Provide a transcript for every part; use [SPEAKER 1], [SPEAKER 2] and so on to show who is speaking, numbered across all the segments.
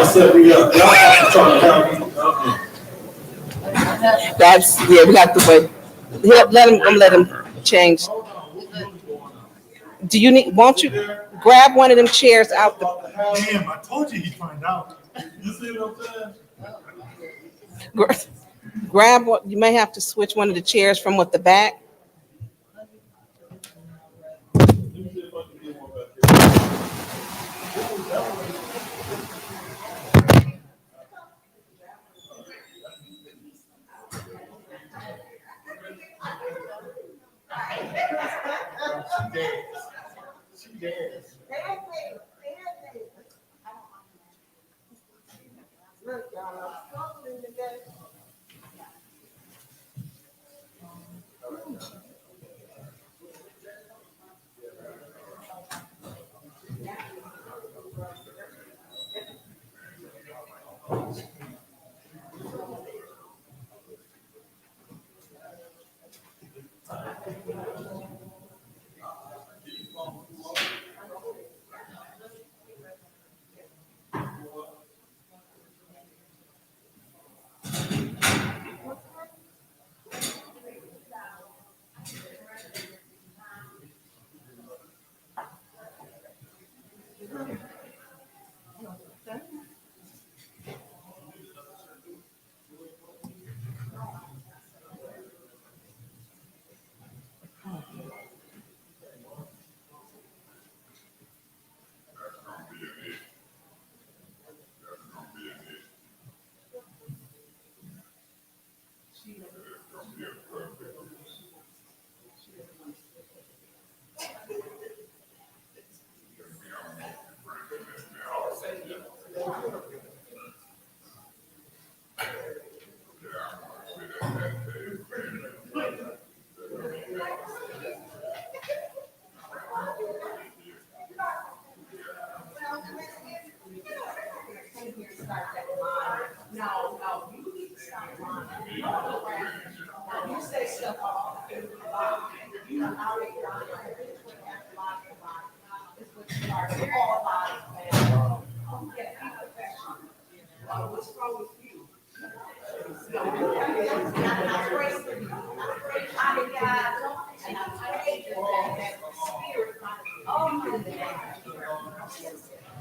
[SPEAKER 1] Somebody set me up. Y'all trying to help me.
[SPEAKER 2] That's, yeah, we got to wait. Let him change. Do you need, won't you grab one of them chairs out the,
[SPEAKER 1] Damn, I told you he'd find out. You see what I'm saying?
[SPEAKER 2] grab what, you may have to switch one of the chairs from with the back.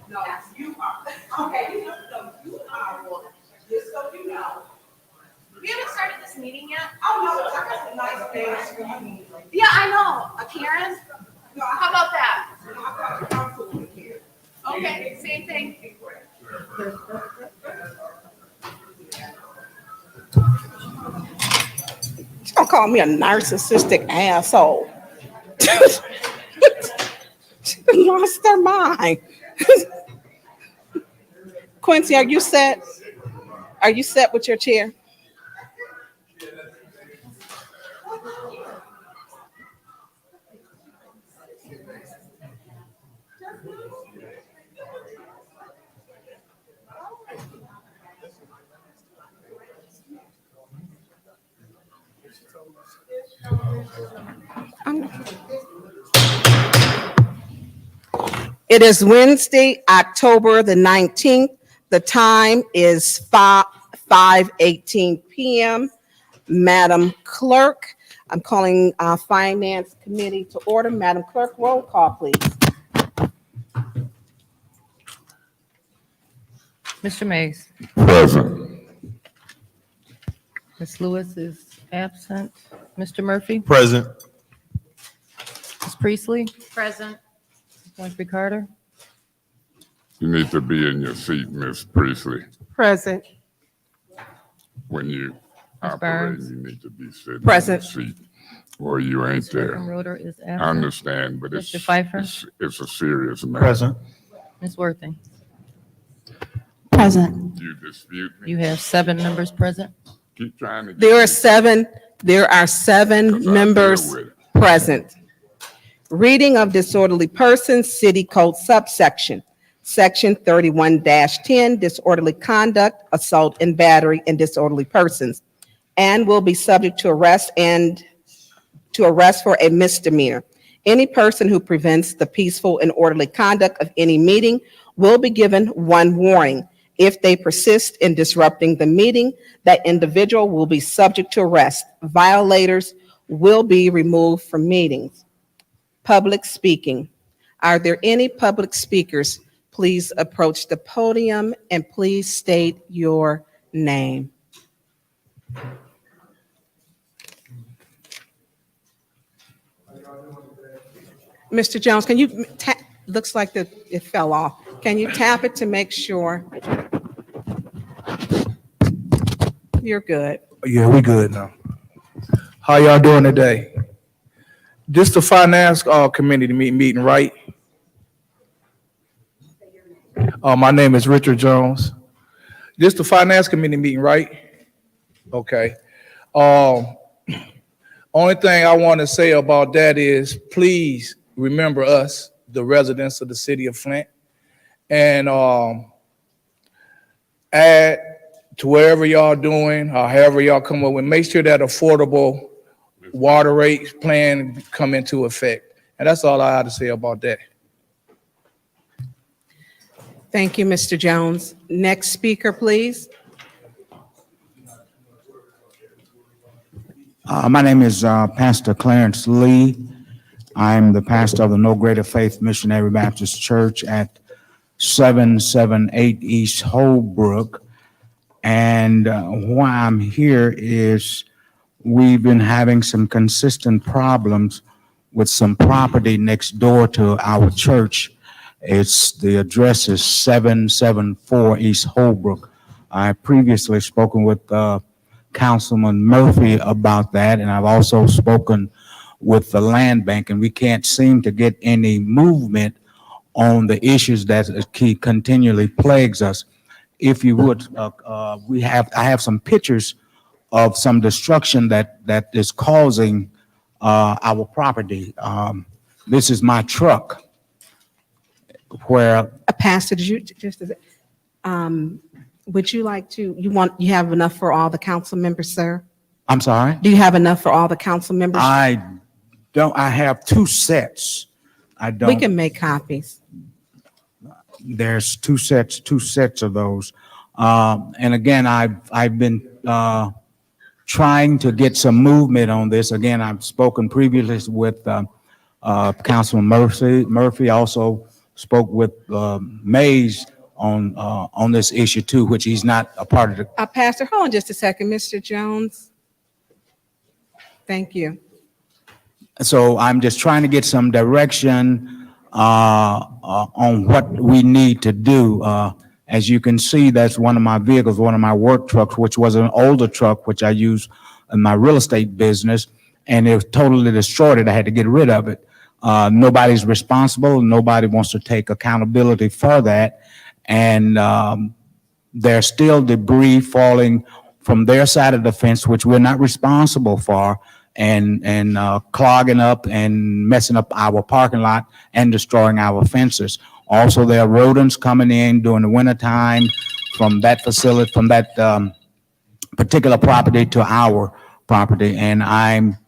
[SPEAKER 3] No, you are. Okay, you are one. Just so you know.
[SPEAKER 4] We haven't started this meeting yet.
[SPEAKER 3] Oh, no, I got some nice things for you.
[SPEAKER 4] Yeah, I know. Karen,
[SPEAKER 3] No,
[SPEAKER 4] how about that?
[SPEAKER 3] I got counsel with here.
[SPEAKER 4] Okay, same thing.
[SPEAKER 2] She's gonna call me a narcissistic asshole. She lost her mind. Quincy, are you set? Are you set with your chair? It is Wednesday, October the 19th. The time is 5:18 p.m. Madam Clerk, I'm calling our Finance Committee to order. Madam Clerk, roll call, please.
[SPEAKER 5] Mr. Mays.
[SPEAKER 6] Present.
[SPEAKER 5] Ms. Lewis is absent. Mr. Murphy.
[SPEAKER 1] Present.
[SPEAKER 5] Ms. Priestley.
[SPEAKER 4] Present.
[SPEAKER 5] Ms. Winfrey Carter.
[SPEAKER 6] You need to be in your seat, Miss Priestley.
[SPEAKER 2] Present.
[SPEAKER 6] When you
[SPEAKER 5] Ms.
[SPEAKER 6] operate,
[SPEAKER 5] Burns.
[SPEAKER 6] you need to be sitting
[SPEAKER 2] Present.
[SPEAKER 6] in your seat, or you ain't
[SPEAKER 5] Ms.
[SPEAKER 6] there.
[SPEAKER 5] Roder is
[SPEAKER 6] I
[SPEAKER 5] absent.
[SPEAKER 6] understand, but
[SPEAKER 5] Mr. Pfeiffer?
[SPEAKER 6] it's a serious matter.
[SPEAKER 1] Present.
[SPEAKER 5] Ms. Worthing.
[SPEAKER 2] Present.
[SPEAKER 6] You dispute me?
[SPEAKER 5] You have 7 members present.
[SPEAKER 6] Keep trying to. get
[SPEAKER 2] There are
[SPEAKER 6] me-
[SPEAKER 2] seven
[SPEAKER 6] 'cause I
[SPEAKER 2] members
[SPEAKER 6] deal with it.
[SPEAKER 2] present. Reading of disorderly persons, City Code subsection, Section 31-10, disorderly conduct, assault and battery, and disorderly persons, and will be subject to arrest for a misdemeanor. Any person who prevents the peaceful and orderly conduct of any meeting will be given 1 warning. If they persist in disrupting the meeting, that individual will be subject to arrest. Violators will be removed from meetings. Public speaking. Are there any public speakers? Please approach the podium and please state your name. Mr. Jones, can you tap, looks like it fell off. Can you tap it to make sure? You're good.
[SPEAKER 7] Yeah, we good now. How y'all doing today? This the finance committee meeting, right? My name is Richard Jones. This the finance committee meeting, right? Okay. Only thing I want to say about that is please remember us, the residents of the city of Flint, and add to wherever y'all doing, or however y'all come up with, make sure that affordable water rates plan come into effect. And that's all I have to say about that.
[SPEAKER 2] Thank you, Mr. Jones. Next speaker, please.
[SPEAKER 8] My name is Pastor Clarence Lee. I'm the pastor of the No Greater Faith Missionary Baptist Church at 778 East Holbrook. And why I'm here is we've been having some consistent problems with some property next door to our church. The address is 774 East Holbrook. I previously spoken with Councilman Murphy about that, and I've also spoken with the land bank, and we can't seem to get any movement on the issues that continually plagues us. If you would, I have some pictures of some destruction that is causing our property. This is my truck where,
[SPEAKER 2] Pastor, did you just, would you like to, you have enough for all the council members, sir?
[SPEAKER 8] I'm sorry?
[SPEAKER 2] Do you have enough for all the council members?
[SPEAKER 8] I have two sets.
[SPEAKER 2] We can make copies.
[SPEAKER 8] There's two sets of those. And again, I've been trying to get some movement on this. Again, I've spoken previously with Councilman Murphy. Also spoke with Mays on this issue too, which he's not a part of the.
[SPEAKER 2] Pastor, hold on just a second, Mr. Jones. Thank you.
[SPEAKER 8] So I'm just trying to get some direction on what we need to do. As you can see, that's one of my vehicles, one of my work trucks, which was an older truck, which I use in my real estate business, and it was totally destroyed. I had to get rid of it. Nobody's responsible. Nobody wants to take accountability for that. And there's still debris falling from their side of the fence, which we're not responsible for, and clogging up and messing up our parking lot and destroying our fences. Also, there are rodents coming in during the wintertime from that facility, from that particular property to our property. And I'm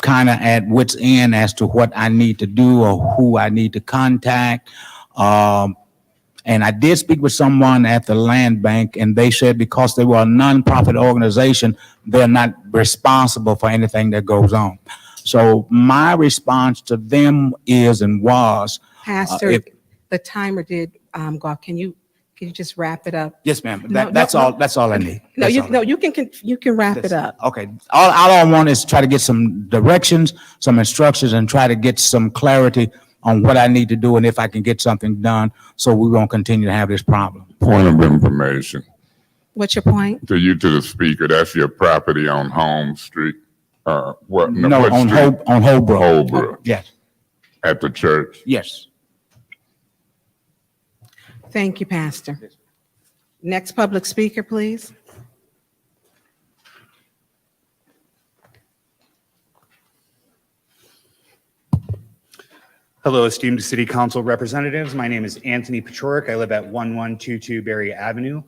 [SPEAKER 8] kind of at wit's end as to what I need to do or who I need to contact. And I did speak with someone at the land bank, and they said because they were a nonprofit organization, they're not responsible for anything that goes on. So my response to them is and was,
[SPEAKER 2] Pastor, the timer did go off. Can you just wrap it up?
[SPEAKER 8] yes, ma'am.
[SPEAKER 2] No,
[SPEAKER 8] That's
[SPEAKER 2] no,
[SPEAKER 8] all I need.
[SPEAKER 2] No,
[SPEAKER 8] That's all.
[SPEAKER 2] you can wrap it up.
[SPEAKER 8] Okay. All I want is try to get some directions, some instructions, and try to get some clarity on what I need to do and if I can get something done, so we won't continue to have this problem.
[SPEAKER 6] Point of information
[SPEAKER 2] What's your point?
[SPEAKER 6] to the speaker. That's your property on Holmes Street. What?
[SPEAKER 8] No,
[SPEAKER 6] what
[SPEAKER 8] on
[SPEAKER 6] street?
[SPEAKER 8] Holbrook.
[SPEAKER 6] Holbrook.
[SPEAKER 8] Yes,
[SPEAKER 6] At the church.
[SPEAKER 8] yes.
[SPEAKER 2] Thank you, Pastor. Next public speaker, please.
[SPEAKER 9] Hello, esteemed City Council representatives. My name is Anthony Pachorik. I live at 1122 Berry Avenue.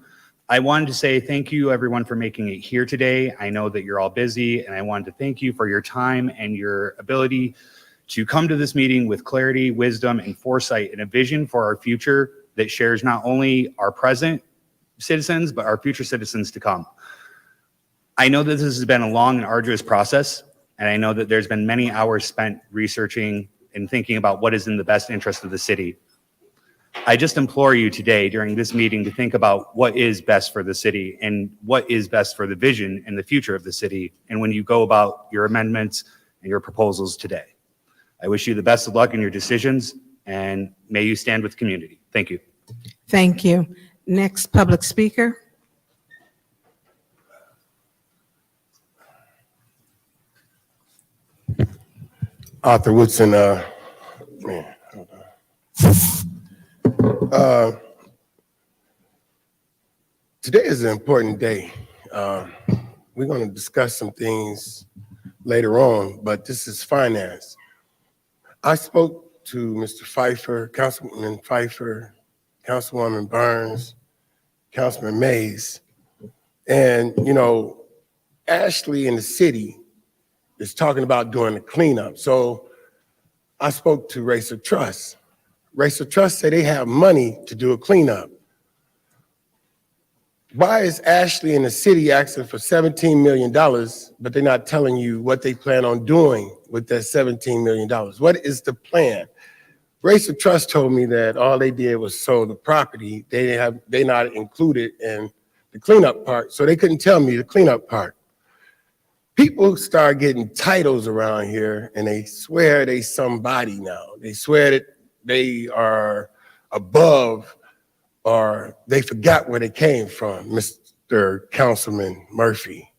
[SPEAKER 9] I wanted to say thank you, everyone, for making it here today. I know that you're all busy, and I wanted to thank you for your time and your ability to come to this meeting with clarity, wisdom, and foresight, and a vision for our future that shares not only our present, citizens, but our future citizens to come. I know that this has been a long and arduous process, and I know that there's been many hours spent researching and thinking about what is in the best interest of the city. I just implore you today during this meeting to think about what is best for the city and what is best for the vision and the future of the city, and when you go about your amendments and your proposals today. I wish you the best of luck in your decisions, and may you stand with the community. Thank you.
[SPEAKER 2] Thank you. Next public speaker.
[SPEAKER 10] Arthur Woodson, man, hold on. Today is an important day. We're going to discuss some things later on, but this is finance. I spoke to Mr. Pfeiffer, Councilman Pfeiffer, Councilwoman Burns, Councilman Mays, and, you know, Ashley in the city is talking about doing a cleanup. So I spoke to Racer Trust. Racer Trust say they have money to do a cleanup. Why is Ashley in the city asking for $17 million, but they're not telling you what they plan on doing with that $17 million? What is the plan? Racer Trust told me that all they did was sold the property. They not included in the cleanup part, so they couldn't tell me the cleanup part. People start getting titles around here and they swear they somebody now. They swear that they are above, or they forgot where they came from, Mr. Councilman Murphy.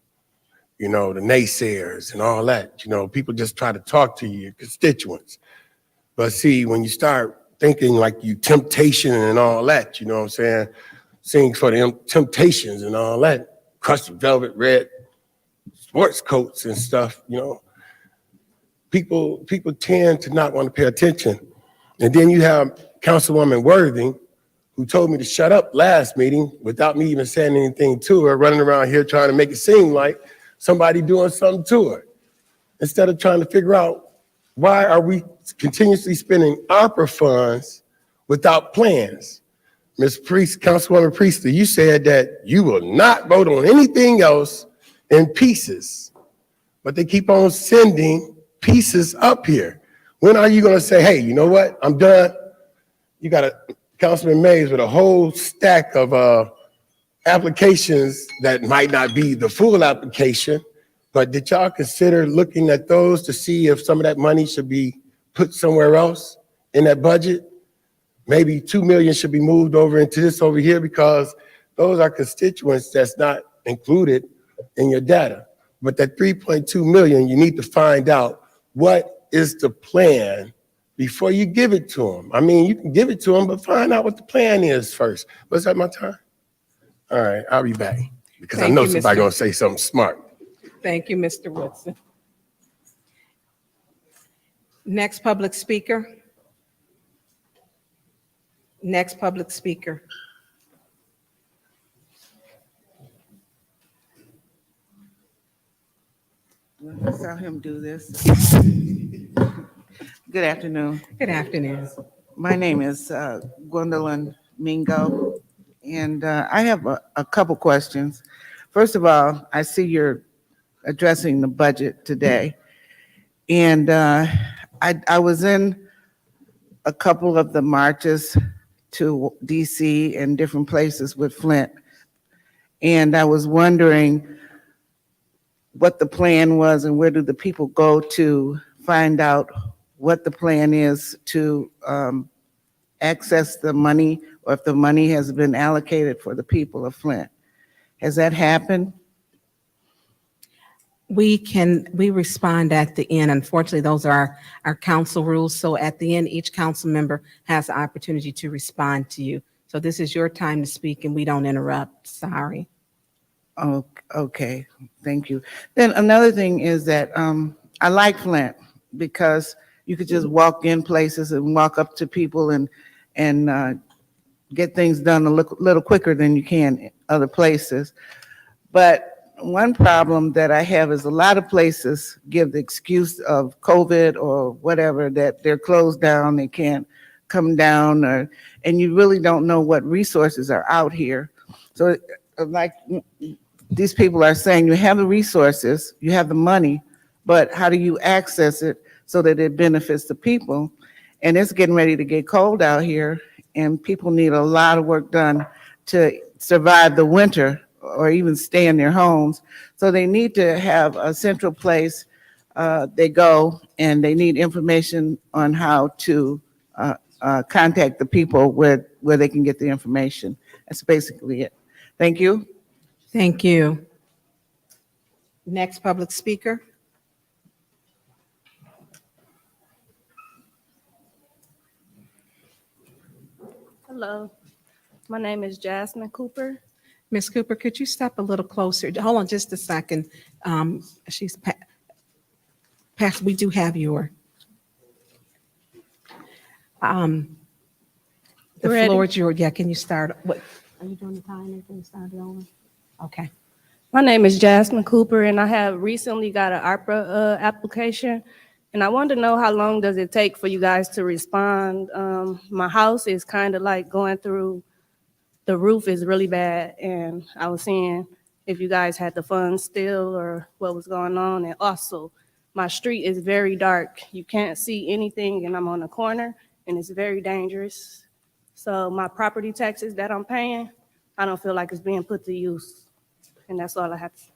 [SPEAKER 10] You know, the naysayers and all that. You know, people just try to talk to you, your constituents. But see, when you start thinking like you temptation and all that, you know what I'm saying? Sing for the Temptations and all that, crusty velvet red sports coats and stuff, you know. People tend to not want to pay attention. And then you have Councilwoman Worthing, who told me to shut up last meeting without me even saying anything to her, running around here trying to make it seem like somebody doing something to her. Instead of trying to figure out why are we continuously spending ARPA funds without plans. Ms. Priest, Councilwoman Priestley, you said that you will not vote on anything else in pieces, but they keep on sending pieces up here. When are you gonna say, hey, you know what, I'm done? You got a Councilman Mays with a whole stack of applications that might not be the full application, but did y'all consider looking at those to see if some of that money should be put somewhere else in that budget? Maybe 2 million should be moved over into this over here, because those are constituents that's not included in your data. But that 3.2 million, you need to find out what is the plan before you give it to them. I mean, you can give it to them, but find out what the plan is first. Was that my time? All right, I'll be back, because I
[SPEAKER 2] Thank
[SPEAKER 10] know
[SPEAKER 2] you,
[SPEAKER 10] somebody
[SPEAKER 2] Mr.
[SPEAKER 10] gonna say something smart.
[SPEAKER 2] Thank you, Mr. Woodson. Next public speaker. Next public speaker.
[SPEAKER 11] I saw him do this. Good afternoon.
[SPEAKER 2] Good afternoon.
[SPEAKER 11] My name is Gwendolyn Mingo, and I have a couple questions. First of all, I see you're addressing the budget today, and I was in a couple of the marches to DC and different places with Flint, and I was wondering what the plan was and where do the people go to find out what the plan is to access the money, or if the money has been allocated for the people of Flint. Has that happened?
[SPEAKER 2] We respond at the end. Unfortunately, those are our council rules. So at the end, each council member has the opportunity to respond to you. So this is your time to speak and we don't interrupt. Sorry.
[SPEAKER 11] Oh, okay, thank you. Then another thing is that I like Flint because you could just walk in places and walk up to people and get things done a little quicker than you can other places. But one problem that I have is a lot of places give the excuse of COVID or whatever, that they're closed down, they can't come down, and you really don't know what resources are out here. So like these people are saying, you have the resources, you have the money, but how do you access it so that it benefits the people? And it's getting ready to get cold out here, and people need a lot of work done to survive the winter or even stay in their homes. So they need to have a central place they go, and they need information on how to contact the people where they can get the information. That's basically it. Thank you.
[SPEAKER 2] Thank you. Next public speaker.
[SPEAKER 12] Hello, my name is Jasmine Cooper.
[SPEAKER 2] Ms. Cooper, could you step a little closer? Hold on just a second. She's past, we do have your. The
[SPEAKER 12] Ready?
[SPEAKER 2] floor is yours. Yeah, can you start? What? Are you doing the time? Can you start it over? Okay.
[SPEAKER 12] My name is Jasmine Cooper, and I have recently got an ARPA application, and I wanted to know how long does it take for you guys to respond? My house is kind of like going through, the roof is really bad, and I was seeing if you guys had the funds still or what was going on. And also, my street is very dark. You can't see anything, and I'm on a corner, and it's very dangerous. So my property taxes that I'm paying, I don't feel like it's being put to use. And that's all I have to say.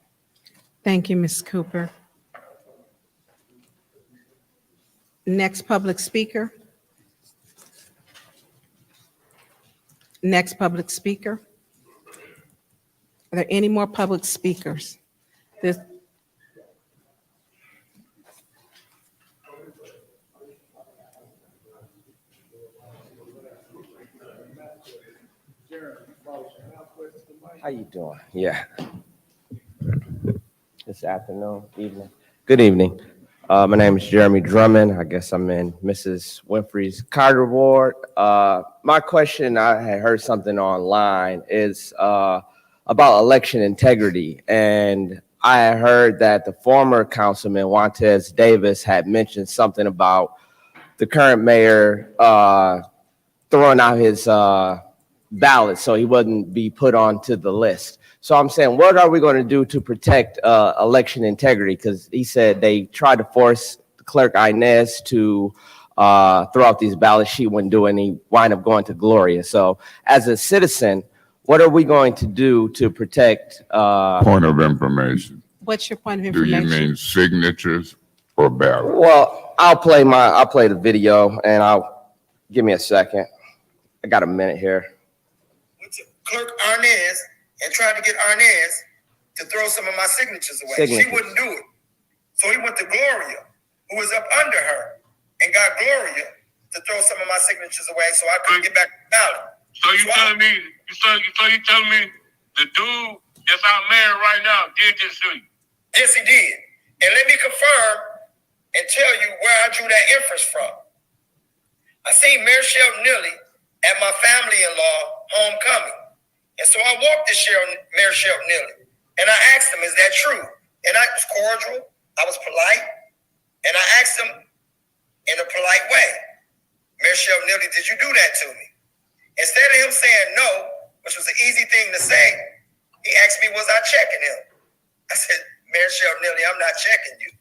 [SPEAKER 2] Thank you, Ms. Cooper. Next public speaker. Next public speaker. Are there any more public speakers? This.
[SPEAKER 13] How you doing? Yeah. This afternoon, evening. Good evening. My name is Jeremy Drummond. I guess I'm in Mrs. Winfrey's Carter Ward. My question, I had heard something online, is about election integrity. And I had heard that the former councilman, Juantez Davis, had mentioned something about the current mayor throwing out his ballot so he wouldn't be put onto the list. So I'm saying, what are we going to do to protect election integrity? Because he said they tried to force Clerk Inez to throw out these ballots. She wouldn't do it, and he wind up going to Gloria. So as a citizen, what are we going to do to protect?
[SPEAKER 6] Point of information.
[SPEAKER 2] What's your point of
[SPEAKER 6] Do you
[SPEAKER 2] information?
[SPEAKER 6] mean signatures or ballots?
[SPEAKER 13] Well, I'll play the video, and give me a second. I got a minute here.
[SPEAKER 10] Clerk Arnez and tried to get Arnez to throw some of my signatures away. She wouldn't do it. So he went to Gloria, who was up under her, and got Gloria to throw some of my signatures away so I couldn't get back the ballot.
[SPEAKER 1] So you telling me, you telling me the dude that's out married right now did this to you?
[SPEAKER 10] Yes, he did. And let me confirm and tell you where I drew that inference from. I seen Mayor Shelton Neely at my family-in-law homecoming. And so I walked to Mayor Shelton Neely, and I asked him, is that true? And I was cordial, I was polite, and I asked him in a polite way, Mayor Shelton Neely, did you do that to me? Instead of him saying no, which was an easy thing to say, he asked me, was I checking him? I said, Mayor Shelton Neely, I'm not checking you.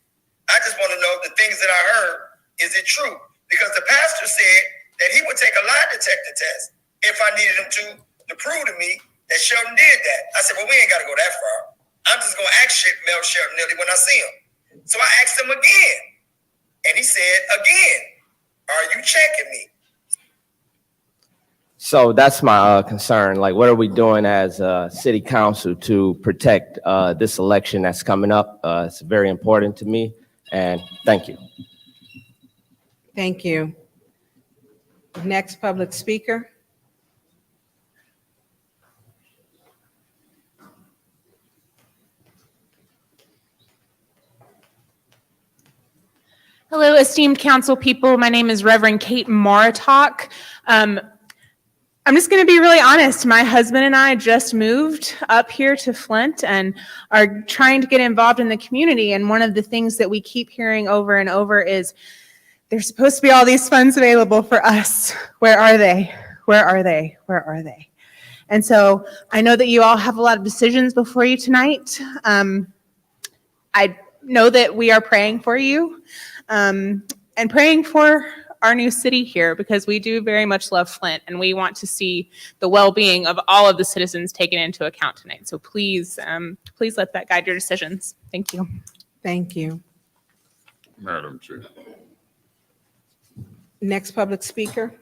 [SPEAKER 10] I just want to know the things that I heard, is it true? Because the pastor said that he would take a lie detector test if I needed him to prove to me that Shelton did that. I said, well, we ain't got to go that far. I'm just going to ask Mayor Shelton Neely when I see him. So I asked him again. And he said, again, are you checking me?
[SPEAKER 13] So that's my concern. Like, what are we doing as a city council to protect this election that's coming up? It's very important to me. And thank you.
[SPEAKER 2] Thank you. Next public speaker.
[SPEAKER 14] Hello, esteemed council people. My name is Reverend Kate Maratok. I'm just going to be really honest. My husband and I just moved up here to Flint and are trying to get involved in the community. And one of the things that we keep hearing over and over is there's supposed to be all these funds available for us. Where are they? Where are they? Where are they? And so I know that you all have a lot of decisions before you tonight. I know that we are praying for you and praying for our new city here, because we do very much love Flint and we want to see the well-being of all of the citizens taken into account tonight. So please, please let that guide your decisions. Thank you.
[SPEAKER 2] Thank you.
[SPEAKER 6] Madam Chair.
[SPEAKER 2] Next public speaker.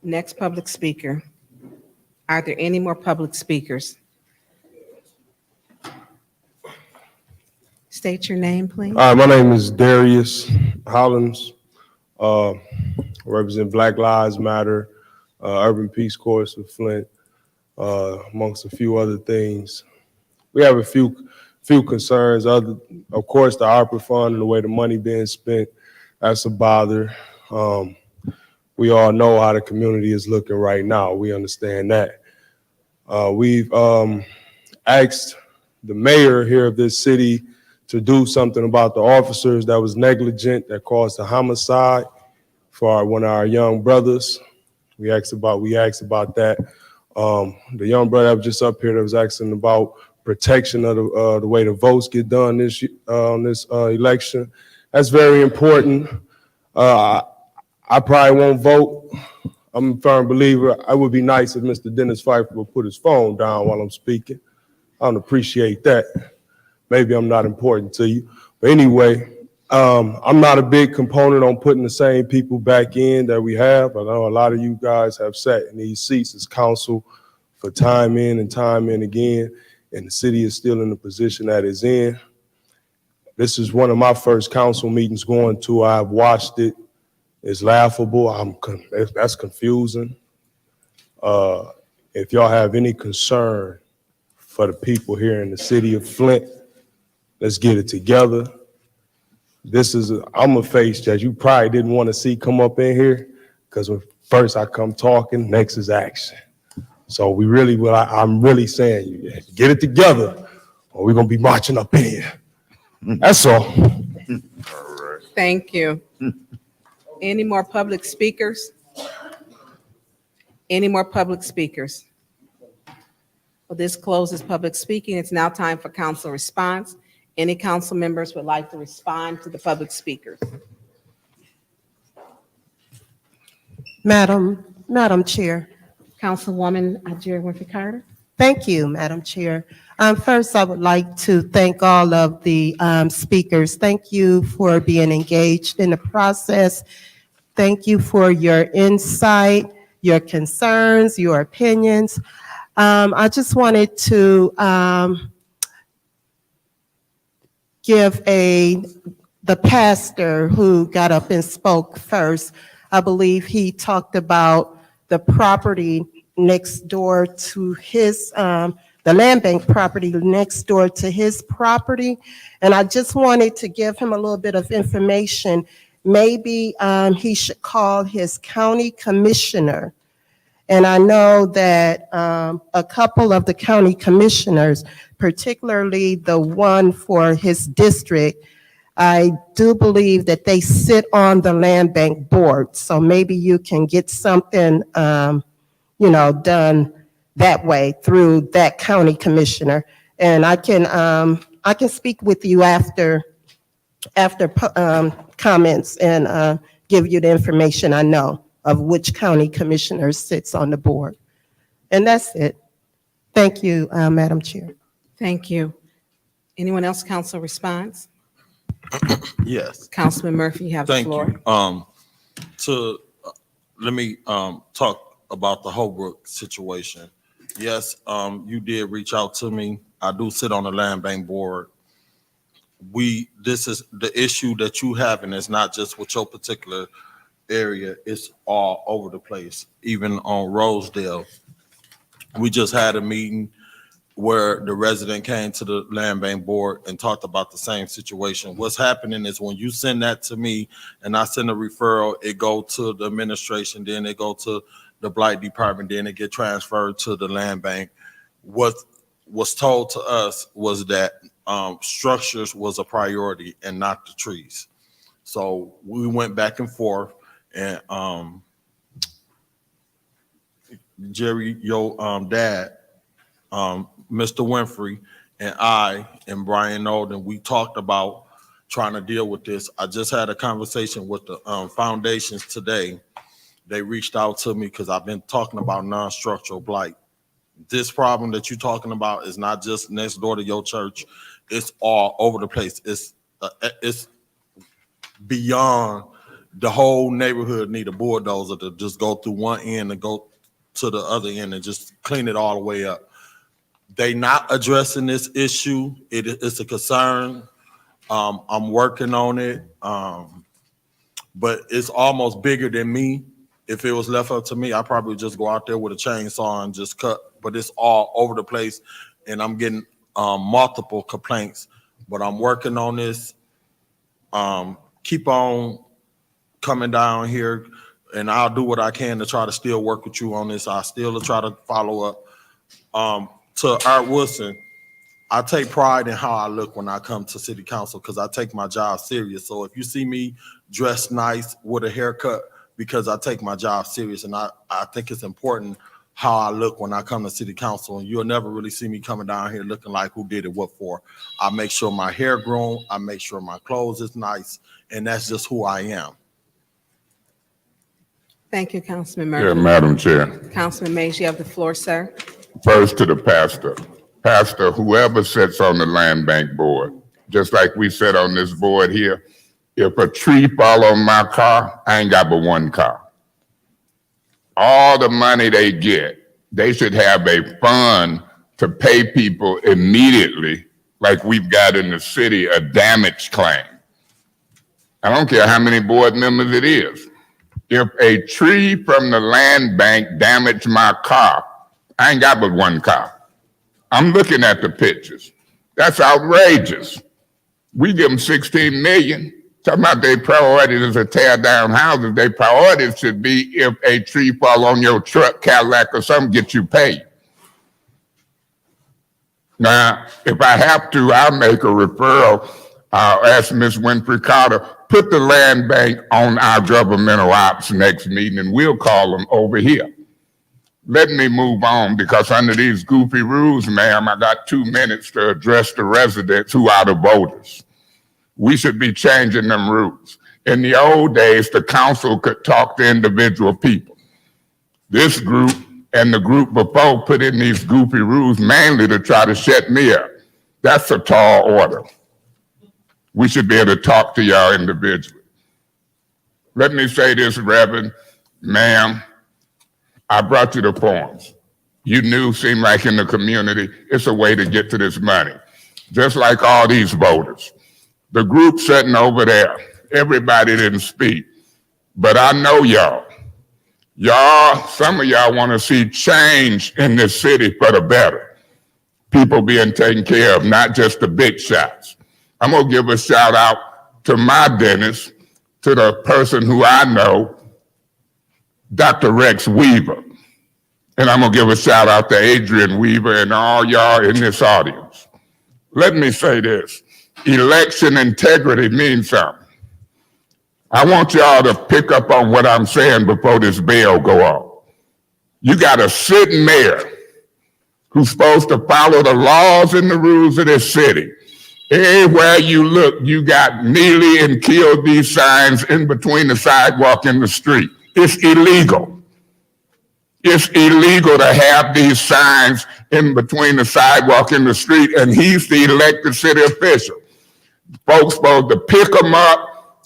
[SPEAKER 2] Next public speaker. Are there any more public speakers? State your name, please.
[SPEAKER 15] My name is Darius Hollins. Represent Black Lives Matter, Urban Peace Corps of Flint, amongst a few other things. We have a few concerns. Of course, the ARPA fund and the way the money being spent, that's a bother. We all know how the community is looking right now. We understand that. We've asked the mayor here of this city to do something about the officers that was negligent, that caused a homicide for one of our young brothers. We asked about that. The young brother that was just up here that was asking about protection of the way the votes get done this election. That's very important. I probably won't vote. I'm a firm believer. It would be nice if Mr. Dennis Pfeiffer would put his phone down while I'm speaking. I don't appreciate that. Maybe I'm not important to you. But anyway, I'm not a big component on putting the same people back in that we have. I know a lot of you guys have sat in these seats as council for time in and time in again, and the city is still in the position that it's in. This is one of my first council meetings going to. I've watched it. It's laughable. That's confusing. If y'all have any concern for the people here in the city of Flint, let's get it together. I'm a face that you probably didn't want to see come up in here, because when first I come talking, next is action. So I'm really saying, you get it together or we're going to be marching up in here. That's all.
[SPEAKER 2] Thank you. Any more public speakers? Any more public speakers? Well, this closes public speaking. It's now time for council response. Any council members would like to respond to the public speakers?
[SPEAKER 16] Madam Chair.
[SPEAKER 2] Councilwoman Jerry Winfrey Carter.
[SPEAKER 16] Thank you, Madam Chair. First, I would like to thank all of the speakers. Thank you for being engaged in the process. Thank you for your insight, your concerns, your opinions. I just wanted to give the pastor who got up and spoke first. I believe he talked about the property next door to his, the land bank property next door to his property. And I just wanted to give him a little bit of information. Maybe he should call his county commissioner. And I know that a couple of the county commissioners, particularly the one for his district, I do believe that they sit on the land bank board. So maybe you can get something, done that way through that county commissioner. And I can speak with you after comments and give you the information I know of which county commissioner sits on the board. And that's it. Thank you, Madam Chair.
[SPEAKER 2] Thank you. Anyone else, council response?
[SPEAKER 17] Yes.
[SPEAKER 2] Councilman Murphy, you have the floor.
[SPEAKER 17] Thank you. Let me talk about the Holbrook situation. Yes, you did reach out to me. I do sit on the land bank board. This is the issue that you have, and it's not just with your particular area, it's all over the place, even on Rosedale. We just had a meeting where the resident came to the land bank board and talked about the same situation. What's happening is when you send that to me and I send a referral, it go to the administration, then it go to the blight department, then it get transferred to the land bank. What was told to us was that structures was a priority and not the trees. So we went back and forth, and Jerry, your dad, Mr. Winfrey, and I and Brian Olden, we talked about trying to deal with this. I just had a conversation with the foundations today. They reached out to me because I've been talking about non-structural blight. This problem that you're talking about is not just next door to your church. It's all over the place. It's beyond the whole neighborhood need a bulldozer to just go through one end and go to the other end and just clean it all the way up. They not addressing this issue. It's a concern. I'm working on it, but it's almost bigger than me. If it was left up to me, I'd probably just go out there with a chainsaw and just cut, but it's all over the place, and I'm getting multiple complaints, but I'm working on this. Keep on coming down here, and I'll do what I can to try to still work with you on this. I still try to follow up. To Art Wilson, I take pride in how I look when I come to city council because I take my job serious. So if you see me dressed nice with a haircut, because I take my job serious, and I think it's important how I look when I come to city council, and you'll never really see me coming down here looking like who did it what for. I make sure my hair grown, I make sure my clothes is nice, and that's just who I am.
[SPEAKER 2] Thank you, Councilman
[SPEAKER 6] Yeah,
[SPEAKER 2] Murphy.
[SPEAKER 6] Madam Chair.
[SPEAKER 2] Councilman Mays, you have the floor, sir.
[SPEAKER 6] First to the pastor. Pastor, whoever sits on the land bank board, just like we sit on this board here, if a tree fall on my car, I ain't got but one car. All the money they get, they should have a fund to pay people immediately, like we've got in the city, a damage claim. I don't care how many board members it is. If a tree from the land bank damaged my car, I ain't got but one car. I'm looking at the pictures. That's outrageous. We give them 16 million. Talking about their priorities is to tear down houses. Their priorities should be if a tree fall on your truck, Cadillac, or something, get you paid. Now, if I have to, I'll make a referral. I'll ask Ms. Winfrey Carter, put the land bank on our governmental ops next meeting, and we'll call them over here. Let me move on, because under these goofy rules, ma'am, I got 2 minutes to address the residents who are the voters. We should be changing them rules. In the old days, the council could talk to individual people. This group and the group before put in these goofy rules mainly to try to shut me up. That's a tall order. We should be able to talk to y'all individually. Let me say this, Reverend, ma'am, I brought you the forms. You knew, seemed like in the community, it's a way to get to this money. Just like all these voters. The group sitting over there, everybody didn't speak, but I know y'all. Some of y'all want to see change in this city for the better. People being taken care of, not just the big shots. I'm gonna give a shout out to my dentist, to the person who I know, Dr. Rex Weaver. And I'm gonna give a shout out to Adrian Weaver and all y'all in this audience. Let me say this. Election integrity means something. I want y'all to pick up on what I'm saying before this bell go off. You got a sitting mayor who's supposed to follow the laws and the rules of this city. Everywhere you look, you got Neely and killed these signs in between the sidewalk and the street. It's illegal. It's illegal to have these signs in between the sidewalk and the street, and he's the elected city official. Folks supposed to pick them up,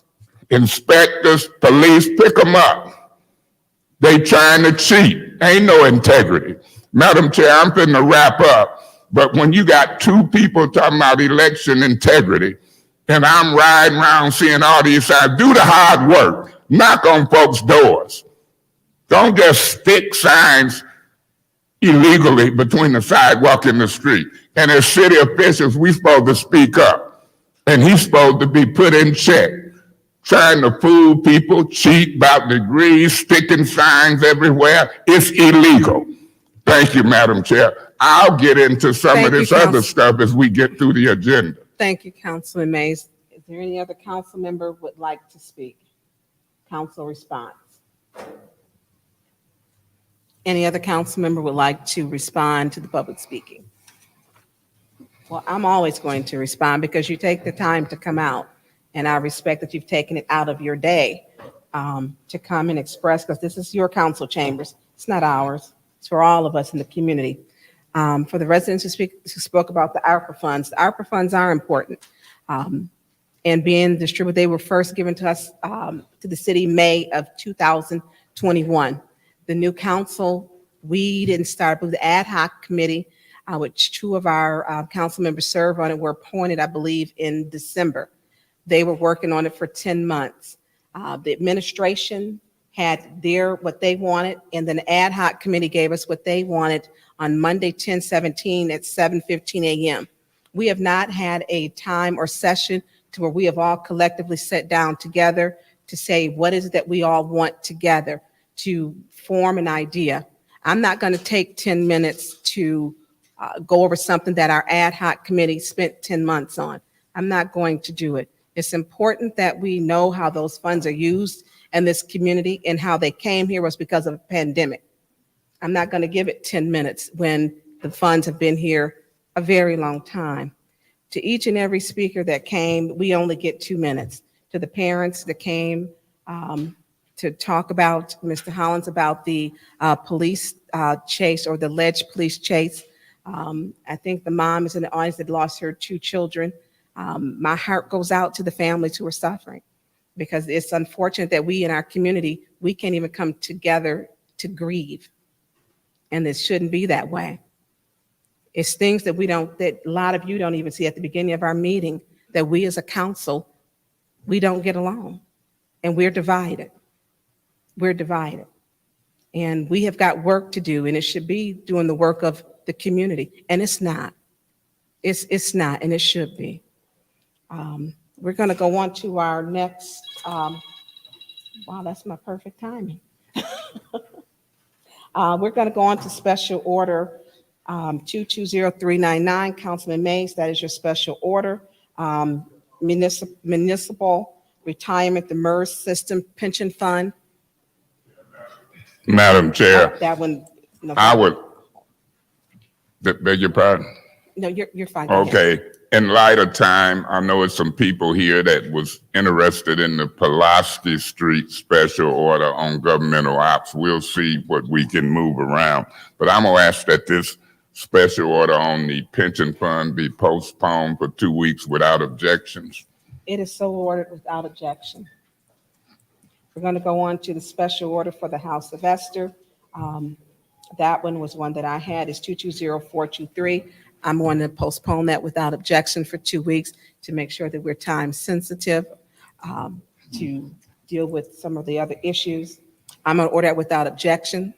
[SPEAKER 6] inspectors, police, pick them up. They trying to cheat. Ain't no integrity. Madam Chair, I'm finna wrap up, but when you got two people talking about election integrity, and I'm riding around seeing all these signs, do the hard work. Knock on folks' doors. Don't just stick signs illegally between the sidewalk and the street. And as city officials, we supposed to speak up. And he's supposed to be put in check. Trying to fool people, cheat about degrees, sticking signs everywhere. It's illegal. Thank you, Madam Chair. I'll get into some of this other stuff as we get through the agenda.
[SPEAKER 2] Thank you, Councilman Mays. Is there any other council member would like to speak? Council response. Any other council member would like to respond to the public speaking? Well, I'm always going to respond because you take the time to come out, and I respect that you've taken it out of your day to come and express, because this is your council chambers. It's not ours. It's for all of us in the community. For the residents who spoke about the ARPA funds are important. And being distributed, they were first given to us, to the city, May of 2021. The new council, we didn't start, but the ad hoc committee, which two of our council members serve on it, were appointed, I believe, in December. They were working on it for 10 months. The administration had what they wanted, and then the ad hoc committee gave us what they wanted on Monday, 10/17 at 7:15 a.m. We have not had a time or session to where we have all collectively sat down together to say, what is it that we all want together to form an idea? I'm not going to take 10 minutes to go over something that our ad hoc committee spent 10 months on. I'm not going to do it. It's important that we know how those funds are used in this community, and how they came here was because of a pandemic. I'm not going to give it 10 minutes when the funds have been here a very long time. To each and every speaker that came, we only get 2 minutes. To the parents that came to talk about, Mr. Hollins, about the police chase, or the alleged police chase. I think the mom is in the audience that lost her 2 children. My heart goes out to the families who are suffering, because it's unfortunate that we in our community, we can't even come together to grieve. And it shouldn't be that way. It's things that that a lot of you don't even see at the beginning of our meeting, that we as a council, we don't get along, and we're divided. We're divided. And we have got work to do, and it should be doing the work of the community. And it's not. It's not, and it should be. We're going to go on to our next, wow, that's my perfect timing. We're going to go on to special order 220399, Councilman Mays, that is your special order. Municipal Retirement, the MERS System Pension Fund.
[SPEAKER 6] Madam Chair,
[SPEAKER 2] That one. No,
[SPEAKER 6] I would, beg your pardon?
[SPEAKER 2] No, you're fine. Go ahead.
[SPEAKER 6] Okay, in light of time, I know it's some people here that was interested in the Pulaski Street special order on governmental ops. We'll see what we can move around. But I'm gonna ask that this special order on the pension fund be postponed for 2 weeks without objections.
[SPEAKER 2] It is so ordered without objection. We're going to go on to the special order for the House of Esther. That one was one that I had, is 220423. I'm going to postpone that without objection for 2 weeks to make sure that we're time sensitive to deal with some of the other issues. I'm going to order that without objection.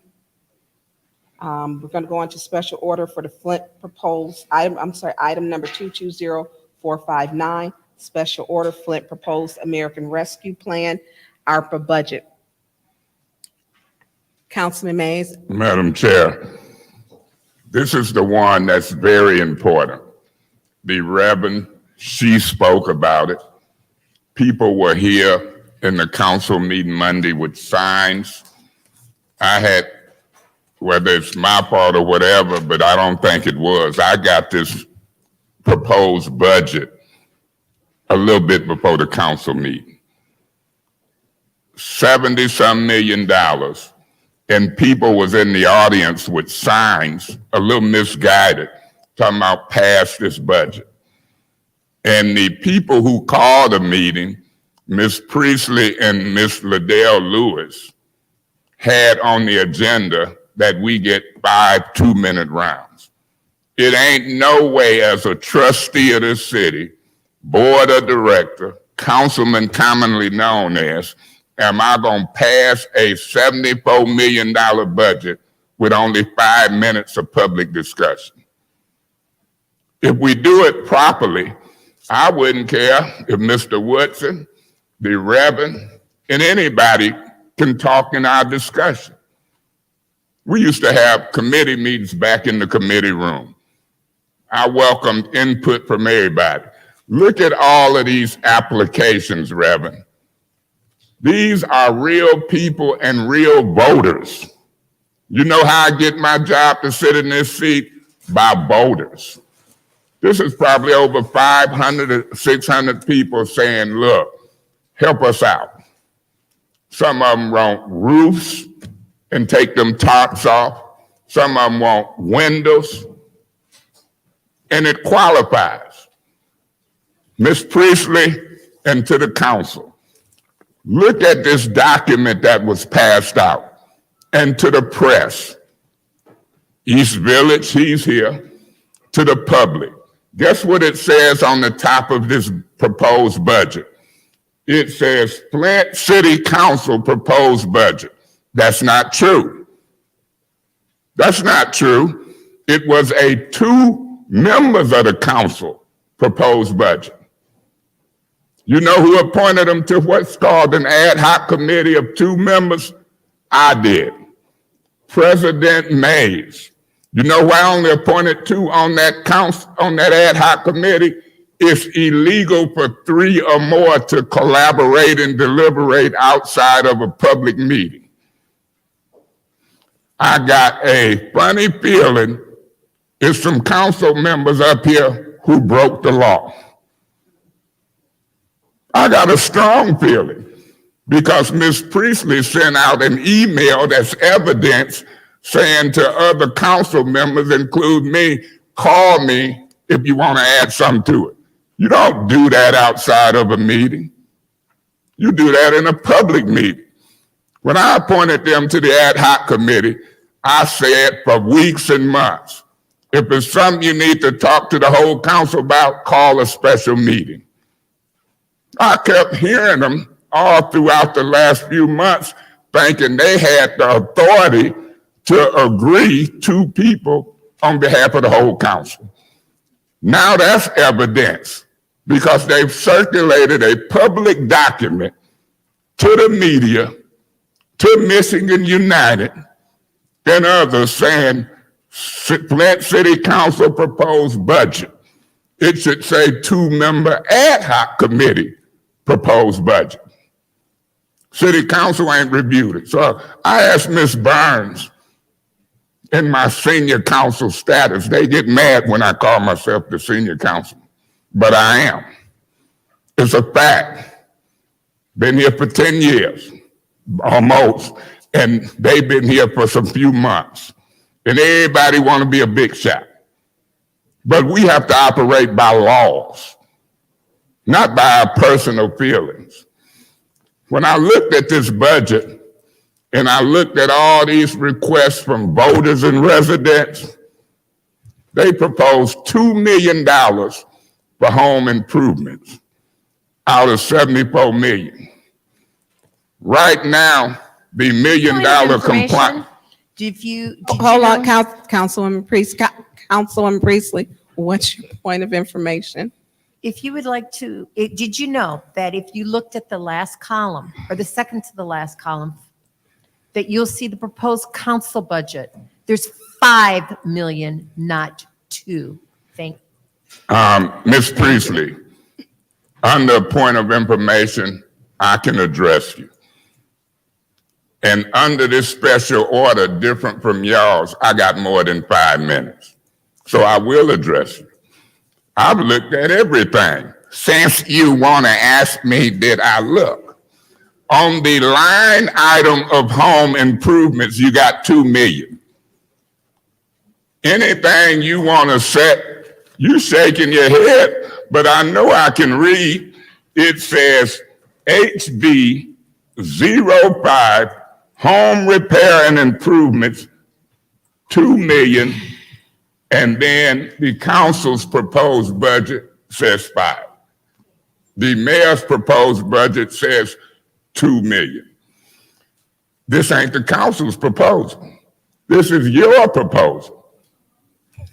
[SPEAKER 2] We're going to go on to special order for the Flint proposed item, item number 220459, special order Flint proposed American Rescue Plan, ARPA budget. Councilman Mays.
[SPEAKER 6] Madam Chair, this is the one that's very important. The Reverend, she spoke about it. People were here in the council meeting Monday with signs. I had, whether it's my fault or whatever, but I don't think it was. I got this proposed budget a little bit before the council meeting. $70-some million. And people was in the audience with signs, a little misguided, talking about pass this budget. And the people who called the meeting, Ms. Priestley and Ms. Liddell Lewis, had on the agenda that we get 5 2-minute rounds. It ain't no way, as a trustee of this city, board of director, councilman commonly known as, am I going to pass a $74 million budget with only 5 minutes of public discussion? If we do it properly, I wouldn't care if Mr. Woodson, the Reverend, and anybody can talk in our discussion. We used to have committee meetings back in the committee room. I welcomed input from everybody. Look at all of these applications, Reverend. These are real people and real voters You know how I get my job to sit in this seat? By voters. This is probably over 500 or 600 people saying, look, help us out. Some of them want roofs and take them tops off. Some of them want windows, and it qualifies. Ms. Priestley and to the council, look at this document that was passed out, and to the press. East Village, he's here, to the public. Guess what it says on the top of this proposed budget? It says Flint City Council proposed budget. That's not true. That's not true. It was a 2 members of the council proposed budget. You know who appointed them to what's called an ad hoc committee of 2 members? I did. President Mays. You know why I only appointed 2 on that council, on that ad hoc committee? It's illegal for 3 or more to collaborate and deliberate outside of a public meeting. I got a funny feeling it's some council members up here who broke the law. I got a strong feeling because Ms. Priestley sent out an email that's evidence saying to other council members, include me, call me if you want to add something to it. You don't do that outside of a meeting. You do that in a public meeting. When I appointed them to the ad hoc committee, I said for weeks and months, if it's something you need to talk to the whole council about, call a special meeting. I kept hearing them all throughout the last few months, thinking they had the authority to agree 2 people on behalf of the whole council. Now that's evidence because they've circulated a public document to the media, to Michigan United, and others saying Flint City Council proposed budget. It should say 2-member ad hoc committee proposed budget. City Council ain't reviewed it. So I asked Ms. Burns, in my senior council status, they get mad when I call myself the senior council, but I am. It's a fact. Been here for 10 years, almost, and they've been here for some few months. And everybody want to be a big shot. But we have to operate by laws, not by our personal feelings. When I looked at this budget, and I looked at all these requests from voters and residents, they proposed $2 million for home improvements out of $74 million. Right now, the $1 million compliance.
[SPEAKER 2] Hold on, Councilwoman Priestley, what's your point of information?
[SPEAKER 18] If you would like to, did you know that if you looked at the last column, or the second to the last column, that you'll see the proposed council budget? There's 5 million, not 2. Thank you.
[SPEAKER 6] Ms. Priestley, under a point of information, I can address you. And under this special order, different from y'all's, I got more than 5 minutes. So I will address you. I've looked at everything. Since you want to ask me, did I look? On the line item of home improvements, you got 2 million. Anything you want to set, you shaking your head, but I know I can read. It says HB 05 home repair and improvements, 2 million. And then the council's proposed budget says 5. The mayor's proposed budget says 2 million. This ain't the council's proposal. This is your proposal.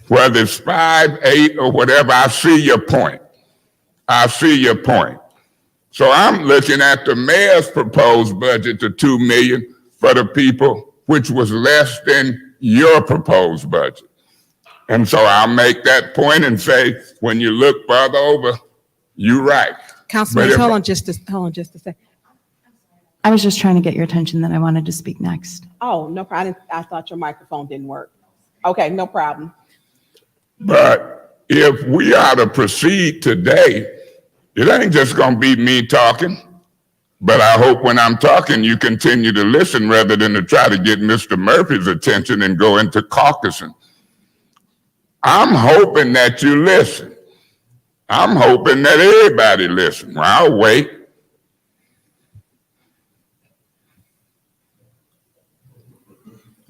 [SPEAKER 6] Whether it's 5, 8, or whatever, I see your point. I see your point. So I'm looking at the mayor's proposed budget to 2 million for the people, which was less than your proposed budget. And so I'll make that point and say, when you look further over, you're right.
[SPEAKER 2] Councilman, hold on just a second.
[SPEAKER 19] I was just trying to get your attention that I wanted to speak next.
[SPEAKER 2] Oh, no problem. I thought your microphone didn't work. Okay, no problem.
[SPEAKER 6] But if we are to proceed today, it ain't just gonna be me talking. But I hope when I'm talking, you continue to listen rather than to try to get Mr. Murphy's attention and go into caucusing. I'm hoping that you listen. I'm hoping that everybody listen. Well, I'll wait.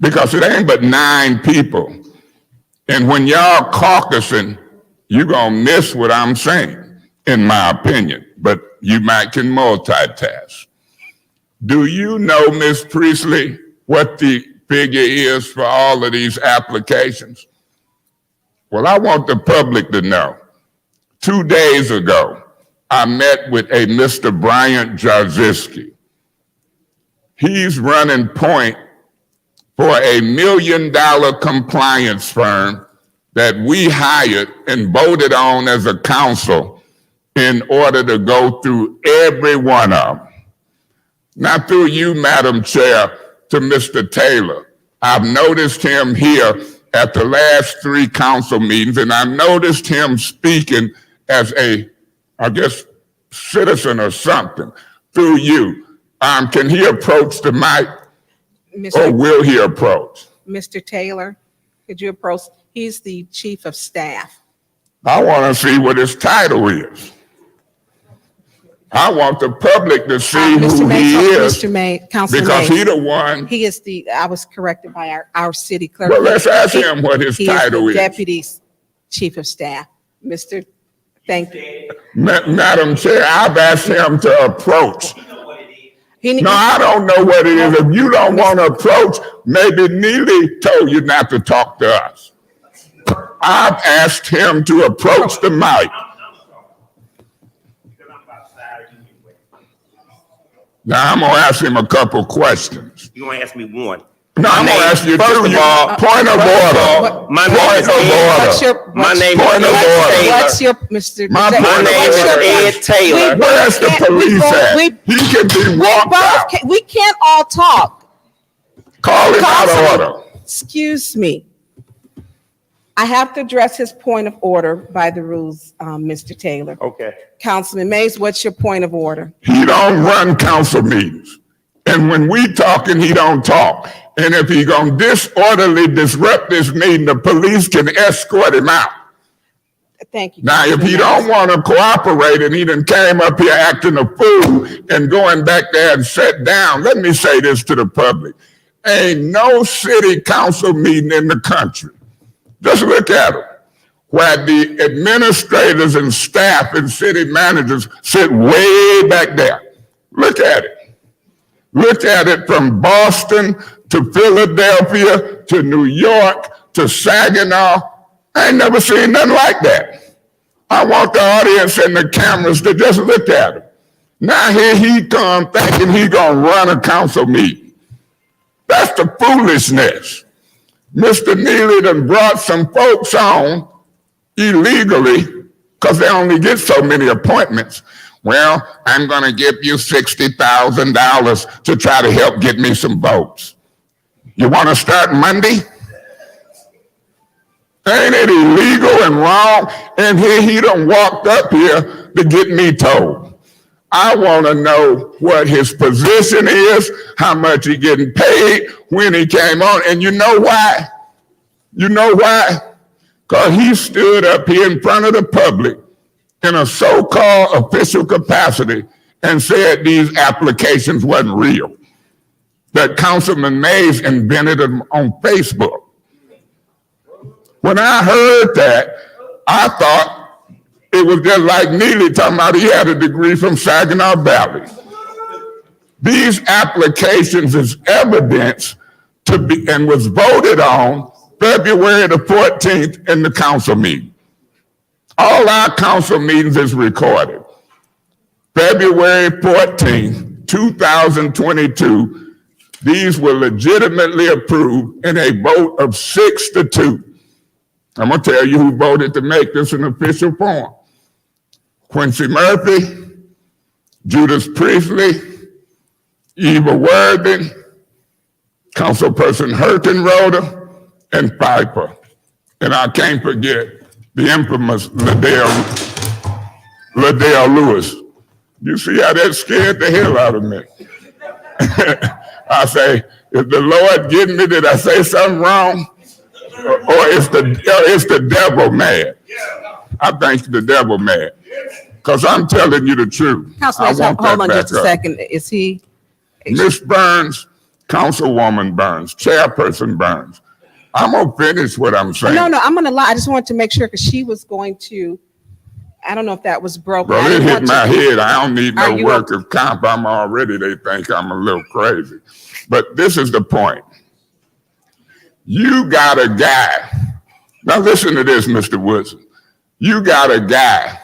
[SPEAKER 6] Because it ain't but 9 people. And when y'all caucusing, you're gonna miss what I'm saying, in my opinion. But you might can multitask. Do you know, Ms. Priestley, what the figure is for all of these applications? Well, I want the public to know. 2 days ago, I met with a Mr. Bryant Jarzyski. He's running point for $1 million compliance firm that we hired and voted on as a council in order to go through every one of them. Now through you, Madam Chair, to Mr. Taylor. I've noticed him here at the last 3 council meetings, and I noticed him speaking as a, I guess, citizen or something through you. Can he approach the mic? Or will he approach?
[SPEAKER 2] Mr. Taylor, could you approach? He's the chief of staff.
[SPEAKER 6] I want to see what his title is. I want the public to see who he is.
[SPEAKER 2] Mr. May, Councilman
[SPEAKER 6] Because
[SPEAKER 2] Mays.
[SPEAKER 6] he the one.
[SPEAKER 2] He is I was corrected by our city clerk.
[SPEAKER 6] Well, let's ask him what his title is.
[SPEAKER 2] Deputy chief of staff. Thank you.
[SPEAKER 6] Madam Chair, I've asked him to approach. No, I don't know what it is. If you don't want to approach, maybe Neely told you not to talk to us. I've asked him to approach the mic. Now, I'm going to ask him a couple questions.
[SPEAKER 20] You're going to ask me one.
[SPEAKER 6] No, I'm going to ask you two. Point of order.
[SPEAKER 20] My name is Ed. My name is Ed Taylor. My name is Ed Taylor.
[SPEAKER 6] Where's the police at? He can be walked out.
[SPEAKER 2] We can't all talk.
[SPEAKER 6] Call him out of order.
[SPEAKER 2] Excuse me. I have to address his point of order by the rules, Mr. Taylor.
[SPEAKER 20] Okay.
[SPEAKER 2] Councilman Mays, what's your point of order?
[SPEAKER 6] He don't run council meetings. And when we talking, he don't talk. And if he gonna disorderly disrupt this meeting, the police can escort him out.
[SPEAKER 2] Thank you.
[SPEAKER 6] Now, if he don't want to cooperate and he done came up here acting a fool and going back there and sat down, let me say this to the public. Ain't no city council meeting in the country. Just look at them. Where the administrators and staff and city managers sit way back there. Look at it. Look at it from Boston to Philadelphia to New York to Saginaw. I ain't never seen nothing like that. I want the audience and the cameras to just look at him. Now here he come thinking he gonna run a council meeting. That's the foolishness. Mr. Neely done brought some folks on illegally because they only get so many appointments. Well, I'm going to give you $60,000 to try to help get me some votes. You want to start Monday? Ain't it illegal and wrong? And here he done walked up here to get me told. I want to know what his position is, how much he getting paid, when he came on. And you know why? You know why? Because he stood up here in front of the public in a so-called official capacity and said these applications wasn't real. That Councilman Mays invented them on Facebook. When I heard that, I thought it was just like Neely talking about he had a degree from Saginaw Valley. These applications is evidence to be, and was voted on February the 14th in the council meeting. All our council meetings is recorded. February 14th, 2022, these were legitimately approved in a vote of 6-2. I'm gonna tell you who voted to make this an official form. Quincy Murphy, Judas Priestley, Eva Worthing, Councilperson Hertenroder, and Piper. And I can't forget the infamous Liddell Lewis. You see how that scared the hell out of me? I say, if the Lord getting me, did I say something wrong? Or is the devil mad? I think the devil mad. Because I'm telling you the truth.
[SPEAKER 2] Councilman, hold on just a second. Is he?
[SPEAKER 6] Ms. Burns, Councilwoman Burns, Chairperson Burns. I'm gonna finish what I'm saying.
[SPEAKER 2] No, I'm gonna lie. I just wanted to make sure because she was going to, I don't know if that was broken.
[SPEAKER 6] Bro, it hit my head. I don't need no
[SPEAKER 2] you
[SPEAKER 6] workers' comp. I'm already, they think I'm a little crazy. But this is the point. You got a guy. Now listen to this, Mr. Woodson. You got a guy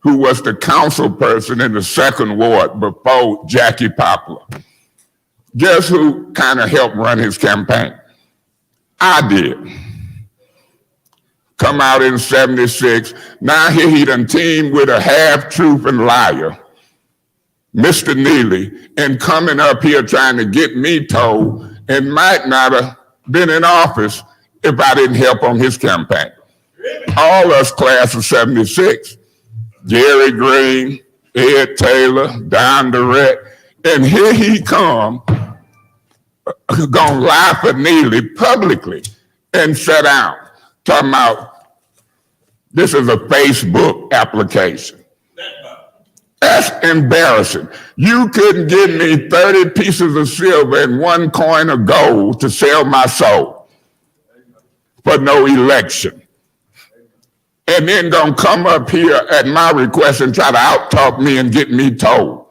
[SPEAKER 6] who was the council person in the 2nd Ward before Jackie Poplar. Guess who kind of helped run his campaign? I did. Come out in 76. Now here he done teamed with a half-truth and liar, Mr. Neely, and coming up here trying to get me told and might not have been in office if I didn't help on his campaign. All us class of 76, Gary Green, Ed Taylor, Don Durrett, and here he come, gonna lie for Neely publicly and sit down, talking about this is a Facebook application. That's embarrassing. You couldn't give me 30 pieces of silver and 1 coin of gold to sell my soul for no election. And then gonna come up here at my request and try to out-talk me and get me told.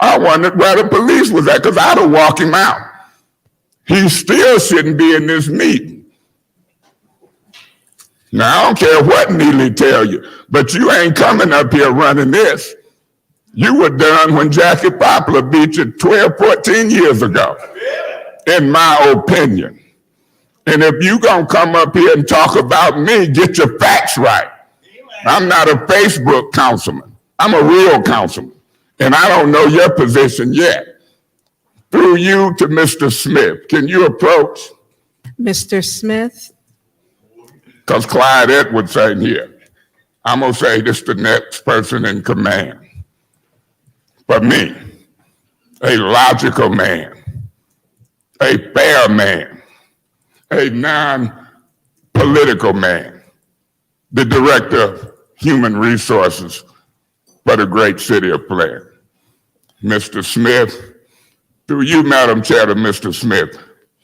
[SPEAKER 6] I wondered where the police was at because I'd have walked him out. He still shouldn't be in this meeting. Now, I don't care what Neely tell you, but you ain't coming up here running this. You were done when Jackie Poplar beat you 12, 14 years ago, in my opinion. And if you gonna come up here and talk about me, get your facts right. I'm not a Facebook councilman. I'm a real councilman. And I don't know your position yet. Through you to Mr. Smith, can you approach?
[SPEAKER 2] Mr. Smith?
[SPEAKER 6] Because Clyde Edwards ain't here. I'm gonna say this the next person in command. For me, a logical man, a fair man, a non-political man, the director of human resources for the great city of Flint. Mr. Smith, through you, Madam Chair, to Mr. Smith,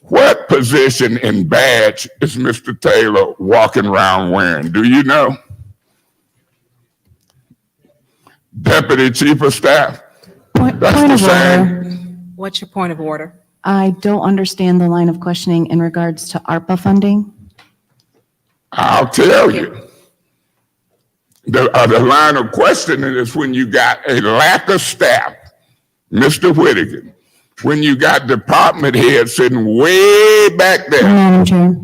[SPEAKER 6] what position and badge is Mr. Taylor walking around wearing? Do you know? Deputy Chief of Staff?
[SPEAKER 19] Point
[SPEAKER 6] That's the
[SPEAKER 19] of
[SPEAKER 6] same.
[SPEAKER 19] order.
[SPEAKER 2] What's your point of order?
[SPEAKER 19] I don't understand the line of questioning in regards to ARPA funding.
[SPEAKER 6] I'll tell you. The line of questioning is when you got a lack of staff, Mr. Whittaker, when you got department heads sitting way back there.
[SPEAKER 19] Madam Chair,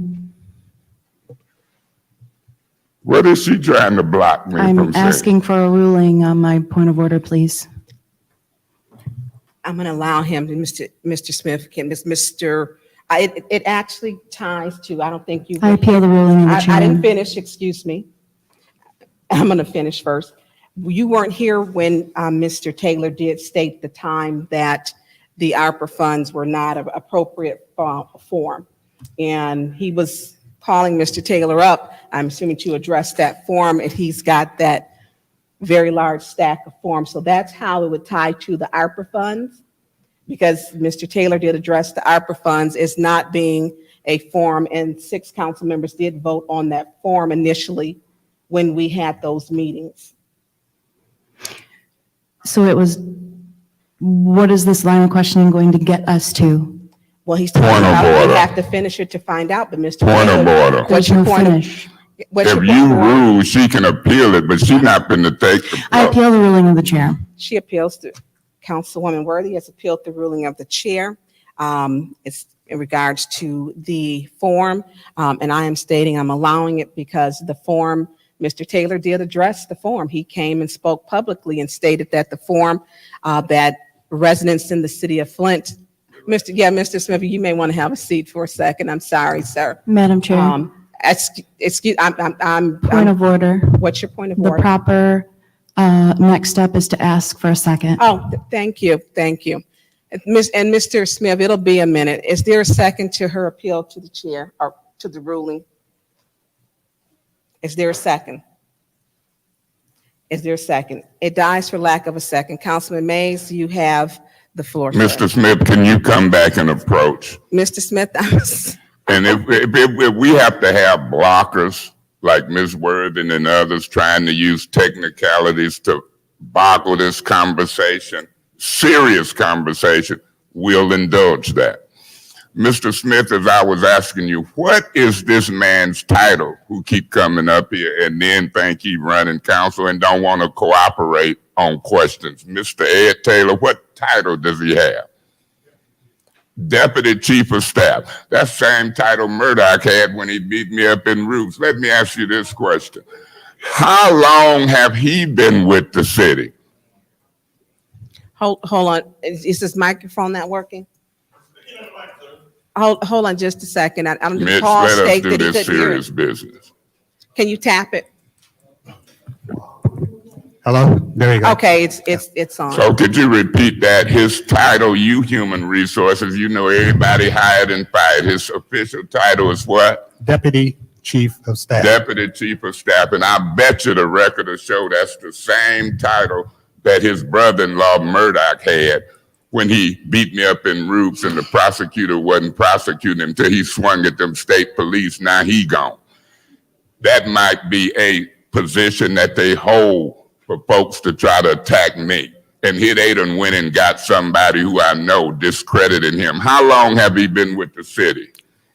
[SPEAKER 6] What is she trying to block me from
[SPEAKER 19] I'm
[SPEAKER 6] saying?
[SPEAKER 19] asking for a ruling on my point of order, please.
[SPEAKER 2] I'm gonna allow him to, Mr. Smith, it actually ties to, I don't think you.
[SPEAKER 19] I appeal the ruling of the chair.
[SPEAKER 2] I didn't finish, excuse me. I'm gonna finish first. You weren't here when Mr. Taylor did state the time that the ARPA funds were not of appropriate form. And he was calling Mr. Taylor up, I'm assuming to address that form, and he's got that very large stack of forms. So that's how it would tie to the ARPA funds, because Mr. Taylor did address the ARPA funds as not being a form, and 6 council members did vote on that form initially when we had those meetings.
[SPEAKER 19] So it was, what is this line of questioning going to get us to?
[SPEAKER 2] Well, he's talking about, we have to finish it to find out, but Mr.
[SPEAKER 6] Point of order.
[SPEAKER 2] What's your point of?
[SPEAKER 6] If you rule, she can appeal it, but she's not going to take the
[SPEAKER 19] I
[SPEAKER 6] vote.
[SPEAKER 19] appeal the ruling of the chair.
[SPEAKER 2] She appeals to, Councilwoman Worthy has appealed the ruling of the chair. It's in regards to the form, and I am stating I'm allowing it because the form, Mr. Taylor did address the form. He came and spoke publicly and stated that the form that residents in the city of Flint. Mr. Smith, you may want to have a seat for a second. I'm sorry, sir.
[SPEAKER 19] Madam Chair,
[SPEAKER 2] Excuse,
[SPEAKER 19] point of order.
[SPEAKER 2] What's your point of
[SPEAKER 19] The
[SPEAKER 2] order?
[SPEAKER 19] proper next step is to ask for a second.
[SPEAKER 2] Oh, thank you, thank you. And Mr. Smith, it'll be a minute. Is there a second to her appeal to the chair or to the ruling? Is there a second? Is there a second? It dies for lack of a second. Councilman Mays, you have the floor. sir.
[SPEAKER 6] Mr. Smith, can you come back and approach?
[SPEAKER 2] Mr. Smith,
[SPEAKER 6] And if we have to have blockers like Ms. Worthing and others trying to use technicalities to boggle this conversation, serious conversation, we'll indulge that. Mr. Smith, as I was asking you, what is this man's title who keep coming up here and then think he running council and don't want to cooperate on questions? Mr. Ed Taylor, what title does he have? Deputy Chief of Staff. That same title Murdoch had when he beat me up in Roots. Let me ask you this question. How long have he been with the city?
[SPEAKER 2] hold on. Is this microphone not working? Hold on just a second. I'm just
[SPEAKER 6] Mitch,
[SPEAKER 2] Paul
[SPEAKER 6] let us
[SPEAKER 2] state
[SPEAKER 6] do
[SPEAKER 2] that he
[SPEAKER 6] this
[SPEAKER 2] couldn't hear
[SPEAKER 6] serious
[SPEAKER 2] it.
[SPEAKER 6] business.
[SPEAKER 2] Can you tap it?
[SPEAKER 21] Hello, there you go.
[SPEAKER 2] Okay, it's on.
[SPEAKER 6] So could you repeat that? His title, you human resources, you know everybody hired and fired. His official title is what?
[SPEAKER 21] Deputy Chief of Staff.
[SPEAKER 6] Deputy Chief of Staff. And I bet you the record will show that's the same title that his brother-in-law Murdoch had when he beat me up in Roots and the prosecutor wasn't prosecuting him till he swung at them state police. Now he gone. That might be a position that they hold for folks to try to attack me. And here they done went and got somebody who I know discredited him. How long have he been with the city?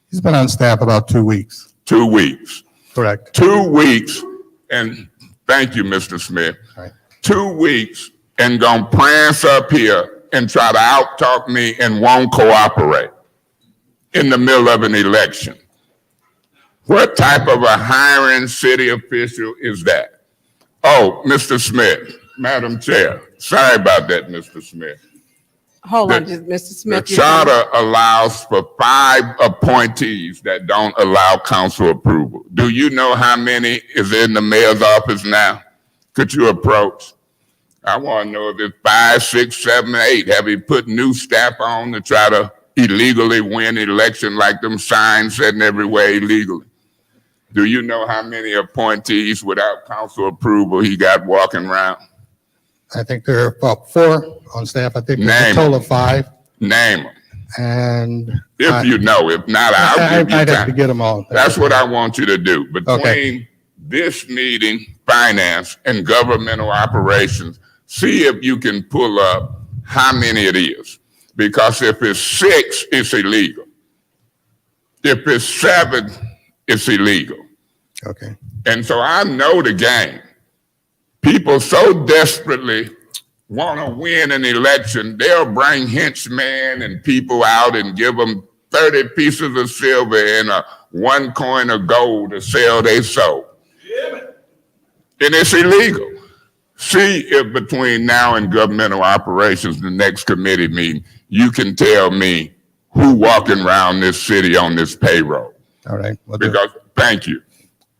[SPEAKER 21] He's been on staff about 2 weeks.
[SPEAKER 6] 2 weeks.
[SPEAKER 21] Correct.
[SPEAKER 6] 2 weeks, and thank you, Mr. Smith.
[SPEAKER 21] Right.
[SPEAKER 6] 2 weeks and gonna prance up here and try to out-talk me and won't cooperate in the middle of an election. What type of a hiring city official is that? Oh, Mr. Smith, Madam Chair, sorry about that, Mr. Smith.
[SPEAKER 2] Hold on,
[SPEAKER 6] The-
[SPEAKER 2] just Mr.
[SPEAKER 6] The
[SPEAKER 2] Smith.
[SPEAKER 6] charter allows for 5 appointees that don't allow council approval. Do you know how many is in the mayor's office now? Could you approach? I want to know if it's 5, 6, 7, 8. Have he put new staff on to try to illegally win election like them signs said everywhere illegally? Do you know how many appointees without council approval he got walking around?
[SPEAKER 21] I think there are about 4 on staff. I think there's
[SPEAKER 6] Name
[SPEAKER 21] a total of 5.
[SPEAKER 6] Name them.
[SPEAKER 21] And
[SPEAKER 6] If you know, if not, I'll give you
[SPEAKER 21] I'd have to
[SPEAKER 6] time.
[SPEAKER 21] get them all.
[SPEAKER 6] That's what I want you to do. Between
[SPEAKER 21] Okay.
[SPEAKER 6] this meeting, finance, and governmental operations, see if you can pull up how many it is. Because if it's 6, it's illegal. If it's 7, it's illegal.
[SPEAKER 21] Okay.
[SPEAKER 6] And so I know the game. People so desperately want to win an election, they'll bring henchmen and people out and give them 30 pieces of silver and 1 coin of gold to sell their soul. And it's illegal. See if between now and governmental operations, the next committee meeting, you can tell me who walking around this city on this payroll.
[SPEAKER 21] All right. Well, do.
[SPEAKER 6] Because, thank you.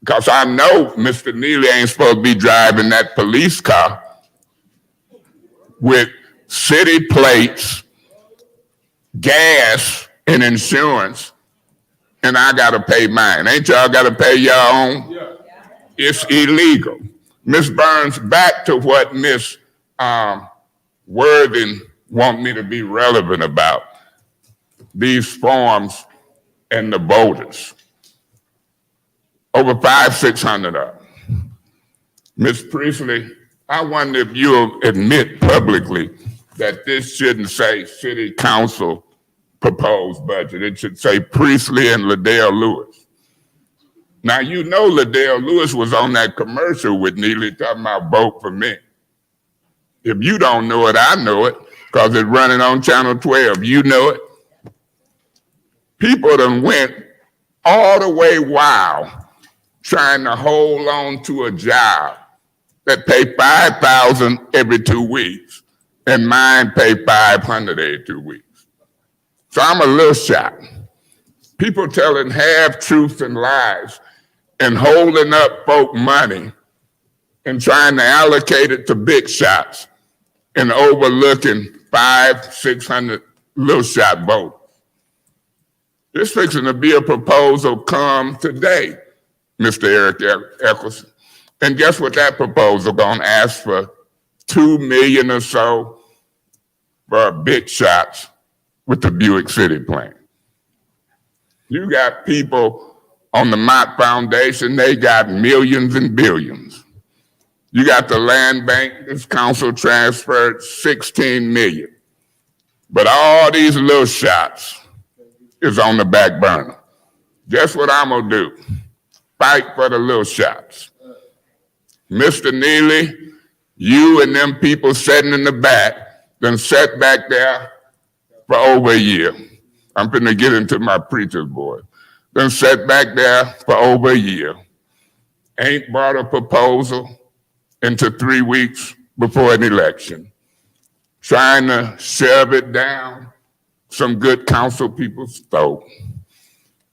[SPEAKER 6] Because I know Mr. Neely ain't supposed to be driving that police car with city plates, gas, and insurance, and I gotta pay mine. Ain't y'all gotta pay your own? Yeah. It's illegal. Ms. Burns, back to what Ms. Worthing want me to be relevant about. These forms and the voters. Over 500-600 of them. Ms. Priestley, I wonder if you'll admit publicly that this shouldn't say city council proposed budget. It should say Priestley and Liddell Lewis. Now, you know Liddell Lewis was on that commercial with Neely talking about vote for me. If you don't know it, I know it because it's running on Channel 12. You know it. People done went all the way wild trying to hold on to a job that pay $5,000 every 2 weeks and mine pay 500 every 2 weeks. So I'm a little shocked. People telling half-truths and lies and holding up folk money and trying to allocate it to big shots and overlooking 500-600 little shot votes. This fixing to be a proposal come today, Mr. Eric Eccleston. And guess what that proposal gonna ask for? $2 million or so for big shots with the Buick City plan. You got people on the Mott Foundation, they got millions and billions. You got the land bank, this council transferred 16 million. But all these little shots is on the back burner. Guess what I'm gonna do? Fight for the little shots. Mr. Neely, you and them people sitting in the back, then sat back there for over a year. I'm finna get into my preacher's board. Then sat back there for over a year. Ain't brought a proposal into 3 weeks before an election. Trying to shove it down some good council people's throat.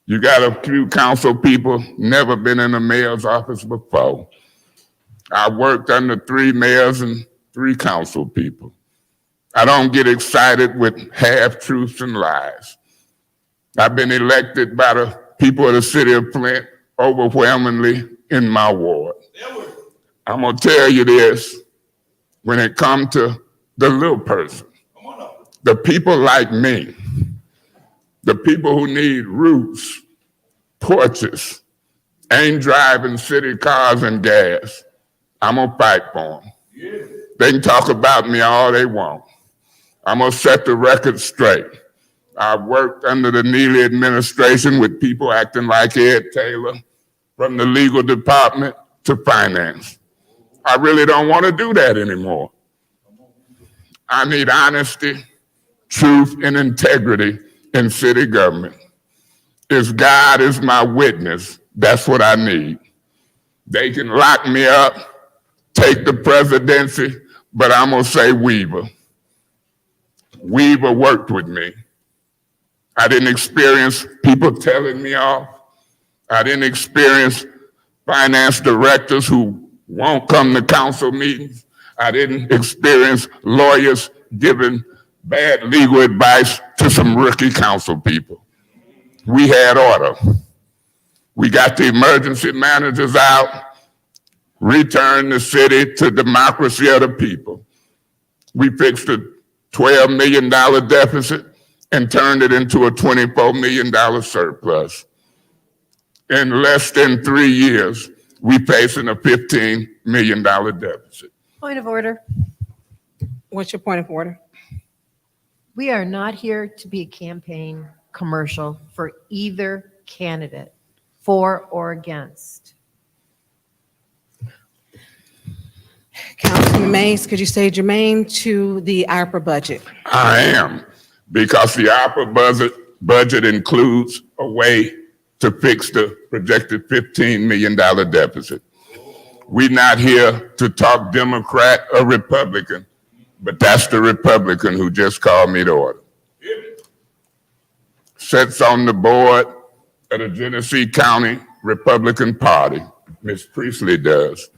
[SPEAKER 6] You got a few council people never been in a mayor's office before. I worked under 3 mayors and 3 council people. I don't get excited with half-truths and lies. I've been elected by the people of the city of Flint overwhelmingly in my ward. I'm gonna tell you this, when it comes to the little person, the people like me, the people who need roofs, porches, ain't driving city cars and gas, I'm gonna fight for them. They can talk about me all they want. I'm gonna set the record straight. I worked under the Neely administration with people acting like Ed Taylor, from the legal department to finance. I really don't want to do that anymore. I need honesty, truth, and integrity in city government. If God is my witness, that's what I need. They can lock me up, take the presidency, but I'm gonna say Weaver. Weaver worked with me. I didn't experience people telling me off. I didn't experience finance directors who won't come to council meetings. I didn't experience lawyers giving bad legal advice to some rookie council people. We had order. We got the emergency managers out, returned the city to democracy of the people. We fixed a $12 million deficit and turned it into a $24 million surplus. In less than 3 years, we facing a $15 million deficit.
[SPEAKER 18] Point of order.
[SPEAKER 2] What's your point of order?
[SPEAKER 18] We are not here to be a campaign commercial for either candidate, for or against.
[SPEAKER 2] Councilman Mays, could you say germane to the ARPA budget?
[SPEAKER 6] I am, because the ARPA budget includes a way to fix the projected $15 million deficit. We're not here to talk Democrat or Republican, but that's the Republican who just called me to order. Sits on the board of the Genesee County Republican Party, Ms. Priestley does.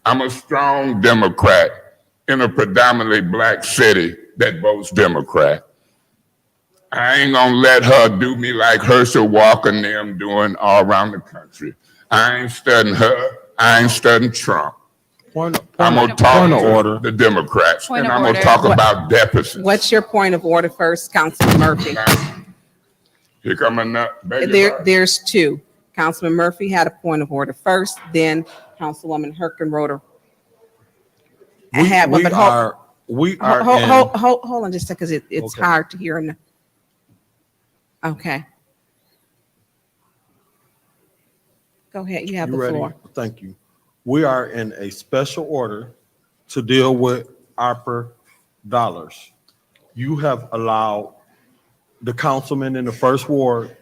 [SPEAKER 6] I'm a strong Democrat in a predominantly black city that votes Democrat. I ain't gonna let her do me like Herschel Walker and them doing all around the country. I ain't studying her, I ain't studying Trump. I'm gonna talk to the Democrats, and I'm gonna talk about deficits.
[SPEAKER 2] What's your point of order first, Councilman Murphy?
[SPEAKER 6] Here come another.
[SPEAKER 2] There's 2. Councilman Murphy had a point of order first, then Councilwoman Herkenroder. Hold on just a second, because it's hard to hear. Okay. Go ahead, you have the floor.
[SPEAKER 17] Thank you. We are in a special order to deal with ARPA dollars. You have allowed the councilman in the first ward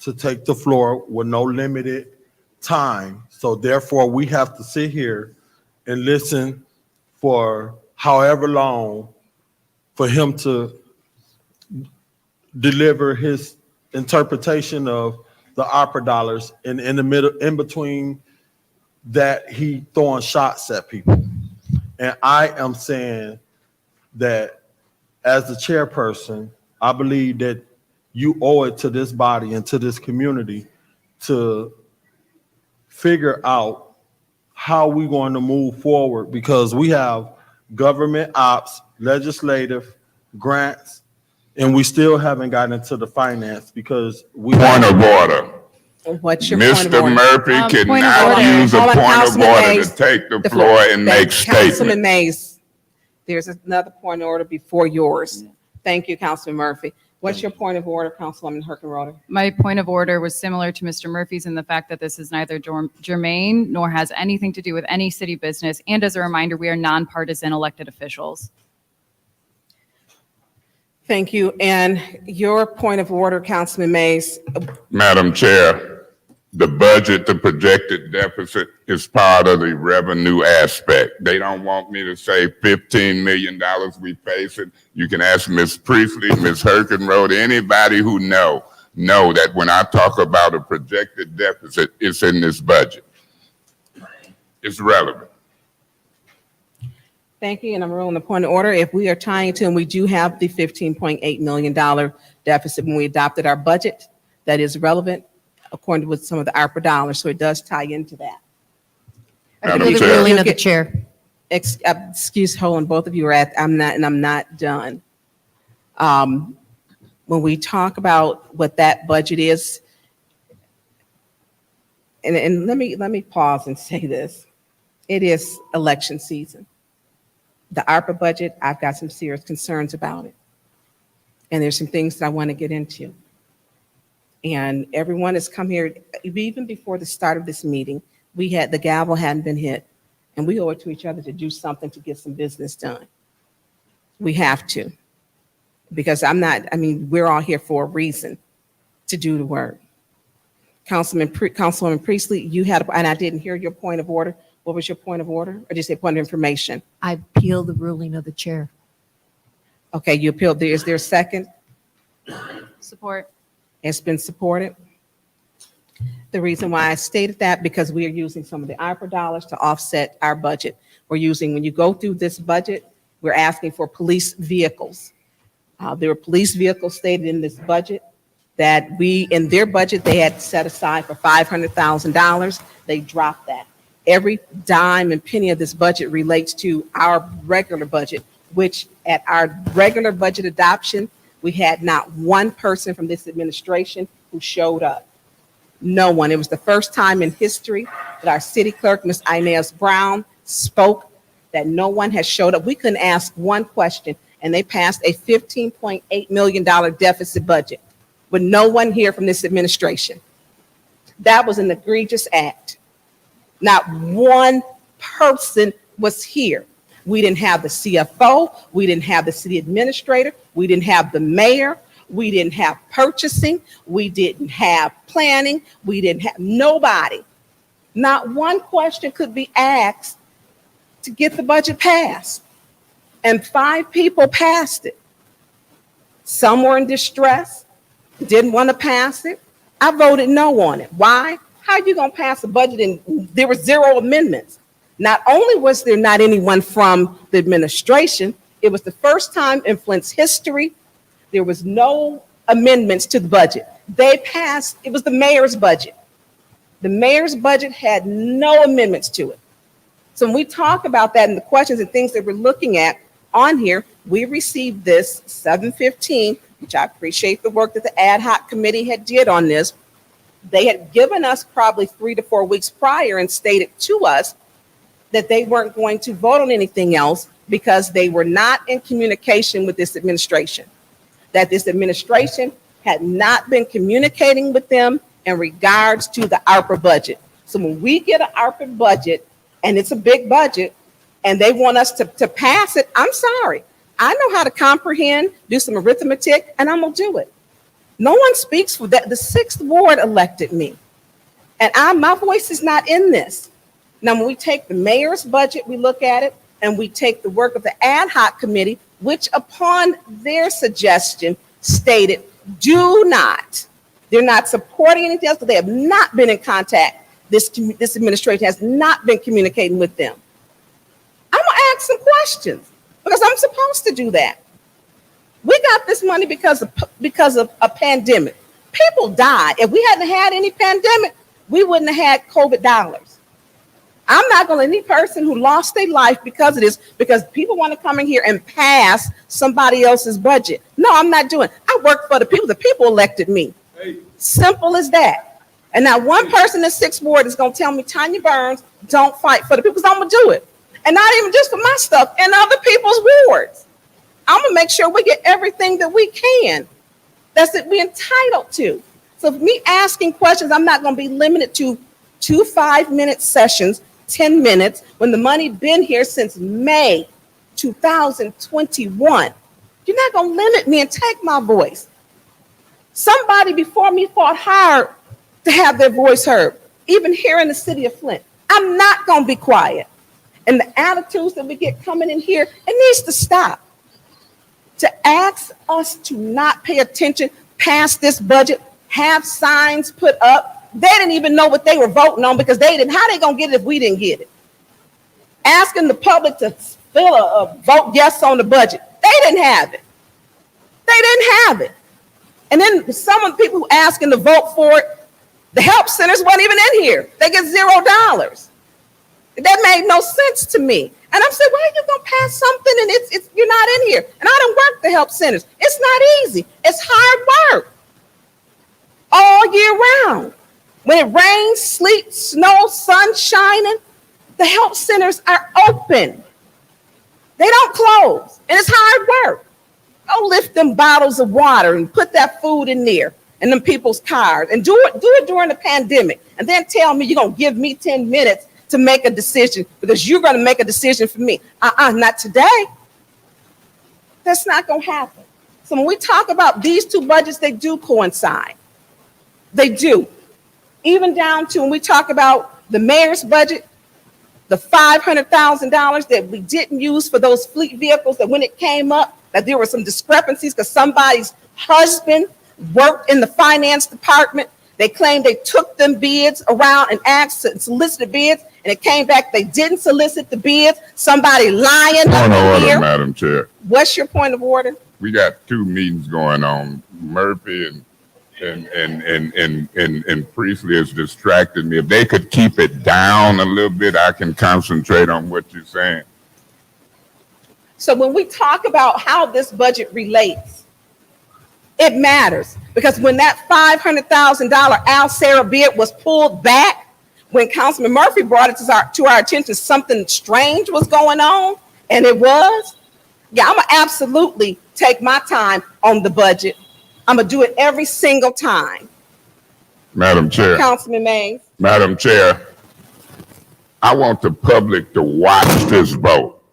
[SPEAKER 17] to take the floor with no limited time. So therefore, we have to sit here and listen for however long for him to deliver his interpretation of the opera dollars, and in the middle, in between that, he throwing shots at people. And I am saying that as the chairperson, I believe that you owe it to this body and to this community to figure out how we're going to move forward, because we have government ops, legislative, grants, and we still haven't gotten into the finance because we.
[SPEAKER 6] Point of order.
[SPEAKER 2] What's your point of
[SPEAKER 6] Mr.
[SPEAKER 2] order?
[SPEAKER 6] Murphy
[SPEAKER 2] Point of
[SPEAKER 6] cannot
[SPEAKER 2] order.
[SPEAKER 6] use a
[SPEAKER 2] Hold on,
[SPEAKER 6] point of
[SPEAKER 2] Councilman
[SPEAKER 6] order
[SPEAKER 2] Mays.
[SPEAKER 6] to take the
[SPEAKER 2] The
[SPEAKER 6] floor and make
[SPEAKER 2] Councilman
[SPEAKER 6] statements.
[SPEAKER 2] Mays, there's another point of order before yours. Thank you, Councilman Murphy. What's your point of order, Councilwoman Herkenroder?
[SPEAKER 3] My point of order was similar to Mr. Murphy's in the fact that this is neither germane nor has anything to do with any city business. And as a reminder, we are nonpartisan elected officials.
[SPEAKER 2] Thank you. And your point of order, Councilman Mays.
[SPEAKER 6] Madam Chair, the budget, the projected deficit is part of the revenue aspect. They don't want me to say $15 million we face it. You can ask Ms. Priestley, Ms. Herkenroder, anybody who know that when I talk about a projected deficit, it's in this budget. It's relevant.
[SPEAKER 2] Thank you, and I'm ruling the point of order. If we are tying to, and we do have the $15.8 million deficit when we adopted our budget, that is relevant according to with some of the ARPA dollars, so it does tie into that.
[SPEAKER 6] Madam
[SPEAKER 18] The
[SPEAKER 6] Chair.
[SPEAKER 18] ruling of the chair.
[SPEAKER 2] Excuse, hold on, both of you are at, I'm not done. When we talk about what that budget is, and let me pause and say this. It is election season. The ARPA budget, I've got some serious concerns about it. And there's some things that I want to get into. And everyone has come here, even before the start of this meeting, the gavel hadn't been hit. And we owe it to each other to do something to get some business done. We have to. Because we're all here for a reason to do the work. Councilwoman Priestley, you had, and I didn't hear your point of order. What was your point of order? Or did you say point of information?
[SPEAKER 18] I appeal the ruling of the chair.
[SPEAKER 2] Okay, you appealed. Is there a second?
[SPEAKER 3] Support.
[SPEAKER 2] It's been supported. The reason why I stated that, because we are using some of the ARPA dollars to offset our budget. We're using, when you go through this budget, we're asking for police vehicles. There were police vehicles stated in this budget that in their budget, they had set aside for $500,000. They dropped that. Every dime and penny of this budget relates to our regular budget, which at our regular budget adoption, we had not one person from this administration who showed up. No one. It was the first time in history that our city clerk, Ms. Inez Brown, spoke that no one has showed up. We couldn't ask one question, and they passed a $15.8 million deficit budget with no one here from this administration. That was an egregious act. Not one person was here. We didn't have the CFO. We didn't have the city administrator. We didn't have the mayor. We didn't have purchasing. We didn't have planning. We didn't have nobody. Not one question could be asked to get the budget passed. And 5 people passed it. Some were in distress, didn't want to pass it. I voted no on it. Why? How are you going to pass a budget and there were 0 amendments? Not only was there not anyone from the administration, it was the first time in Flint's history there was no amendments to the budget. They passed, it was the mayor's budget. The mayor's budget had no amendments to it. So when we talk about that and the questions and things that we're looking at on here, we received this 7/15, which I appreciate the work that the ad hoc committee had did on this. They had given us probably 3 to 4 weeks prior and stated to us that they weren't going to vote on anything else because they were not in communication with this administration, that this administration had not been communicating with them in regards to the ARPA budget. So when we get an ARPA budget, and it's a big budget, and they want us to pass it, I'm sorry. I know how to comprehend, do some arithmetic, and I'm gonna do it. No one speaks for that. The 6th ward elected me, and my voice is not in this. Now, when we take the mayor's budget, we look at it, and we take the work of the ad hoc committee, which upon their suggestion stated, they're not supporting anything else, but they have not been in contact. This administration has not been communicating with them. I'm gonna ask some questions because I'm supposed to do that. We got this money because of a pandemic. People died. If we hadn't had any pandemic, we wouldn't have had COVID dollars. I'm not going to any person who lost their life because of this, because people want to come in here and pass somebody else's budget. No, I'm not doing it. I work for the people. The people elected me. Simple as that. And now one person in the sixth ward is going to tell me, Tanya Burns, don't fight for the people, because I'm going to do it. And not even just for my stuff, in other people's wards. I'm going to make sure we get everything that we can. That's it we're entitled to. So for me asking questions, I'm not going to be limited to 2 5-minute sessions, 10 minutes, when the money been here since May 2021. You're not going to limit me and take my voice. Somebody before me fought hard to have their voice heard, even here in the city of Flint. I'm not going to be quiet. And the attitudes that we get coming in here, it needs to stop. To ask us to not pay attention past this budget, have signs put up. They didn't even know what they were voting on because they didn't. How they gonna get it if we didn't get it? Asking the public to fill a vote yes on the budget. They didn't have it. They didn't have it. And then some of the people who asking to vote for it, the help centers weren't even in here. They get $0. That made no sense to me. And I'm saying, why are you gonna pass something and it's you're not in here? And I don't work the help centers. It's not easy. It's hard work all year round. When it rains, sleet, snow, sun shining, the help centers are open. They don't close, and it's hard work. Go lift them bottles of water and put that food in there in them people's cars, and do it during the pandemic, and then tell me you're gonna give me 10 minutes to make a decision because you're gonna make a decision for me. Not today. That's not gonna happen. So when we talk about these two budgets, they do coincide. They do. Even down to when we talk about the mayor's budget, the $500,000 that we didn't use for those fleet vehicles, that when it came up, that there were some discrepancies because somebody's husband worked in the finance department. They claimed they took them bids around and asked and solicited bids, and it came back they didn't solicit the bids. Somebody lying
[SPEAKER 6] Point
[SPEAKER 2] up
[SPEAKER 6] of order,
[SPEAKER 2] here.
[SPEAKER 6] Madam Chair.
[SPEAKER 2] What's your point of order?
[SPEAKER 6] We got two meetings going on. Murphy and Priestley has distracted me. If they could keep it down a little bit, I can concentrate on what you're saying.
[SPEAKER 2] So when we talk about how this budget relates, it matters because when that $500,000 Al Sarah bid was pulled back, when Councilman Murphy brought it to our attention, something strange was going on, and it was. Yeah, I'm gonna absolutely take my time on the budget. I'm gonna do it every single time.
[SPEAKER 6] Madam Chair.
[SPEAKER 2] Councilman Mays.
[SPEAKER 6] Madam Chair, I want the public to watch this vote.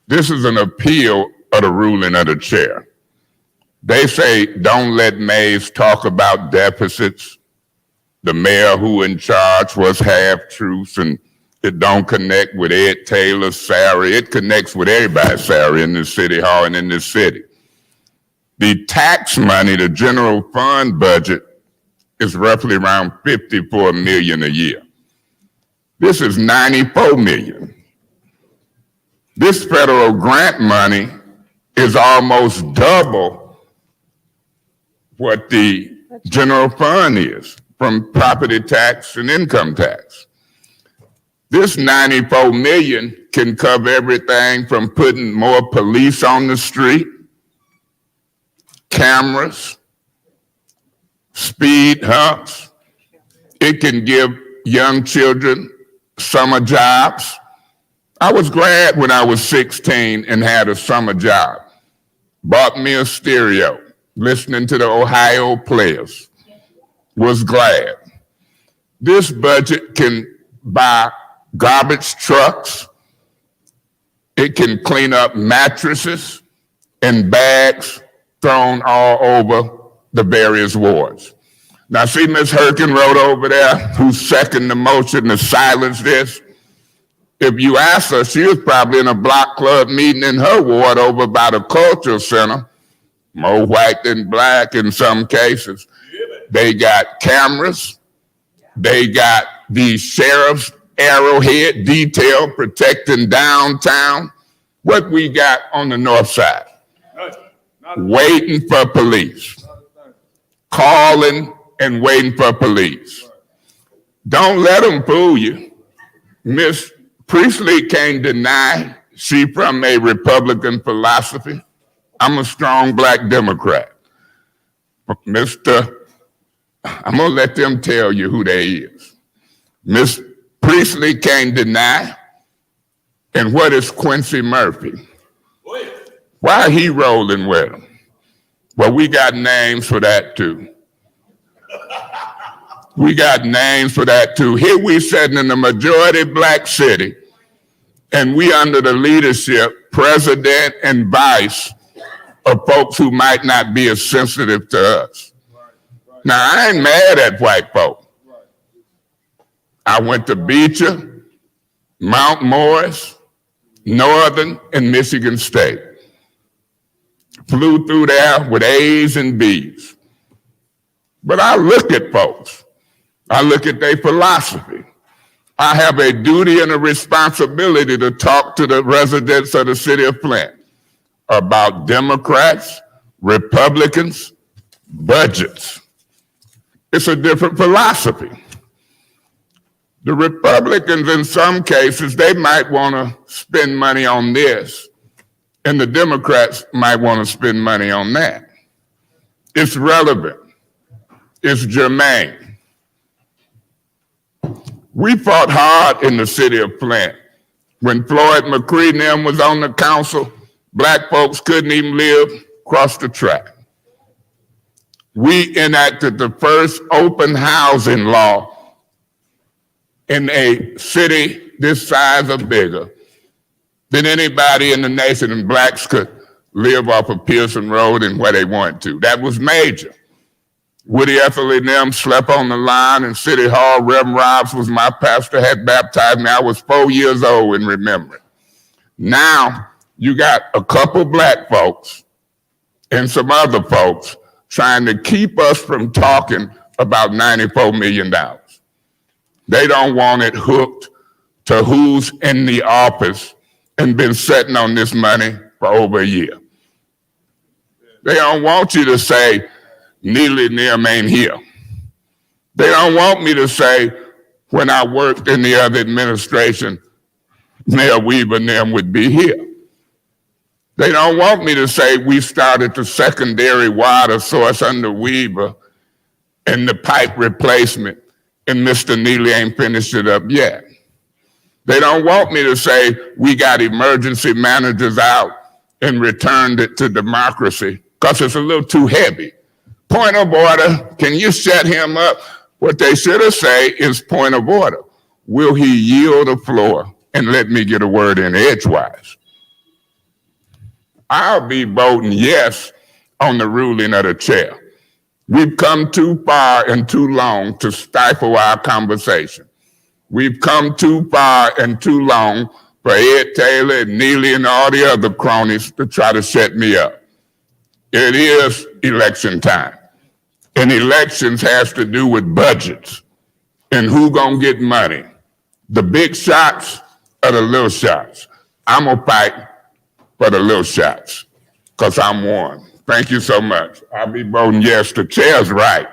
[SPEAKER 6] This is an appeal of the ruling of the chair. They say, don't let Mays talk about deficits. The mayor who in charge was half-truths, and it don't connect with Ed Taylor's salary. It connects with everybody's salary in this city hall and in this city. The tax money, the general fund budget, is roughly around 54 million a year. This is 94 million. This federal grant money is almost double what the general fund is from property tax and income tax. This 94 million can cover everything from putting more police on the street, cameras, speed humps. It can give young children summer jobs. I was glad when I was 16 and had a summer job. Bought me a stereo, listening to the Ohio players. Was glad. This budget can buy garbage trucks. It can clean up mattresses and bags thrown all over the various wards. Now see Ms. Herkin wrote over there, who's second the motion to silence this. If you ask her, she was probably in a block club meeting in her ward over by the cultural center, more white than black in some cases. They got cameras. They got the sheriff's arrowhead detail protecting downtown. What we got on the north side? Waiting for police. Calling and waiting for police. Don't let them fool you. Miss Priestley can't deny she from a Republican philosophy. I'm a strong black Democrat. I'm gonna let them tell you who they is. Miss Priestley can't deny. And what is Quincy Murphy? Why he rolling with him? Well, we got names for that too. We got names for that too. Here we sitting in a majority black city, and we under the leadership, president and vice, of folks who might not be as sensitive to us. Now, I ain't mad at white folk. I went to Beecher, Mount Morris, Northern, and Michigan State. Flew through there with A's and B's. But I look at folks. I look at their philosophy. I have a duty and a responsibility to talk to the residents of the city of Flint about Democrats, Republicans, budgets. It's a different philosophy. The Republicans, in some cases, they might want to spend money on this, and the Democrats might want to spend money on that. It's relevant. It's germane. We fought hard in the city of Flint. When Floyd McCree and them was on the council, black folks couldn't even live across the track. We enacted the first open housing law in a city this size or bigger than anybody in the nation, and blacks could live off of Pearson Road and where they wanted to. That was major. Woody Ethel and them slept on the line in City Hall. Reverend Robs was my pastor, had baptized me. I was 4 years old in remembering. Now you got a couple black folks and some other folks trying to keep us from talking about $94 million. They don't want it hooked to who's in the office and been sitting on this money for over a year. They don't want you to say, Neely and them ain't here. They don't want me to say, when I worked in the other administration, Mayor Weaver and them would be here. They don't want me to say we started the secondary water source under Weaver and the pipe replacement, and Mr. Neely ain't finished it up yet. They don't want me to say we got emergency managers out and returned it to democracy, because it's a little too heavy. Point of order, can you shut him up? What they should have said is point of order. Will he yield the floor and let me get a word in edgewise? I'll be voting yes on the ruling of the chair. We've come too far and too long to stifle our conversation. We've come too far and too long for Ed Taylor and Neely and all the other cronies to try to shut me up. It is election time. And elections has to do with budgets and who gonna get money. The big shots or the little shots. I'm gonna fight for the little shots because I'm one. Thank you so much. I'll be voting yes. The chair's right.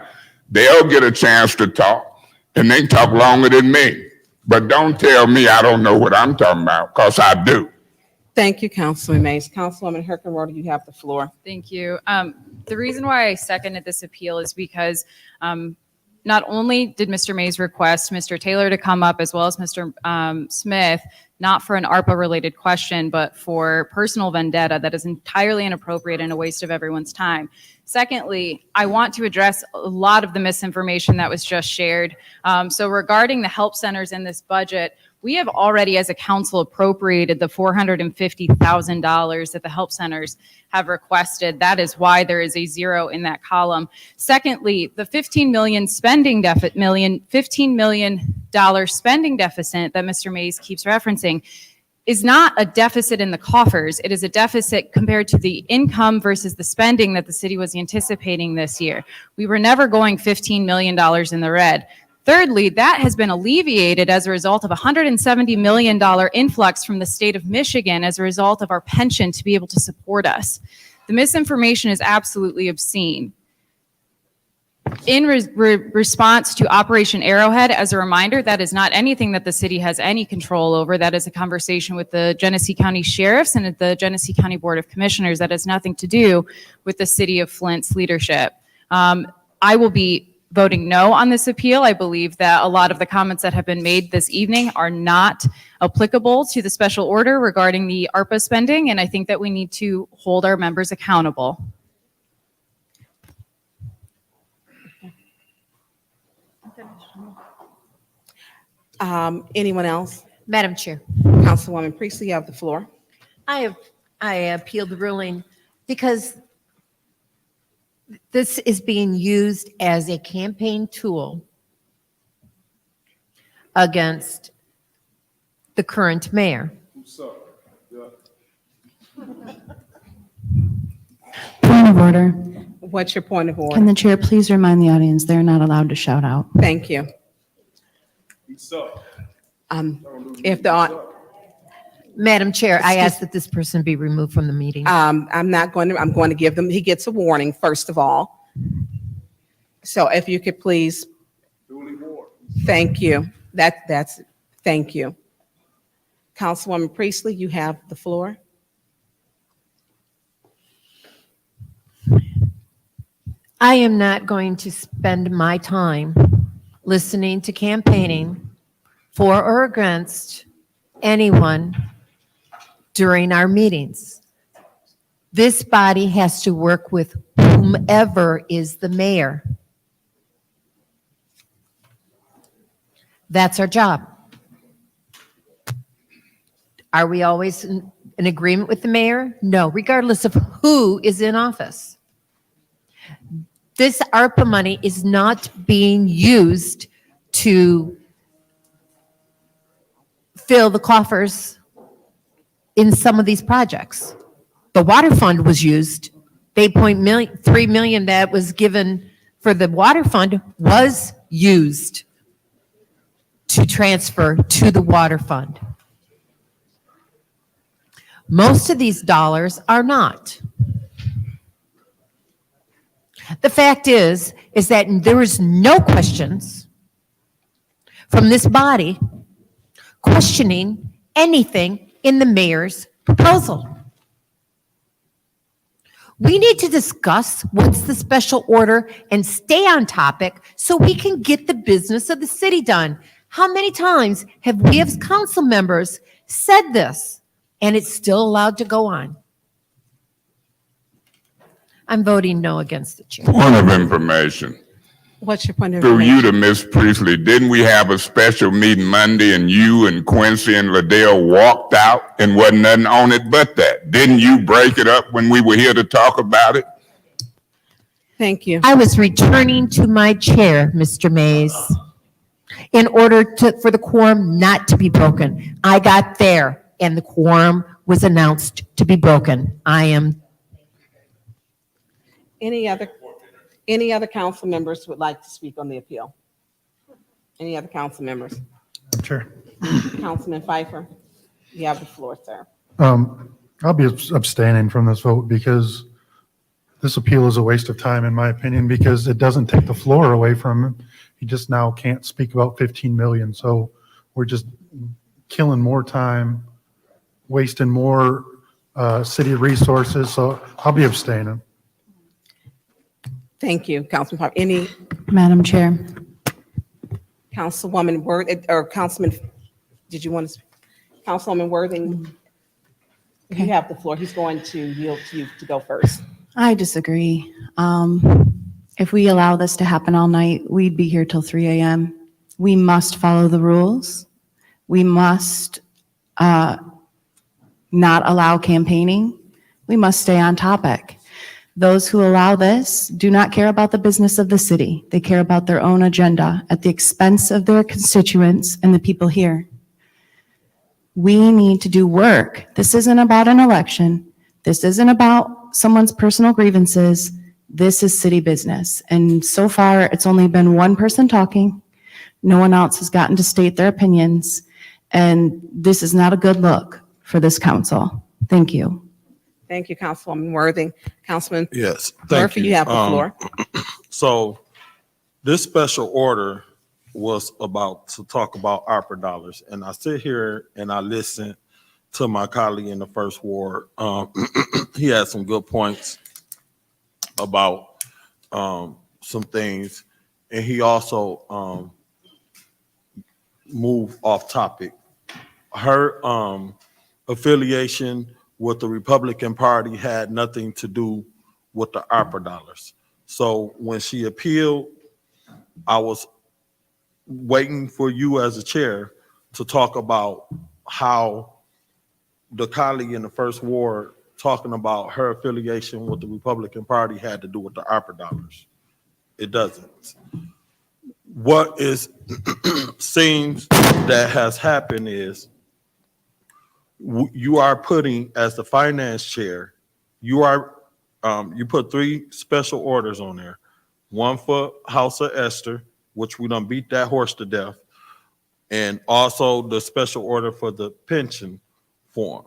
[SPEAKER 6] They'll get a chance to talk, and they talk longer than me. But don't tell me I don't know what I'm talking about, because I do.
[SPEAKER 2] Thank you, Councilman Mays. Councilwoman Herkenrode, you have the floor.
[SPEAKER 3] Thank you. The reason why I seconded this appeal is because not only did Mr. Mays request Mr. Taylor to come up, as well as Mr. Smith, not for an ARPA-related question, but for personal vendetta that is entirely inappropriate and a waste of everyone's time. Secondly, I want to address a lot of the misinformation that was just shared. So regarding the help centers in this budget, We have already, as a council, appropriated the $450,000 that the help centers have requested. That is why there is a zero in that column. Secondly, the $15 million spending deficit that Mr. Mays keeps referencing is not a deficit in the coffers. It is a deficit compared to the income versus the spending that the city was anticipating this year. We were never going $15 million in the red. Thirdly, that has been alleviated as a result of a $170 million influx from the state of Michigan as a result of our pension to be able to support us. The misinformation is absolutely obscene. In response to Operation Arrowhead, as a reminder, that is not anything that the city has any control over. That is a conversation with the Genesee County Sheriffs and the Genesee County Board of Commissioners. That has nothing to do with the city of Flint's leadership. I will be voting no on this appeal. I believe that a lot of the comments that have been made this evening are not applicable to the special order regarding the ARPA spending, and I think that we need to hold our members accountable.
[SPEAKER 2] Anyone else?
[SPEAKER 18] Madam Chair.
[SPEAKER 2] Councilwoman Priestley, you have the floor.
[SPEAKER 18] I appeal the ruling because this is being used as a campaign tool against the current mayor.
[SPEAKER 19] Point of order.
[SPEAKER 2] What's your point of order?
[SPEAKER 19] Can the chair please remind the audience they're not allowed to shout out?
[SPEAKER 2] Thank you. If the,
[SPEAKER 18] Madam Chair, I ask that this person be removed from the meeting.
[SPEAKER 2] I'm going to give them, he gets a warning, first of all. So if you could please. Thank you. Thank you. Councilwoman Priestley, you have the floor.
[SPEAKER 18] I am not going to spend my time listening to campaigning for or against anyone during our meetings. This body has to work with whomever is the mayor. That's our job. Are we always in agreement with the mayor? No, regardless of who is in office. This ARPA money is not being used to fill the coffers in some of these projects. The water fund was used. The $8.3 million that was given for the water fund was used to transfer to the water fund. Most of these dollars are not. The fact is that there is no questions from this body questioning anything in the mayor's proposal. We need to discuss what's the special order and stay on topic so we can get the business of the city done. How many times have we as council members said this and it's still allowed to go on? I'm voting no against the chair.
[SPEAKER 6] Point of information.
[SPEAKER 2] What's your point of
[SPEAKER 6] Through you
[SPEAKER 2] information?
[SPEAKER 6] to Ms. Priestley, didn't we have a special meeting Monday and you and Quincy and Liddell walked out and wasn't nothing on it but that? Didn't you break it up when we were here to talk about it?
[SPEAKER 2] Thank you.
[SPEAKER 18] I was returning to my chair, Mr. Mays, in order for the quorum not to be broken. I got there and the quorum was announced to be broken.
[SPEAKER 2] Any other council members would like to speak on the appeal? Any other council members?
[SPEAKER 21] Sure.
[SPEAKER 2] Councilman Pfeiffer, you have the floor, sir.
[SPEAKER 21] I'll be abstaining from this vote because this appeal is a waste of time, in my opinion, because it doesn't take the floor away from him. He just now can't speak about 15 million. So we're just killing more time, wasting more city resources. So I'll be abstaining.
[SPEAKER 2] Thank you, Councilman Pfeiffer. Any
[SPEAKER 19] Madam Chair.
[SPEAKER 2] Councilwoman Worthing, or Councilman, did you want to speak? Councilwoman Worthing, you have the floor. He's going to yield to you to go first.
[SPEAKER 19] I disagree. If we allow this to happen all night, we'd be here till 3 a.m. We must follow the rules. We must not allow campaigning. We must stay on topic. Those who allow this do not care about the business of the city. They care about their own agenda at the expense of their constituents and the people here. We need to do work. This isn't about an election. This isn't about someone's personal grievances. This is city business. And so far, it's only been one person talking. No one else has gotten to state their opinions. And this is not a good look for this council. Thank you.
[SPEAKER 2] Thank you, Councilwoman Worthing. Councilman
[SPEAKER 17] Yes, thank
[SPEAKER 2] Murphy, you have the floor.
[SPEAKER 17] So this special order was about to talk about ARPA dollars. And I sit here and I listen to my colleague in the first ward. He had some good points about some things. And he also moved off topic. Her affiliation with the Republican Party had nothing to do with the ARPA dollars. So when she appealed, I was waiting for you as a chair to talk about how the colleague in the first ward talking about her affiliation with the Republican Party had to do with the ARPA dollars. It doesn't. What is seems that has happened is you are putting, as the finance chair, you put 3 special orders on there. One for House of Esther, which we done beat that horse to death, and also the special order for the pension form.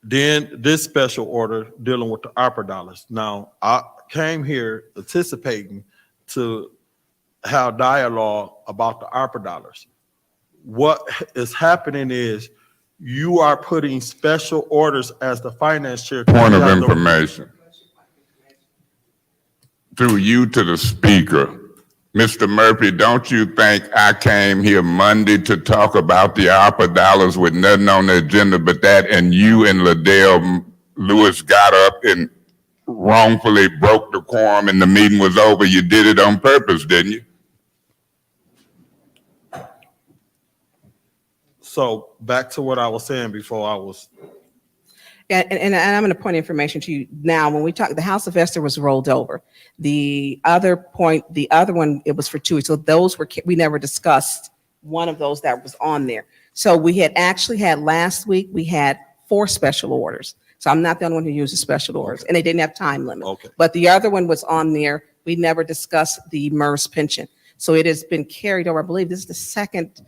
[SPEAKER 17] Then this special order dealing with the ARPA dollars. Now, I came here anticipating to have dialogue about the ARPA dollars. What is happening is you are putting special orders as the finance chair.
[SPEAKER 6] Point of information. Through you to the speaker. Mr. Murphy, don't you think I came here Monday to talk about the ARPA dollars with nothing on the agenda but that, and you and Liddell Lewis got up and wrongfully broke the quorum and the meeting was over? You did it on purpose, didn't you?
[SPEAKER 17] So back to what I was saying before I was.
[SPEAKER 2] And I'm going to point information to you now. When we talk, the House of Esther was rolled over. The other one, it was for 2 weeks. So those were, we never discussed one of those that was on there. So we had actually had last week, we had 4 special orders. So I'm not the only one who uses special orders, and they didn't have time limit.
[SPEAKER 17] Okay.
[SPEAKER 2] But the other one was on there. We never discussed the MERS pension. So it has been carried over. I believe this is the second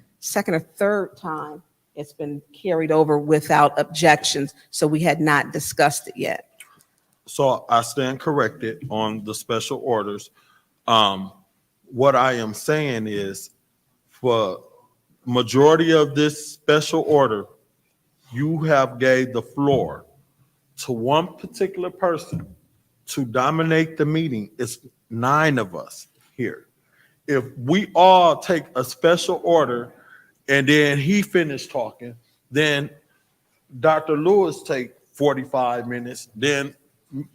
[SPEAKER 2] or third time it's been carried over without objections. So we had not discussed it yet.
[SPEAKER 17] So I stand corrected on the special orders. What I am saying is, for majority of this special order, you have gave the floor to one particular person to dominate the meeting. It's 9 of us here. If we all take a special order and then he finished talking, then Dr. Lewis take 45 minutes, then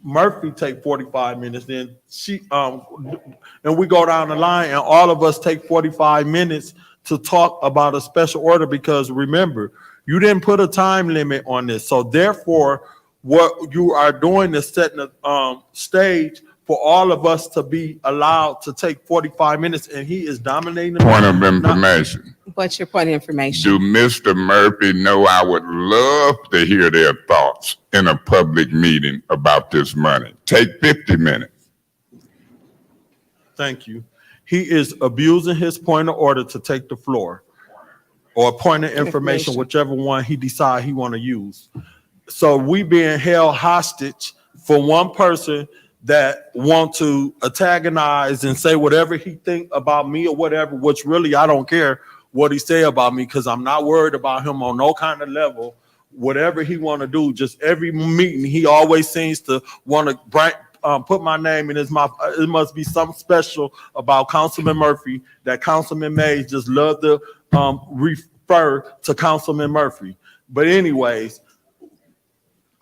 [SPEAKER 17] Murphy take 45 minutes, then she and we go down the line and all of us take 45 minutes to talk about a special order, because remember, you didn't put a time limit on this. So therefore, what you are doing is setting a stage for all of us to be allowed to take 45 minutes, and he is dominating.
[SPEAKER 6] Point of information.
[SPEAKER 2] What's your point of information?
[SPEAKER 6] Do Mr. Murphy know I would love to hear their thoughts in a public meeting about this money? Take 50 minutes.
[SPEAKER 17] Thank you. He is abusing his point of order to take the floor, or point of information, whichever one he decide he want to use. So we being held hostage for one person that want to antagonize and say whatever he think about me or whatever, which really I don't care what he say about me, because I'm not worried about him on no kind of level. Whatever he want to do, just every meeting he always seems to want to put my name in his mouth. It must be something special about Councilman Murphy that Councilman Mays just love to refer to Councilman Murphy. But anyways,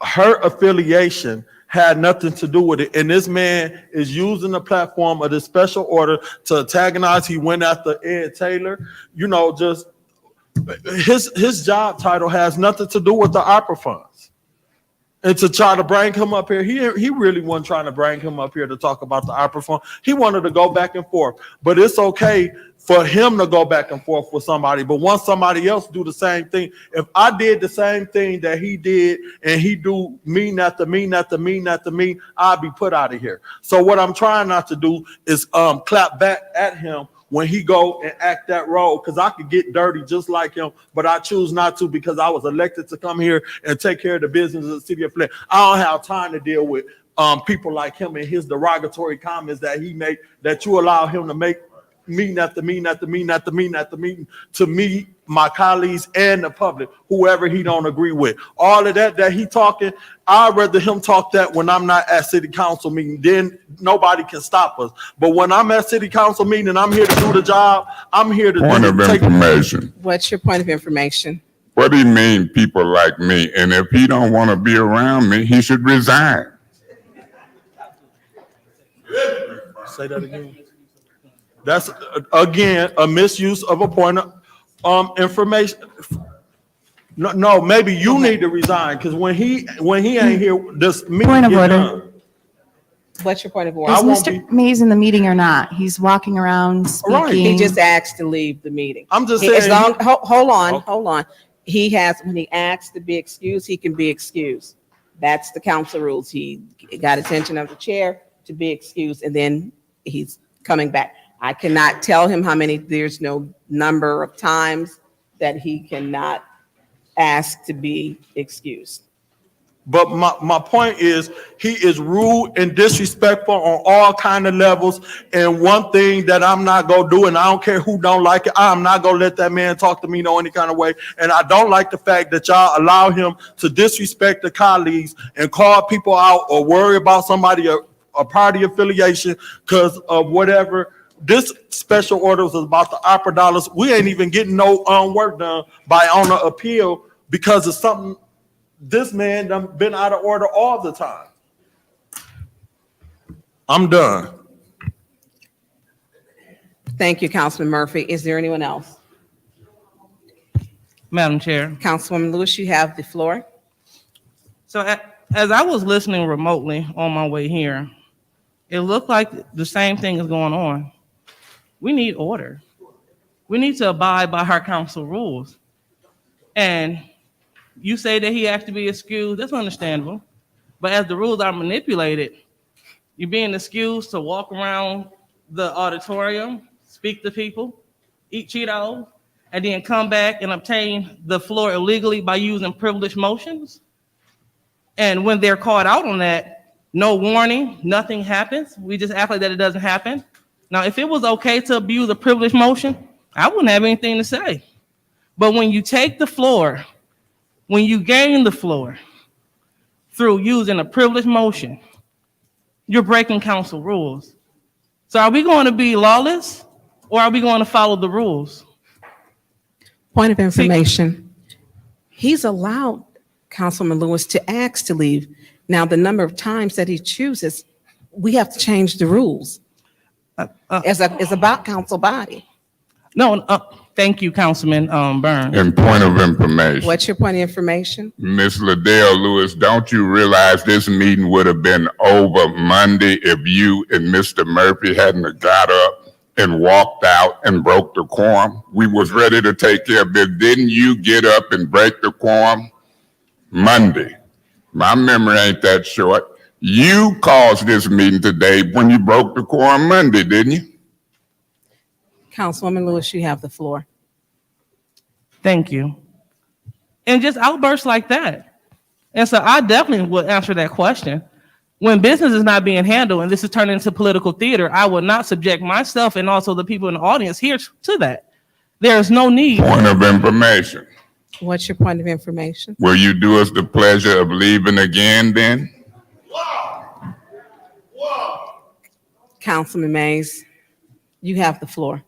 [SPEAKER 17] her affiliation had nothing to do with it. And this man is using the platform of this special order to antagonize. He went after Ed Taylor, just his job title has nothing to do with the opera funds. And to try to bring him up here, he really wasn't trying to bring him up here to talk about the opera fund. He wanted to go back and forth, but it's okay for him to go back and forth with somebody. But once somebody else do the same thing, if I did the same thing that he did and he do mean after mean after mean after mean, I'll be put out of here. So what I'm trying not to do is clap back at him when he go and act that role, because I could get dirty just like him, but I choose not to because I was elected to come here and take care of the business of the city of Flint. I don't have time to deal with people like him and his derogatory comments that he make, that you allow him to make meeting after meeting after meeting after meeting after meeting to me, my colleagues, and the public, whoever he don't agree with. All of that he talking, I'd rather him talk that when I'm not at city council meeting. Then nobody can stop us. But when I'm at city council meeting and I'm here to do the job, I'm here to
[SPEAKER 6] Point of information.
[SPEAKER 2] What's your point of information?
[SPEAKER 6] What do you mean, people like me? And if he don't want to be around me, he should resign.
[SPEAKER 17] Say that again. That's again a misuse of a point of information. No, maybe you need to resign because when he ain't here, this meeting
[SPEAKER 19] Point of
[SPEAKER 17] get
[SPEAKER 19] order.
[SPEAKER 17] done.
[SPEAKER 2] What's your point of order?
[SPEAKER 19] Is Mr. Mays in the meeting or not? He's walking around
[SPEAKER 17] Right.
[SPEAKER 2] He
[SPEAKER 19] speaking.
[SPEAKER 2] just asked to leave the meeting.
[SPEAKER 17] I'm just
[SPEAKER 2] As
[SPEAKER 17] saying.
[SPEAKER 2] long, hold on. He has, when he asks to be excused, he can be excused. That's the council rules. He got attention of the chair to be excused, and then he's coming back. I cannot tell him how many, there's no number of times that he cannot ask to be excused.
[SPEAKER 17] But my point is, he is rude and disrespectful on all kind of levels. And one thing that I'm not gonna do, and I don't care who don't like it, I'm not gonna let that man talk to me no any kind of way. And I don't like the fact that y'all allow him to disrespect the colleagues and call people out or worry about somebody a party affiliation because of whatever. This special order was about the opera dollars. We ain't even getting no work done by on the appeal because of something. This man done been out of order all the time. I'm done.
[SPEAKER 2] Thank you, Councilman Murphy. Is there anyone else?
[SPEAKER 4] Madam Chair.
[SPEAKER 2] Councilwoman Lewis, you have the floor.
[SPEAKER 4] So as I was listening remotely on my way here, it looked like the same thing is going on. We need order. We need to abide by our council rules. And you say that he has to be excused, that's understandable. But as the rules are manipulated, you're being excused to walk around the auditorium, speak to people, eat Cheetos, and then come back and obtain the floor illegally by using privileged motions. And when they're called out on that, no warning, nothing happens. We just act like that it doesn't happen. Now, if it was okay to abuse a privileged motion, I wouldn't have anything to say. But when you take the floor, when you gain the floor through using a privileged motion, you're breaking council rules. So are we going to be lawless or are we going to follow the rules?
[SPEAKER 2] Point of information. He's allowed Councilman Lewis to ask to leave. Now, the number of times that he chooses, we have to change the rules. It's about council body.
[SPEAKER 4] No, thank you, Councilman Burns.
[SPEAKER 6] And point of information.
[SPEAKER 2] What's your point of information?
[SPEAKER 6] Ms. Liddell Lewis, don't you realize this meeting would have been over Monday if you and Mr. Murphy hadn't have got up and walked out and broke the quorum? We was ready to take care of it. Didn't you get up and break the quorum Monday? My memory ain't that short. You caused this meeting today when you broke the quorum Monday, didn't you?
[SPEAKER 2] Councilwoman Lewis, you have the floor.
[SPEAKER 4] Thank you. And just outbursts like that. And so I definitely would answer that question. When business is not being handled and this is turning into political theater, I would not subject myself and also the people in the audience here to that. There is no need.
[SPEAKER 6] Point of information.
[SPEAKER 2] What's your point of information?
[SPEAKER 6] Will you do us the pleasure of leaving again then?
[SPEAKER 2] Councilman Mays, you have the floor.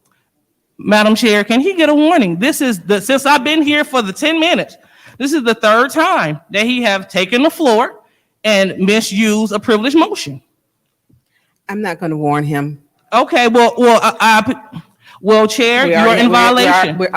[SPEAKER 4] Madam Chair, can he get a warning? Since I've been here for the 10 minutes, this is the third time that he have taken the floor and misused a privileged motion.
[SPEAKER 2] I'm not going to warn him.
[SPEAKER 4] Okay, well, Well, Chair,
[SPEAKER 2] We
[SPEAKER 4] you're
[SPEAKER 2] already-
[SPEAKER 4] in
[SPEAKER 2] we are-
[SPEAKER 4] violation.
[SPEAKER 2] We're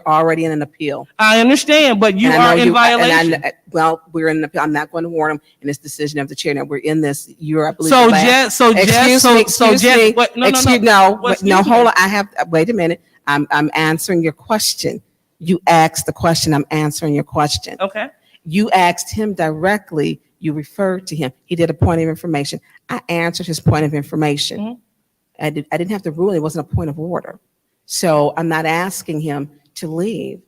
[SPEAKER 2] already in an appeal.
[SPEAKER 4] I understand, but you
[SPEAKER 2] And I
[SPEAKER 4] are
[SPEAKER 2] know
[SPEAKER 4] in
[SPEAKER 2] and I
[SPEAKER 4] violation.
[SPEAKER 2] kn- Well, we're in the, I'm not going to warn them in this decision of the chair. Now, we're in this, you're, I believe.
[SPEAKER 4] So
[SPEAKER 2] the last-
[SPEAKER 4] Jess, so Jess,
[SPEAKER 2] Excuse
[SPEAKER 4] so
[SPEAKER 2] me,
[SPEAKER 4] so
[SPEAKER 2] excuse
[SPEAKER 4] Jess,
[SPEAKER 2] me,
[SPEAKER 4] what, no,
[SPEAKER 2] excuse,
[SPEAKER 4] no.
[SPEAKER 2] no,
[SPEAKER 4] Well,
[SPEAKER 2] no,
[SPEAKER 4] excuse
[SPEAKER 2] hold
[SPEAKER 4] me.
[SPEAKER 2] on, I have, wait a minute. I'm answering your question. You asked the question, I'm answering your question.
[SPEAKER 4] Okay.
[SPEAKER 2] You asked him directly, you referred to him. He did a point of information. I answered his point of information.
[SPEAKER 4] Mhm.
[SPEAKER 2] I didn't have to rule, it wasn't a point of order. So I'm not asking him to leave,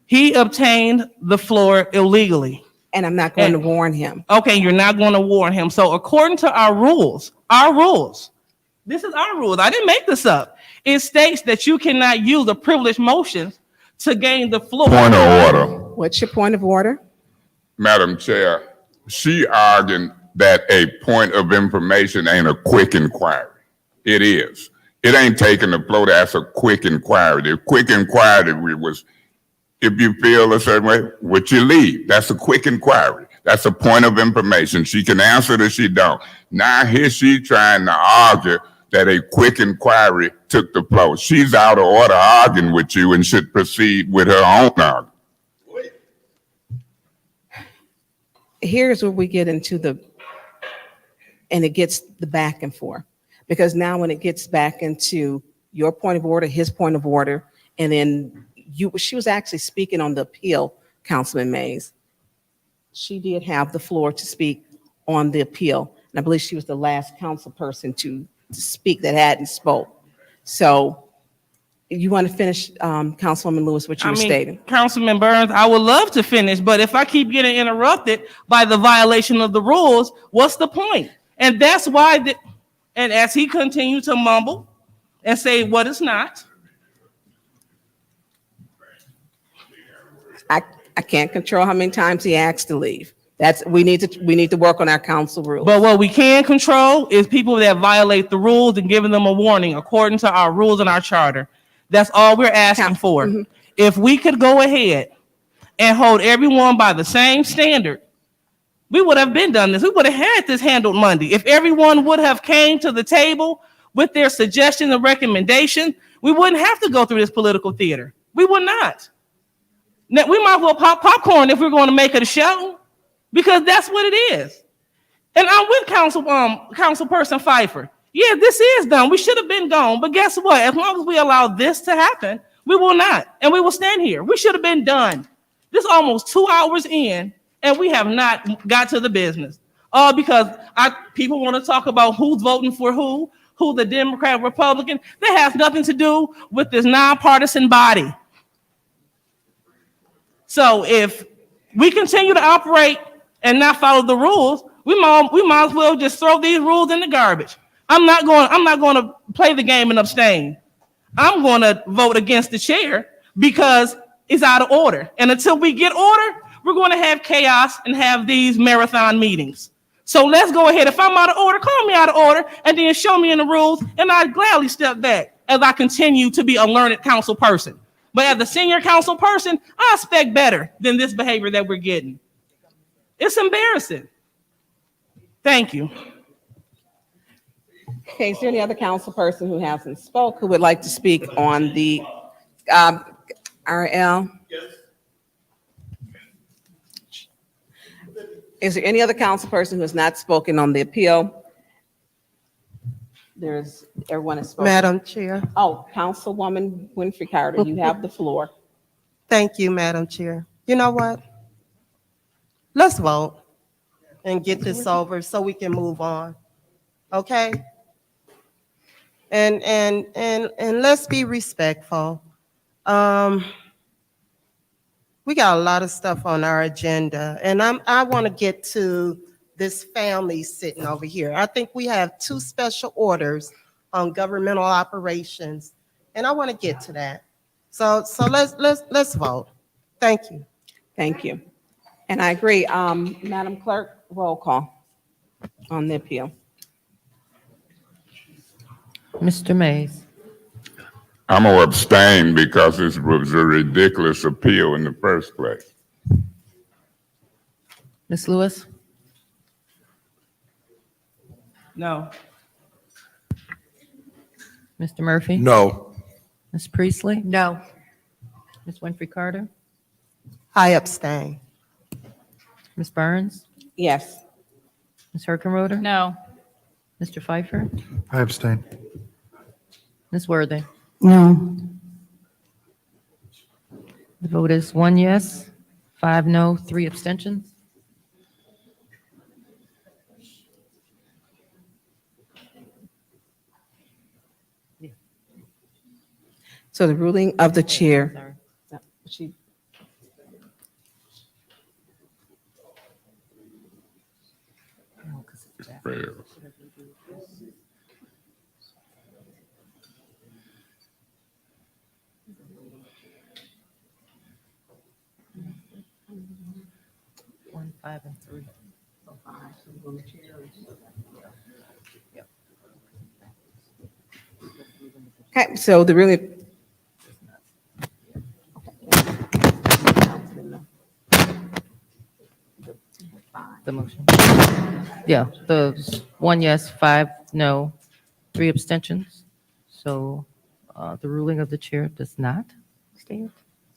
[SPEAKER 4] He obtained the floor illegally.
[SPEAKER 2] and I'm not going to warn him.
[SPEAKER 4] Okay, you're not going to warn him. So according to our rules, this is our rules. I didn't make this up. It states that you cannot use the privileged motions to gain the floor.
[SPEAKER 6] Point of order.
[SPEAKER 2] What's your point of order?
[SPEAKER 6] Madam Chair, she arguing that a point of information ain't a quick inquiry. It is. It ain't taking the floor, that's a quick inquiry. The quick inquiry was, if you feel a certain way, would you leave? That's a quick inquiry. That's a point of information. She can answer it or she don't. Now here she trying to argue that a quick inquiry took the floor. She's out of order arguing with you and should proceed with her own argument.
[SPEAKER 2] Here's where we get into and it gets the back and forth. Because now when it gets back into your point of order, his point of order, and then she was actually speaking on the appeal, Councilman Mays. She did have the floor to speak on the appeal. And I believe she was the last council person to speak that hadn't spoke. So you want to finish, Councilwoman Lewis, what you were stating?
[SPEAKER 4] Councilman Burns, I would love to finish, but if I keep getting interrupted by the violation of the rules, what's the point? And that's why, and as he continued to mumble and say what is not.
[SPEAKER 2] I can't control how many times he asked to leave. We need to work on our council rules.
[SPEAKER 4] But what we can control is people that violate the rules and giving them a warning according to our rules and our charter. That's all we're asking for. If we could go ahead and hold everyone by the same standard, we would have been done this. We would have had this handled Monday. If everyone would have came to the table with their suggestions and recommendations, we wouldn't have to go through this political theater. We would not. Now, we might as well pop popcorn if we're going to make it a show, because that's what it is. And I'm with Councilperson Pfeiffer. Yeah, this is done. We should have been gone. But guess what? As long as we allow this to happen, we will not. And we will stand here. We should have been done. This is almost 2 hours in, and we have not got to the business. All because people want to talk about who's voting for who the Democrat, Republican. That has nothing to do with this nonpartisan body. So if we continue to operate and not follow the rules, we might as well just throw these rules in the garbage. I'm not going to play the game and abstain. I'm going to vote against the chair because it's out of order. And until we get order, we're going to have chaos and have these marathon meetings. So let's go ahead. If I'm out of order, call me out of order and then show me in the rules, and I'd gladly step back as I continue to be a learned council person. But as a senior council person, I expect better than this behavior that we're getting. It's embarrassing. Thank you.
[SPEAKER 2] Okay, is there any other council person who hasn't spoke who would like to speak on the RL? Is there any other council person who has not spoken on the appeal? Everyone has spoken.
[SPEAKER 16] Madam Chair.
[SPEAKER 2] Oh, Councilwoman Winfrey Carter, you have the floor.
[SPEAKER 16] Thank you, Madam Chair. You know what? Let's vote and get this over so we can move on. Okay? And let's be respectful. We got a lot of stuff on our agenda, and I want to get to this family sitting over here. I think we have 2 special orders on governmental operations, and I want to get to that. So let's vote. Thank you.
[SPEAKER 2] Thank you. And I agree. Madam Clerk, roll call on the appeal.
[SPEAKER 5] Mr. Mays.
[SPEAKER 6] I'm going to abstain because this was a ridiculous appeal in the first place.
[SPEAKER 5] Ms. Lewis.
[SPEAKER 4] No.
[SPEAKER 5] Mr. Murphy.
[SPEAKER 15] No.
[SPEAKER 5] Ms. Priestley?
[SPEAKER 18] No.
[SPEAKER 5] Ms. Winfrey Carter?
[SPEAKER 16] I abstain.
[SPEAKER 5] Ms. Burns?
[SPEAKER 2] Yes.
[SPEAKER 5] Ms. Herkenroder?
[SPEAKER 3] No.
[SPEAKER 5] Mr. Pfeiffer?
[SPEAKER 21] I abstain.
[SPEAKER 5] Ms. Worthing?
[SPEAKER 19] No.
[SPEAKER 5] The vote is 1 yes, 5 no, 3 abstentions.
[SPEAKER 2] So the ruling of the chair. She-
[SPEAKER 5] One, 5, and 3.
[SPEAKER 2] Okay, so the ruling,
[SPEAKER 5] The motion. Yeah, the 1 yes, 5 no, 3 abstentions. So the ruling of the chair does not stand.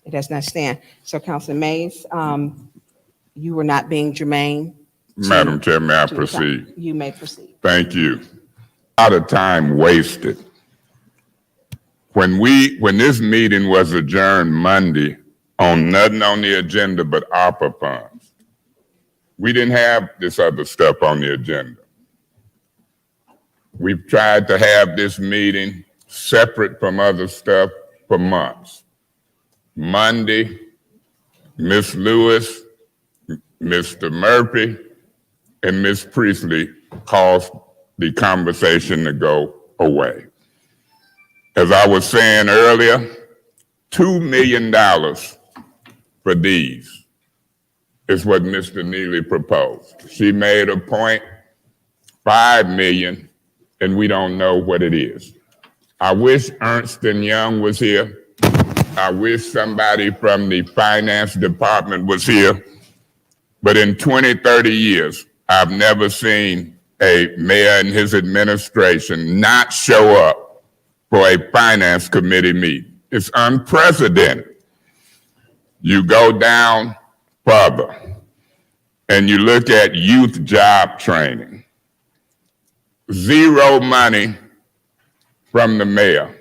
[SPEAKER 2] it does not stand. So Councilman Mays, you were not being germane.
[SPEAKER 6] Madam Chair, may I
[SPEAKER 2] to the time.
[SPEAKER 6] proceed?
[SPEAKER 2] You may proceed.
[SPEAKER 6] Thank you. A lot of time wasted. When this meeting was adjourned Monday on nothing on the agenda but ARPA funds, we didn't have this other stuff on the agenda. We've tried to have this meeting separate from other stuff for months. Monday, Ms. Lewis, Mr. Murphy, and Ms. Priestley caused the conversation to go away. As I was saying earlier, $2 million for these is what Mr. Neely proposed. She made a point, 5 million, and we don't know what it is. I wish Ernst & Young was here. I wish somebody from the finance department was here. But in 20, 30 years, I've never seen a mayor and his administration not show up for a finance committee meeting. It's unprecedented. You go down further and you look at youth job training. Zero money from the mayor.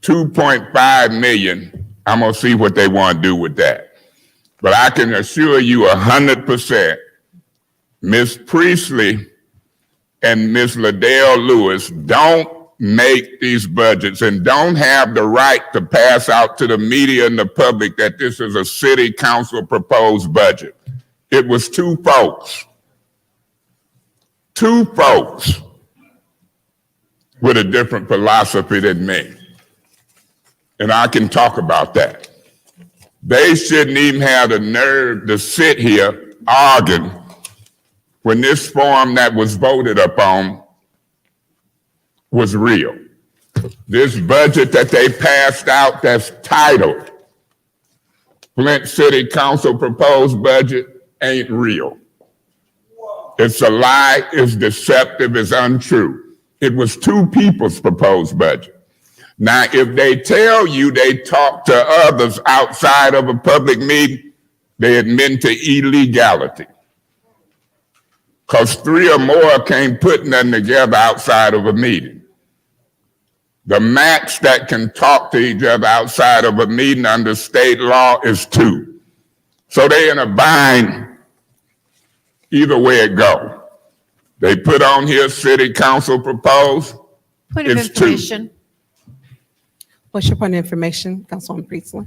[SPEAKER 6] 2.5 million. I'm gonna see what they want to do with that. But I can assure you 100%, Ms. Priestley and Ms. Liddell Lewis don't make these budgets and don't have the right to pass out to the media and the public that this is a city council proposed budget. It was two folks with a different philosophy than me. And I can talk about that. They shouldn't even have the nerve to sit here arguing when this form that was voted upon was real. This budget that they passed out that's titled Flint City Council Proposed Budget ain't real. It's a lie, it's deceptive, it's untrue. It was two people's proposed budget. Now, if they tell you they talk to others outside of a public meeting, they admit to illegality. Because 3 or more can't put nothing together outside of a meeting. The max that can talk to each other outside of a meeting under state law is 2. So they in a bind either way it go. They put on here city council proposed.
[SPEAKER 18] Point of
[SPEAKER 2] It's
[SPEAKER 18] information.
[SPEAKER 2] What's your point of information, Councilwoman Priestley?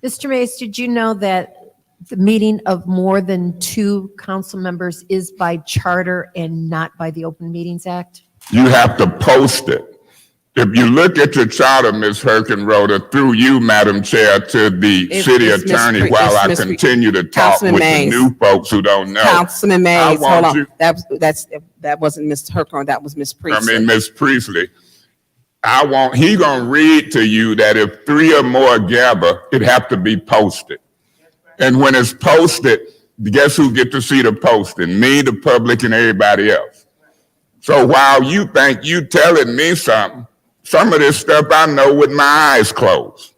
[SPEAKER 18] Mr. Mays, did you know that the meeting of more than 2 council members is by charter and not by the Open Meetings Act?
[SPEAKER 6] You have to post it. If you look at your charter, Ms. Herkenroder, through you, Madam Chair, to the city
[SPEAKER 2] It's Ms.
[SPEAKER 6] attorney,
[SPEAKER 2] Pri-
[SPEAKER 6] while
[SPEAKER 2] it's
[SPEAKER 6] I
[SPEAKER 2] Ms.
[SPEAKER 6] continue to talk
[SPEAKER 2] Councilman
[SPEAKER 6] with the
[SPEAKER 2] Mays.
[SPEAKER 6] new folks who don't know.
[SPEAKER 2] Councilman
[SPEAKER 6] I
[SPEAKER 2] Mays, hold
[SPEAKER 6] want
[SPEAKER 2] on.
[SPEAKER 6] you-
[SPEAKER 2] That wasn't Mr. Hercorn, that was Ms.
[SPEAKER 6] I
[SPEAKER 2] Priestley.
[SPEAKER 6] mean, Ms. Priestley, he gonna read to you that if 3 or more gather, it have to be posted. And when it's posted, guess who get to see the posting? Me, the public, and everybody else. So while you think you telling me something, Some of this stuff I know with my eyes closed.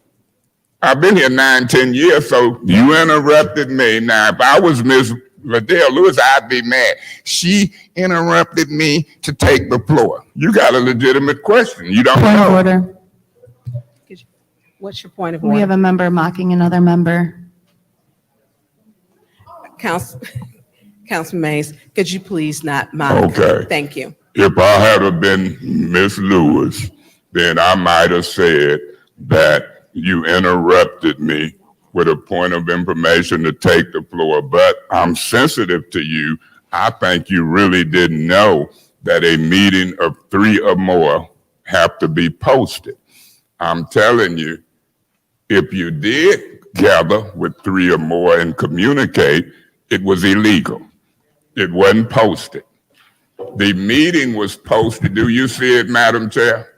[SPEAKER 6] I've been here 9, 10 years, so you interrupted me. Now, if I was Ms. Liddell Lewis, I'd be mad. She interrupted me to take the floor. You got a legitimate question. You don't
[SPEAKER 19] Point of
[SPEAKER 6] know.
[SPEAKER 19] order.
[SPEAKER 2] What's your point of
[SPEAKER 19] We have
[SPEAKER 2] order?
[SPEAKER 19] a member mocking another member.
[SPEAKER 2] Councilman Mays, could you please not mock?
[SPEAKER 6] Okay.
[SPEAKER 2] Thank you.
[SPEAKER 6] If I had been Miss Lewis, then I might have said that you interrupted me with a point of information to take the floor, but I'm sensitive to you. I think you really didn't know that a meeting of 3 or more have to be posted. I'm telling you, if you did gather with 3 or more and communicate, it was illegal. It wasn't posted. The meeting was posted. Do you see it, Madam Chair?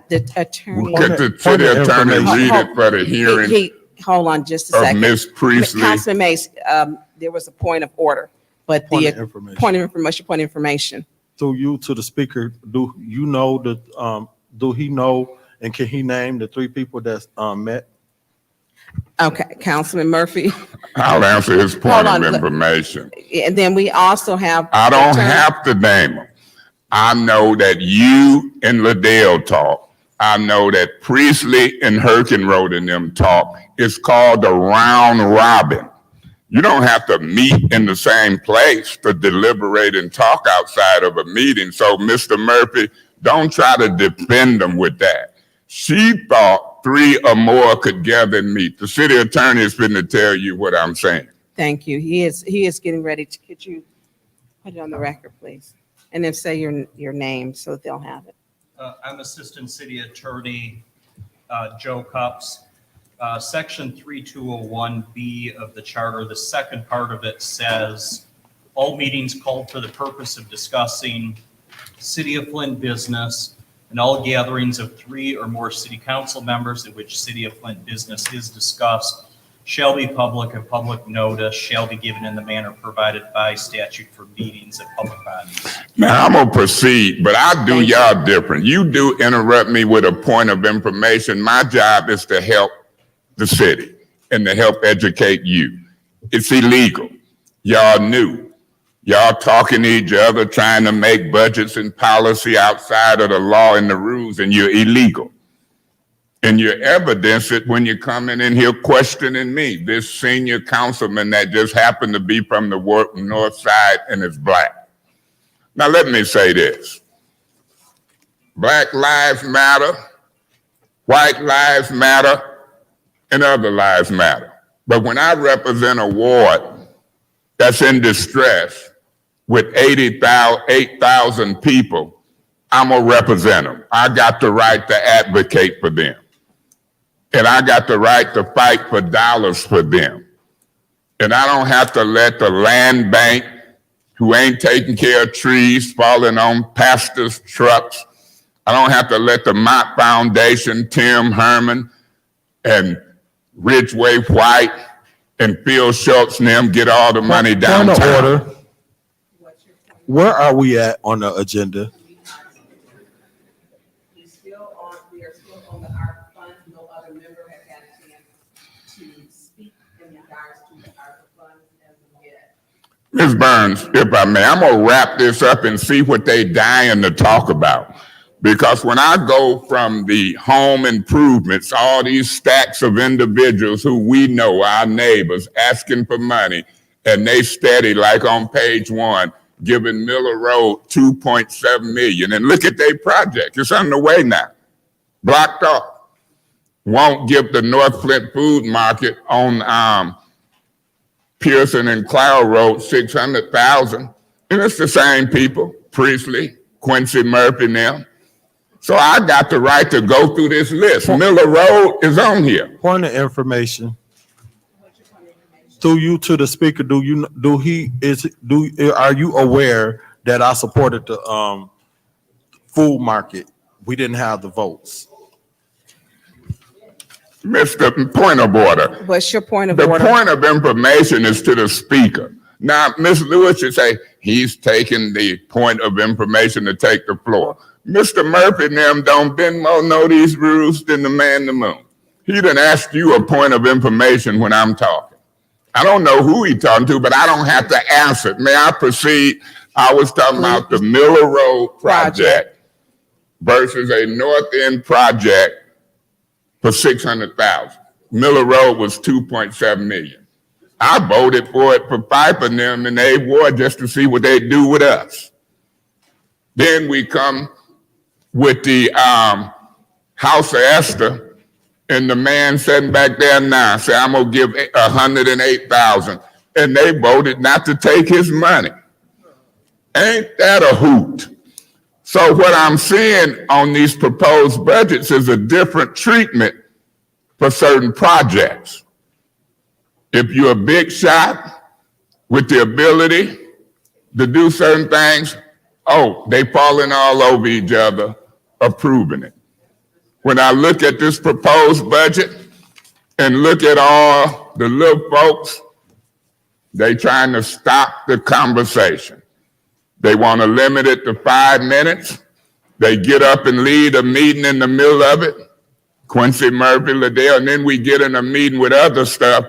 [SPEAKER 2] The attorney.
[SPEAKER 6] Get the city attorney read it for the hearing
[SPEAKER 2] Hold on just a
[SPEAKER 6] of
[SPEAKER 2] second.
[SPEAKER 6] Ms. Priestley.
[SPEAKER 2] Councilman Mays, there was a point of order, but
[SPEAKER 17] Point of
[SPEAKER 2] the
[SPEAKER 17] information.
[SPEAKER 2] point of information.
[SPEAKER 17] Through you to the speaker, do you know that, do he know and can he name the 3 people that met?
[SPEAKER 2] Okay, Councilman Murphy.
[SPEAKER 6] I'll answer his point
[SPEAKER 2] Hold
[SPEAKER 6] of
[SPEAKER 2] on, look.
[SPEAKER 6] information.
[SPEAKER 2] And then we also have.
[SPEAKER 6] I don't
[SPEAKER 2] attorney-
[SPEAKER 6] have to name them. I know that you and Liddell talk. I know that Priestley and Herkenroth and them talk. It's called the round robin. You don't have to meet in the same place to deliberate and talk outside of a meeting. So, Mr. Murphy, don't try to defend them with that. She thought 3 or more could gather and meet. The city attorney is going to tell you what I'm saying.
[SPEAKER 2] Thank you. He is getting ready to, could you put it on the record, please? And then say your name so that they'll have it.
[SPEAKER 7] I'm Assistant City Attorney Joe Cups. Section 3201B of the charter, the second part of it says, all meetings called for the purpose of discussing City of Flint business and all gatherings of 3 or more city council members in which City of Flint business is discussed shall be public, and public notice shall be given in the manner provided by statute for meetings of public bodies.
[SPEAKER 6] Now, I'm gonna proceed, but I do y'all different. You do interrupt me with a point of information. My job is to help the city and to help educate you. It's illegal. Y'all knew. Y'all talking to each other, trying to make budgets and policy outside of the law and the rules, and you're illegal. And you evidence it when you're coming in here questioning me, this senior councilman that just happened to be from the north side and is black. Now, let me say this. Black lives matter, white lives matter, and other lives matter. But when I represent a ward that's in distress with 8,000 people, I'm gonna represent them. I got the right to advocate for them. And I got the right to fight for dollars for them. And I don't have to let the land bank, who ain't taking care of trees, falling on pastors' trucks. I don't have to let the Mott Foundation, Tim Herman, and Ridgeway White, and Phil Schultz and them get all the money downtown.
[SPEAKER 17] Point of order. Where are we at on the agenda?
[SPEAKER 2] We are still on the ARPA fund. No other member has had a chance to speak in regards to the ARPA funds as of yet.
[SPEAKER 6] Ms. Burns, if I may, I'm gonna wrap this up and see what they dying to talk about. Because when I go from the home improvements, all these stacks of individuals who we know, our neighbors, asking for money, and they steady, like on page 1, giving Miller Road 2.7 million. And look at their project, it's underway now, blocked off. Won't give the North Flint Food Market on Pearson and Cloud Road 600,000. And it's the same people, Priestley, Quincy Murphy now. So I got the right to go through this list. Miller Road is on here.
[SPEAKER 17] Point of information. Through you to the speaker, are you aware that I supported the food market? We didn't have the votes.
[SPEAKER 6] Mr. Point of order.
[SPEAKER 2] What's your point of
[SPEAKER 6] The
[SPEAKER 2] order?
[SPEAKER 6] point of information is to the speaker. Now, Ms. Lewis should say he's taking the point of information to take the floor. Mr. Murphy and them don't bend more know these rules than the man in the moon. He done asked you a point of information when I'm talking. I don't know who he talking to, but I don't have to answer it. May I proceed? I was talking about the Miller Road project versus a North End project for 600,000. Miller Road was 2.7 million. I voted for it for Piper and them in the 8th Ward just to see what they do with us. Then we come with the House of Esther, and the man sitting back there now say, I'm gonna give 108,000, and they voted not to take his money. Ain't that a hoot? So what I'm seeing on these proposed budgets is a different treatment for certain projects. If you're a big shot with the ability to do certain things, oh, they falling all over each other, approving it. When I look at this proposed budget and look at all the little folks, they trying to stop the conversation. They want to limit it to 5 minutes. They get up and lead a meeting in the middle of it. Quincy Murphy, Liddell, and then we get in a meeting with other stuff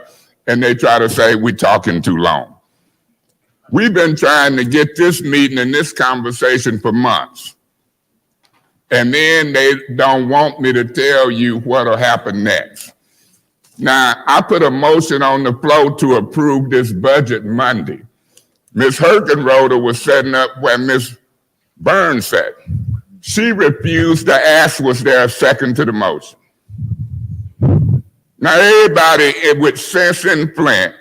[SPEAKER 6] and they try to say we're talking too long. We've been trying to get this meeting and this conversation for months. And then they don't want me to tell you what'll happen next. Now, I put a motion on the floor to approve this budget Monday. Ms. Hergenroder was setting up where Ms. Burns sat. She refused to ask, was there a second to the motion? Now, everybody with sense in Flint,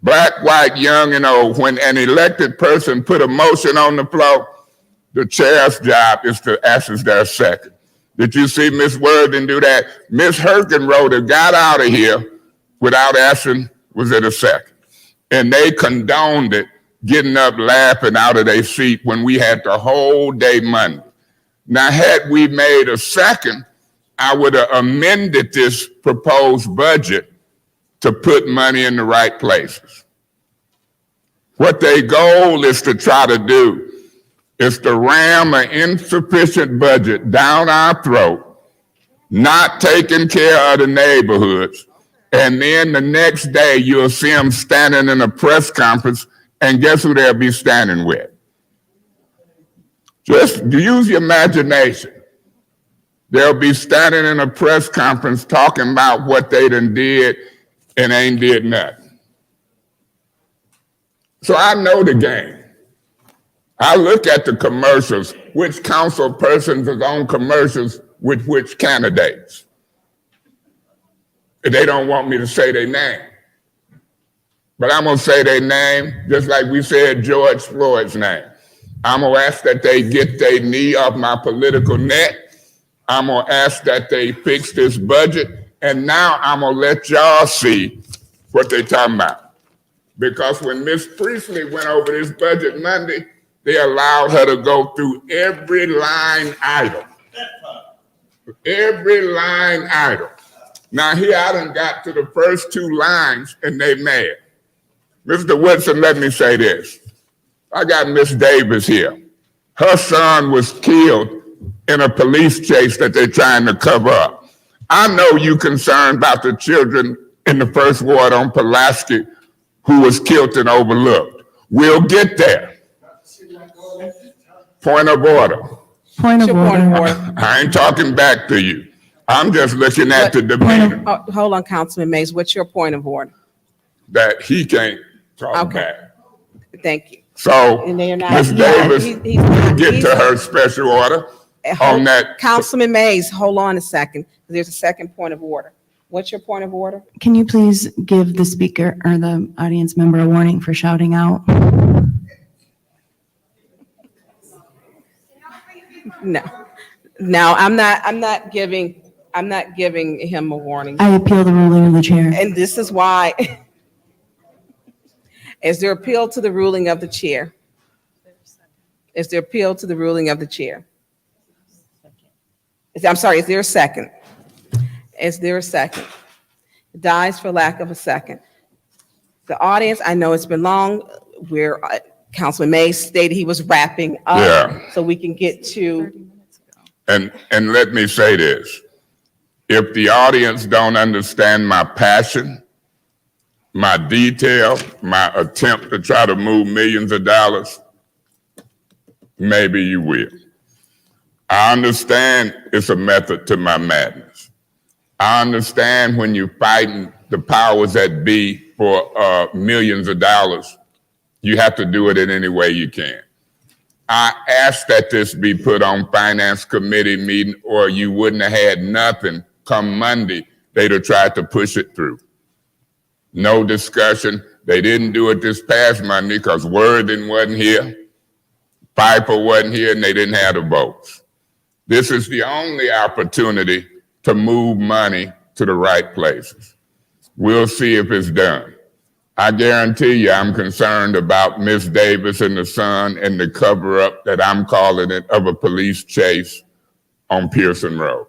[SPEAKER 6] black, white, young, and old, when an elected person put a motion on the floor, the chair's job is to ask, is there a second? Did you see Ms. Worthing do that? Ms. Hergenroder got out of here without asking, was it a second? And they condoned it, getting up laughing out of their seat when we had the whole day Monday. Now, had we made a second, I would have amended this proposed budget to put money in the right places. What their goal is to try to do is to ram an insufficient budget down our throat, not taking care of the neighborhoods, and then the next day you'll see them standing in a press conference, and guess who they'll be standing with? Just use your imagination. They'll be standing in a press conference talking about what they done did and ain't did nothing. So I know the game. I look at the commercials, which council persons is on commercials with which candidates. They don't want me to say their name. But I'm gonna say their name, just like we said George Floyd's name. I'm gonna ask that they get their knee off my political neck. I'm gonna ask that they fix this budget. And now I'm gonna let y'all see what they talking about. Because when Ms. Priestley went over this budget Monday, they allowed her to go through every line item. Every line item. Now here I done got to the first 2 lines and they mad. Mr. Woodson, let me say this. I got Miss Davis here. Her son was killed in a police chase that they're trying to cover up. I know you concerned about the children in the 1st Ward on Pulaski who was killed and overlooked. We'll get there. Point of order.
[SPEAKER 19] Point of order.
[SPEAKER 6] I ain't talking back to you. I'm just looking at the debate
[SPEAKER 2] Hold on, Councilman Mays, what's your point of order?
[SPEAKER 6] that he can't talk back.
[SPEAKER 2] Thank you.
[SPEAKER 6] So,
[SPEAKER 2] And they are not-
[SPEAKER 6] Ms.
[SPEAKER 2] yeah,
[SPEAKER 6] Davis,
[SPEAKER 2] he's not-
[SPEAKER 6] get
[SPEAKER 2] he's-
[SPEAKER 6] to her special order on that.
[SPEAKER 2] Councilman Mays, hold on a second. There's a second point of order. What's your point of order?
[SPEAKER 19] Can you please give the speaker or the audience member a warning for shouting out?
[SPEAKER 2] No, I'm not giving him a warning.
[SPEAKER 19] I appeal the ruling of the chair.
[SPEAKER 2] And this is why. Is there appeal to the ruling of the chair? Is there appeal to the ruling of the chair? I'm sorry, is there a second? Is there a second? It dies for lack of a second. The audience, I know it's been long, Councilman Mays stated he was wrapping up.
[SPEAKER 6] Yeah.
[SPEAKER 2] So we can get to
[SPEAKER 6] And let me say this. If the audience don't understand my passion, my detail, my attempt to try to move millions of dollars, maybe you will. I understand it's a method to my madness. I understand when you're fighting the powers that be for millions of dollars, you have to do it in any way you can. I asked that this be put on finance committee meeting, or you wouldn't have had nothing come Monday. They'd have tried to push it through. No discussion. They didn't do it this past Monday because Worthing wasn't here, Piper wasn't here, and they didn't have the votes. This is the only opportunity to move money to the right places. We'll see if it's done. I guarantee you I'm concerned about Miss Davis and the son and the cover-up that I'm calling it of a police chase on Pearson Road.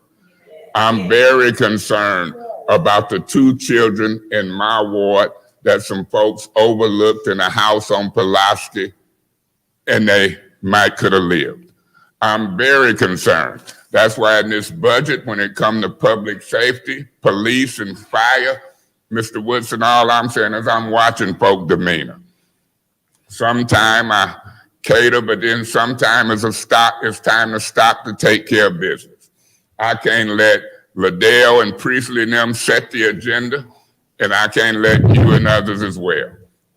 [SPEAKER 6] I'm very concerned about the 2 children in my ward that some folks overlooked in a house on Pulaski, and they might could have lived. I'm very concerned. That's why in this budget, when it comes to public safety, police and fire, Mr. Woodson, all I'm saying is I'm watching folk demeanor. Sometime I cater, but then sometime it's time to stop to take care of business. I can't let Liddell and Priestley and them set the agenda, and I can't let you and others as well.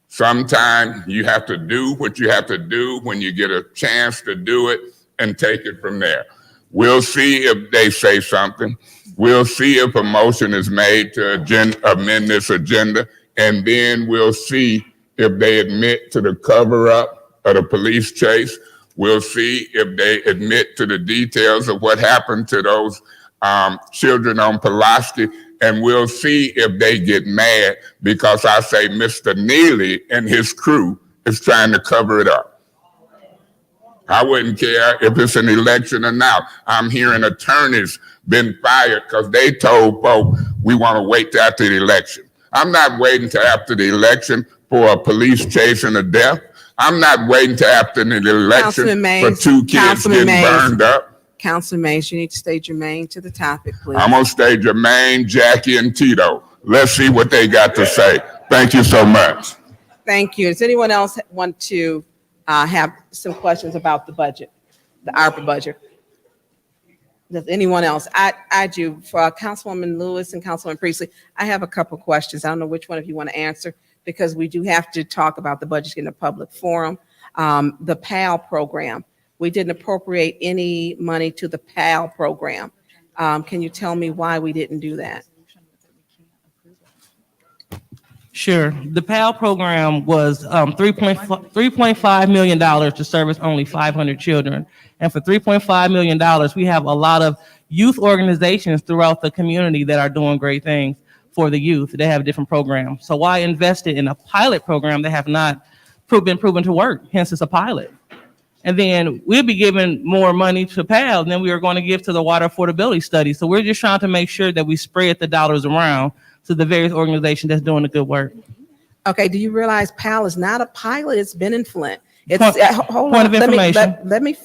[SPEAKER 6] Sometimes you have to do what you have to do when you get a chance to do it and take it from there. We'll see if they say something. We'll see if a motion is made to amend this agenda, and then we'll see if they admit to the cover-up of the police chase. We'll see if they admit to the details of what happened to those children on Pulaski, and we'll see if they get mad because I say Mr. Neely and his crew is trying to cover it up. I wouldn't care if it's an election or not. I'm hearing attorneys been fired because they told folk we want to wait till after the election. I'm not waiting till after the election for a police chase and a death. I'm not waiting till after the election for 2 kids getting burned up.
[SPEAKER 2] Councilman Mays, you need to stay germane to the topic, please.
[SPEAKER 6] I'm gonna stay Jermaine, Jackie, and Tito. Let's see what they got to say. Thank you so much.
[SPEAKER 2] Thank you. Does anyone else want to have some questions about the budget, the ARPA budget? Does anyone else? I do. For Councilwoman Lewis and Councilwoman Priestley, I have a couple questions. I don't know which one of you want to answer because we do have to talk about the budget in a public forum. The PAL program, we didn't appropriate any money to the PAL program. Can you tell me why we didn't do that?
[SPEAKER 4] Sure. The PAL program was $3.5 million to service only 500 children. And for $3.5 million, we have a lot of youth organizations throughout the community that are doing great things for the youth. They have different programs. So why invest in a pilot program that have not been proven to work? Hence, it's a pilot. And then we'll be giving more money to PAL than we are going to give to the water affordability study. So we're just trying to make sure that we spread the dollars around to the various organizations that's doing the good work.
[SPEAKER 2] Okay, do you realize PAL is not a pilot? It's been in Flint. It's hold
[SPEAKER 4] point
[SPEAKER 2] on,
[SPEAKER 4] of information.
[SPEAKER 2] Let me.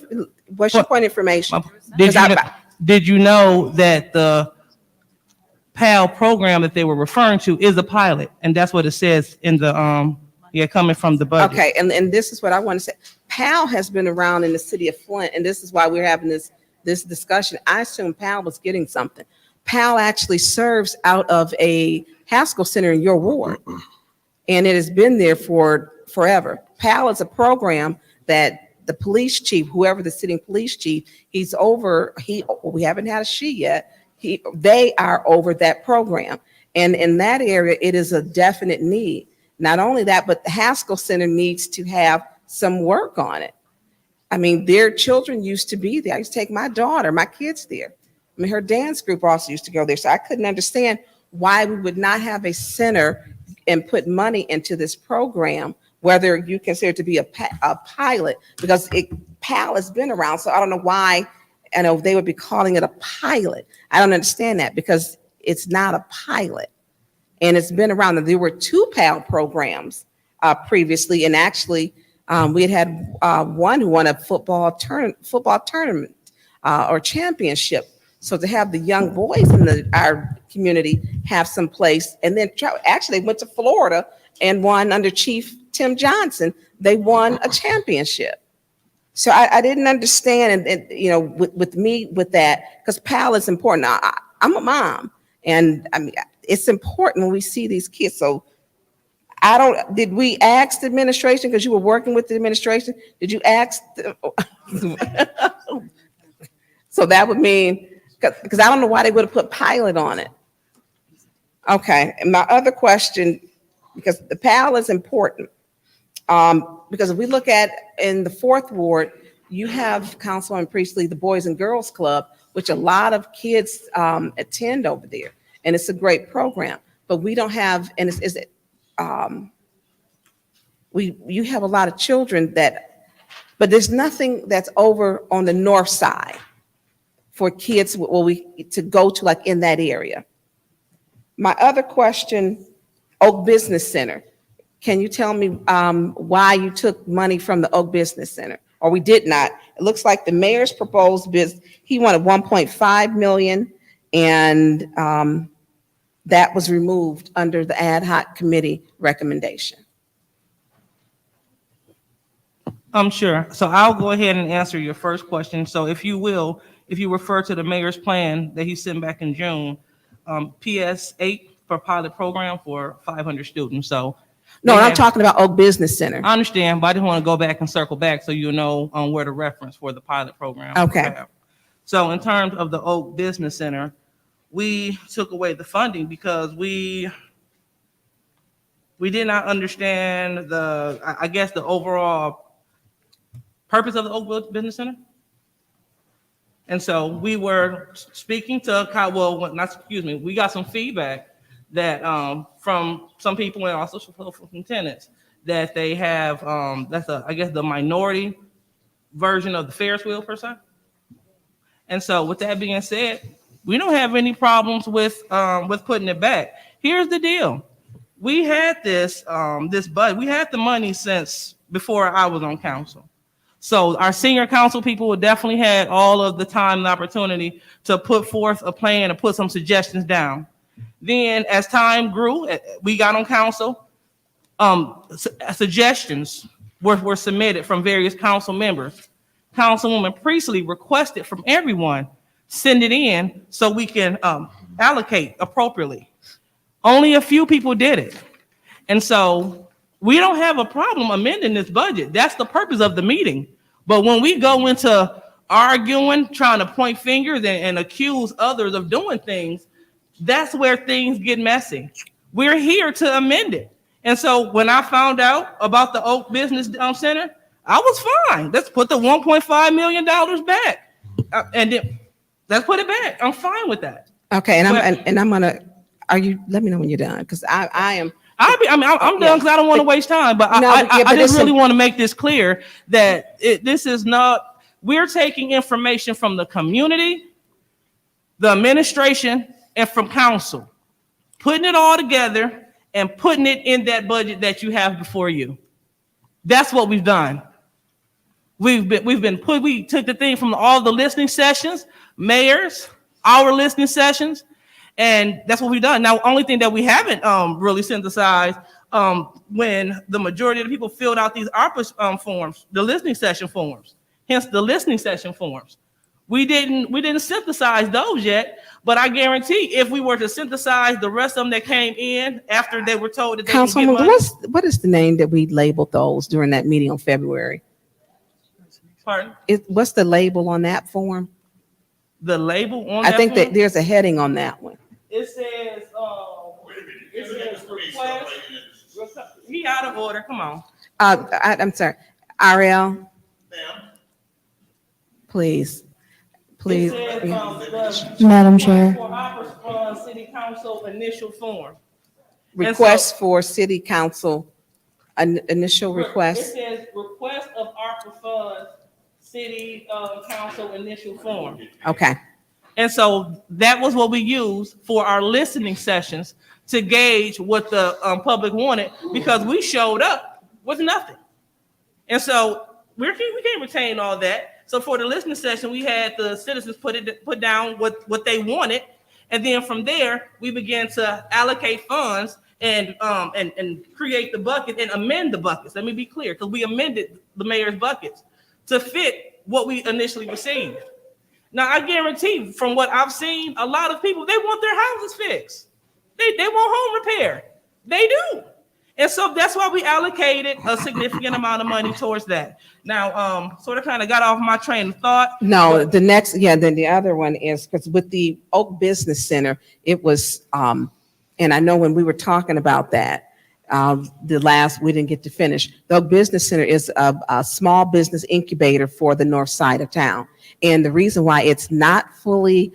[SPEAKER 2] What's your point of information?
[SPEAKER 4] Did you know that the PAL program that they were referring to is a pilot, and that's what it says in the coming from the budget.
[SPEAKER 2] Okay, and this is what I want to say. PAL has been around in the city of Flint, and this is why we're having this discussion. I assume PAL was getting something. PAL actually serves out of a Haskell Center in your ward, and it has been there for forever. PAL is a program that the police chief, whoever the sitting police chief, he's over. We haven't had a she yet. They are over that program, and in that area, it is a definite need. Not only that, but the Haskell Center needs to have some work on it. I mean, their children used to be there. I used to take my daughter, my kids there. I mean, her dance group also used to go there. So I couldn't understand why we would not have a center and put money into this program, whether you consider it to be a pilot, because PAL has been around. So I don't know why, I know they would be calling it a pilot. I don't understand that because it's not a pilot. And it's been around. There were 2 PAL programs previously, and actually we had one who won a football tournament or championship. So to have the young boys in our community have some place, and then actually they went to Florida and won under Chief Tim Johnson. They won a championship. So I didn't understand, and you know, with me with that, because PAL is important. I'm a mom, and I mean it's important when we see these kids. So did we ask the administration, because you were working with the administration? Did you ask? So that would mean, because I don't know why they would have put pilot on it. Okay, and my other question, because the PAL is important, because if we look at in the 4th Ward, you have Councilman Priestley, the Boys and Girls Club, which a lot of kids attend over there, and it's a great program. But we don't have, and you have a lot of children but there's nothing that's over on the north side for kids to go to, like in that area. My other question, Oak Business Center. Can you tell me why you took money from the Oak Business Center? Or we did not. It looks like the mayor's proposed he wanted 1.5 million, and that was removed under the ad hoc committee recommendation.
[SPEAKER 4] Sure. So I'll go ahead and answer your first question. So if you refer to the mayor's plan that he sent back in June, PS 8 for pilot program for 500 students. So
[SPEAKER 2] no, I'm talking about Oak Business Center.
[SPEAKER 4] I understand, but I just want to go back and circle back so you know where to reference for the pilot program.
[SPEAKER 2] Okay.
[SPEAKER 4] So in terms of the Oak Business Center, we took away the funding because we did not understand the overall purpose of the Oak Business Center. And so we were speaking to, we got some feedback that from some people and also from tenants that they have, that's the minority version of the Ferris wheel per se. And so with that being said, we don't have any problems with putting it back. Here's the deal. We had this budget, we had the money since before I was on council. So our senior council people definitely had all of the time and opportunity to put forth a plan and put some suggestions down. Then as time grew, we got on council, suggestions were submitted from various council members. Councilwoman Priestley requested from everyone, send it in so we can allocate appropriately. Only a few people did it. And so we don't have a problem amending this budget. That's the purpose of the meeting. But when we go into arguing, trying to point fingers and accuse others of doing things, that's where things get messy. We're here to amend it. And so when I found out about the Oak Business Center, I was fine. Let's put the $1.5 million back. And then let's put it back. I'm fine with that.
[SPEAKER 2] Okay, and I'm gonna, let me know when you're done, because I am.
[SPEAKER 4] I'm done because I don't want to waste time, but I just really want to make this clear that this is not, we're taking information from the community, the administration, and from council, putting it all together and putting it in that budget that you have before you. That's what we've done. We took the thing from all the listening sessions, mayors, our listening sessions, and that's what we've done. Now, only thing that we haven't really synthesized when the majority of the people filled out these ARPA forms, the listening session forms, hence the listening session forms. We didn't synthesize those yet, but I guarantee if we were to synthesize the rest of them that came in after they were told that they could get money.
[SPEAKER 2] What is the name that we labeled those during that meeting on February?
[SPEAKER 4] Pardon?
[SPEAKER 2] What's the label on that form?
[SPEAKER 4] The label on that
[SPEAKER 2] I think
[SPEAKER 4] form?
[SPEAKER 2] that there's a heading on that one.
[SPEAKER 4] It says request. He out of order. Come on.
[SPEAKER 2] I'm sorry. Ariel? Please.
[SPEAKER 4] It says,
[SPEAKER 19] Madam Chair.
[SPEAKER 4] For ARPA City Council initial form.
[SPEAKER 2] Request for city council, an initial request.
[SPEAKER 4] It says request of ARPA funds, city council initial form.
[SPEAKER 2] Okay.
[SPEAKER 4] And so that was what we used for our listening sessions to gauge what the public wanted, because we showed up with nothing. And so we can't retain all that. So for the listening session, we had the citizens put down what they wanted. And then from there, we began to allocate funds and create the bucket and amend the buckets. Let me be clear, because we amended the mayor's buckets to fit what we initially received. Now, I guarantee from what I've seen, a lot of people, they want their houses fixed. They want home repair. They do. And so that's why we allocated a significant amount of money towards that. Now, sort of kind of got off my train of thought.
[SPEAKER 2] No, the next, yeah, then the other one is, because with the Oak Business Center, it was, and I know when we were talking about that, we didn't get to finish. The Oak Business Center is a small business incubator for the north side of town. And the reason why it's not fully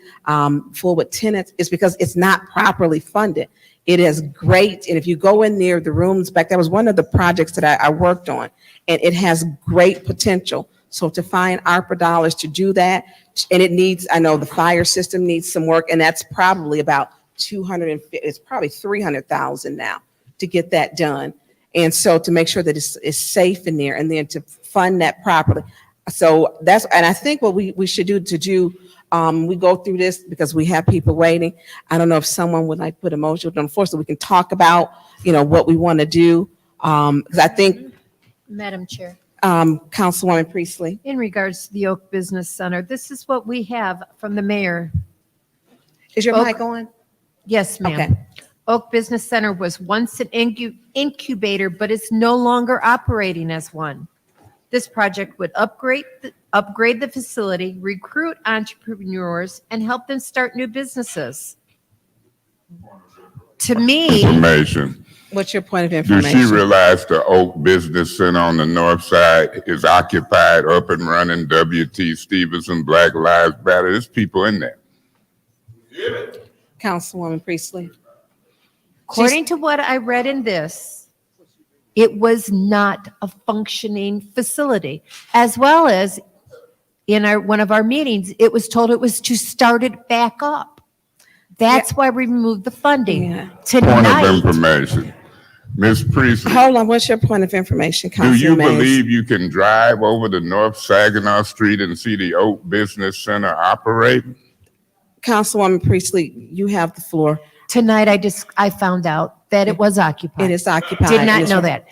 [SPEAKER 2] full with tenants is because it's not properly funded. It is great. And if you go in there, the rooms back, that was one of the projects that I worked on, and it has great potential. So to find ARPA dollars to do that, and it needs, I know the fire system needs some work, and that's probably about 250, it's probably 300,000 now to get that done. And so to make sure that it's safe in there, and then to fund that properly. So that's, and I think what we should do we go through this because we have people waiting. I don't know if someone would like put a motion on the floor so we can talk about, what we want to do. Because I think,
[SPEAKER 18] Madam Chair,
[SPEAKER 2] Councilwoman Priestley.
[SPEAKER 18] in regards to the Oak Business Center, this is what we have from the mayor.
[SPEAKER 2] Is your
[SPEAKER 18] Oak-
[SPEAKER 2] mic on?
[SPEAKER 18] Yes, ma'am.
[SPEAKER 2] Okay.
[SPEAKER 18] Oak Business Center was once an incubator, but it's no longer operating as one. This project would upgrade the facility, recruit entrepreneurs, and help them start new businesses. To me,
[SPEAKER 6] Information.
[SPEAKER 2] What's your point of
[SPEAKER 6] Do
[SPEAKER 2] information?
[SPEAKER 6] she realize the Oak Business Center on the north side is occupied, up and running, W.T. Stevenson, Black Lives Matter? There's people in there.
[SPEAKER 2] Councilwoman Priestley.
[SPEAKER 18] according to what I read in this, it was not a functioning facility. As well as in one of our meetings, it was told it was to start it back up. That's why we removed the funding.
[SPEAKER 2] Yeah.
[SPEAKER 6] Point of
[SPEAKER 18] Tonight,
[SPEAKER 6] information. Ms. Priestley,
[SPEAKER 2] Hold on, what's your point of information,
[SPEAKER 6] do you
[SPEAKER 2] Councilman Mays?
[SPEAKER 6] believe you can drive over to North Saginaw Street and see the Oak Business Center operating?
[SPEAKER 2] Councilwoman Priestley, you have the floor.
[SPEAKER 18] tonight I found out that it was occupied.
[SPEAKER 2] It is occupied.
[SPEAKER 18] Did
[SPEAKER 2] and
[SPEAKER 18] not
[SPEAKER 2] it's-
[SPEAKER 18] know that.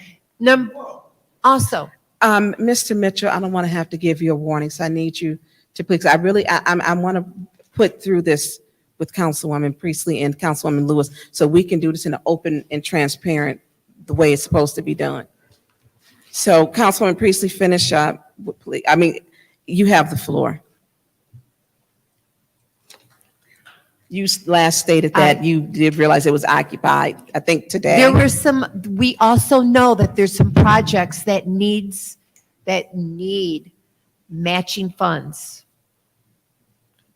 [SPEAKER 18] Also,
[SPEAKER 2] Mr. Mitchell, I don't want to have to give you a warning, so I need you to please, I want to put through this with Councilwoman Priestley and Councilwoman Lewis, so we can do this in an open and transparent, the way it's supposed to be done. So Councilwoman Priestley, finish up, please. You have the floor. You last stated that you did realize it was occupied, I think today.
[SPEAKER 18] there were we also know that there's some projects that need matching funds.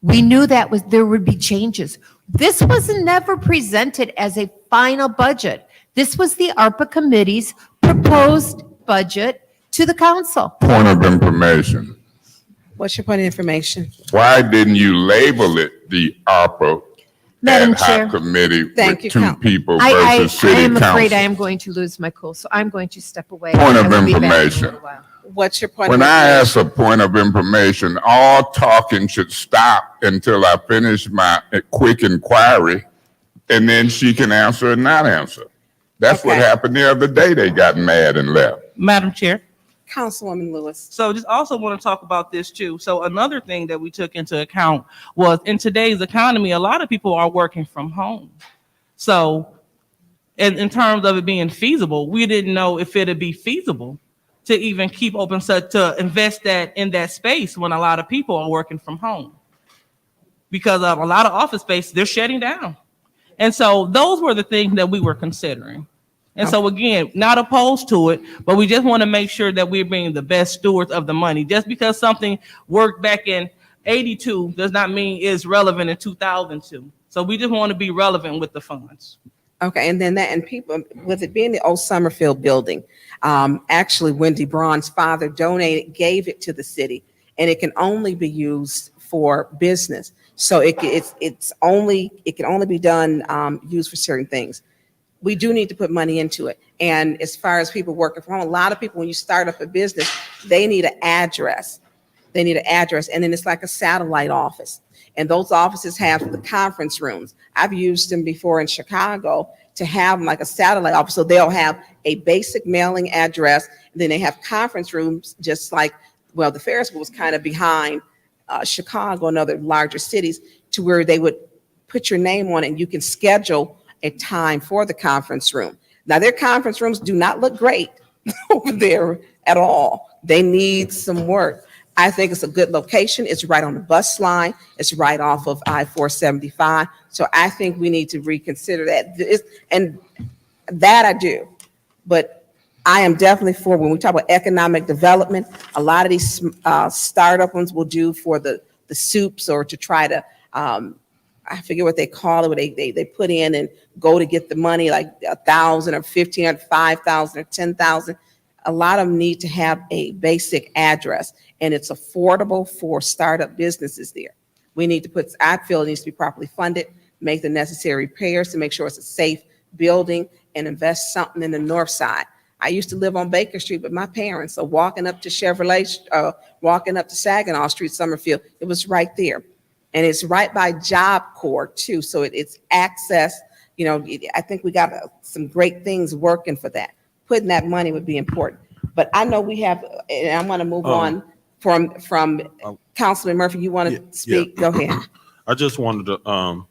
[SPEAKER 18] We knew there would be changes. This was never presented as a final budget. This was the ARPA committee's proposed budget to the council.
[SPEAKER 6] Point of information.
[SPEAKER 2] What's your point of information?
[SPEAKER 6] Why didn't you label it the ARPA
[SPEAKER 18] Madam
[SPEAKER 6] ad hoc
[SPEAKER 18] Chair.
[SPEAKER 6] committee
[SPEAKER 18] Thank
[SPEAKER 6] with
[SPEAKER 18] you,
[SPEAKER 6] two people
[SPEAKER 18] I
[SPEAKER 6] versus city
[SPEAKER 18] am afraid I
[SPEAKER 6] council?
[SPEAKER 18] am going to lose my cool, so I'm going to step away.
[SPEAKER 6] Point
[SPEAKER 18] I
[SPEAKER 6] of
[SPEAKER 18] will be back in a
[SPEAKER 6] information.
[SPEAKER 18] little while.
[SPEAKER 2] What's your point
[SPEAKER 6] When
[SPEAKER 2] of
[SPEAKER 6] I
[SPEAKER 2] information?
[SPEAKER 6] ask a point of information, all talking should stop until I finish my quick inquiry, and then she can answer or not answer. That's what
[SPEAKER 2] Okay.
[SPEAKER 6] happened the other day. They got mad and left.
[SPEAKER 4] Madam Chair.
[SPEAKER 2] Councilwoman Lewis.
[SPEAKER 4] So just also want to talk about this too. So another thing that we took into account was in today's economy, a lot of people are working from home. So in terms of it being feasible, we didn't know if it'd be feasible to even keep open, to invest in that space when a lot of people are working from home. Because a lot of office space, they're shutting down. And so those were the things that we were considering. And so again, not opposed to it, but we just want to make sure that we're being the best stewards of the money. Just because something worked back in 82 does not mean it's relevant in 2002. So we just want to be relevant with the funds.
[SPEAKER 2] Okay, and then people, with it being the old Summerfield building, actually Wendy Braun's father gave it to the city, and it can only be used for business. So it can only be done, used for certain things. We do need to put money into it. And as far as people working from home, a lot of people, when you start up a business, they need an address. They need an address, and then it's like a satellite office. And those offices have the conference rooms. I've used them before in Chicago to have like a satellite office. So they'll have a basic mailing address, and then they have conference rooms, just like, well, the Ferris wheel was kind of behind Chicago and other larger cities, to where they would put your name on it and you can schedule a time for the conference room. Now, their conference rooms do not look great over there at all. They need some work. I think it's a good location. It's right on the bus line. It's right off of I-475. So I think we need to reconsider that. And that I do. But I am definitely for, when we talk about economic development, a lot of these startup ones will do for the soups, or to try to, I forget what they call it, where they put in and go to get the money, like 1,000 or 1,500, 5,000 or 10,000. A lot of them need to have a basic address, and it's affordable for startup businesses there. We need to put, I feel it needs to be properly funded, make the necessary repairs to make sure it's a safe building, and invest something in the north side. I used to live on Baker Street with my parents, so walking up to Chevrolet, walking up to Saginaw Street, Summerfield, it was right there. And it's right by Job Corps too, so it's access. You know, I think we got some great things working for that. Putting that money would be important. But I know we have, and I want to move on from Councilman Murphy. You want to speak?
[SPEAKER 17] Yeah.
[SPEAKER 2] Go ahead.
[SPEAKER 17] I just wanted to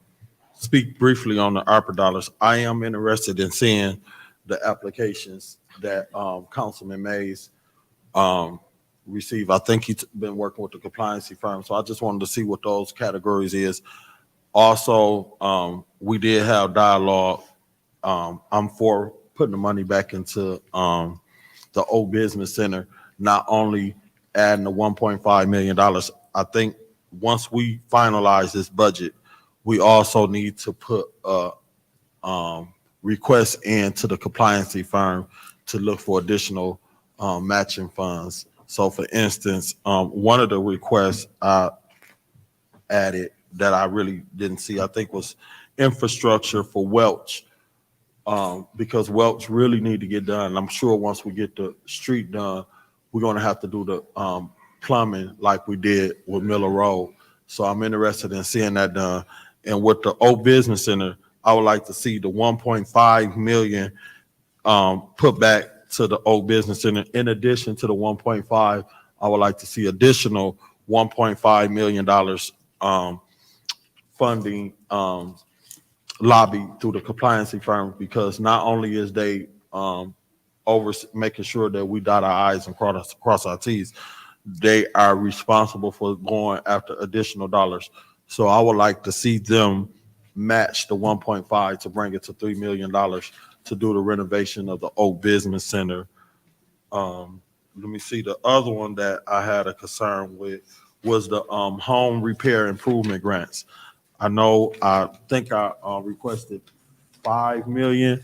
[SPEAKER 17] speak briefly on the ARPA dollars. I am interested in seeing the applications that Councilman Mays received. I think he's been working with the compliance firm, so I just wanted to see what those categories is. Also, we did have dialogue. I'm for putting the money back into the old business center, not only adding the $1.5 million. I think once we finalize this budget, we also need to put a request into the compliance firm to look for additional matching funds. So for instance, one of the requests I added that I really didn't see, I think, was infrastructure for Welch. Because Welch really need to get done. I'm sure once we get the street done, we're gonna have to do the plumbing like we did with Miller Road. So I'm interested in seeing that done. And with the old business center, I would like to see the 1.5 million put back to the old business center. In addition to the 1.5, I would like to see additional $1.5 million funding lobby through the compliance firm, because not only is they over making sure that we dot our I's and cross our T's, they are responsible for going after additional dollars. So I would like to see them match the 1.5 to bring it to $3 million to do the renovation of the old business center. Let me see, the other one that I had a concern with was the home repair improvement grants. I think I requested 5 million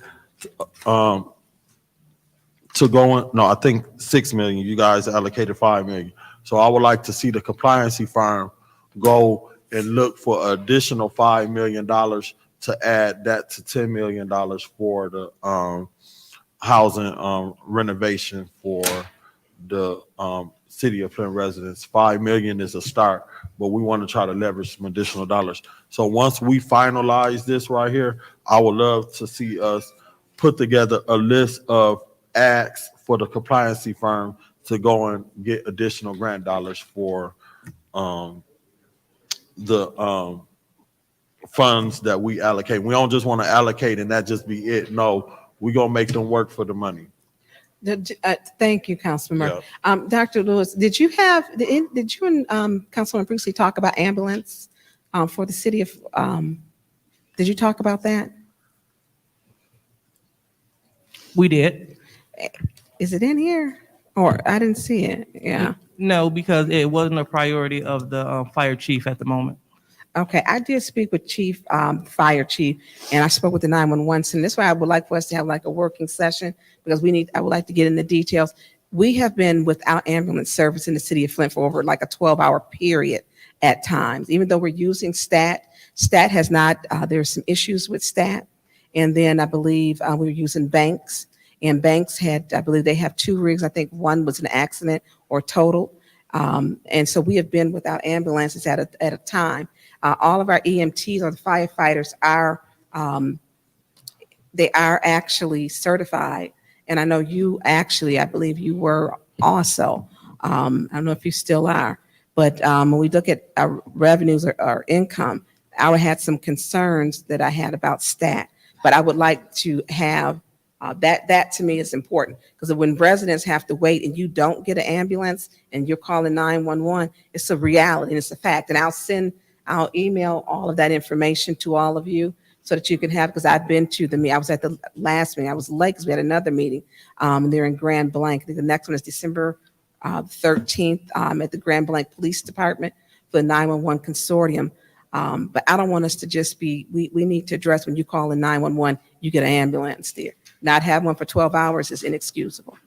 [SPEAKER 17] to go in. No, I think 6 million. You guys allocated 5 million. So I would like to see the compliance firm go and look for additional $5 million to add that to $10 million for the housing renovation for the City of Flint residents. 5 million is a start, but we want to try to leverage some additional dollars. So once we finalize this right here, I would love to see us put together a list of acts for the compliance firm to go and get additional grant dollars for the funds that we allocate. We don't just want to allocate and that just be it. No, we're going to make them work for the money.
[SPEAKER 2] Thank you, Councilman Murphy. Dr. Lewis, did you and Councilman Priestley talk about ambulance for the city of, did you talk about that?
[SPEAKER 4] We did.
[SPEAKER 2] Is it in here? Or I didn't see it, yeah.
[SPEAKER 4] No, because it wasn't a priority of the fire chief at the moment.
[SPEAKER 2] Okay, I did speak with Fire Chief, and I spoke with the 911 center. That's why I would like for us to have like a working session, because I would like to get into details. We have been without ambulance service in the city of Flint for over like a 12-hour period at times, even though we're using STAT. STAT has not, there's some issues with STAT. And then I believe we were using Banks, and Banks had, I believe they have 2 rigs. I think one was an accident or total. And so we have been without ambulances at a time. All of our EMTs or the firefighters are, they are actually certified. And I know you actually, I believe you were also. I don't know if you still are, but when we look at our revenues or income, I had some concerns that I had about stat, but I would like to have that to me is important, because when residents have to wait and you don't get an ambulance and you're calling 911, it's a reality and it's a fact. And I'll email all of that information to all of you so that you can have, because I've been to the meeting. I was at the last meeting. I was late because we had another meeting. And they're in Grand Blanc. I think the next one is December 13th at the Grand Blanc Police Department for the 911 consortium. But I don't want us to just be, we need to address when you call in 911, you get an ambulance there. Not have one for 12 hours is inexcusable.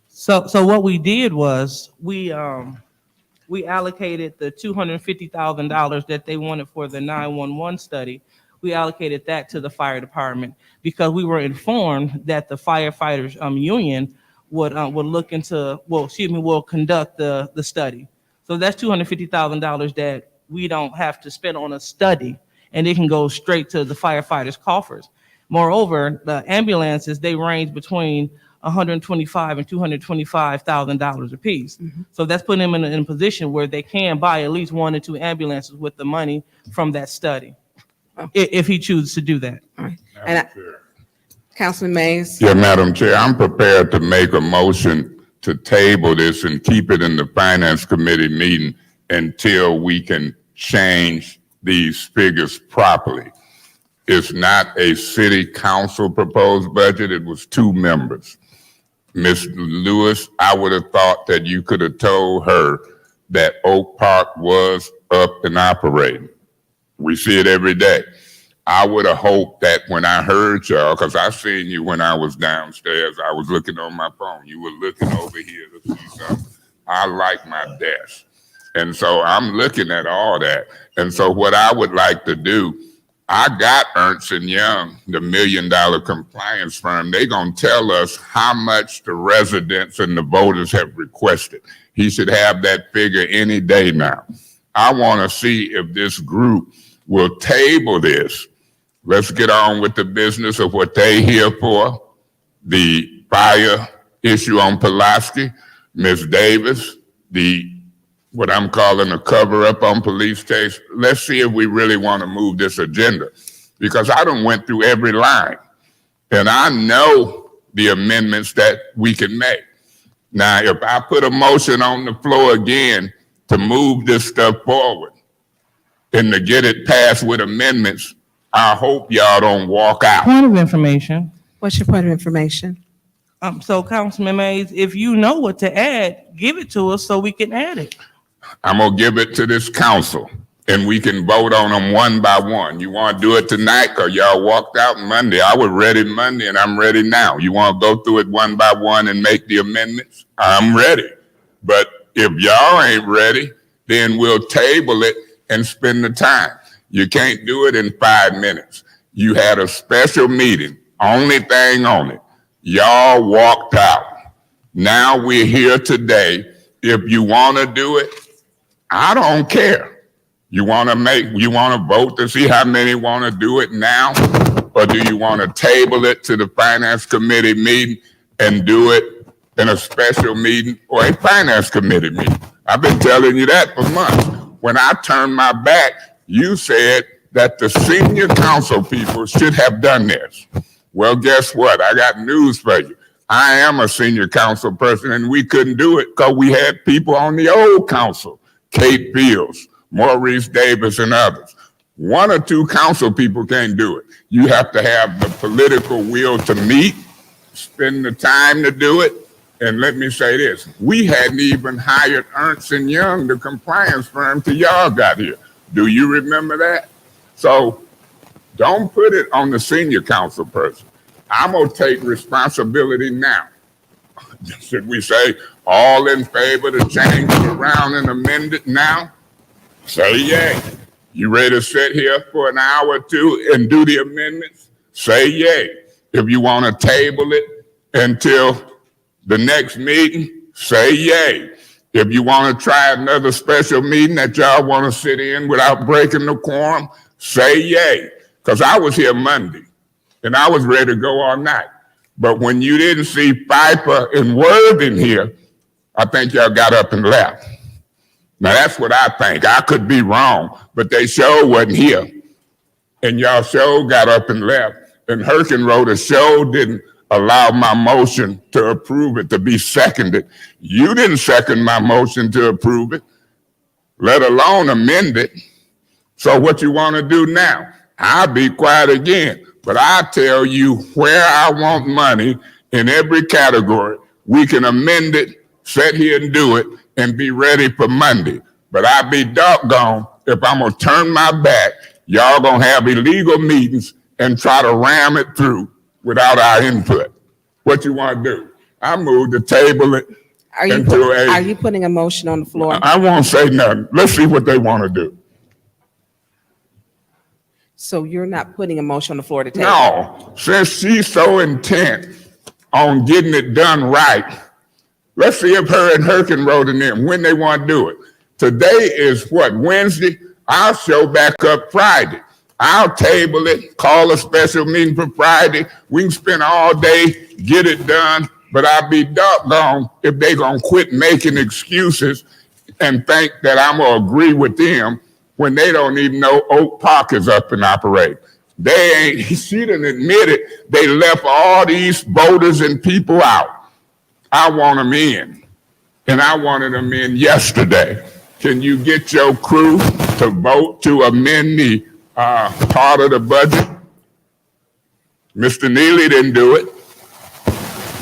[SPEAKER 4] So what we did was we allocated the $250,000 that they wanted for the 911 study. We allocated that to the fire department because we were informed that the firefighters union would look into, will conduct the study. So that's $250,000 that we don't have to spend on a study, and it can go straight to the firefighters' coffers. Moreover, the ambulances, they range between $125,000 and $225,000 a piece. So that's putting them in a position where they can buy at least 1 or 2 ambulances with the money from that study, if he chooses to do that.
[SPEAKER 2] All right. And Councilman Mays?
[SPEAKER 6] Yeah, Madam Chair, I'm prepared to make a motion to table this and keep it in the Finance Committee meeting until we can change these figures properly. It's not a city council proposed budget. It was 2 members. Ms. Lewis, I would have thought that you could have told her that Oak Park was up and operating. We see it every day. I would have hoped that when I heard y'all, because I seen you when I was downstairs, I was looking on my phone. You were looking over here to see something. I like my desk. And so I'm looking at all that. And so what I would like to do, I got Ernst & Young, the $1 million compliance firm. They're going to tell us how much the residents and the voters have requested. He should have that figure any day now. I want to see if this group will table this. Let's get on with the business of what they here for. The fire issue on Pulaski, Ms. Davis, what I'm calling a cover-up on police case. Let's see if we really want to move this agenda, because I done went through every line and I know the amendments that we can make. Now, if I put a motion on the floor again to move this stuff forward and to get it passed with amendments, I hope y'all don't walk out.
[SPEAKER 4] Point of information.
[SPEAKER 2] What's your point of information?
[SPEAKER 4] So Councilman Mays, if you know what to add, give it to us so we can add it.
[SPEAKER 6] I'm gonna give it to this council and we can vote on them one by one. You wanna do it tonight, cause y'all walked out Monday. I was ready Monday and I'm ready now. You wanna go through it one by one and make the amendments? I'm ready. But if y'all ain't ready, then we'll table it and spend the time. You can't do it in 5 minutes. You had a special meeting, only thing on it. Y'all walked out. Now we're here today. If you wanna do it, I don't care. You want to vote to see how many want to do it now? Or do you want to table it to the Finance Committee meeting and do it in a special meeting or a Finance Committee meeting? I've been telling you that for months. When I turned my back, you said that the senior council people should have done this. Well, guess what? I got news for you. I am a senior council person and we couldn't do it because we had people on the old council. Kate Fields, Maurice Davis, and others. 1 or 2 council people can't do it. You have to have the political will to meet, spend the time to do it. And let me say this, we hadn't even hired Ernst & Young, the compliance firm, till y'all got here. Do you remember that? So don't put it on the senior council person. I'm gonna take responsibility now. Should we say all in favor to change it around and amend it now? Say yay. You ready to sit here for an hour or 2 and do the amendments? Say yay. If you want to table it until the next meeting, say yay. If you want to try another special meeting that y'all want to sit in without breaking the quorum, say yay. Because I was here Monday and I was ready to go all night. But when you didn't see Piper and Worthing here, I think y'all got up and left. Now that's what I think. I could be wrong, but they sure wasn't here. And y'all sure got up and left. And Herkenroder sure didn't allow my motion to approve it to be seconded. You didn't second my motion to approve it, let alone amend it. So what you want to do now? I'll be quiet again, but I tell you where I want money in every category. We can amend it, sit here and do it, and be ready for Monday. But I'll be doggone if I'm gonna turn my back. Y'all gonna have illegal meetings and try to ram it through without our input. What you want to do? I move to table it.
[SPEAKER 2] Are you putting a motion on the floor?
[SPEAKER 6] I won't say nothing. Let's see what they want to do.
[SPEAKER 2] So you're not putting a motion on the floor to table?
[SPEAKER 6] No, since she's so intent on getting it done right, let's see if her and Herkenroder and them, when they want to do it. Today is what, Wednesday? I'll show back up Friday. I'll table it, call a special meeting for Friday. We can spend all day, get it done, but I'll be doggone if they gonna quit making excuses and think that I'm gonna agree with them when they don't even know Oak Park is up and operating. They ain't, she done admitted they left all these voters and people out. I want them in, and I wanted them in yesterday. Can you get your crew to vote to amend the part of the budget? Mr. Neely didn't do it.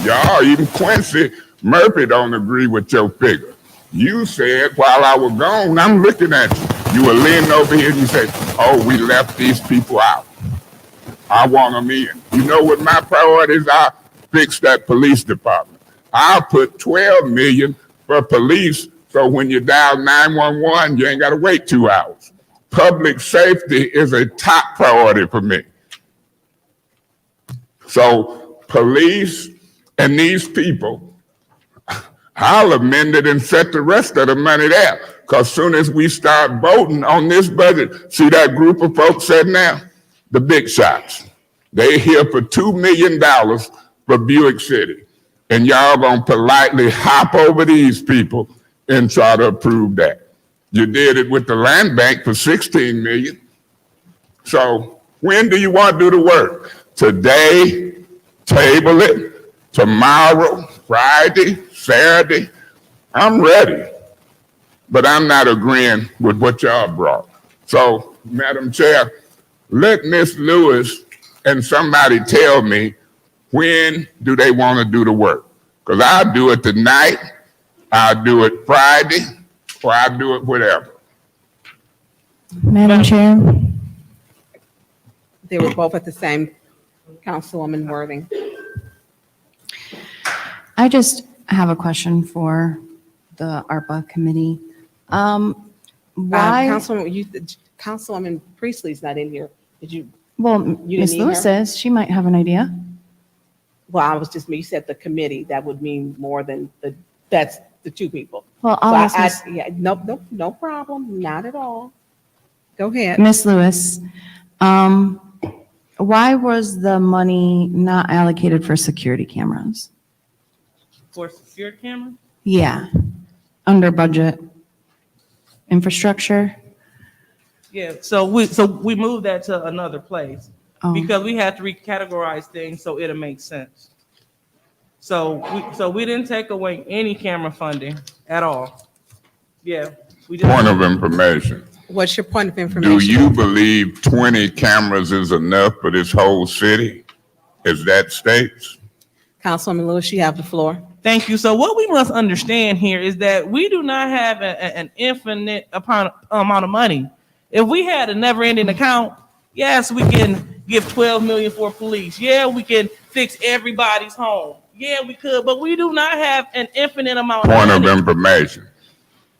[SPEAKER 6] Y'all, even Quincy Murphy don't agree with your figure. You said while I was gone, I'm looking at you. You were leaning over here and you said, oh, we left these people out. I want them in. You know what my priorities are? Fix that police department. I'll put $12 million for police, so when you dial 911, you ain't got to wait 2 hours. Public safety is a top priority for me. So police and these people, I'll amend it and set the rest of the money there. Because soon as we start voting on this budget, see that group of folks sitting there? The big shots. They here for $2 million for Buick City. And y'all gonna politely hop over these people and try to approve that. You did it with the land bank for $16 million. So when do you want to do the work? Today, table it, tomorrow, Friday, Saturday. I'm ready. But I'm not agreeing with what y'all brought. So, Madam Chair, let Ms. Lewis and somebody tell me when do they want to do the work? Because I'll do it tonight, I'll do it Friday, or I'll do it whatever.
[SPEAKER 19] Madam Chair,
[SPEAKER 2] They were both at the same, Councilwoman Worthing.
[SPEAKER 19] I just have a question for the ARPA committee. Why,
[SPEAKER 2] Councilwoman Priestley's not in here. Did you?
[SPEAKER 19] well,
[SPEAKER 2] you
[SPEAKER 19] Ms.
[SPEAKER 2] didn't need
[SPEAKER 19] Lewis
[SPEAKER 2] her?
[SPEAKER 19] says she might have an idea.
[SPEAKER 2] Well, I was just, you said the committee, that would mean more than that's the two people.
[SPEAKER 19] Well,
[SPEAKER 2] So
[SPEAKER 19] I'll ask
[SPEAKER 2] yeah, no problem, not at all. Go ahead.
[SPEAKER 19] Ms. Lewis, why was the money not allocated for security cameras?
[SPEAKER 4] For secure camera?
[SPEAKER 19] Yeah, under budget. Infrastructure?
[SPEAKER 4] Yeah, so we moved that to another place
[SPEAKER 19] Oh.
[SPEAKER 4] because we had to recategorize things so it'll make sense. So we didn't take away any camera funding at all. Yeah, we just.
[SPEAKER 6] Point of information.
[SPEAKER 2] What's your point of information?
[SPEAKER 6] Do you believe 20 cameras is enough for this whole city? Is that states?
[SPEAKER 2] Councilwoman Lewis, you have the floor.
[SPEAKER 4] Thank you. So what we must understand here is that we do not have an infinite amount of money. If we had a never-ending account, yes, we can give 12 million for police. Yeah, we can fix everybody's home. Yeah, we could, but we do not have an infinite amount of
[SPEAKER 6] Point of
[SPEAKER 4] money.
[SPEAKER 6] information.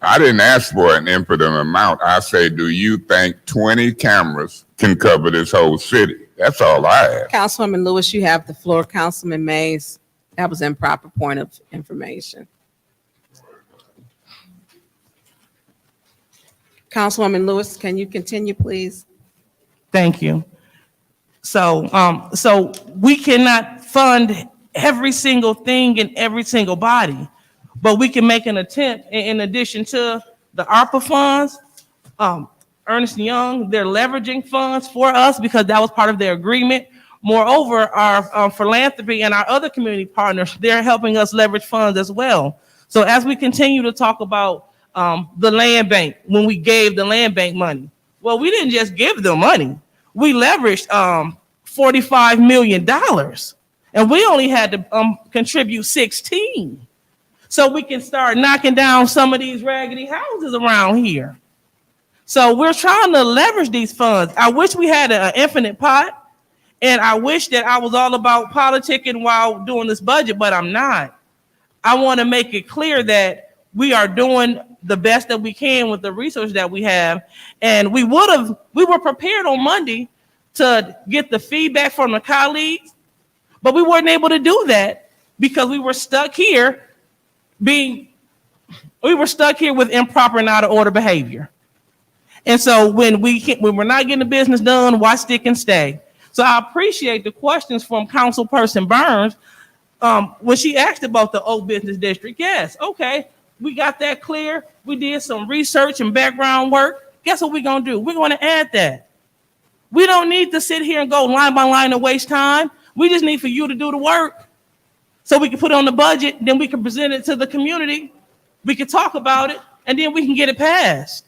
[SPEAKER 6] I didn't ask for an infinite amount. I say, do you think 20 cameras can cover this whole city? That's all I ask.
[SPEAKER 2] Councilwoman Lewis, you have the floor. Councilman Mays, that was improper point of information. Councilwoman Lewis, can you continue, please?
[SPEAKER 4] Thank you. So we cannot fund every single thing in every single body, but we can make an attempt in addition to the ARPA funds. Ernst & Young, they're leveraging funds for us because that was part of their agreement. Moreover, our philanthropy and our other community partners, they're helping us leverage funds as well. So as we continue to talk about the land bank, when we gave the land bank money, well, we didn't just give them money. We leveraged $45 million, and we only had to contribute 16. So we can start knocking down some of these raggedy houses around here. So we're trying to leverage these funds. I wish we had an infinite pot, and I wish that I was all about politicking while doing this budget, but I'm not. I want to make it clear that we are doing the best that we can with the resources that we have. And we were prepared on Monday to get the feedback from the colleagues, but we weren't able to do that because we were stuck here with improper and out of order behavior. And so when we're not getting the business done, why stick and stay? So I appreciate the questions from Councilperson Burns when she asked about the Oak Business District. Yes, okay, we got that clear. We did some research and background work. Guess what we're gonna do? We're gonna add that. We don't need to sit here and go line by line and waste time. We just need for you to do the work so we can put it on the budget, then we can present it to the community. We can talk about it, and then we can get it passed.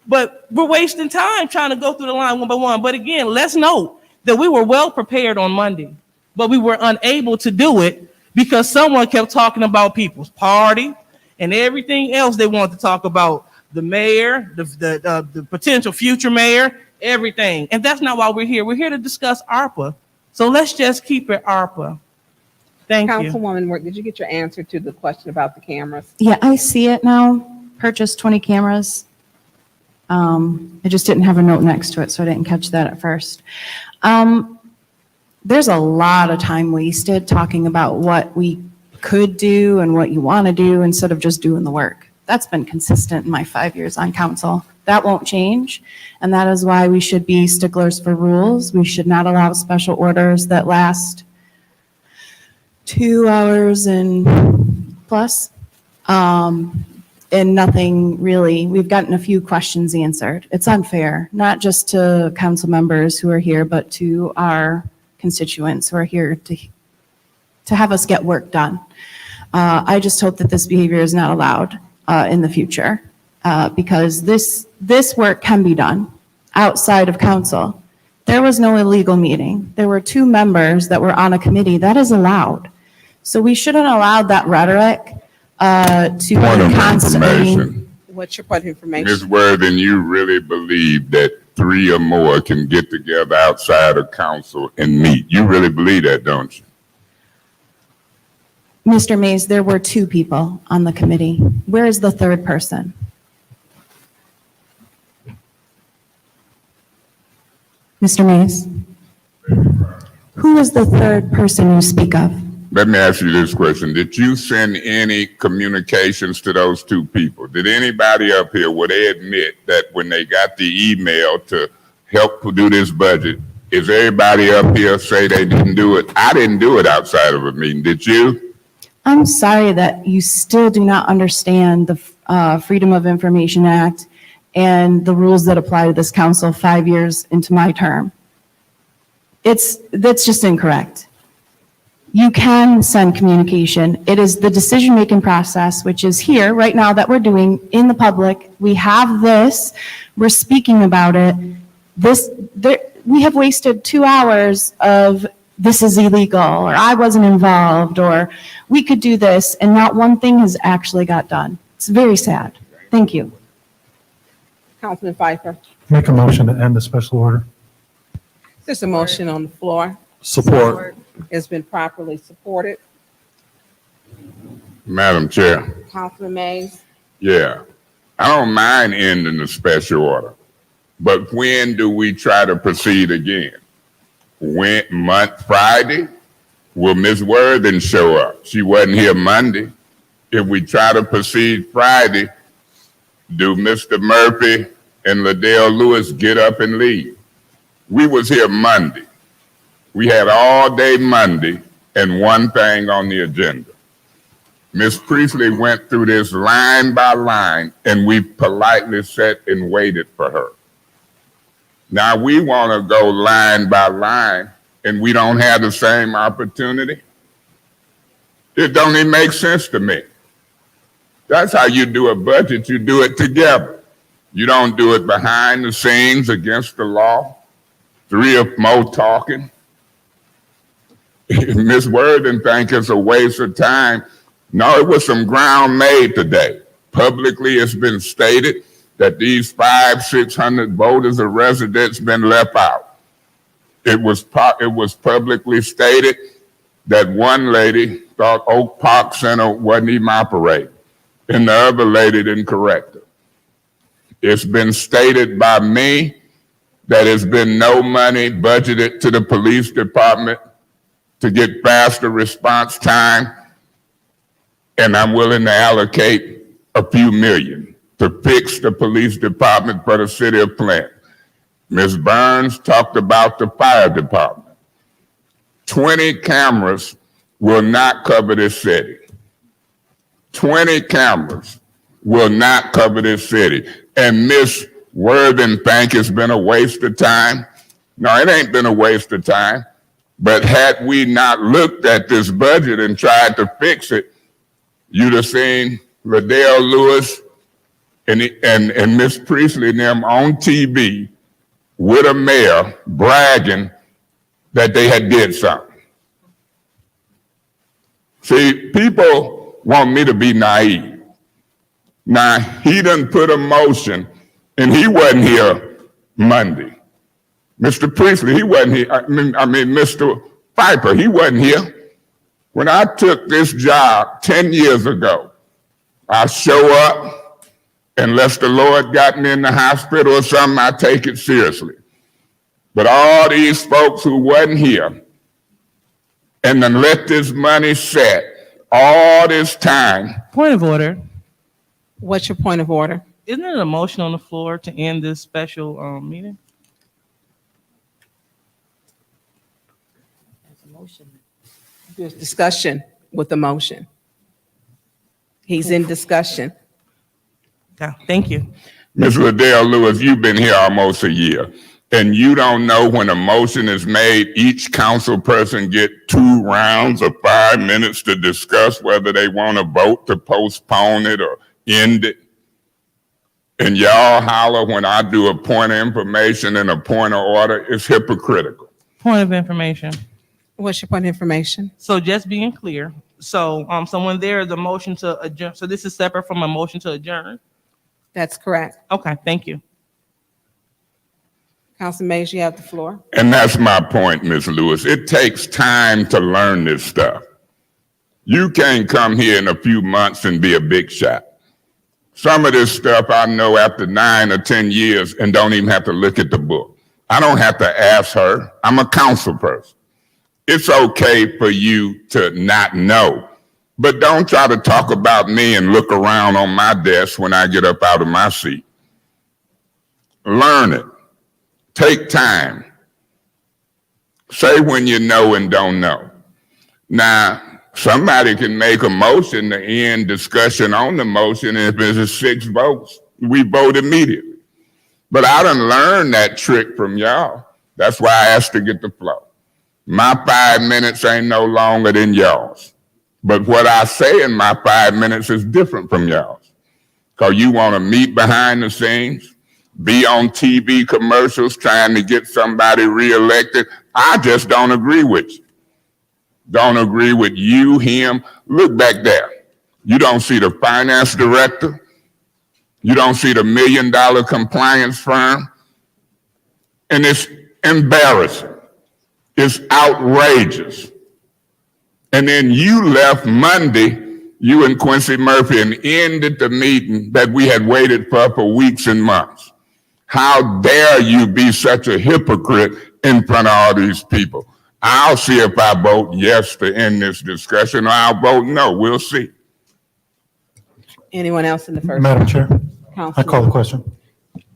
[SPEAKER 4] But we're wasting time trying to go through the line one by one. But again, let's note that we were well prepared on Monday, but we were unable to do it because someone kept talking about people's party and everything else they wanted to talk about, the mayor, the potential future mayor, everything. And that's not why we're here. We're here to discuss ARPA. So let's just keep it ARPA. Thank you.
[SPEAKER 2] Councilwoman, did you get your answer to the question about the cameras?
[SPEAKER 19] Yeah, I see it now. Purchased 20 cameras. I just didn't have a note next to it, so I didn't catch that at first. There's a lot of time wasted talking about what we could do and what you want to do instead of just doing the work. That's been consistent in my 5 years on council. That won't change, and that is why we should be sticklers for rules. We should not allow special orders that last 2 hours and plus. And nothing really, we've gotten a few questions answered. It's unfair, not just to council members who are here, but to our constituents who are here to have us get work done. I just hope that this behavior is not allowed in the future because this work can be done outside of council. There was no illegal meeting. There were 2 members that were on a committee. That is allowed. So we shouldn't allow that rhetoric to
[SPEAKER 6] Point of
[SPEAKER 19] constantly.
[SPEAKER 6] information.
[SPEAKER 2] What's your point of information?
[SPEAKER 6] Ms. Worthing, you really believe that 3 or more can get together outside of council and meet? You really believe that, don't you?
[SPEAKER 19] Mr. Mays, there were 2 people on the committee. Where is the 3rd person? Mr. Mays? Who is the 3rd person you speak of?
[SPEAKER 6] Let me ask you this question. Did you send any communications to those 2 people? Did anybody up here, would they admit that when they got the email to help do this budget, is everybody up here say they didn't do it? I didn't do it outside of a meeting. Did you?
[SPEAKER 19] I'm sorry that you still do not understand the Freedom of Information Act and the rules that apply to this council 5 years into my term. That's just incorrect. You can send communication. It is the decision-making process, which is here right now that we're doing in the public. We have this, we're speaking about it. We have wasted 2 hours of this is illegal, or I wasn't involved, or we could do this, and not one thing has actually got done. It's very sad. Thank you.
[SPEAKER 2] Councilman Pfeiffer,
[SPEAKER 21] Make a motion to end the special order.
[SPEAKER 2] there's a motion on the floor.
[SPEAKER 17] Support.
[SPEAKER 2] It's been properly supported.
[SPEAKER 6] Madam Chair,
[SPEAKER 2] Councilman Mays,
[SPEAKER 6] yeah. I don't mind ending the special order, but when do we try to proceed again? Friday? Will Ms. Worthing show up? She wasn't here Monday. If we try to proceed Friday, do Mr. Murphy and Liddell Lewis get up and leave? We was here Monday. We had all day Monday and one thing on the agenda. Ms. Priestley went through this line by line, and we politely sat and waited for her. Now we want to go line by line, and we don't have the same opportunity. It don't even make sense to me. That's how you do a budget. You do it together. You don't do it behind the scenes against the law. 3 or more talking. Ms. Worthing think it's a waste of time. No, it was some ground made today. Publicly, it's been stated that these 500-600 voters or residents been left out. It was publicly stated that one lady thought Oak Park Center wasn't even operating, and the other lady didn't correct her. It's been stated by me that there's been no money budgeted to the police department to get faster response time, and I'm willing to allocate a few million to fix the police department for the city of Flint. Ms. Burns talked about the fire department. 20 cameras will not cover this city. 20 cameras will not cover this city. And Ms. Worthing think it's been a waste of time. No, it ain't been a waste of time. But had we not looked at this budget and tried to fix it, you'd have seen Liddell Lewis and Miss Priestley and them on TV with a mayor bragging that they had did something. See, people want me to be naive. Now, he done put a motion, and he wasn't here Monday. Mr. Priestley, he wasn't here. I mean, Mr. Piper, he wasn't here. When I took this job 10 years ago, I show up, unless the Lord got me in the hospital or something, I take it seriously. But all these folks who wasn't here, and then let this money set all this time.
[SPEAKER 4] Point of order.
[SPEAKER 2] What's your point of order?
[SPEAKER 4] Isn't it a motion on the floor to end this special meeting?
[SPEAKER 2] There's discussion with the motion. He's in discussion.
[SPEAKER 4] Yeah, thank you.
[SPEAKER 6] Ms. Liddell Lewis, you've been here almost a year, and you don't know when a motion is made, each council person get 2 rounds of 5 minutes to discuss whether they want to vote to postpone it or end it. And y'all holler when I do a point of information and a point of order. It's hypocritical.
[SPEAKER 4] Point of information.
[SPEAKER 2] What's your point of information?
[SPEAKER 4] So just being clear, so when there is a motion to adjourn, so this is separate from a motion to adjourn?
[SPEAKER 2] That's correct.
[SPEAKER 4] Okay, thank you.
[SPEAKER 2] Councilman Mays, you have the floor.
[SPEAKER 6] And that's my point, Ms. Lewis. It takes time to learn this stuff. You can't come here in a few months and be a big shot. Some of this stuff I know after 9 or 10 years and don't even have to look at the book. I don't have to ask her. I'm a council person. It's okay for you to not know, but don't try to talk about me and look around on my desk when I get up out of my seat. Learn it. Take time. Say when you know and don't know. Now, somebody can make a motion to end discussion on the motion, and if it's 6 votes, we vote immediately. But I done learned that trick from y'all. That's why I asked to get the floor. My 5 minutes ain't no longer than y'all's. But what I say in my 5 minutes is different from y'all's. Because you want to meet behind the scenes, be on TV commercials trying to get somebody reelected. I just don't agree with you. Don't agree with you, him. Look back there. You don't see the finance director. You don't see the $1 million compliance firm. And it's embarrassing. It's outrageous. And then you left Monday, you and Quincy Murphy, and ended the meeting that we had waited for weeks and months. How dare you be such a hypocrite in front of all these people? I'll see if I vote yes to end this discussion, or I'll vote no. We'll see.
[SPEAKER 2] Anyone else in the first?
[SPEAKER 21] Madam Chair. I call the question.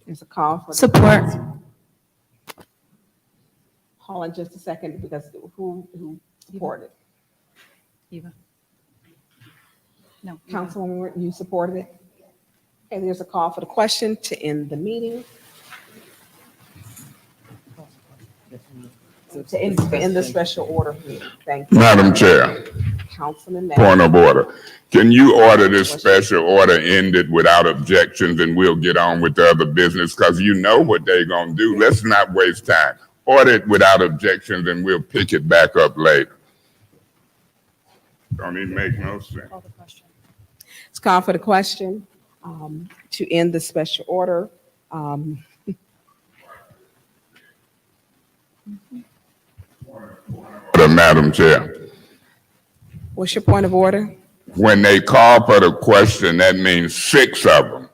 [SPEAKER 2] There's a call for.
[SPEAKER 19] Support.
[SPEAKER 2] Hold on just a second, because who supported?
[SPEAKER 3] Eva. No.
[SPEAKER 2] Councilwoman, Wharton, you supported it? Okay, there's a call for the question to end the meeting. To end the special order meeting. Thank you.
[SPEAKER 6] Madam Chair,
[SPEAKER 2] Councilman Mays.
[SPEAKER 6] point of order. Can you order this special order ended without objections, and we'll get on with the other business? Because you know what they're gonna do. Let's not waste time. Order it without objections, and we'll pick it back up later. Don't even make no sense.
[SPEAKER 2] It's call for the question to end the special order.
[SPEAKER 6] Madam Chair,
[SPEAKER 2] What's your point of order?
[SPEAKER 6] when they call for the question, that means 6 of them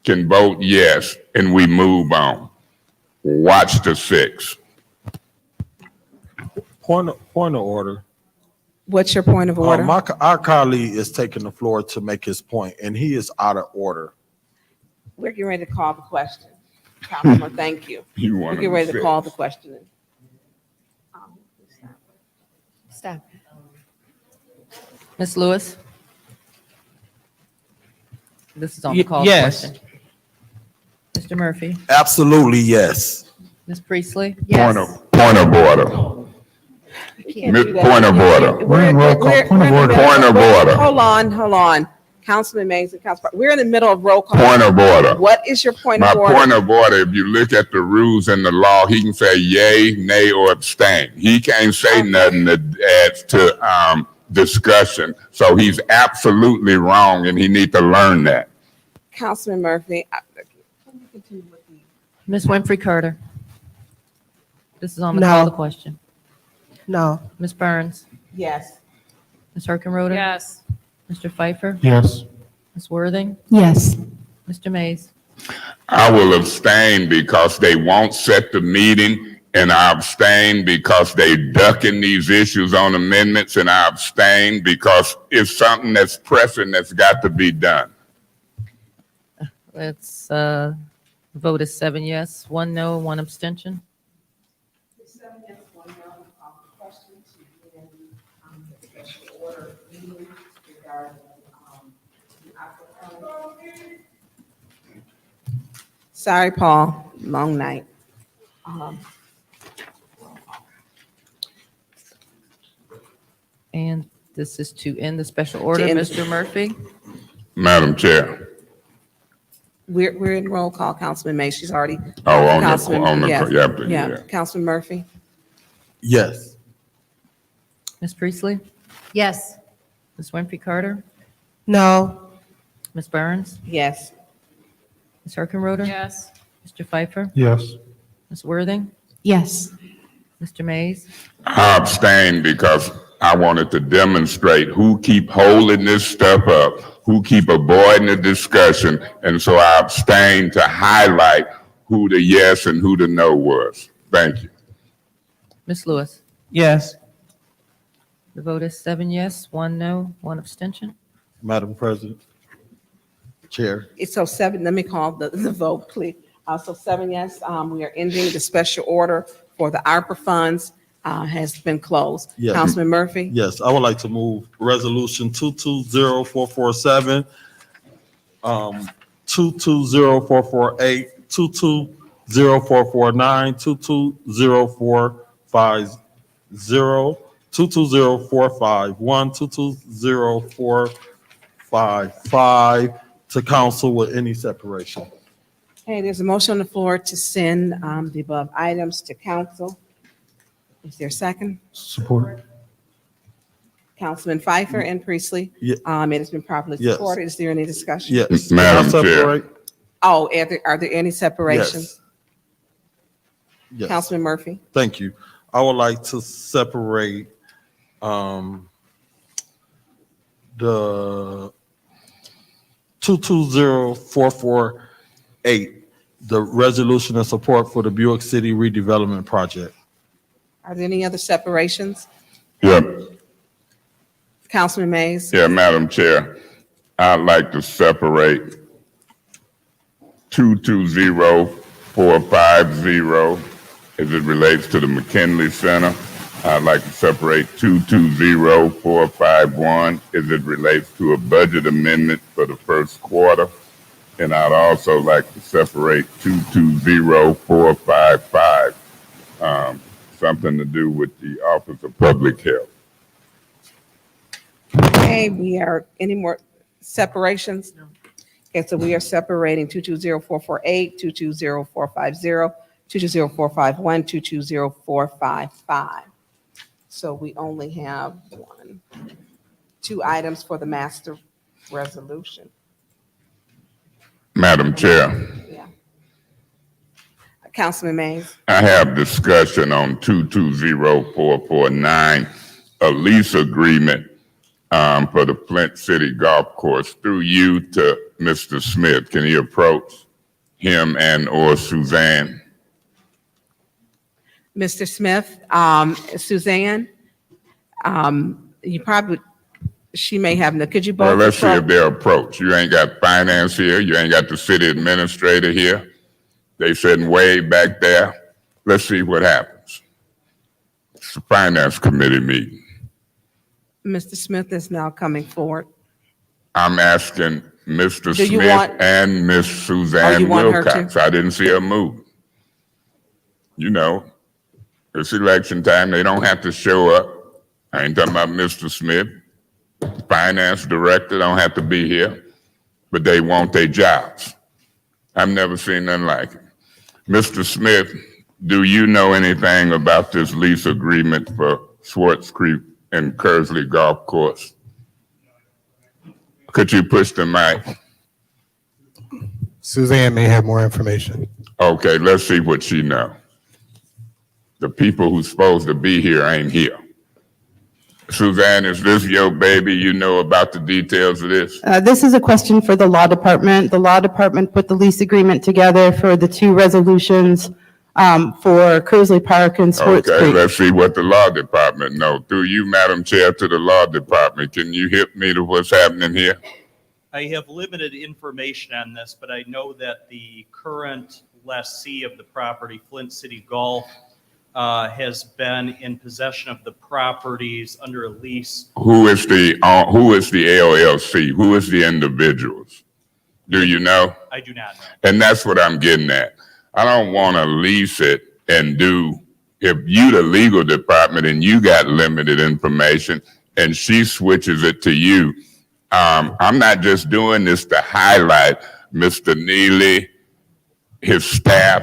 [SPEAKER 6] can vote yes, and we move on. Watch the 6.
[SPEAKER 17] Point of order.
[SPEAKER 2] What's your point of order?
[SPEAKER 17] Our colleague is taking the floor to make his point, and he is out of order.
[SPEAKER 2] We're getting ready to call the question. Councilman, thank you.
[SPEAKER 6] You
[SPEAKER 2] We're
[SPEAKER 6] want
[SPEAKER 2] getting ready to call the question.
[SPEAKER 18] Stop.
[SPEAKER 5] Ms. Lewis? This is on the call
[SPEAKER 4] Yes.
[SPEAKER 5] question. Mr. Murphy?
[SPEAKER 17] Absolutely, yes.
[SPEAKER 5] Ms. Priestley?
[SPEAKER 6] Point of order. Point of order.
[SPEAKER 21] We're in roll call. Point of order.
[SPEAKER 6] Point of order.
[SPEAKER 2] Hold on. Councilman Mays and Council, we're in the middle of roll call.
[SPEAKER 6] Point of order.
[SPEAKER 2] What is your point
[SPEAKER 6] My
[SPEAKER 2] of order?
[SPEAKER 6] point of order, if you look at the rules and the law, he can say yay, nay, or abstain. He can't say nothing that adds to discussion. So he's absolutely wrong, and he needs to learn that.
[SPEAKER 2] Councilman Murphy.
[SPEAKER 5] Ms. Winfrey Carter? This is on the
[SPEAKER 16] No.
[SPEAKER 5] call the question.
[SPEAKER 16] No.
[SPEAKER 5] Ms. Burns?
[SPEAKER 2] Yes.
[SPEAKER 5] Ms. Herkenroder?
[SPEAKER 3] Yes.
[SPEAKER 5] Mr. Pfeiffer?
[SPEAKER 21] Yes.
[SPEAKER 5] Ms. Worthing?
[SPEAKER 19] Yes.
[SPEAKER 5] Mr. Mays?
[SPEAKER 6] I will abstain because they won't set the meeting, and I abstain because they ducking these issues on amendments, and I abstain because it's something that's pressing that's got to be done.
[SPEAKER 5] Let's, vote is 7 yes, 1 no, 1 abstention.
[SPEAKER 2] Sorry, Paul, long night.
[SPEAKER 5] And this is to end the special order.
[SPEAKER 2] end-
[SPEAKER 5] Mr. Murphy?
[SPEAKER 6] Madam Chair.
[SPEAKER 2] We're in roll call, Councilman Mays, she's already.
[SPEAKER 6] Oh, on
[SPEAKER 2] Councilman-
[SPEAKER 6] the,
[SPEAKER 2] yes,
[SPEAKER 6] yeah.
[SPEAKER 2] Councilman Murphy.
[SPEAKER 17] Yes.
[SPEAKER 5] Ms. Priestley?
[SPEAKER 18] Yes.
[SPEAKER 5] Ms. Winfrey Carter?
[SPEAKER 16] No.
[SPEAKER 5] Ms. Burns?
[SPEAKER 2] Yes.
[SPEAKER 5] Ms. Herkenroder?
[SPEAKER 3] Yes.
[SPEAKER 5] Mr. Pfeiffer?
[SPEAKER 21] Yes.
[SPEAKER 5] Ms. Worthing?
[SPEAKER 19] Yes.
[SPEAKER 5] Mr. Mays?
[SPEAKER 6] I abstain because I wanted to demonstrate who keep holding this stuff up, who keep avoiding the discussion, and so I abstain to highlight who the yes and who the no was. Thank you.
[SPEAKER 5] Ms. Lewis?
[SPEAKER 4] Yes.
[SPEAKER 5] The vote is 7 yes, 1 no, 1 abstention.
[SPEAKER 17] Madam President, Chair.
[SPEAKER 2] It's so 7, let me call the vote, please. So 7 yes, we are ending the special order for the ARPA funds has been closed.
[SPEAKER 17] Yes.
[SPEAKER 2] Councilman Murphy?
[SPEAKER 17] Yes, I would like to move resolution 220447, 220448, 220449, 220450, 220451, 220455 to council with any separation.
[SPEAKER 2] Okay, there's a motion on the floor to send the above items to council. Is there a second?
[SPEAKER 21] Support.
[SPEAKER 2] Councilman Pfeiffer and Priestley.
[SPEAKER 17] Yeah.
[SPEAKER 2] It has been properly
[SPEAKER 17] Yes.
[SPEAKER 2] supported. Is there any discussion?
[SPEAKER 17] Yes.
[SPEAKER 6] Madam
[SPEAKER 17] Can I
[SPEAKER 6] Chair.
[SPEAKER 17] separate?
[SPEAKER 2] Oh, are there any separations?
[SPEAKER 17] Yes.
[SPEAKER 2] Councilman Murphy?
[SPEAKER 17] Thank you. I would like to separate the 220448, the resolution of support for the Buick City redevelopment project.
[SPEAKER 2] Are there any other separations?
[SPEAKER 6] Yeah,
[SPEAKER 2] Councilman Mays?
[SPEAKER 6] yeah, Madam Chair. I'd like to separate 220450 as it relates to the McKinley Center. I'd like to separate 220451 as it relates to a budget amendment for the first quarter. And I'd also like to separate 220455, something to do with the Office of Public Health.
[SPEAKER 2] Okay, any more separations? Okay, so we are separating 220448, 220450, 220451, 220455. So we only have two items for the master resolution.
[SPEAKER 6] Madam Chair,
[SPEAKER 2] Yeah. Councilman Mays.
[SPEAKER 6] I have discussion on 220449, a lease agreement for the Flint City Golf Course through you to Mr. Smith. Can you approach him and or Suzanne?
[SPEAKER 2] Mr. Smith, Suzanne, she may have, could you both?
[SPEAKER 6] Well, let's see if they're approached. You ain't got finance here. You ain't got the city administrator here. They sitting way back there. Let's see what happens. It's a finance committee meeting.
[SPEAKER 2] Mr. Smith is now coming forward.
[SPEAKER 6] I'm asking Mr.
[SPEAKER 2] Do you
[SPEAKER 6] Smith
[SPEAKER 2] want-
[SPEAKER 6] and Miss
[SPEAKER 2] you
[SPEAKER 6] Suzanne
[SPEAKER 2] want her to?
[SPEAKER 6] Wilcox. I didn't see her move. You know, it's election time. They don't have to show up. I ain't talking about Mr. Smith. Finance director don't have to be here, but they want their jobs. I've never seen nothing like it. Mr. Smith, do you know anything about this lease agreement for Swartz Creek and Kersley Golf Course? Could you push the mic?
[SPEAKER 8] Suzanne may have more information.
[SPEAKER 6] Okay, let's see what she know. The people who's supposed to be here ain't here. Suzanne, is this your baby? You know about the details of this?
[SPEAKER 22] This is a question for the law department. The law department put the lease agreement together for the two resolutions for Kersley Park and Swartz
[SPEAKER 6] Okay,
[SPEAKER 22] Creek.
[SPEAKER 6] let's see what the law department know. Through you, Madam Chair, to the law department, can you hit me to what's happening here?
[SPEAKER 7] I have limited information on this, but I know that the current lessee of the property, Flint City Golf, has been in possession of the properties under a lease.
[SPEAKER 6] Who is the LLC? Who is the individuals? Do you know?
[SPEAKER 7] I do not know.
[SPEAKER 6] And that's what I'm getting at. I don't want to lease it and if you the legal department and you got limited information and she switches it to you, I'm not just doing this to highlight Mr. Neely, his staff,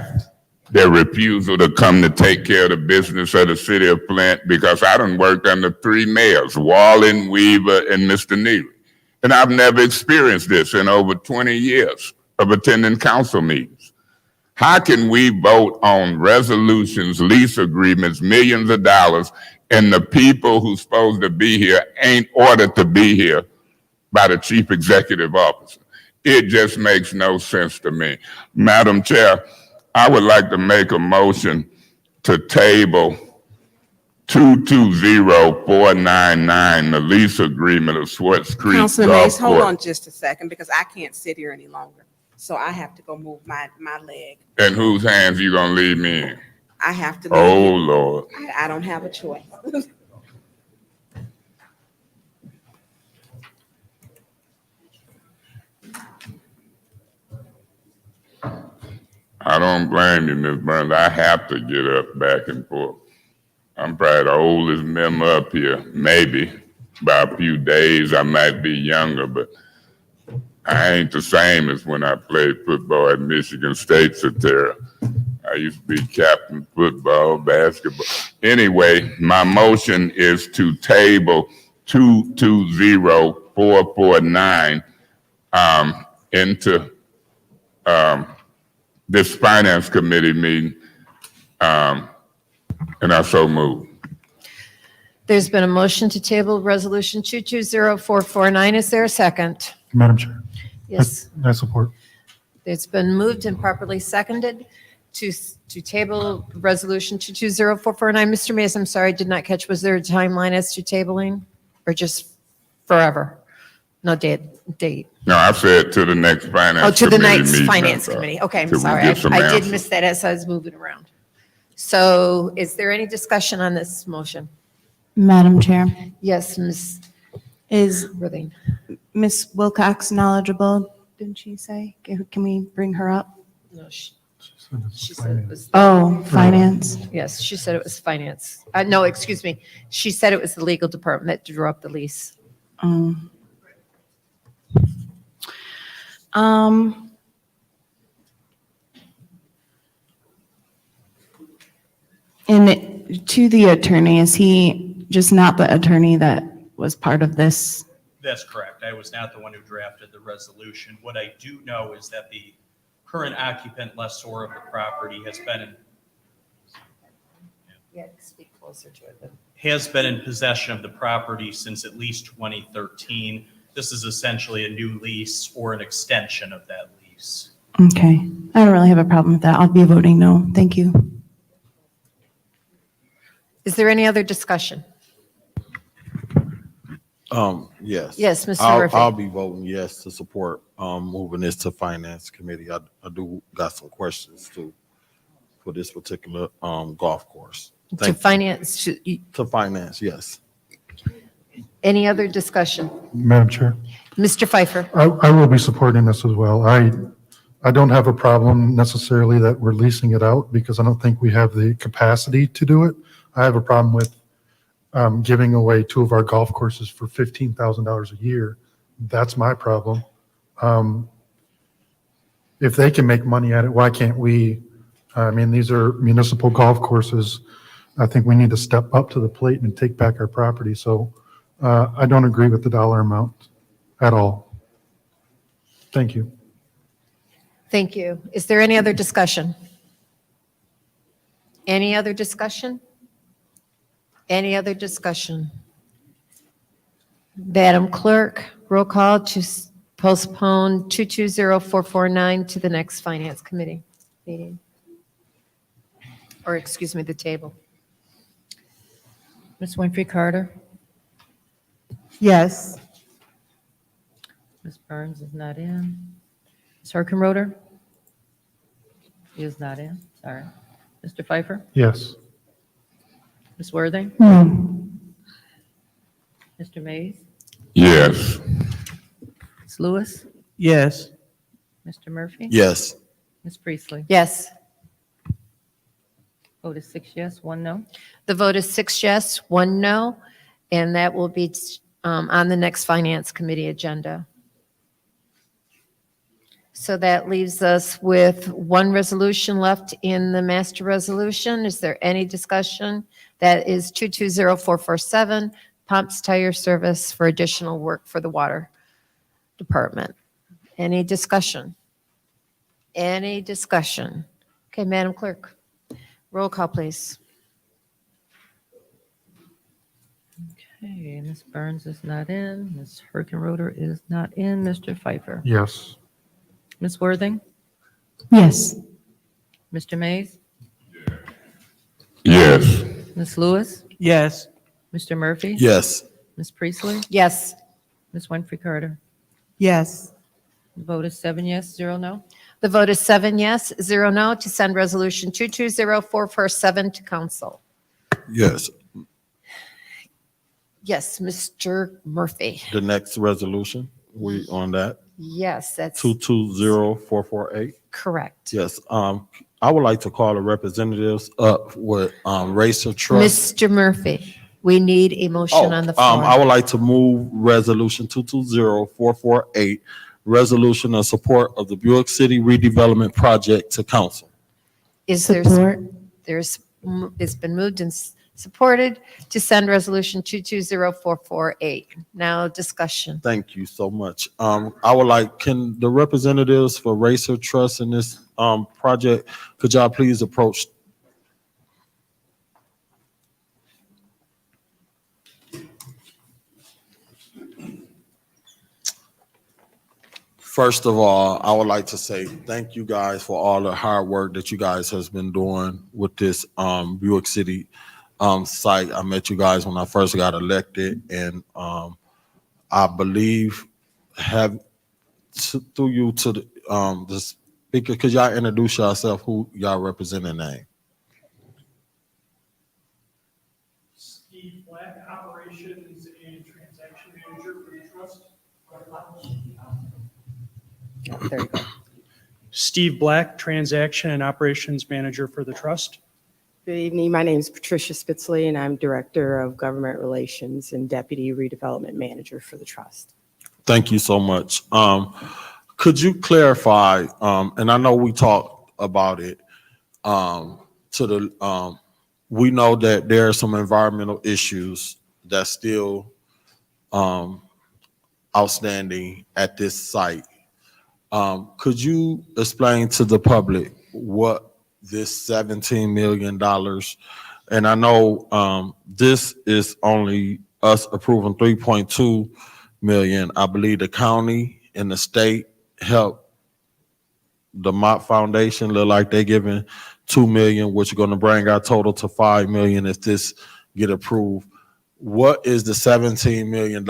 [SPEAKER 6] their refusal to come to take care of the business of the city of Flint, because I done worked under three mayors, Wallen, Weaver, and Mr. Neely. And I've never experienced this in over 20 years of attending council meetings. How can we vote on resolutions, lease agreements, millions of dollars, and the people who's supposed to be here ain't ordered to be here by the chief executive officer? It just makes no sense to me. Madam Chair, I would like to make a motion to table 220499, the lease agreement of Swartz Creek
[SPEAKER 2] Councilman
[SPEAKER 6] Golf
[SPEAKER 2] Mays, hold
[SPEAKER 6] Course.
[SPEAKER 2] on just a second because I can't sit here any longer. So I have to go move my leg.
[SPEAKER 6] And whose hands you gonna leave me in?
[SPEAKER 2] I have to.
[SPEAKER 6] Oh,
[SPEAKER 2] leave.
[SPEAKER 6] Lord.
[SPEAKER 2] I don't have a choice.
[SPEAKER 6] I don't blame you, Ms. Burns. I have to get up back and forth. I'm probably the oldest member up here, maybe. By a few days, I might be younger, but I ain't the same as when I played football at Michigan State, Satara. I used to be captain football, basketball. Anyway, my motion is to table 220449 into this finance committee meeting, and I so move.
[SPEAKER 18] There's been a motion to table resolution 220449. Is there a second?
[SPEAKER 21] Madam Chair.
[SPEAKER 18] Yes.
[SPEAKER 21] I support.
[SPEAKER 18] It's been moved and properly seconded to table resolution 220449. Mr. Mays, I'm sorry, I did not catch. Was there a timeline as to tabling or just forever? No date. date?
[SPEAKER 6] No, I said to the next finance.
[SPEAKER 18] Oh, to the
[SPEAKER 6] committee
[SPEAKER 18] next
[SPEAKER 6] meeting,
[SPEAKER 18] finance
[SPEAKER 6] I'm sorry,
[SPEAKER 18] committee. Okay, I'm
[SPEAKER 6] till we
[SPEAKER 18] sorry.
[SPEAKER 6] get some
[SPEAKER 18] I did
[SPEAKER 6] answers.
[SPEAKER 18] miss that as I was moving around. So is there any discussion on this motion?
[SPEAKER 19] Madam Chair,
[SPEAKER 18] Yes, Ms.
[SPEAKER 19] is
[SPEAKER 18] Worthing.
[SPEAKER 19] Ms. Wilcox knowledgeable? Didn't she say? Can we bring her up?
[SPEAKER 18] No, she said it was.
[SPEAKER 19] Oh, finance.
[SPEAKER 18] Yes, she said it was finance. No, excuse me. She said it was the legal department that drew up the lease.
[SPEAKER 19] Um, and to the attorney, is he just not the attorney that was part of this?
[SPEAKER 7] That's correct. I was not the one who drafted the resolution. What I do know is that the current occupant lessor of the property has been
[SPEAKER 18] Yeah, speak closer to it.
[SPEAKER 7] in possession of the property since at least 2013. This is essentially a new lease or an extension of that lease.
[SPEAKER 19] Okay, I don't really have a problem with that. I'll be voting no. Thank you.
[SPEAKER 18] Is there any other discussion?
[SPEAKER 17] Yes.
[SPEAKER 18] Yes, Mr. Murphy.
[SPEAKER 17] I'll be voting yes to support, moving this to finance committee. I do got some questions too for this particular, golf course.
[SPEAKER 18] To
[SPEAKER 17] Thank you.
[SPEAKER 18] finance,
[SPEAKER 17] To finance, yes.
[SPEAKER 18] any other discussion?
[SPEAKER 21] Madam Chair,
[SPEAKER 18] Mr. Pfeiffer?
[SPEAKER 21] I will be supporting this as well. I don't have a problem necessarily that we're leasing it out because I don't think we have the capacity to do it. I have a problem with giving away two of our golf courses for $15,000 a year. That's my problem. If they can make money at it, why can't we? I mean, these are municipal golf courses. I think we need to step up to the plate and take back our property. So I don't agree with the dollar amount at all. Thank you.
[SPEAKER 18] Thank you. Is there any other discussion? Any other discussion? Any other discussion? Madam Clerk, roll call to postpone 220449 to the next Finance Committee meeting. Or, excuse me, the table.
[SPEAKER 5] Ms. Winfrey Carter?
[SPEAKER 22] Yes.
[SPEAKER 5] Ms. Burns is not in. Ms. Herkenroder? He is not in, sorry. Mr. Pfeiffer?
[SPEAKER 21] Yes.
[SPEAKER 5] Ms. Worthing?
[SPEAKER 22] No.
[SPEAKER 5] Mr. Mays?
[SPEAKER 6] Yes.
[SPEAKER 5] Ms. Lewis?
[SPEAKER 4] Yes.
[SPEAKER 5] Mr. Murphy?
[SPEAKER 17] Yes.
[SPEAKER 5] Ms. Priestley?
[SPEAKER 18] Yes.
[SPEAKER 5] Vote is 6 yes, 1 no.
[SPEAKER 18] The vote is 6 yes, 1 no, and that will be on the next Finance Committee agenda. So that leaves us with one resolution left in the master resolution. Is there any discussion? That is 220447, pumps tire service for additional work for the water department. Any discussion? Any discussion? Okay, Madam Clerk, roll call, please.
[SPEAKER 5] Okay, Ms. Burns is not in. Ms. Herkenroder is not in. Mr. Pfeiffer?
[SPEAKER 21] Yes.
[SPEAKER 5] Ms. Worthing?
[SPEAKER 19] Yes.
[SPEAKER 5] Mr. Mays?
[SPEAKER 6] Yes.
[SPEAKER 5] Ms. Lewis?
[SPEAKER 4] Yes.
[SPEAKER 5] Mr. Murphy?
[SPEAKER 17] Yes.
[SPEAKER 5] Ms. Priestley?
[SPEAKER 18] Yes.
[SPEAKER 5] Ms. Winfrey Carter?
[SPEAKER 22] Yes.
[SPEAKER 5] The vote is 7 yes, 0 no.
[SPEAKER 18] The vote is 7 yes, 0 no to send resolution 220447 to council.
[SPEAKER 17] Yes.
[SPEAKER 18] Yes, Mr. Murphy.
[SPEAKER 17] The next resolution, we on that,
[SPEAKER 18] Yes, that's
[SPEAKER 17] 220448.
[SPEAKER 18] correct.
[SPEAKER 17] Yes, I would like to call the representatives up with, Racer Trust.
[SPEAKER 18] Mr. Murphy, we need a motion on the floor.
[SPEAKER 17] I would like to move resolution 220448, resolution in support of the Buick City redevelopment project to council.
[SPEAKER 18] Is there,
[SPEAKER 19] Support.
[SPEAKER 18] it's been moved and supported to send resolution 220448. Now discussion.
[SPEAKER 17] Thank you so much. I would like, can the representatives for Racer Trust in this, project, could y'all please approach? First of all, I would like to say thank you guys for all the hard work that you guys has been doing with this, Buick City site. I met you guys when I first got elected, and I believe have through you to the speaker, could y'all introduce yourself, who y'all representing name?
[SPEAKER 9] Steve Black, Operations and Transaction Manager for the Trust.
[SPEAKER 22] There you go.
[SPEAKER 9] Steve Black, Transaction and Operations Manager for the Trust.
[SPEAKER 22] Good evening. My name is Patricia Spitzley, and I'm Director of Government Relations and Deputy Redevelopment Manager for the Trust.
[SPEAKER 17] Thank you so much. Could you clarify, and I know we talked about it, we know that there are some environmental issues that's still outstanding at this site. Could you explain to the public what this $17 million, and I know this is only us approving 3.2 million. I believe the county and the state help the Mott Foundation, look like they're giving 2 million, which is going to bring our total to 5 million if this get approved. What is the $17 million?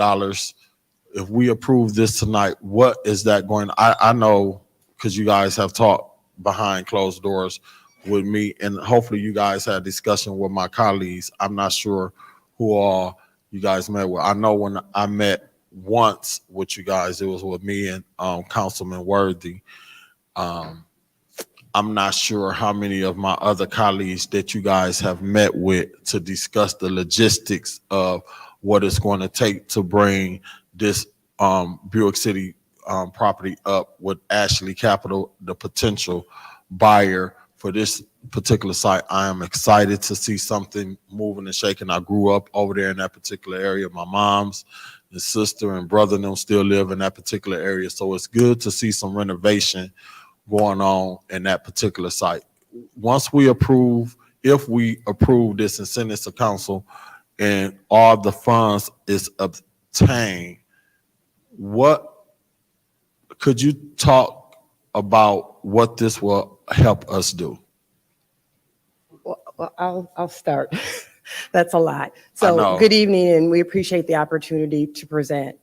[SPEAKER 17] If we approve this tonight, what is that going? I know, because you guys have talked behind closed doors with me, and hopefully you guys had a discussion with my colleagues. I'm not sure who all you guys met with. I know when I met once with you guys, it was with me and Councilman Worthy. I'm not sure how many of my other colleagues that you guys have met with to discuss the logistics of what it's going to take to bring this Buick City property up with Ashley Capital, the potential buyer for this particular site. I am excited to see something moving and shaking. I grew up over there in that particular area. My mom's and sister and brother and them still live in that particular area. So it's good to see some renovation going on in that particular site. Once we approve, if we approve this and send this to council and all the funds is obtained, what could you talk about what this will help us do?
[SPEAKER 22] Well, I'll start. That's a lot.
[SPEAKER 17] I
[SPEAKER 22] So
[SPEAKER 17] know.
[SPEAKER 22] good evening, and we appreciate the opportunity to present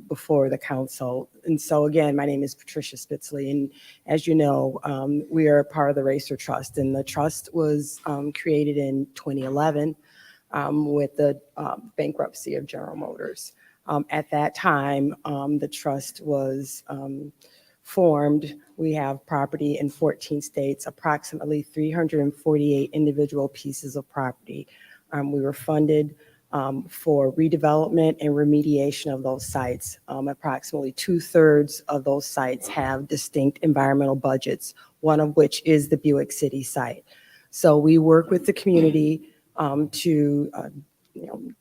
[SPEAKER 22] before the council. And so again, my name is Patricia Spitzley, and as you know, we are part of the Racer Trust, and the trust was created in 2011 with the bankruptcy of General Motors. At that time, the trust was formed. We have property in 14 states, approximately 348 individual pieces of property. We were funded for redevelopment and remediation of those sites. Approximately 2/3 of those sites have distinct environmental budgets, one of which is the Buick City site. So we work with the community to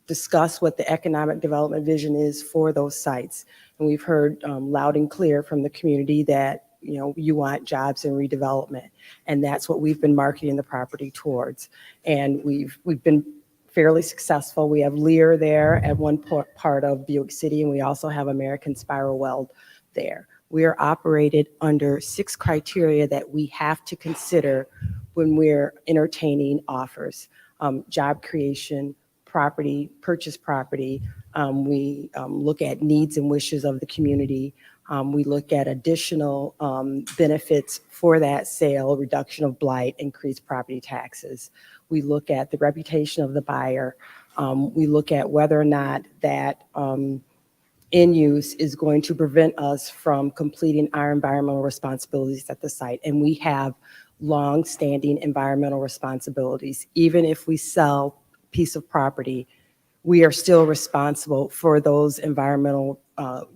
[SPEAKER 22] discuss what the economic development vision is for those sites. And we've heard loud and clear from the community that you want jobs and redevelopment, and that's what we've been marketing the property towards. And we've been fairly successful. We have Lear there at one part of Buick City, and we also have American Spiral Weld there. We are operated under 6 criteria that we have to consider when we're entertaining offers: job creation, property, purchase property. We look at needs and wishes of the community. We look at additional benefits for that sale, reduction of blight, increased property taxes. We look at the reputation of the buyer. We look at whether or not that in use is going to prevent us from completing our environmental responsibilities at the site. And we have long-standing environmental responsibilities. Even if we sell a piece of property, we are still responsible for those environmental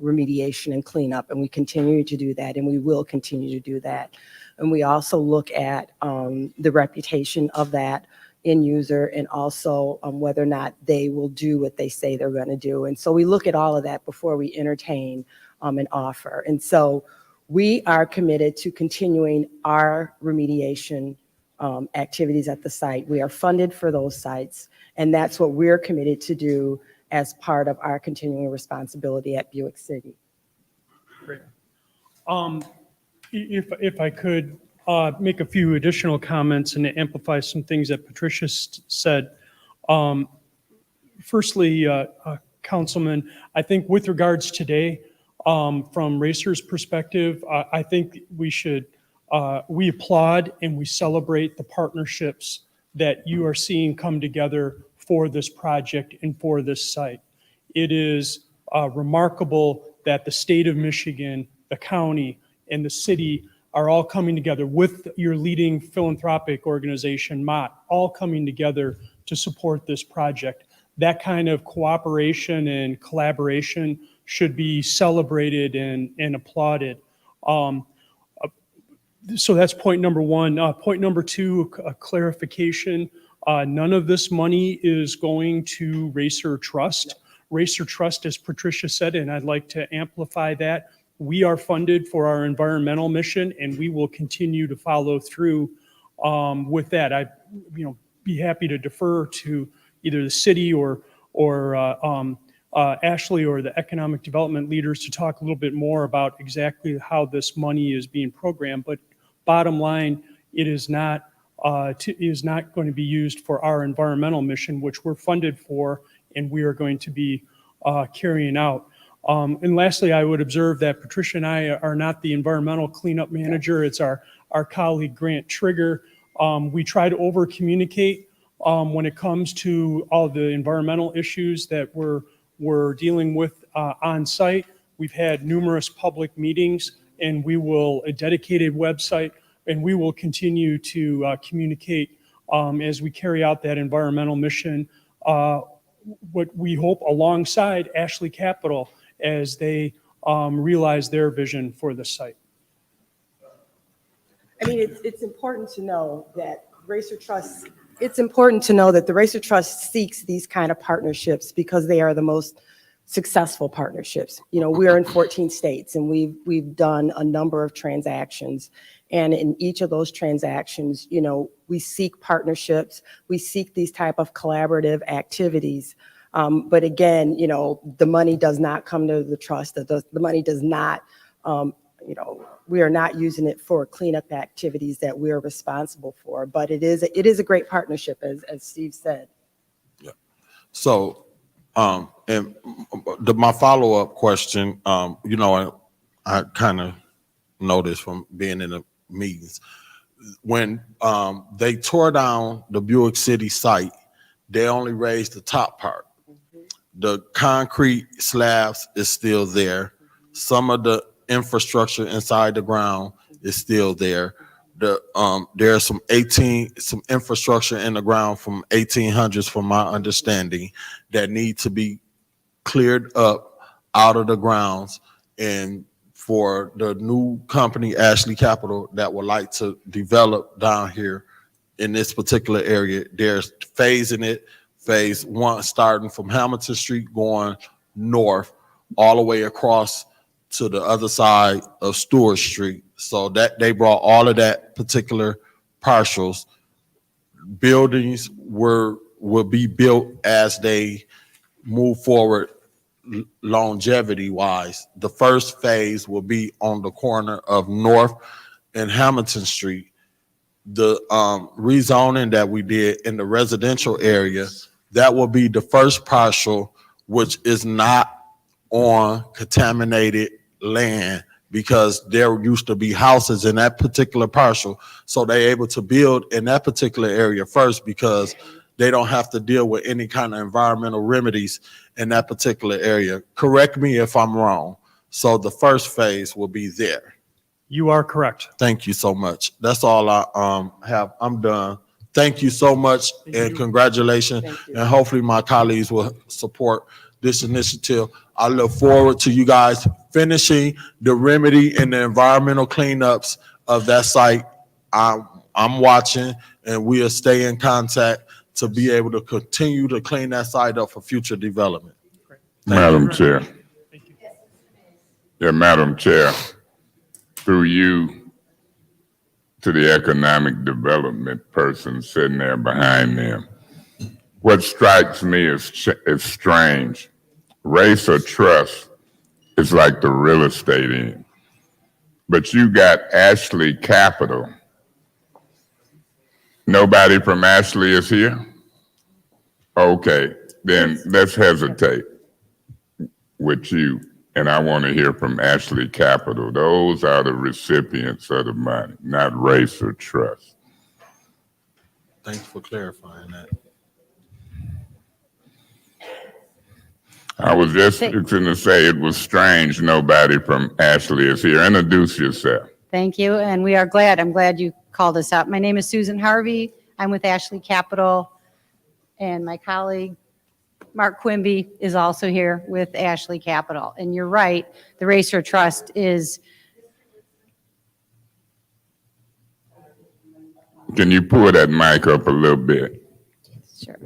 [SPEAKER 22] remediation and cleanup, and we continue to do that, and we will continue to do that. And we also look at the reputation of that end user, and also whether or not they will do what they say they're going to do. And so we look at all of that before we entertain an offer. And so we are committed to continuing our remediation activities at the site. We are funded for those sites, and that's what we're committed to do as part of our continuing responsibility at Buick City.
[SPEAKER 9] Great. If I could make a few additional comments and amplify some things that Patricia said. Firstly, Councilman, I think with regards today, From Racers' perspective, I think we applaud and we celebrate the partnerships that you are seeing come together for this project and for this site. It is remarkable that the state of Michigan, the county, and the city are all coming together with your leading philanthropic organization, Mott, all coming together to support this project. That kind of cooperation and collaboration should be celebrated and applauded. So that's point number one. Point number two, a clarification. None of this money is going to Racer Trust. Racer Trust, as Patricia said, and I'd like to amplify that, we are funded for our environmental mission, and we will continue to follow through with that. I'd be happy to defer to either the city or Ashley or the economic development leaders to talk a little bit more about exactly how this money is being programmed. But bottom line, it is not going to be used for our environmental mission, which we're funded for, and we are going to be carrying out. And lastly, I would observe that Patricia and I are not the environmental cleanup manager. It's our colleague Grant Trigger. We try to over communicate when it comes to all the environmental issues that we're dealing with on site. We've had numerous public meetings, and a dedicated website, and we will continue to communicate as we carry out that environmental mission, what we hope alongside Ashley Capital as they realize their vision for the site.
[SPEAKER 22] I mean, it's important to know that Racer Trust, it's important to know that the Racer Trust seeks these kind of partnerships because they are the most successful partnerships. We are in 14 states, and we've done a number of transactions. And in each of those transactions, we seek partnerships, we seek these type of collaborative activities. But again, the money does not come to the trust. The money does not, we are not using it for cleanup activities that we're responsible for. But it is a great partnership, as Steve said.
[SPEAKER 17] Yeah. So, and my follow-up question, I kind of noticed from being in the meetings, when they tore down the Buick City site, they only raised the top part. The concrete slabs is still there. Some of the infrastructure inside the ground is still there. There's some infrastructure in the ground from 1800s, from my understanding, that need to be cleared up out of the grounds. And for the new company, Ashley Capital, that would like to develop down here in this particular area, they're phasing it. Phase one, starting from Hamilton Street, going north all the way across to the other side of Stewart Street. So that they brought all of that particular parcels. Buildings will be built as they move forward longevity wise. The first phase will be on the corner of North and Hamilton Street. The rezoning that we did in the residential area, that will be the first parcel which is not on contaminated land, because there used to be houses in that particular parcel. So they're able to build in that particular area first, because they don't have to deal with any kind of environmental remedies in that particular area. Correct me if I'm wrong. So the first phase will be there.
[SPEAKER 9] You are correct.
[SPEAKER 17] Thank you so much. That's all I have. I'm done. Thank you so much, and congratulations. And hopefully my colleagues will support this initiative. I look forward to you guys finishing the remedy and the environmental cleanups of that site. I'm watching, and we'll stay in contact to be able to continue to clean that site up for future development.
[SPEAKER 6] Madam Chair. Yeah, Madam Chair, through you to the economic development person sitting there behind them. What strikes me is strange. Racer Trust is like the real estate end, but you got Ashley Capital. Nobody from Ashley is here? Okay, then let's hesitate with you. and I want to hear from Ashley Capital. Those are the recipients of the money, not Racer Trust.
[SPEAKER 17] Thanks for clarifying that.
[SPEAKER 6] I was just going to say it was strange nobody from Ashley is here. Introduce yourself.
[SPEAKER 11] Thank you, and we are glad. I'm glad you called us up. My name is Susan Harvey. I'm with Ashley Capital, and my colleague, Mark Quimby, is also here with Ashley Capital. And you're right, the Racer Trust is,
[SPEAKER 6] Can you pull that mic up a little bit?
[SPEAKER 11] sure.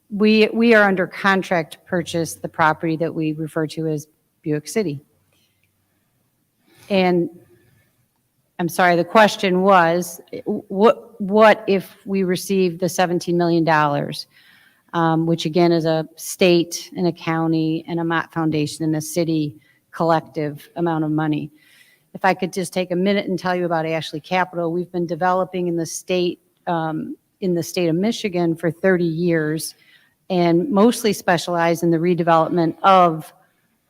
[SPEAKER 11] We are under contract to purchase the property that we refer to as Buick City. And I'm sorry, the question was, what if we receive the $17 million, which again is a state and a county and a Mott Foundation and a city collective amount of money. If I could just take a minute and tell you about Ashley Capital, we've been developing in the state of Michigan for 30 years and mostly specialize in the redevelopment of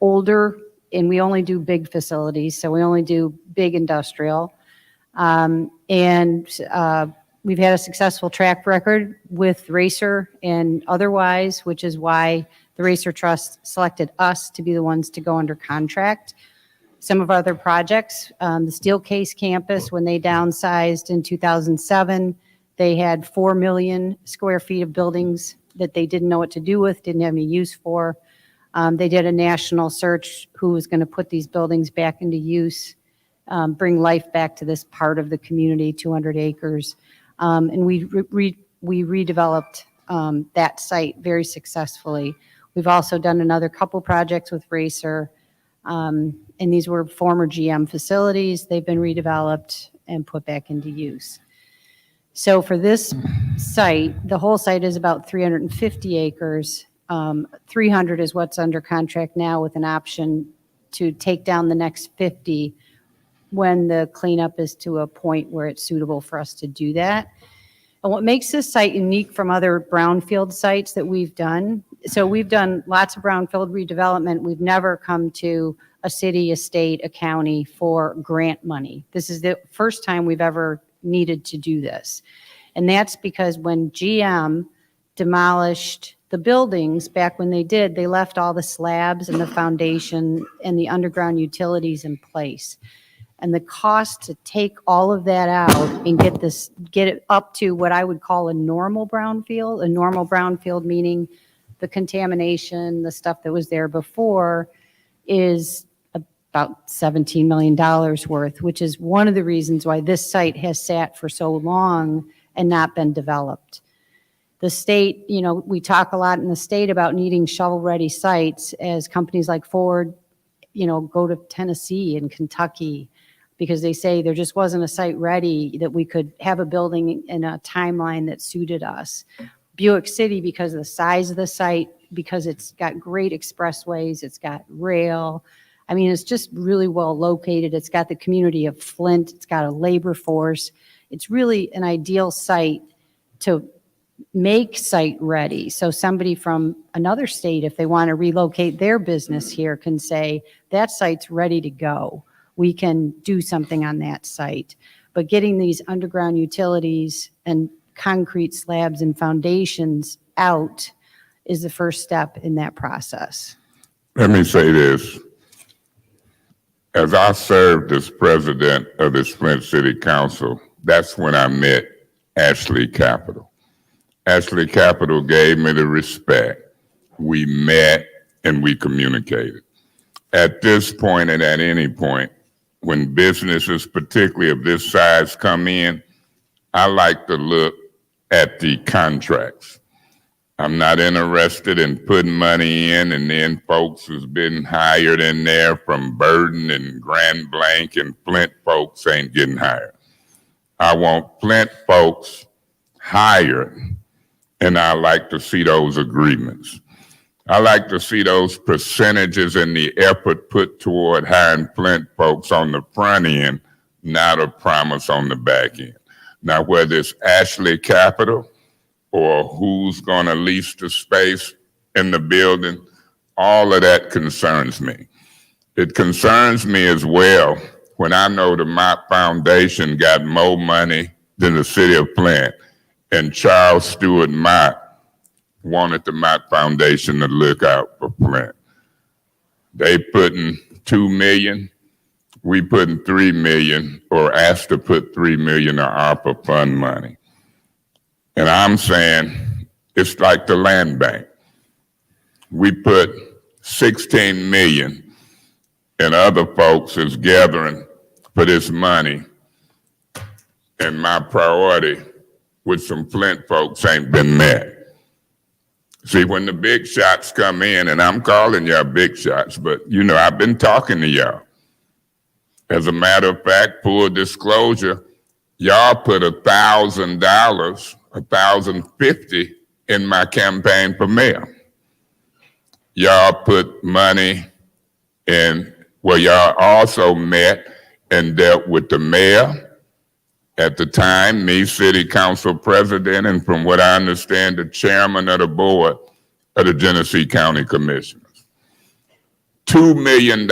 [SPEAKER 11] older, and we only do big facilities, so we only do big industrial. We've had a successful track record with Racer and otherwise, which is why the Racer Trust selected us to be the ones to go under contract. Some of our other projects, the Steelcase campus, when they downsized in 2007, they had 4 million square feet of buildings that they didn't know what to do with, didn't have any use for. They did a national search who was going to put these buildings back into use, bring life back to this part of the community, 200 acres. And we redeveloped that site very successfully. We've also done another couple projects with Racer, and these were former GM facilities. They've been redeveloped and put back into use. So for this site, the whole site is about 350 acres. 300 is what's under contract now with an option to take down the next 50 when the cleanup is to a point where it's suitable for us to do that. And what makes this site unique from other brownfield sites that we've done, so we've done lots of brownfield redevelopment. We've never come to a city, a state, a county for grant money. This is the first time we've ever needed to do this. And that's because when GM demolished the buildings back when they did, they left all the slabs and the foundation and the underground utilities in place. And the cost to take all of that out and get it up to what I would call a normal brownfield meaning the contamination, the stuff that was there before, is about $17 million worth, which is one of the reasons why this site has sat for so long and not been developed. The state, we talk a lot in the state about needing shovel-ready sites as companies like Ford, go to Tennessee and Kentucky because they say there just wasn't a site ready that we could have a building in a timeline that suited us. Buick City, because of the size of the site, because it's got great expressways, it's got rail. I mean, it's just really well located. It's got the community of Flint. It's got a labor force. It's really an ideal site to make site ready. So somebody from another state, if they want to relocate their business here, can say, that site's ready to go. We can do something on that site. But getting these underground utilities and concrete slabs and foundations out is the first step in that process.
[SPEAKER 6] Let me say this. As I served as president of the Flint City Council, that's when I met Ashley Capital. Ashley Capital gave me the respect. We met and we communicated. At this point and at any point, when businesses, particularly of this size, come in, I like to look at the contracts. I'm not interested in putting money in and then folks who's been hired in there from Burden and Grand Blanc and Flint folks ain't getting hired. I want Flint folks hired, and I like to see those agreements. I like to see those percentages and the effort put toward hiring Flint folks on the front end, not a promise on the back end. Now, whether it's Ashley Capital or who's going to lease the space in the building, all of that concerns me. It concerns me as well when I know the Mott Foundation got more money than the city of Flint, and Charles Stewart Mott wanted the Mott Foundation to look out for Flint. They putting 2 million, we putting 3 million, or asked to put 3 million of ARPA fund money. And I'm saying it's like the land bank. We put 16 million and other folks is gathering for this money. And my priority with some Flint folks ain't been met. See, when the big shots come in, and I'm calling y'all big shots, but you know, I've been talking to y'all. As a matter of fact, full disclosure, y'all put $1,000, $1,050 in my campaign for mayor. Y'all put money in, well, y'all also met and dealt with the mayor at the time, me, city council president, and from what I understand, the chairman of the board of the Genesee County Commissioners. $2 million,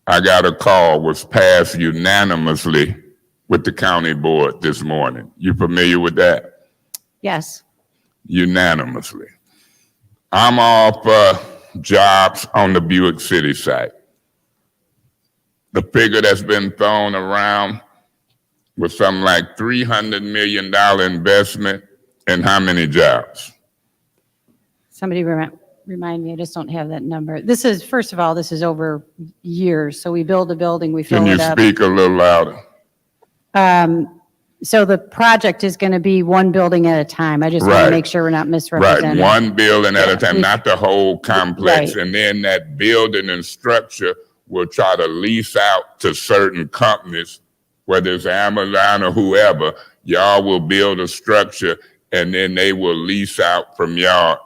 [SPEAKER 6] I got a call, was passed unanimously with the county board this morning. You familiar with that?
[SPEAKER 11] Yes.
[SPEAKER 6] Unanimously. I'm all for jobs on the Buick City site. The figure that's been thrown around was something like $300 million investment in how many jobs?
[SPEAKER 11] Somebody remind me, I just don't have that number. This is, first of all, this is over years. So we build a building, we fill
[SPEAKER 6] Can you
[SPEAKER 11] it up.
[SPEAKER 6] speak a little louder?
[SPEAKER 11] So the project is going to be one building at a time. I just want to
[SPEAKER 6] Right.
[SPEAKER 11] make sure we're not
[SPEAKER 6] Right,
[SPEAKER 11] misrepresenting.
[SPEAKER 6] one building at a time,
[SPEAKER 11] we-
[SPEAKER 6] not the whole complex.
[SPEAKER 11] Right.
[SPEAKER 6] And then that building and structure will try to lease out to certain companies, whether it's Amazon or whoever. Y'all will build a structure and then they will lease out from y'all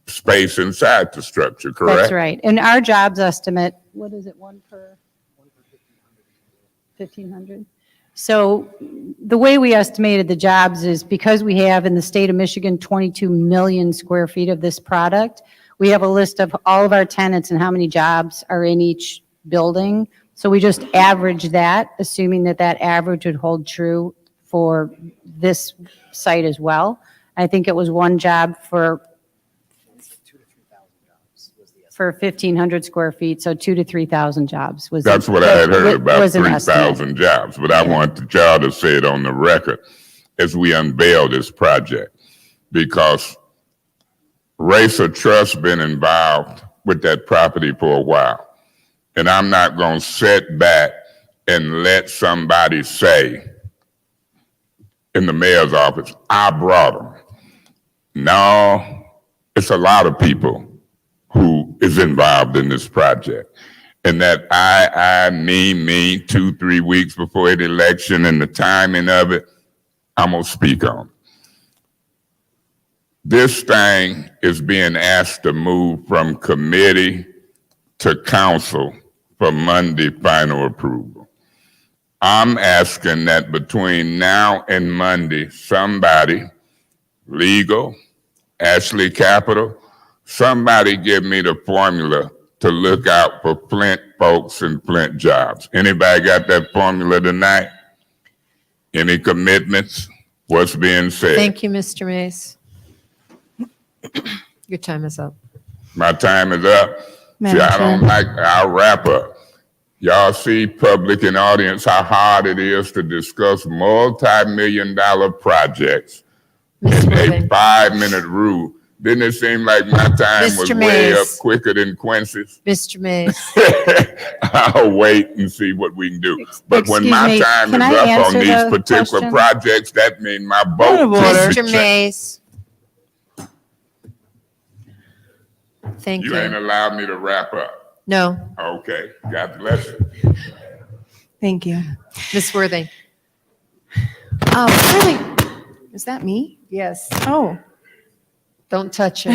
[SPEAKER 6] space inside the structure, correct?
[SPEAKER 11] That's right. And our jobs estimate, what is it, one per 1,500? So the way we estimated the jobs is because we have in the state of Michigan 22 million square feet of this product, we have a list of all of our tenants and how many jobs are in each building. So we just average that, assuming that that average would hold true for this site as well. I think it was one job for 1,500 square feet, so 2,000 to 3,000 jobs was.
[SPEAKER 6] That's what I had heard about,
[SPEAKER 11] was an estimate.
[SPEAKER 6] 3,000 jobs. But I want y'all to say it on the record as we unveil this project, because Racer Trust been involved with that property for a while. And I'm not going to sit back and let somebody say in the mayor's office, I brought them. No, it's a lot of people who is involved in this project. And that me, 2-3 weeks before the election and the timing of it, I'm gonna speak on. This thing is being asked to move from committee to council for Monday final approval. I'm asking that between now and Monday, somebody, legal, Ashley Capital, somebody give me the formula to look out for Flint folks and Flint jobs. Anybody got that formula tonight? Any commitments? What's being said?
[SPEAKER 18] Thank you, Mr. Mays. Your time is up.
[SPEAKER 6] My time is up. See,
[SPEAKER 19] Madam
[SPEAKER 6] I don't
[SPEAKER 19] Chair.
[SPEAKER 6] like, I'll wrap up. Y'all see, public and audience, how hard it is to discuss multi-million-dollar projects in a 5-minute rule. Didn't it seem like my time was
[SPEAKER 18] Mr.
[SPEAKER 6] way up
[SPEAKER 18] Mays.
[SPEAKER 6] quicker than Quincy's?
[SPEAKER 18] Mr. Mays.
[SPEAKER 6] I'll wait and see what we can do. But when
[SPEAKER 11] Excuse
[SPEAKER 6] my
[SPEAKER 11] me,
[SPEAKER 6] time is
[SPEAKER 11] can I
[SPEAKER 6] up on
[SPEAKER 11] answer
[SPEAKER 6] these
[SPEAKER 11] the
[SPEAKER 6] particular
[SPEAKER 11] question?
[SPEAKER 6] projects, that means my vote.
[SPEAKER 18] Mr. Mays. Thank
[SPEAKER 6] You ain't
[SPEAKER 18] you.
[SPEAKER 6] allowed me to wrap up.
[SPEAKER 18] No,
[SPEAKER 6] Okay, God bless you.
[SPEAKER 19] Thank you.
[SPEAKER 18] Ms. Worthing.
[SPEAKER 19] Really? Is that me?
[SPEAKER 18] Yes.
[SPEAKER 19] Oh.
[SPEAKER 18] Don't touch it.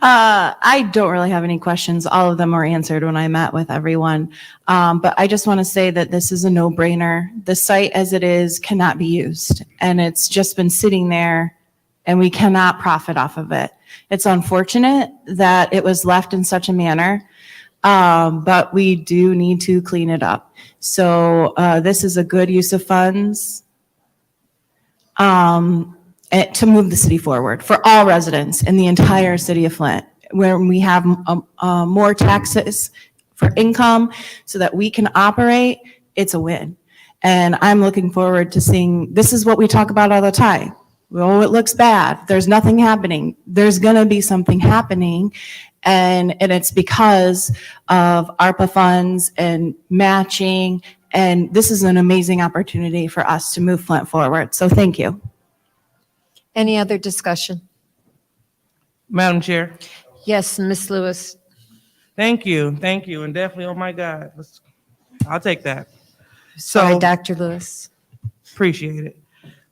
[SPEAKER 19] I don't really have any questions. All of them were answered when I met with everyone. But I just want to say that this is a no-brainer. The site as it is cannot be used, and it's just been sitting there, and we cannot profit off of it. It's unfortunate that it was left in such a manner, but we do need to clean it up. So this is a good use of funds to move the city forward for all residents in the entire city of Flint, where we have more taxes for income so that we can operate. It's a win. And I'm looking forward to seeing, this is what we talk about all the time. Oh, it looks bad. There's nothing happening. There's going to be something happening. And it's because of ARPA funds and matching. And this is an amazing opportunity for us to move Flint forward. So thank you.
[SPEAKER 18] Any other discussion?
[SPEAKER 4] Madam Chair.
[SPEAKER 18] Yes, Ms. Lewis.
[SPEAKER 4] Thank you, and definitely, oh my God, I'll take that.
[SPEAKER 18] Sorry,
[SPEAKER 4] So,
[SPEAKER 18] Dr. Lewis.
[SPEAKER 4] appreciate it.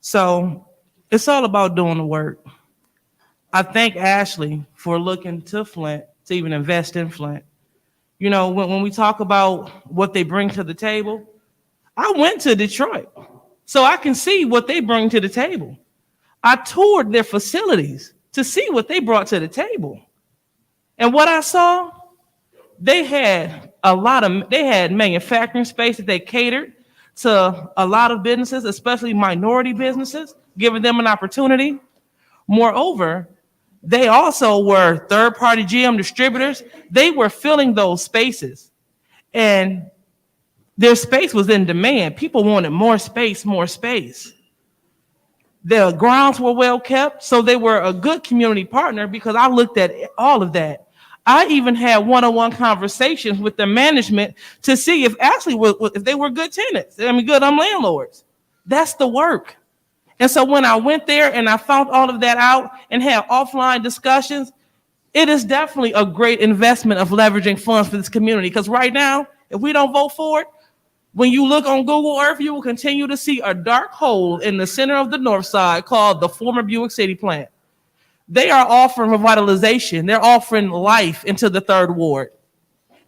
[SPEAKER 4] So, it's all about doing the work. I thank Ashley for looking to Flint, to even invest in Flint. You know, when we talk about what they bring to the table, I went to Detroit, so I can see what they bring to the table. I toured their facilities to see what they brought to the table. And what I saw, they had manufacturing space that they catered to a lot of businesses, especially minority businesses, giving them an opportunity. Moreover, they also were third-party GM distributors. They were filling those spaces, and their space was in demand. People wanted more space, more space. The grounds were well kept, so they were a good community partner because I looked at all of that. I even had one-on-one conversations with the management to see if if they were good tenants. I mean, good landlords. That's the work. And so when I went there and I found all of that out and had offline discussions, it is definitely a great investment of leveraging funds for this community. Because right now, if we don't vote for it, when you look on Google Earth, you will continue to see a dark hole in the center of the north side called the former Buick City plant. They are offering revitalization. They're offering life into the third ward.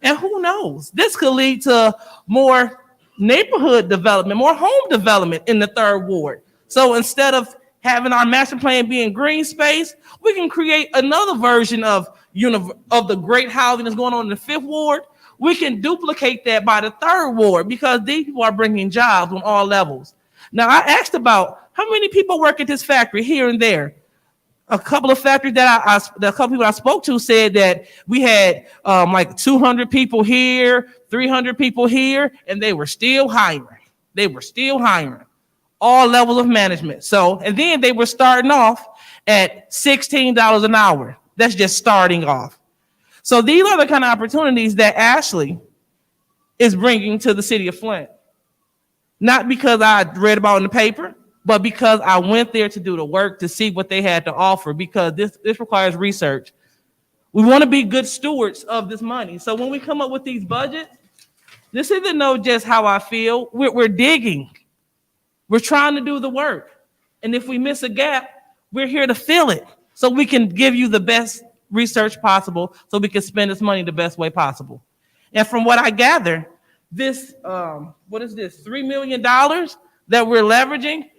[SPEAKER 4] And who knows? This could lead to more neighborhood development, more home development in the third ward. So instead of having our master plan being green space, we can create another version of the great housing that's going on in the fifth ward. We can duplicate that by the third ward because these people are bringing jobs on all levels. Now, I asked about how many people work at this factory here and there. A couple of factories a couple people I spoke to said that we had like 200 people here, 300 people here, and they were still hiring. They were still hiring all levels of management. So, and then they were starting off at $16 an hour. That's just starting off. So these are the kind of opportunities that Ashley is bringing to the city of Flint. Not because I read about it in the paper, but because I went there to do the work to see what they had to offer, because this requires research. We want to be good stewards of this money. So when we come up with these budgets, this isn't know just how I feel. We're digging. We're trying to do the work. And if we miss a gap, we're here to fill it so we can give you the best research possible so we can spend this money the best way possible. And from what I gather, this, what is this, $3 million that we're leveraging?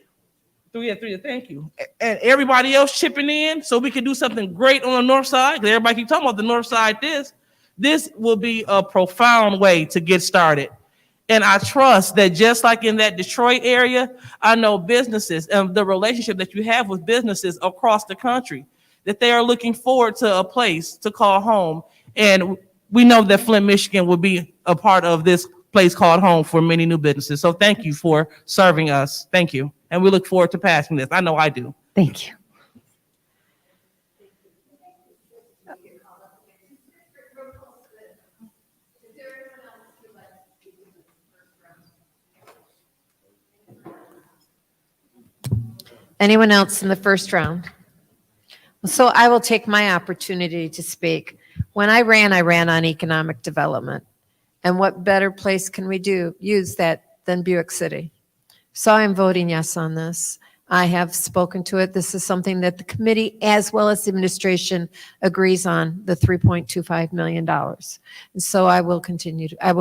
[SPEAKER 4] Thank you. And everybody else chipping in so we can do something great on the north side, because everybody keeps talking about the north side. This will be a profound way to get started. And I trust that just like in that Detroit area, I know businesses and the relationship that you have with businesses across the country, that they are looking forward to a place to call home. And we know that Flint, Michigan will be a part of this place called home for many new businesses. So thank you for serving us. Thank you. And we look forward to passing this. I know I do.
[SPEAKER 11] Thank you.
[SPEAKER 18] Anyone else in the first round? So I will take my opportunity to speak. When I ran on economic development. And what better place can we use that than Buick City? So I'm voting yes on this. I have spoken to it. This is something that the committee as well as the administration agrees on, the $3.25 million. And so I will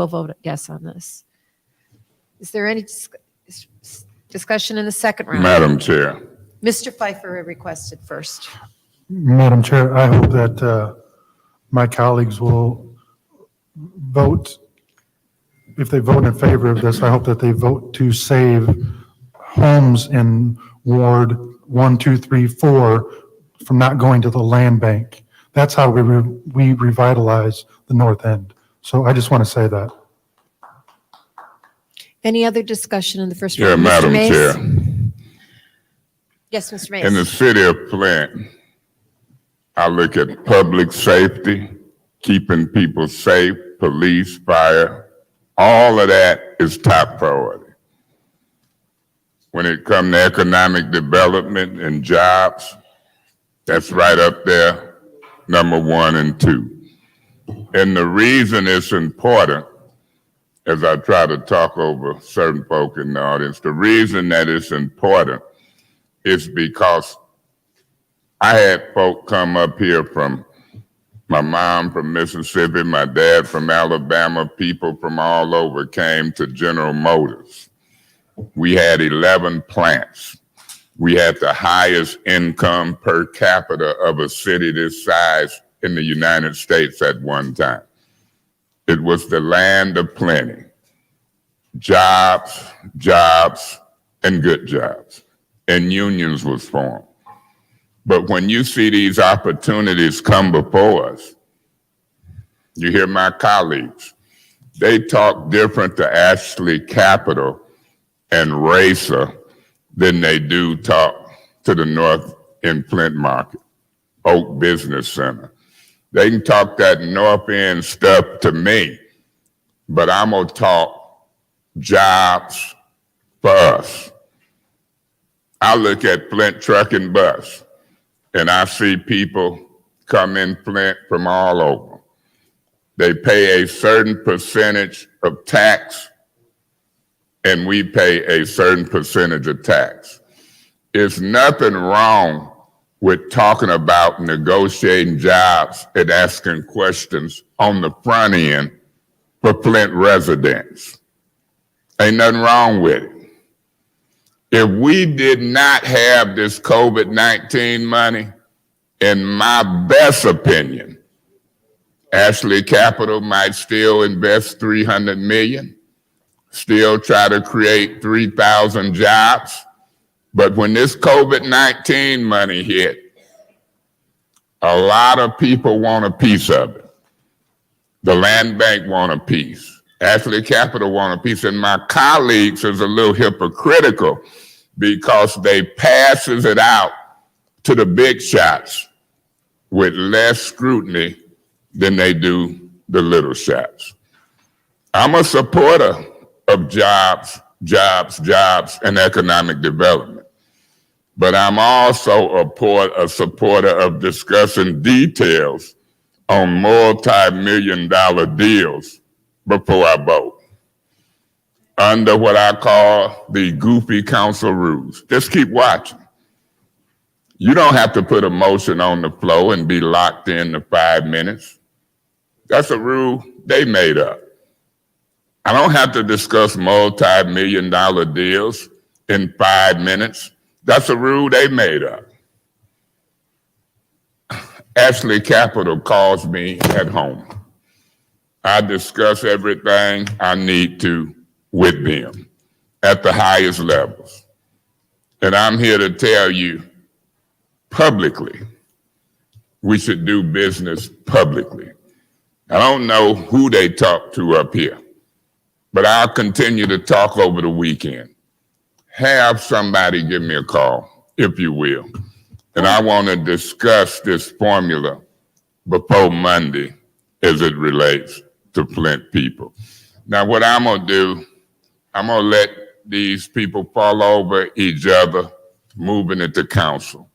[SPEAKER 18] vote yes on this. Is there any discussion in the second round?
[SPEAKER 6] Madam Chair.
[SPEAKER 18] Mr. Pfeiffer requested first.
[SPEAKER 21] Madam Chair, I hope that my colleagues will vote, if they vote in favor of this, I hope that they vote to save homes in Ward 1, 2, 3, 4 from not going to the land bank. That's how we revitalize the north end. So I just want to say that.
[SPEAKER 18] Any other discussion on the first
[SPEAKER 6] Yeah,
[SPEAKER 18] one? Mr.
[SPEAKER 6] Madam
[SPEAKER 18] Mays?
[SPEAKER 6] Chair.
[SPEAKER 18] Yes, Mr.
[SPEAKER 6] In the
[SPEAKER 18] Mays.
[SPEAKER 6] city of Flint, I look at public safety, keeping people safe, police, fire, all of that is top priority. When it comes to economic development and jobs, that's right up there, number 1 and 2. And the reason it's important, as I try to talk over certain folk in the audience, the reason that it's important is because I had folk come up here from my mom from Mississippi, my dad from Alabama, people from all over came to General Motors. We had 11 plants. We had the highest income per capita of a city this size in the United States at one time. It was the land of plenty. Jobs, jobs, and good jobs. And unions was formed. But when you see these opportunities come before us, you hear my colleagues, they talk different to Ashley Capital and Racer than they do talk to the North End Flint Market, Oak Business Center. They can talk that North End stuff to me, but I'm gonna talk jobs for us. I look at Flint Truck and Bus, and I see people come in Flint from all over. They pay a certain percentage of tax, and we pay a certain percentage of tax. There's nothing wrong with talking about negotiating jobs and asking questions on the front end for Flint residents. Ain't nothing wrong with it. If we did not have this COVID-19 money, in my best opinion, Ashley Capital might still invest $300 million, still try to create 3,000 jobs. But when this COVID-19 money hit, a lot of people want a piece of it. The land bank want a piece. Ashley Capital want a piece. And my colleagues is a little hypocritical because they passes it out to the big shots with less scrutiny than they do the little shots. I'm a supporter of jobs, and economic development. But I'm also a supporter of discussing details on multi-million-dollar deals before I vote. Under what I call the goofy council rules. Just keep watching. You don't have to put a motion on the floor and be locked in to 5 minutes. That's a rule they made up. I don't have to discuss multi-million-dollar deals in 5 minutes. That's a rule they made up. Ashley Capital calls me at home. I discuss everything I need to with them at the highest levels. And I'm here to tell you publicly, we should do business publicly. I don't know who they talk to up here, but I'll continue to talk over the weekend. Have somebody give me a call, if you will. And I want to discuss this formula before Monday as it relates to Flint people. Now, what I'm going to do, I'm going to let these people fall over each other, moving it to council.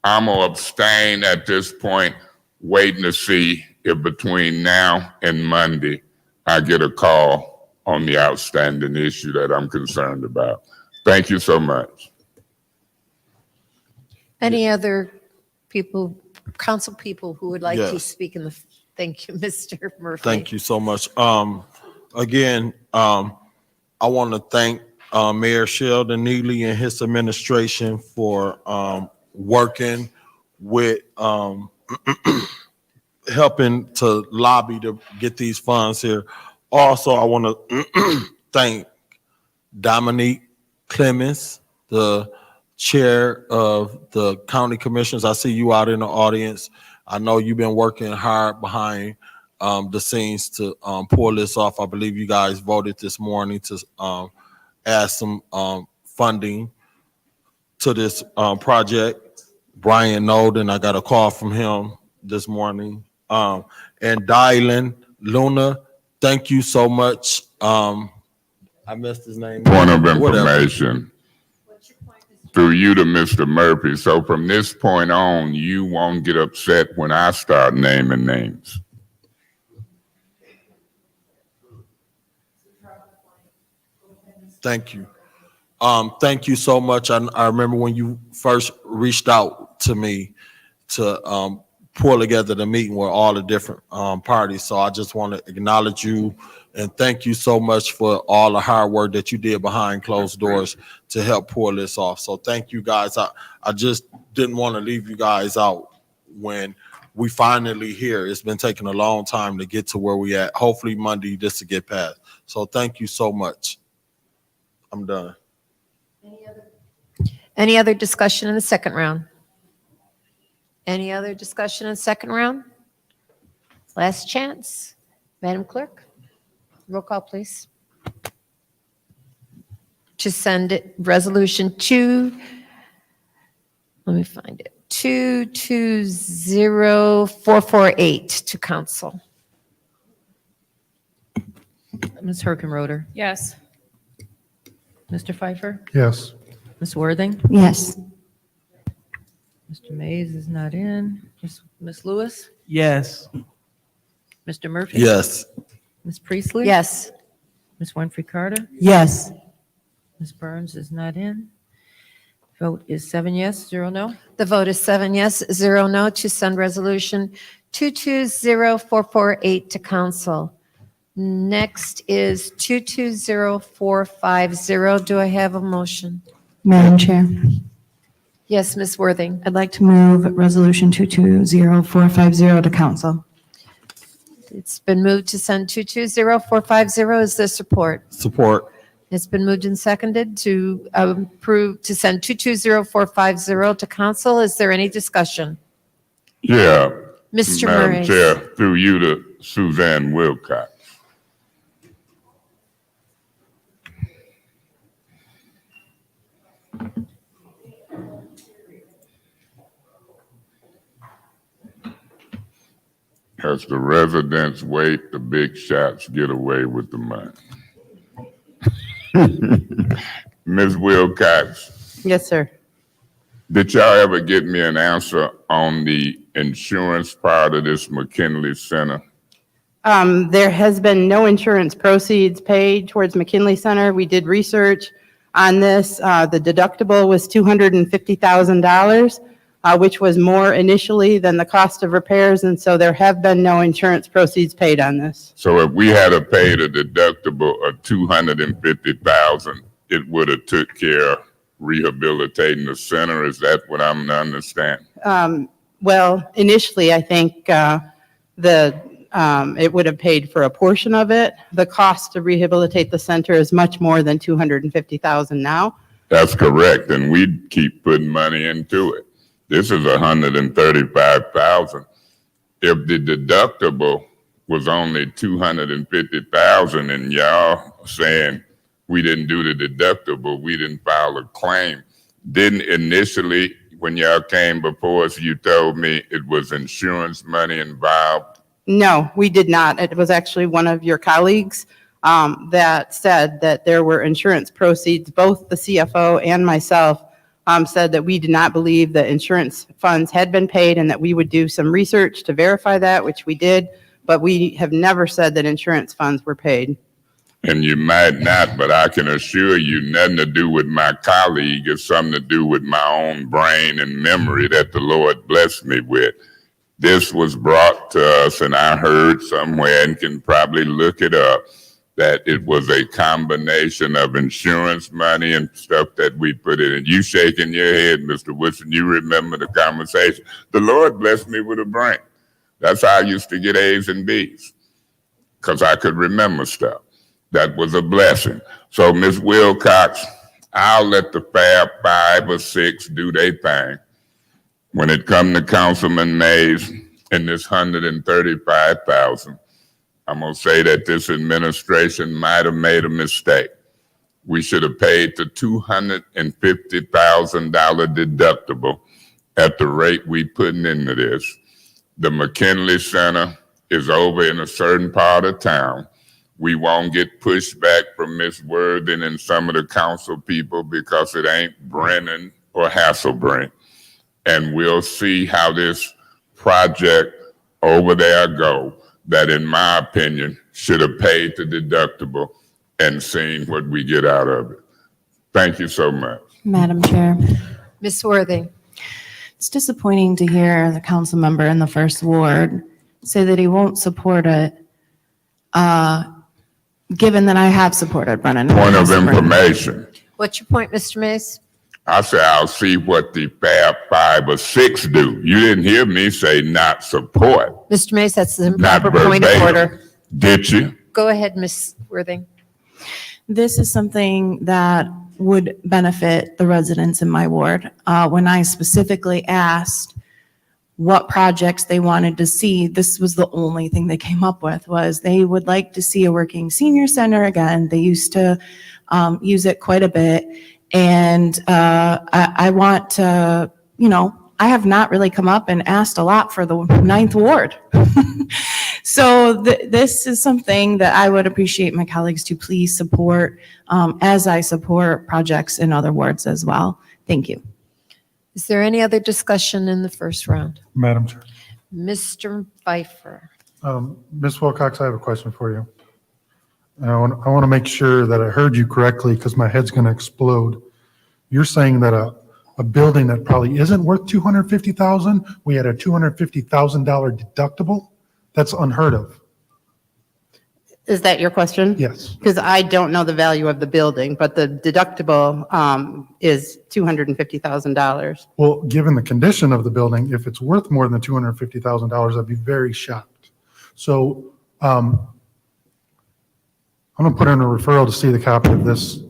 [SPEAKER 6] I'm going to abstain at this point, waiting to see if between now and Monday, I get a call on the outstanding issue that I'm concerned about. Thank you so much.
[SPEAKER 18] Any other people, council people who would like to
[SPEAKER 17] Yes.
[SPEAKER 18] speak in the, thank you, Mr. Murphy.
[SPEAKER 17] Thank you so much. Again, I want to thank Mayor Sheldon Neely and his administration for working with helping to lobby to get these funds here. Also, I want to thank Dominique Clemens, the chair of the county commissioners. I see you out in the audience. I know you've been working hard behind the scenes to pull this off. I believe you guys voted this morning to add some funding to this project. Brian Nolden, I got a call from him this morning. And Dylan Luna, thank you so much. I missed his name.
[SPEAKER 6] Point of
[SPEAKER 17] Whatever.
[SPEAKER 6] information. Through you to Mr. Murphy. So from this point on, you won't get upset when I start naming names.
[SPEAKER 17] Thank you. Thank you so much. I remember when you first reached out to me to pull together the meeting with all the different parties. So I just want to acknowledge you and thank you so much for all the hard work that you did behind closed doors to help pull this off. So thank you guys. I just didn't want to leave you guys out when we finally here. It's been taking a long time to get to where we at. Hopefully Monday this will get passed. So thank you so much. I'm done.
[SPEAKER 18] Any other discussion in the second round? Any other discussion in the second round? Last chance. Madam Clerk, roll call, please. To send it, resolution 220448 to council.
[SPEAKER 5] Ms. Herkenroder,
[SPEAKER 3] Yes.
[SPEAKER 5] Mr. Pfeiffer,
[SPEAKER 21] Yes.
[SPEAKER 5] Ms. Worthing,
[SPEAKER 19] Yes.
[SPEAKER 5] Mr. Mays is not in. Ms. Lewis,
[SPEAKER 4] Yes.
[SPEAKER 5] Mr. Murphy.
[SPEAKER 17] Yes.
[SPEAKER 5] Ms. Priestley.
[SPEAKER 18] Yes.
[SPEAKER 5] Ms. Winfrey Carter,
[SPEAKER 16] Yes.
[SPEAKER 5] Ms. Burns is not in. Vote is 7 yes, 0 no.
[SPEAKER 18] The vote is 7 yes, 0 no to send resolution 220448 to council. Next is 220450. Do I have a motion?
[SPEAKER 19] Madam Chair,
[SPEAKER 18] Yes, Ms. Worthing.
[SPEAKER 19] I'd like to move Resolution 220450 to council.
[SPEAKER 18] It's been moved to send 220450. Is there support?
[SPEAKER 17] Support.
[SPEAKER 18] It's been moved and seconded to approve, to send 220450 to council. Is there any discussion?
[SPEAKER 6] Yeah.
[SPEAKER 18] Mr.
[SPEAKER 6] Madam
[SPEAKER 18] Murray.
[SPEAKER 6] Chair, through you to Suzanne Wilcox. As the residents wait, the big shots get away with the money. Ms. Wilcox,
[SPEAKER 22] Yes, sir.
[SPEAKER 6] did y'all ever get me an answer on the insurance part of this McKinley Center?
[SPEAKER 22] There has been no insurance proceeds paid towards McKinley Center. We did research on this. The deductible was $250,000, which was more initially than the cost of repairs, and so there have been no insurance proceeds paid on this.
[SPEAKER 6] So if we had to pay the deductible of $250,000, it would have took care of rehabilitating the center? Is that what I'm to understand?
[SPEAKER 22] Well, initially, I think it would have paid for a portion of it. The cost to rehabilitate the center is much more than $250,000 now.
[SPEAKER 6] That's correct, and we keep putting money into it. This is $135,000. If the deductible was only $250,000 and y'all saying we didn't do the deductible, we didn't file a claim, didn't initially, when y'all came before us, you told me it was insurance money involved?
[SPEAKER 22] No, we did not. It was actually one of your colleagues that said that there were insurance proceeds. Both the CFO and myself said that we did not believe that insurance funds had been paid and that we would do some research to verify that, which we did, but we have never said that insurance funds were paid.
[SPEAKER 6] And you might not, but I can assure you, nothing to do with my colleague. It's something to do with my own brain and memory that the Lord blessed me with. This was brought to us, and I heard somewhere, and can probably look it up, that it was a combination of insurance money and stuff that we put in. And you shaking your head, Mr. Woodson, you remember the conversation. The Lord blessed me with a brain. That's how I used to get A's and B's, because I could remember stuff. That was a blessing. So, Ms. Wilcox, I'll let the Fab 5 or 6 do their thing. When it come to Councilman Mays and this $135,000, I'm gonna say that this administration might have made a mistake. We should have paid the $250,000 deductible at the rate we putting into this. The McKinley Center is over in a certain part of town. We won't get pushback from Ms. Worthing and some of the council people because it ain't Brennan or Hasselbrink. And we'll see how this project over there go, that in my opinion, should have paid the deductible and seen what we get out of it. Thank you so much.
[SPEAKER 19] Madam Chair,
[SPEAKER 18] Ms. Worthing.
[SPEAKER 19] it's disappointing to hear the council member in the first ward say that he won't support it, given that I have supported Brennan.
[SPEAKER 6] Point of information.
[SPEAKER 18] What's your point, Mr. Mays?
[SPEAKER 6] I say I'll see what the Fab 5 or 6 do. You didn't hear me say not support.
[SPEAKER 18] Mr. Mays, that's the
[SPEAKER 6] Not
[SPEAKER 18] improper point of
[SPEAKER 6] verbatim.
[SPEAKER 18] order.
[SPEAKER 6] Did you?
[SPEAKER 18] Go ahead, Ms. Worthing.
[SPEAKER 19] This is something that would benefit the residents in my ward. When I specifically asked what projects they wanted to see, this was the only thing they came up with, was they would like to see a working senior center again. They used to use it quite a bit. And I want to, I have not really come up and asked a lot for the 9th Ward. So this is something that I would appreciate my colleagues to please support, as I support projects in other wards as well. Thank you.
[SPEAKER 18] Is there any other discussion in the first round?
[SPEAKER 21] Madam Chair.
[SPEAKER 18] Mr. Pfeiffer.
[SPEAKER 21] Ms. Wilcox, I have a question for you. I want to make sure that I heard you correctly because my head's going to explode. You're saying that a building that probably isn't worth $250,000, we had a $250,000 deductible? That's unheard of.
[SPEAKER 2] Is that your question?
[SPEAKER 21] Yes.
[SPEAKER 2] Because I don't know the value of the building, but the deductible is $250,000.
[SPEAKER 21] Well, given the condition of the building, if it's worth more than $250,000, I'd be very shocked. So I'm going to put in a referral to see the copy of this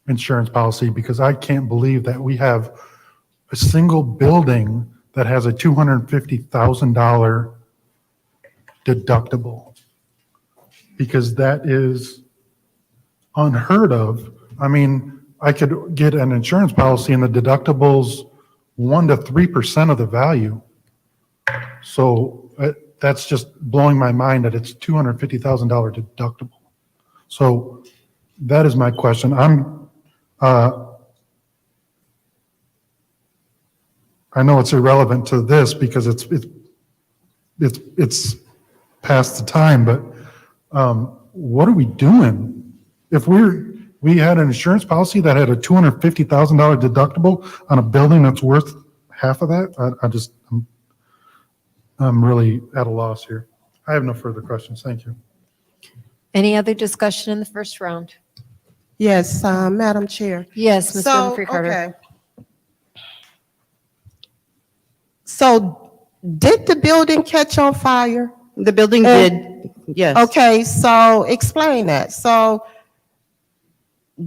[SPEAKER 21] insurance policy because I can't believe that we have a single building that has a $250,000 deductible, because that is unheard of. I mean, I could get an insurance policy and the deductible's 1 to 3% of the value. So that's just blowing my mind that it's $250,000 deductible. So that is my question. I know it's irrelevant to this because it's past the time, but what are we doing? If we had an insurance policy that had a $250,000 deductible on a building that's worth half of that, I'm really at a loss here. I have no further questions. Thank you.
[SPEAKER 18] Any other discussion in the first round?
[SPEAKER 16] Yes, Madam Chair.
[SPEAKER 18] Yes, Ms.
[SPEAKER 16] So,
[SPEAKER 18] Winfrey Carter.
[SPEAKER 16] okay. So did the building catch on fire?
[SPEAKER 2] The building did, yes.
[SPEAKER 16] Okay, so explain that. So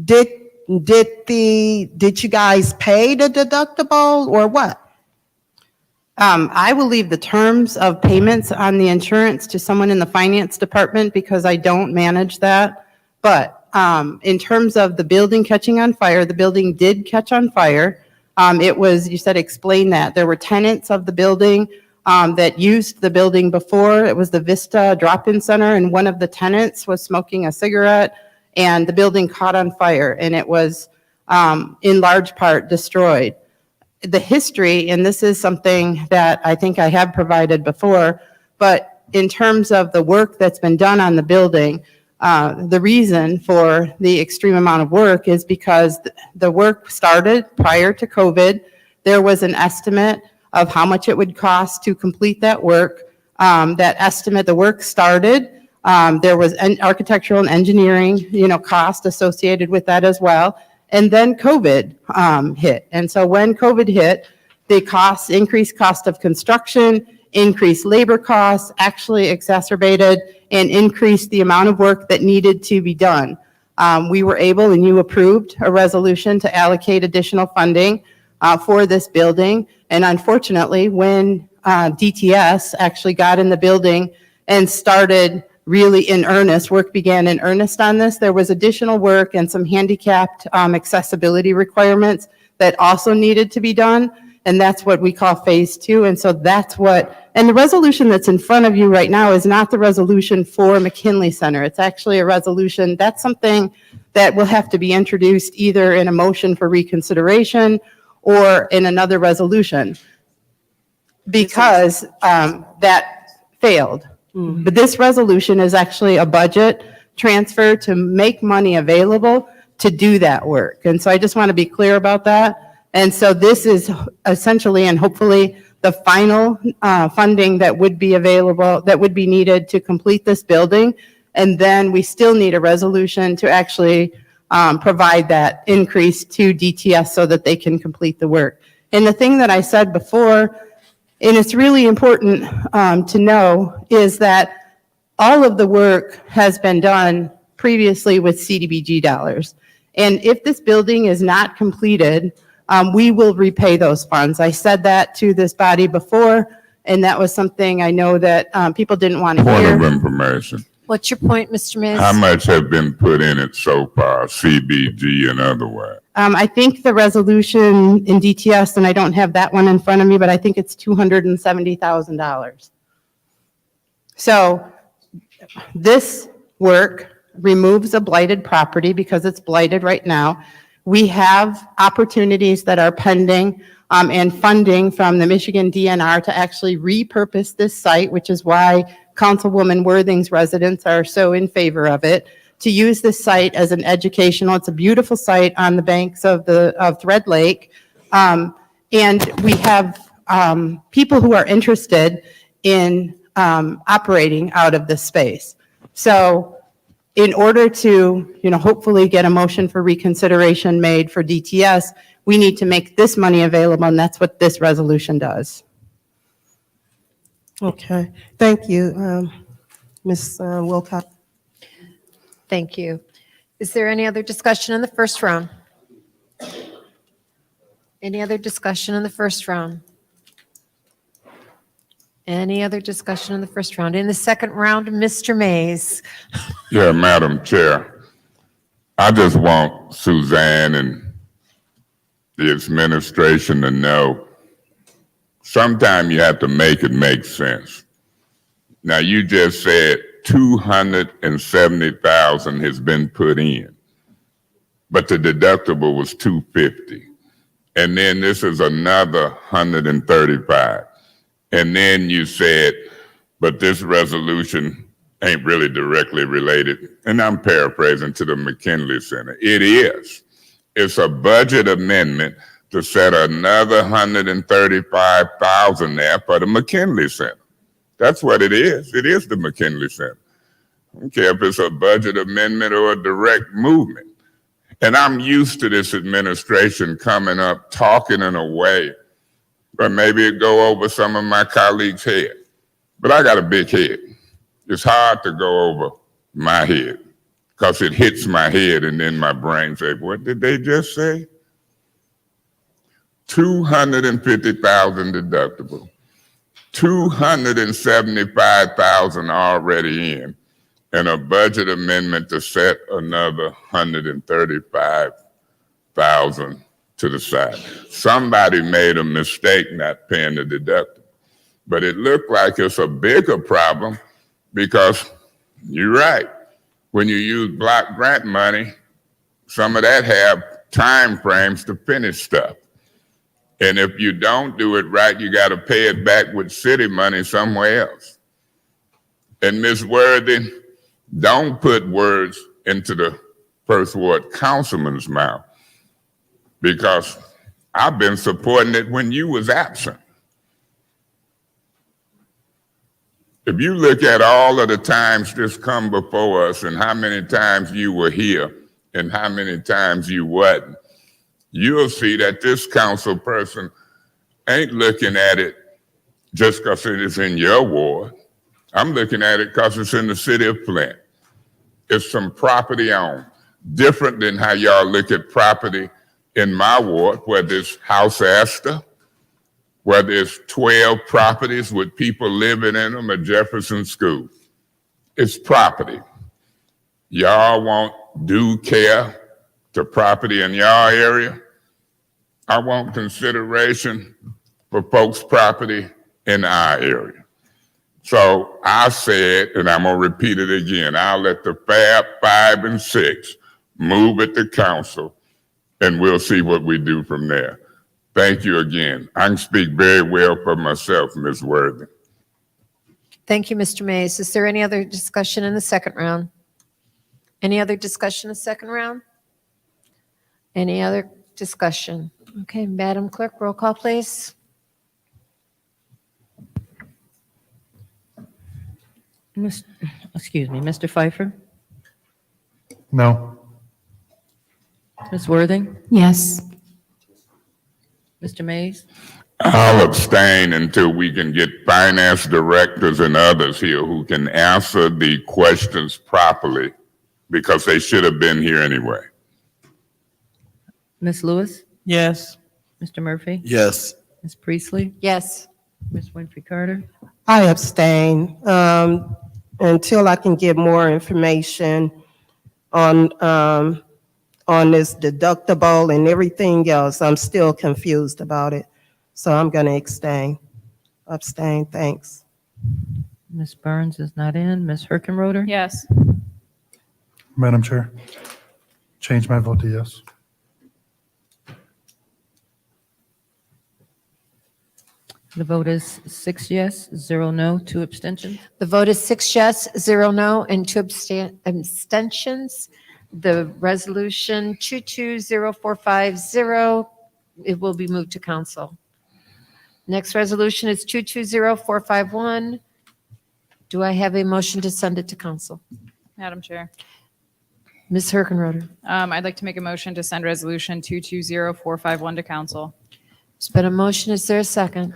[SPEAKER 16] did you guys pay the deductible or what?
[SPEAKER 2] I will leave the terms of payments on the insurance to someone in the finance department because I don't manage that. But in terms of the building catching on fire, the building did catch on fire. It was, you said, explain that. There were tenants of the building that used the building before. It was the Vista Drop-In Center, and one of the tenants was smoking a cigarette, and the building caught on fire, and it was in large part destroyed. The history, and this is something that I think I have provided before, but in terms of the work that's been done on the building, the reason for the extreme amount of work is because the work started prior to COVID. There was an estimate of how much it would cost to complete that work. That estimate, the work started.
[SPEAKER 1] There was an architectural and engineering, cost associated with that as well. And then COVID hit. And so when COVID hit, the increased cost of construction, increased labor costs, actually exacerbated and increased the amount of work that needed to be done. We were able, and you approved a resolution to allocate additional funding for this building. And unfortunately, when DTS actually got in the building and started really in earnest, work began in earnest on this, there was additional work and some handicapped accessibility requirements that also needed to be done. And that's what we call phase 2. And so and the resolution that's in front of you right now is not the resolution for McKinley Center. It's actually a resolution, that's something that will have to be introduced either in a motion for reconsideration or in another resolution, because that failed. But this resolution is actually a budget transfer to make money available to do that work. And so I just want to be clear about that. And so this is essentially and hopefully the final funding that would be available, that would be needed to complete this building. And then we still need a resolution to actually provide that increase to DTS so that they can complete the work. And the thing that I said before, and it's really important to know, is that all of the work has been done previously with CDBG dollars. And if this building is not completed, we will repay those funds. I said that to this body before, and that was something I know that people didn't want to
[SPEAKER 6] Point
[SPEAKER 1] hear.
[SPEAKER 6] of information.
[SPEAKER 18] What's your point, Mr. Mays?
[SPEAKER 6] How much have been put in it so far, CBG and otherwise?
[SPEAKER 1] I think the resolution in DTS, and I don't have that one in front of me, but I think it's $270,000. So this work removes a blighted property because it's blighted right now. We have opportunities that are pending and funding from the Michigan DNR to actually repurpose this site, which is why Councilwoman Worthing's residents are so in favor of it, to use this site as an educational. It's a beautiful site on the banks of Thread Lake. And we have people who are interested in operating out of this space. So in order to, hopefully get a motion for reconsideration made for DTS, we need to make this money available, and that's what this resolution does.
[SPEAKER 16] Okay, thank you, Ms. Wilcox.
[SPEAKER 18] Thank you. Is there any other discussion in the first round? Any other discussion in the first round? Any other discussion in the first round? In the second round, Mr. Mays.
[SPEAKER 6] Yeah, Madam Chair, I just want Suzanne and the administration to know sometimes you have to make it make sense. Now, you just said 270,000 has been put in, but the deductible was 250. And then this is another 135. And then you said, but this resolution ain't really directly related, and I'm paraphrasing, to the McKinley Center. It is. It's a budget amendment to set another 135,000 there for the McKinley Center. That's what it is. It is the McKinley Center. I don't care if it's a budget amendment or a direct movement. And I'm used to this administration coming up talking in a way, but maybe it go over some of my colleagues' head. But I got a big head. It's hard to go over my head because it hits my head and then my brain says, what did they just say? 250,000 deductible, 275,000 already in, and a budget amendment to set another 135,000 to the side. Somebody made a mistake not paying the deductible, but it looked like it's a bigger problem because you're right. When you use block grant money, some of that have time frames to finish stuff. And if you don't do it right, you got to pay it back with city money somewhere else. And Ms. Worthy, don't put words into the First Ward councilman's mouth, because I've been supporting it when you was absent. If you look at all of the times this come before us and how many times you were here and how many times you wasn't, you'll see that this council person ain't looking at it just because it is in your ward. I'm looking at it because it's in the city of Flint. It's some property owned, different than how y'all look at property in my ward, where there's House Astor, where there's 12 properties with people living in them at Jefferson School. It's property. Y'all want due care to property in y'all area. I want consideration for folks' property in our area. So I said, and I'm gonna repeat it again, I'll let the Fab 5 and 6 move at the council and we'll see what we do from there. Thank you again. I can speak very well for myself, Ms. Worthy.
[SPEAKER 18] Thank you, Mr. Mays. Is there any other discussion in the second round? Any other discussion in the second round? Any other discussion? Okay, Madam Clerk, roll call, please.
[SPEAKER 5] Excuse me, Mr. Pfeiffer,
[SPEAKER 21] No.
[SPEAKER 5] Ms. Worthing,
[SPEAKER 19] Yes.
[SPEAKER 5] Mr. Mays,
[SPEAKER 6] I'll abstain until we can get finance directors and others here who can answer the questions properly, because they should have been here anyway.
[SPEAKER 5] Ms. Lewis,
[SPEAKER 4] Yes.
[SPEAKER 5] Mr. Murphy,
[SPEAKER 17] Yes.
[SPEAKER 5] Ms. Priestley,
[SPEAKER 18] Yes.
[SPEAKER 5] Ms. Winfrey Carter,
[SPEAKER 16] I abstain until I can get more information on this deductible and everything else. I'm still confused about it. So I'm going to abstain. Abstain, thanks.
[SPEAKER 5] Ms. Burns is not in, Ms. Herkenroder,
[SPEAKER 3] Yes.
[SPEAKER 21] Madam Chair, change my vote to yes.
[SPEAKER 5] The vote is 6 yes, 0 no, 2 abstentions.
[SPEAKER 18] The vote is 6 yes, 0 no, and 2 abstentions. The resolution 220450, it will be moved to council. Next resolution is 220451. Do I have a motion to send it to council?
[SPEAKER 3] Madam Chair,
[SPEAKER 18] Ms. Herkenroder.
[SPEAKER 3] I'd like to make a motion to send resolution 220451 to council.
[SPEAKER 18] There's been a motion. Is there a second?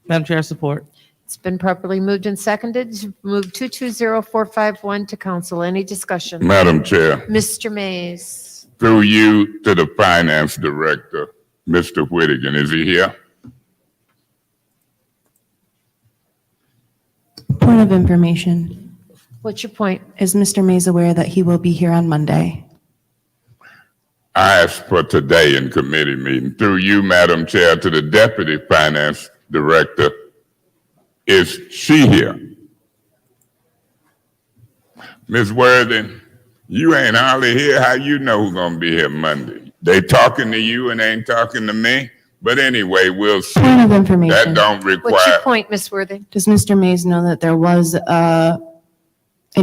[SPEAKER 4] Madam Chair, support.
[SPEAKER 18] It's been properly moved and seconded to move 220451 to council. Any discussion?
[SPEAKER 6] Madam Chair,
[SPEAKER 18] Mr. Mays.
[SPEAKER 6] through you to the finance director, Mr. Whittigan, is he here?
[SPEAKER 19] Point of information.
[SPEAKER 18] What's your point?
[SPEAKER 19] Is Mr. Mays aware that he will be here on Monday?
[SPEAKER 6] I asked for today in committee meeting. Through you, Madam Chair, to the deputy finance director, is she here? Ms. Worthing, you ain't hardly here. How you know who's gonna be here Monday? They talking to you and ain't talking to me? But anyway, we'll see.
[SPEAKER 19] Point of
[SPEAKER 6] That
[SPEAKER 19] information.
[SPEAKER 6] don't
[SPEAKER 18] What's your
[SPEAKER 6] require,
[SPEAKER 18] point, Ms. Worthing?
[SPEAKER 19] Does Mr. Mays know that there was an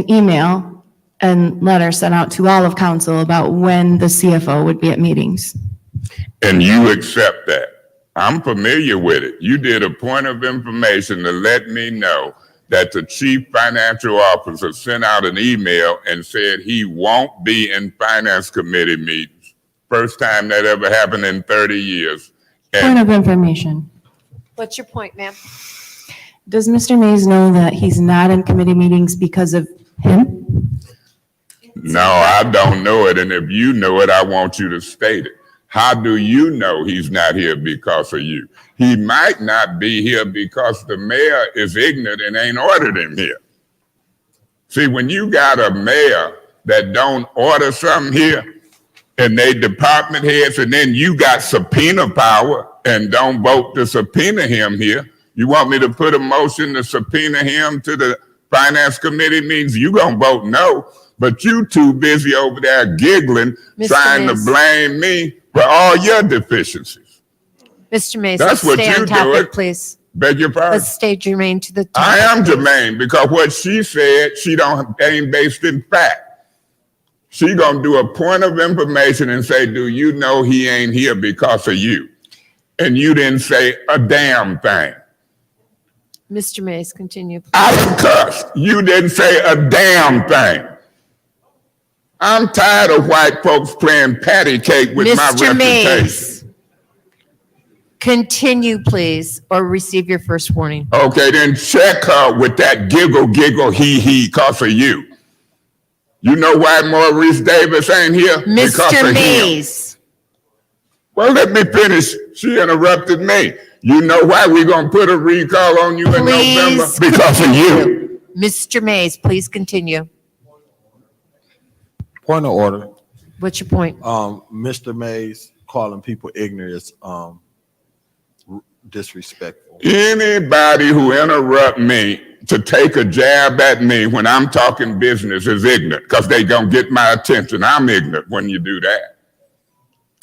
[SPEAKER 19] email and letter sent out to all of council about when the CFO would be at meetings?
[SPEAKER 6] and you accept that. I'm familiar with it. You did a point of information to let me know that the chief financial officer sent out an email and said he won't be in finance committee meetings. First time that ever happened in 30 years.
[SPEAKER 19] Point of information.
[SPEAKER 18] What's your point, ma'am?
[SPEAKER 19] Does Mr. Mays know that he's not in committee meetings because of him?
[SPEAKER 6] No, I don't know it. And if you know it, I want you to state it. How do you know he's not here because of you? He might not be here because the mayor is ignorant and ain't ordered him here. See, when you got a mayor that don't order something here and they department heads, and then you got subpoena power and don't vote to subpoena him here, you want me to put a motion to subpoena him to the finance committee meetings? You gonna vote no, but you too busy over there giggling,
[SPEAKER 18] Mr.
[SPEAKER 6] trying
[SPEAKER 18] Mays.
[SPEAKER 6] to blame me for all your deficiencies.
[SPEAKER 18] Mr. Mays,
[SPEAKER 6] That's
[SPEAKER 18] let's
[SPEAKER 6] what
[SPEAKER 18] stay
[SPEAKER 6] you
[SPEAKER 18] on
[SPEAKER 6] do
[SPEAKER 18] topic,
[SPEAKER 6] it.
[SPEAKER 18] please.
[SPEAKER 6] Beg your pardon?
[SPEAKER 18] Let's stay germane to the topic.
[SPEAKER 6] I am
[SPEAKER 18] please.
[SPEAKER 6] germane because what she said, she ain't based in fact. She gonna do a point of information and say, do you know he ain't here because of you? And you didn't say a damn thing.
[SPEAKER 18] Mr. Mays, continue.
[SPEAKER 6] I didn't cuss. You didn't say a damn thing. I'm tired of white folks playing patty cake with my
[SPEAKER 18] Mr.
[SPEAKER 6] reputation.
[SPEAKER 18] Mays, continue, please, or receive your first warning.
[SPEAKER 6] Okay, then check her with that giggle, hee, cause of you. You know why Maurice Davis ain't here? Because
[SPEAKER 18] Mr.
[SPEAKER 6] of him.
[SPEAKER 18] Mays,
[SPEAKER 6] Well, let me finish. She interrupted me. You know why we gonna put a recall on you in November?
[SPEAKER 18] please
[SPEAKER 6] Because of you.
[SPEAKER 18] Mr. Mays, please continue.
[SPEAKER 17] Point of order.
[SPEAKER 18] What's your point?
[SPEAKER 17] Mr. Mays calling people ignorant is disrespectful.
[SPEAKER 6] Anybody who interrupt me to take a jab at me when I'm talking business is ignorant because they don't get my attention. I'm ignorant when you do that.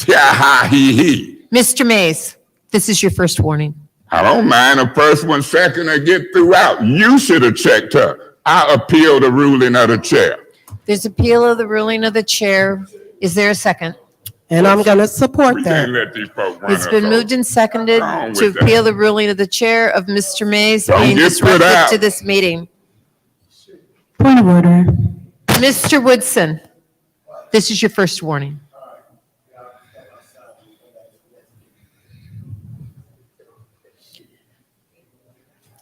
[SPEAKER 6] Ha he.
[SPEAKER 18] Mr. Mays, this is your first warning.
[SPEAKER 6] I don't mind a first one, second, or get throughout. You should have checked her. I appeal the ruling of the chair.
[SPEAKER 18] There's appeal of the ruling of the chair. Is there a second?
[SPEAKER 16] And I'm going to support
[SPEAKER 6] We
[SPEAKER 16] that.
[SPEAKER 6] can't let these folks run
[SPEAKER 18] It's
[SPEAKER 6] us
[SPEAKER 18] been
[SPEAKER 6] over.
[SPEAKER 18] moved and seconded
[SPEAKER 6] Wrong with
[SPEAKER 18] to
[SPEAKER 6] that.
[SPEAKER 18] appeal the ruling of the chair of Mr. Mays
[SPEAKER 6] Don't
[SPEAKER 18] being
[SPEAKER 6] get put
[SPEAKER 18] disruptive
[SPEAKER 6] out.
[SPEAKER 18] to this meeting.
[SPEAKER 19] Point of order.
[SPEAKER 18] Mr. Woodson, this is your first warning.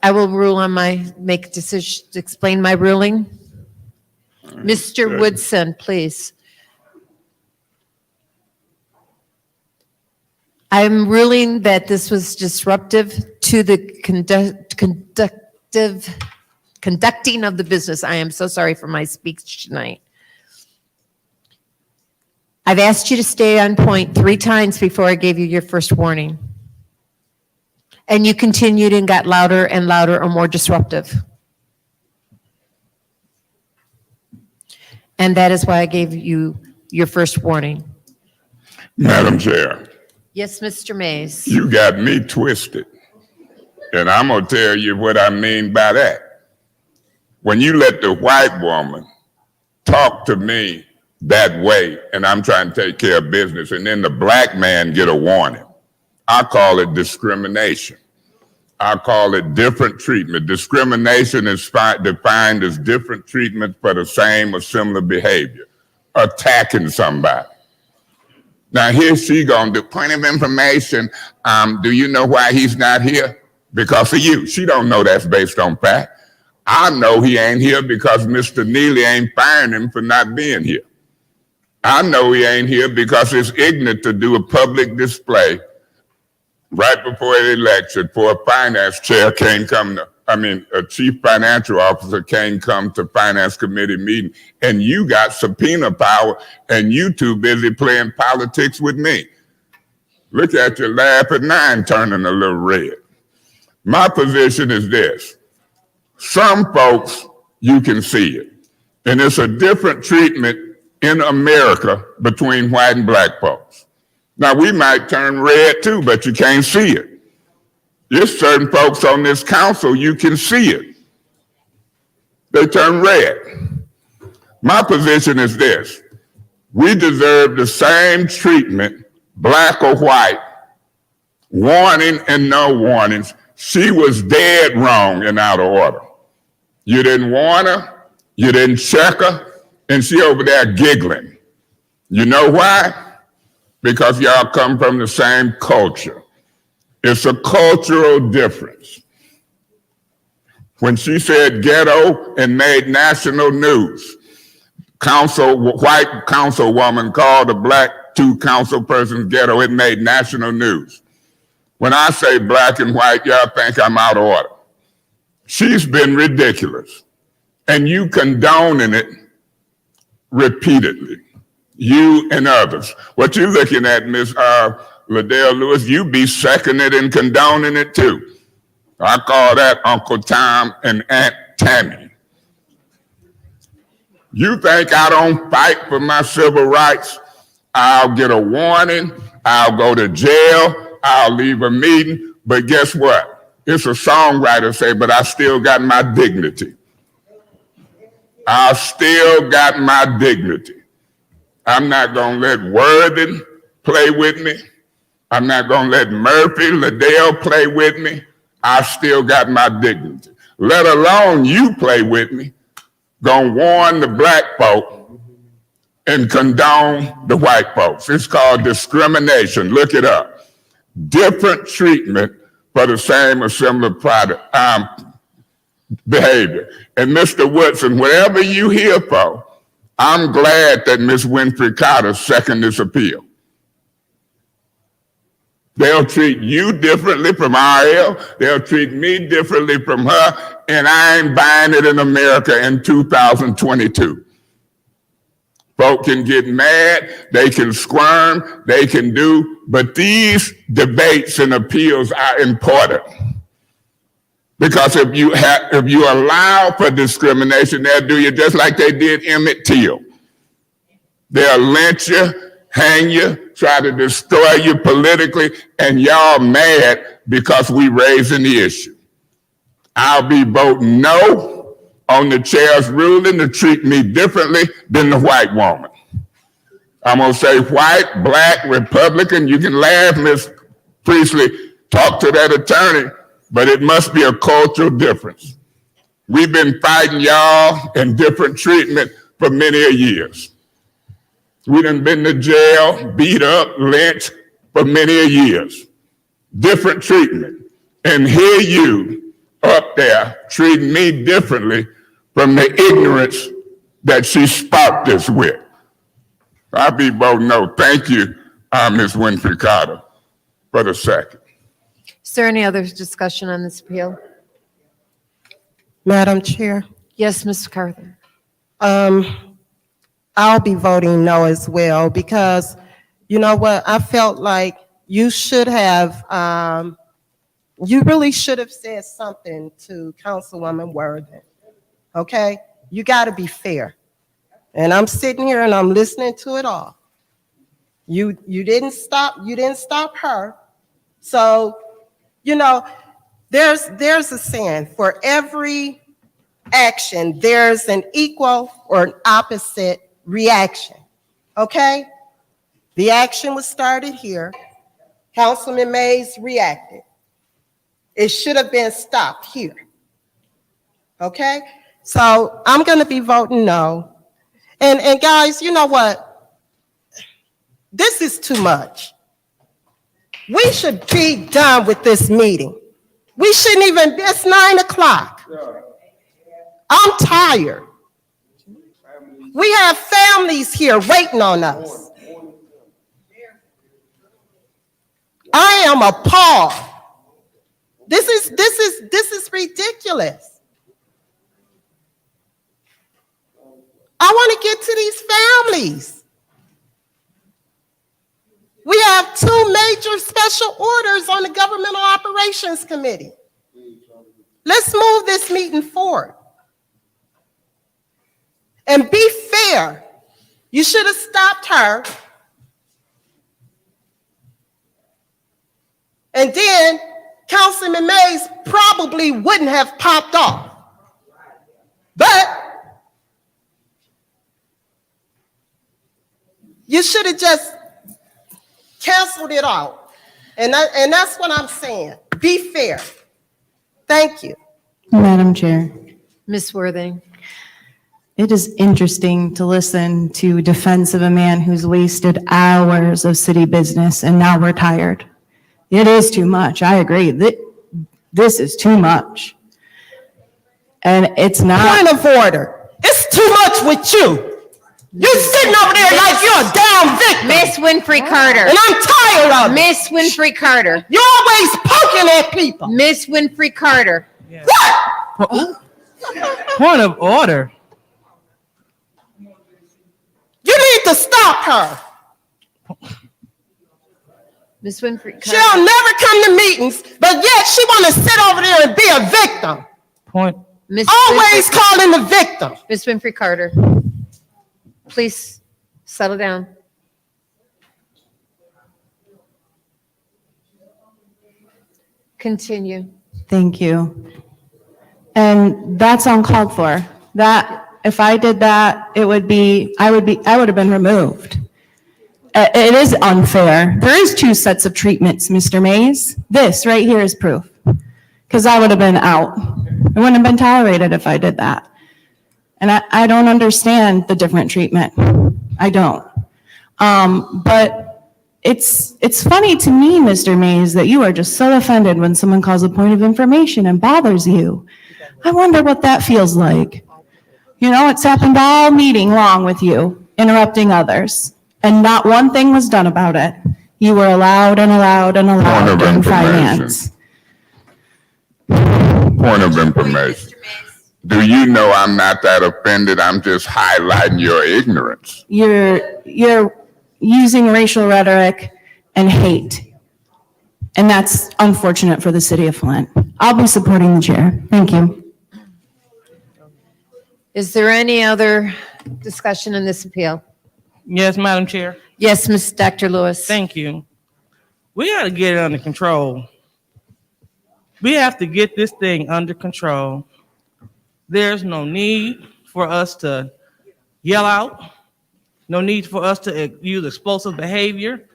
[SPEAKER 18] I will rule on make a decision, explain my ruling. Mr. Woodson, please. I'm ruling that this was disruptive to the conducting of the business. I am so sorry for my speech tonight. I've asked you to stay on point 3 times before I gave you your first warning. And you continued and got louder and louder or more disruptive. And that is why I gave you your first warning.
[SPEAKER 6] Madam Chair,
[SPEAKER 18] Yes, Mr. Mays.
[SPEAKER 6] you got me twisted. And I'm going to tell you what I mean by that. When you let the white woman talk to me that way, and I'm trying to take care of business, and then the black man get a warning, I call it discrimination. I call it different treatment. Discrimination is defined as different treatment for the same or similar behavior, attacking somebody. Now here she gonna do point of information. Do you know why he's not here? Because of you. She don't know that's based on fact. I know he ain't here because Mr. Neely ain't firing him for not being here. I know he ain't here because it's ignorant to do a public display right before the election for a finance chair a chief financial officer can't come to finance committee meeting, and you got subpoena power and you too busy playing politics with me. Look at you, laugh at 9 turning a little red. My position is this. Some folks, you can see it. And it's a different treatment in America between white and black folks. Now, we might turn red too, but you can't see it. There's certain folks on this council, you can see it. They turn red. My position is this. We deserve the same treatment, black or white, warning and no warnings. She was dead wrong and out of order. You didn't warn her, you didn't check her, and she over there giggling. You know why? Because y'all come from the same culture. It's a cultural difference. When she said ghetto and made national news, white councilwoman called a black 2 council persons ghetto, it made national news. When I say black and white, y'all think I'm out of order. She's been ridiculous. And you condoning it repeatedly. You and others. What you're looking at, Ms. Liddell Lewis, you be seconding and condoning it too. I call that Uncle Tom and Aunt Tammy. You think I don't fight for my civil rights? I'll get a warning, I'll go to jail, I'll leave a meeting, but guess what? It's a songwriter say, but I still got my dignity. I still got my dignity. I'm not gonna let Worthing play with me. I'm not gonna let Murphy, Liddell play with me. I still got my dignity. Let alone you play with me, gonna warn the black folk and condone the white folks. It's called discrimination. Look it up. Different treatment for the same or similar product, behavior. And Mr. Woodson, whatever you here for, I'm glad that Ms. Winfrey Carter seconded this appeal. They'll treat you differently from RL. They'll treat me differently from her. And I ain't buying it in America in 2022. Folk can get mad, they can squirm, they can do, but these debates and appeals are important. Because if you allow for discrimination, they'll do you just like they did Emmett Till. They'll lynch you, hang you, try to destroy you politically, and y'all mad because we raising the issue. I'll be voting no on the chair's ruling to treat me differently than the white woman. I'm gonna say white, black, Republican. You can laugh, Ms. Priestley, talk to that attorney, but it must be a cultural difference. We've been fighting y'all in different treatment for many years. We done been to jail, beat up, lynched for many years. Different treatment. And here you up there treating me differently from the ignorance that she sparked this with. I'll be voting no. Thank you, Ms. Winfrey Carter, for the second.
[SPEAKER 18] Is there any other discussion on this appeal?
[SPEAKER 16] Madam Chair,
[SPEAKER 18] Yes, Ms. Carter.
[SPEAKER 16] I'll be voting no as well because, you know what, I felt like you should have, you really should have said something to Councilwoman Worthen, okay? You got to be fair. And I'm sitting here and I'm listening to it all. You didn't stop her. So, you know, there's a saying, for every action, there's an equal or an opposite reaction, okay? The action was started here. Councilman Mays reacted. It should have been stopped here, okay? So I'm gonna be voting no. And guys, you know what? This is too much. We should be done with this meeting. We shouldn't even, it's 9 o'clock. I'm tired. We have families here waiting on us. I am appalled. This is ridiculous. I want to get to these families. We have 2 major special orders on the Governmental Operations Committee. Let's move this meeting forward. And be fair. You should have stopped her. And then Councilman Mays probably wouldn't have popped off. But you should have just canceled it out. And that's what I'm saying. Be fair. Thank you.
[SPEAKER 19] Madam Chair,
[SPEAKER 18] Ms. Worthing.
[SPEAKER 19] it is interesting to listen to defense of a man who's wasted hours of city business and now retired. It is too much. I agree. This is too much. And it's not.
[SPEAKER 16] Point of order. It's too much with you. You're sitting over there like you're a damn victim.
[SPEAKER 18] Miss Winfrey Carter.
[SPEAKER 16] And I'm tired of it.
[SPEAKER 18] Miss Winfrey Carter.
[SPEAKER 16] You're always poking at people.
[SPEAKER 18] Miss Winfrey Carter.
[SPEAKER 16] What?
[SPEAKER 4] Point of order.
[SPEAKER 16] You need to stop her.
[SPEAKER 18] Miss Winfrey Carter.
[SPEAKER 16] She'll never come to meetings, but yet she want to sit over there and be a victim.
[SPEAKER 4] Point.
[SPEAKER 16] Always calling the victim.
[SPEAKER 18] Miss Winfrey Carter. Please settle down. Continue.
[SPEAKER 19] Thank you. And that's uncalled for. That, if I did that, I would have been removed. It is unfair. There is 2 sets of treatments, Mr. Mays. This right here is proof. because I would have been out. It wouldn't have been tolerated if I did that. And I don't understand the different treatment. I don't. But it's funny to me, Mr. Mays, that you are just so offended when someone calls a point of information and bothers you. I wonder what that feels like. You know, it's happened all meeting long with you, interrupting others, and not one thing was done about it. You were allowed and allowed and
[SPEAKER 6] Point
[SPEAKER 19] allowed
[SPEAKER 6] of
[SPEAKER 19] during
[SPEAKER 6] information.
[SPEAKER 19] finance.
[SPEAKER 6] Point of information. Do you know I'm not that offended? I'm just highlighting your ignorance.
[SPEAKER 19] You're using racial rhetoric and hate. And that's unfortunate for the city of Flint. I'll be supporting the chair. Thank you.
[SPEAKER 18] Is there any other discussion on this appeal?
[SPEAKER 4] Yes, Madam Chair.
[SPEAKER 18] Yes, Dr. Lewis.
[SPEAKER 4] Thank you. We got to get it under control. We have to get this thing under control. There's no need for us to yell out. No need for us to use explosive behavior.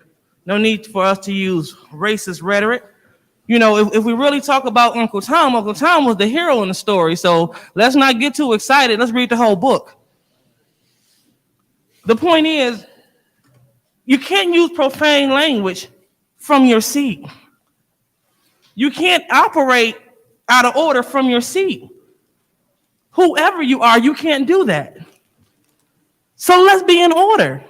[SPEAKER 4] No need for us to use racist rhetoric. You know, if we really talk about Uncle Tom was the hero in the story. So let's not get too excited. Let's read the whole book. The point is, you can't use profane language from your seat. You can't operate out of order from your seat. Whoever you are, you can't do that. So let's be in order.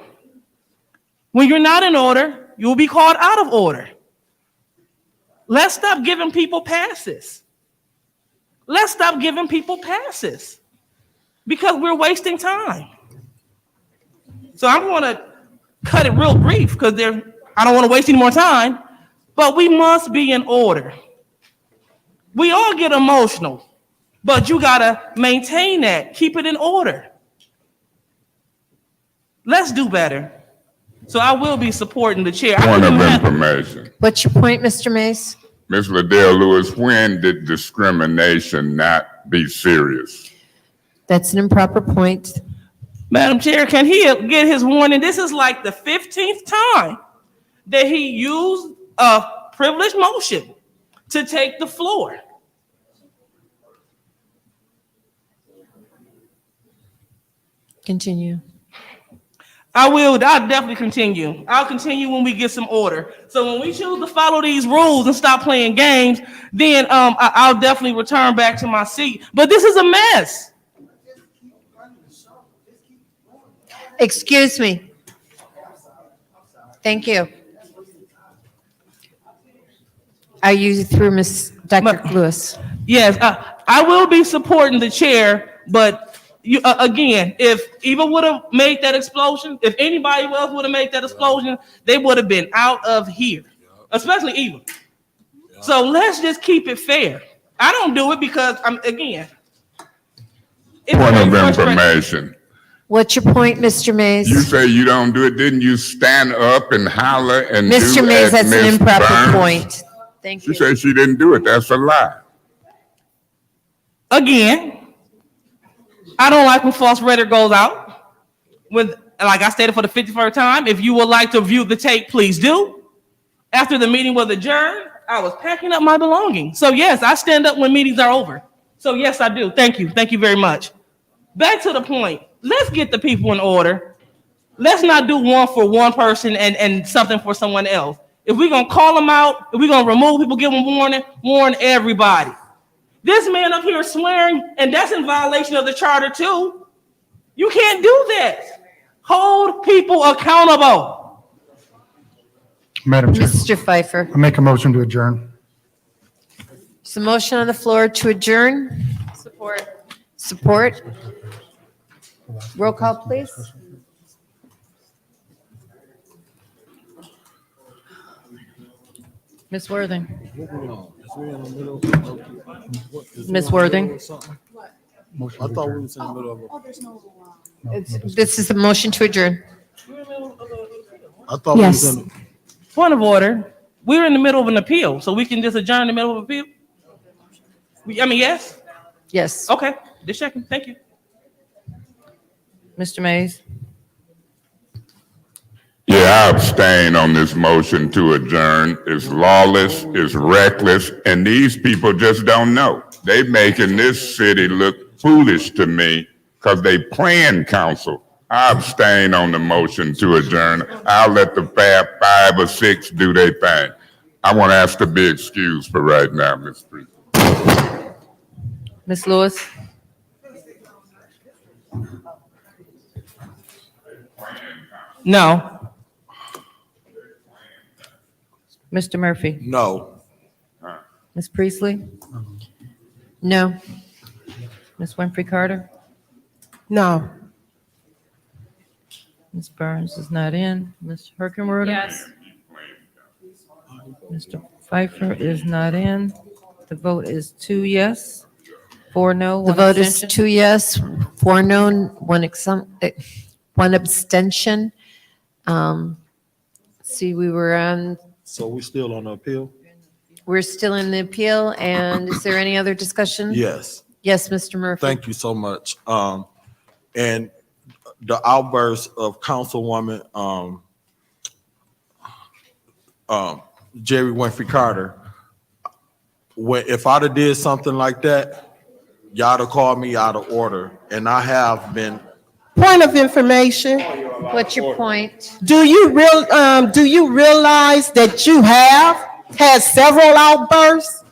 [SPEAKER 4] When you're not in order, you will be called out of order. Let's stop giving people passes. Let's stop giving people passes because we're wasting time. So I'm going to cut it real brief because I don't want to waste any more time, but we must be in order. We all get emotional, but you got to maintain that. Keep it in order. Let's do better. So I will be supporting the chair.
[SPEAKER 6] Point of information.
[SPEAKER 18] What's your point, Mr. Mays?
[SPEAKER 6] Ms. Liddell Lewis, when did discrimination not be serious?
[SPEAKER 18] That's an improper point.
[SPEAKER 4] Madam Chair, can he get his warning? This is like the 15th time that he used a privileged motion to take the floor.
[SPEAKER 18] Continue.
[SPEAKER 4] I'll definitely continue. I'll continue when we get some order. So when we choose to follow these rules and stop playing games, then I'll definitely return back to my seat. But this is a mess.
[SPEAKER 18] Excuse me. Thank you. Are you through, Dr. Lewis?
[SPEAKER 4] Yes, I will be supporting the chair, but you, again, if Eva would have made that explosion, if anybody else would have made that explosion, they would have been out of here, especially Eva. So let's just keep it fair. I don't do it because again.
[SPEAKER 6] Point of information.
[SPEAKER 18] What's your point, Mr. Mays?
[SPEAKER 6] You say you don't do it. Didn't you stand up and holler and
[SPEAKER 18] Mr.
[SPEAKER 6] do
[SPEAKER 18] Mays,
[SPEAKER 6] as
[SPEAKER 18] that's an
[SPEAKER 6] Ms.
[SPEAKER 18] improper
[SPEAKER 6] Burns?
[SPEAKER 18] point. Thank
[SPEAKER 6] She
[SPEAKER 18] you.
[SPEAKER 6] said she didn't do it. That's a lie.
[SPEAKER 4] Again, I don't like when false rhetoric goes out. Like I stated for the 51st time, if you would like to view the tape, please do. After the meeting was adjourned, I was packing up my belongings. So yes, I stand up when meetings are over. So yes, I do. Thank you. Thank you very much. Back to the point. Let's get the people in order. Let's not do one for one person and something for someone else. If we're going to call them out, if we're going to remove people, give them warning, warn everybody. This man up here swearing, and that's in violation of the charter too. You can't do that. Hold people accountable.
[SPEAKER 21] Madam Chair,
[SPEAKER 18] Mr. Pfeiffer,
[SPEAKER 21] I make a motion to adjourn.
[SPEAKER 18] is the motion on the floor to adjourn?
[SPEAKER 3] Support.
[SPEAKER 18] Support? Roll call, please.
[SPEAKER 5] Ms. Worthing. Ms. Worthing.
[SPEAKER 15] I thought we was in the middle of
[SPEAKER 18] This is the motion to adjourn.
[SPEAKER 15] I thought we was
[SPEAKER 19] Yes.
[SPEAKER 15] in.
[SPEAKER 4] Point of order. We're in the middle of an appeal, so we can just adjourn in the middle of appeal? Yes?
[SPEAKER 18] Yes.
[SPEAKER 4] Okay, just checking. Thank you.
[SPEAKER 5] Mr. Mays.
[SPEAKER 6] Yes. Yeah, I abstain on this motion to adjourn. It's lawless, it's reckless, and these people just don't know. They making this city look foolish to me because they playing council. I abstain on the motion to adjourn. I'll let the Fab 5 or 6 do their thing. I want to ask to be excused for right now, Ms. Priest.
[SPEAKER 5] Ms. Lewis?
[SPEAKER 4] No.
[SPEAKER 5] Mr. Murphy?
[SPEAKER 17] No.
[SPEAKER 5] Ms. Priestley?
[SPEAKER 18] No.
[SPEAKER 5] Ms. Winfrey Carter?
[SPEAKER 16] No.
[SPEAKER 5] Ms. Burns is not in. Ms. Herkenrode?
[SPEAKER 3] Yes.
[SPEAKER 5] Mr. Pfeiffer is not in. The vote is 2 yes, 4 no,
[SPEAKER 18] The
[SPEAKER 5] 1
[SPEAKER 18] vote is
[SPEAKER 5] abstention.
[SPEAKER 18] 2 yes, 4 no, 1 abstention. See, we were on,
[SPEAKER 17] So we still on the appeal?
[SPEAKER 18] we're still in the appeal, and is there any other discussion?
[SPEAKER 17] Yes.
[SPEAKER 18] Yes, Mr. Murphy.
[SPEAKER 17] Thank you so much. And the outburst of Councilwoman, Jerry Winfrey Carter, if I'd have did something like that, y'all have called me out of order, and I have been.
[SPEAKER 16] Point of information.
[SPEAKER 18] What's your point?
[SPEAKER 16] Do you realize that you have had several outbursts?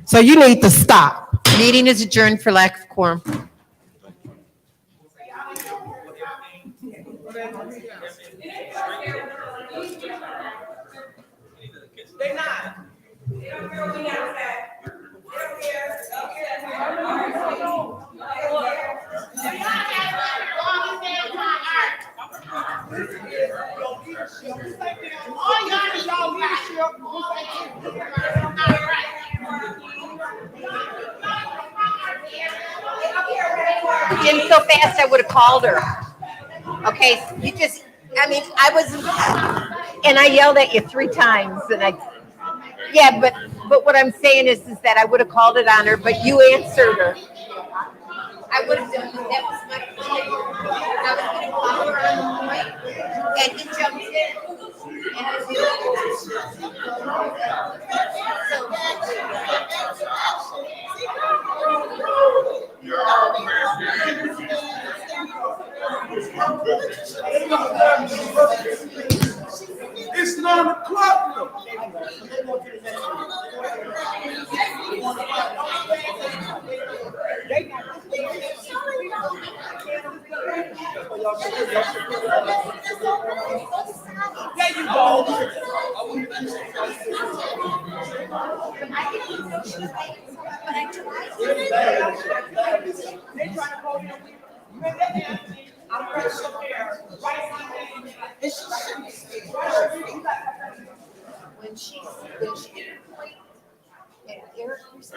[SPEAKER 16] So you need to stop.
[SPEAKER 18] Meeting is adjourned for lack of quorum.
[SPEAKER 10] Jim, so fast I would have called her. Okay, you just, I mean, I was, and I yelled at you 3 times and yeah, but what I'm saying is that I would have called it on her, but you answered her. I would have done, that was my point. I was gonna call her on the point, and he jumped in. And I
[SPEAKER 20] It's 9 o'clock. There you go.
[SPEAKER 10] when she did her point, and Eric was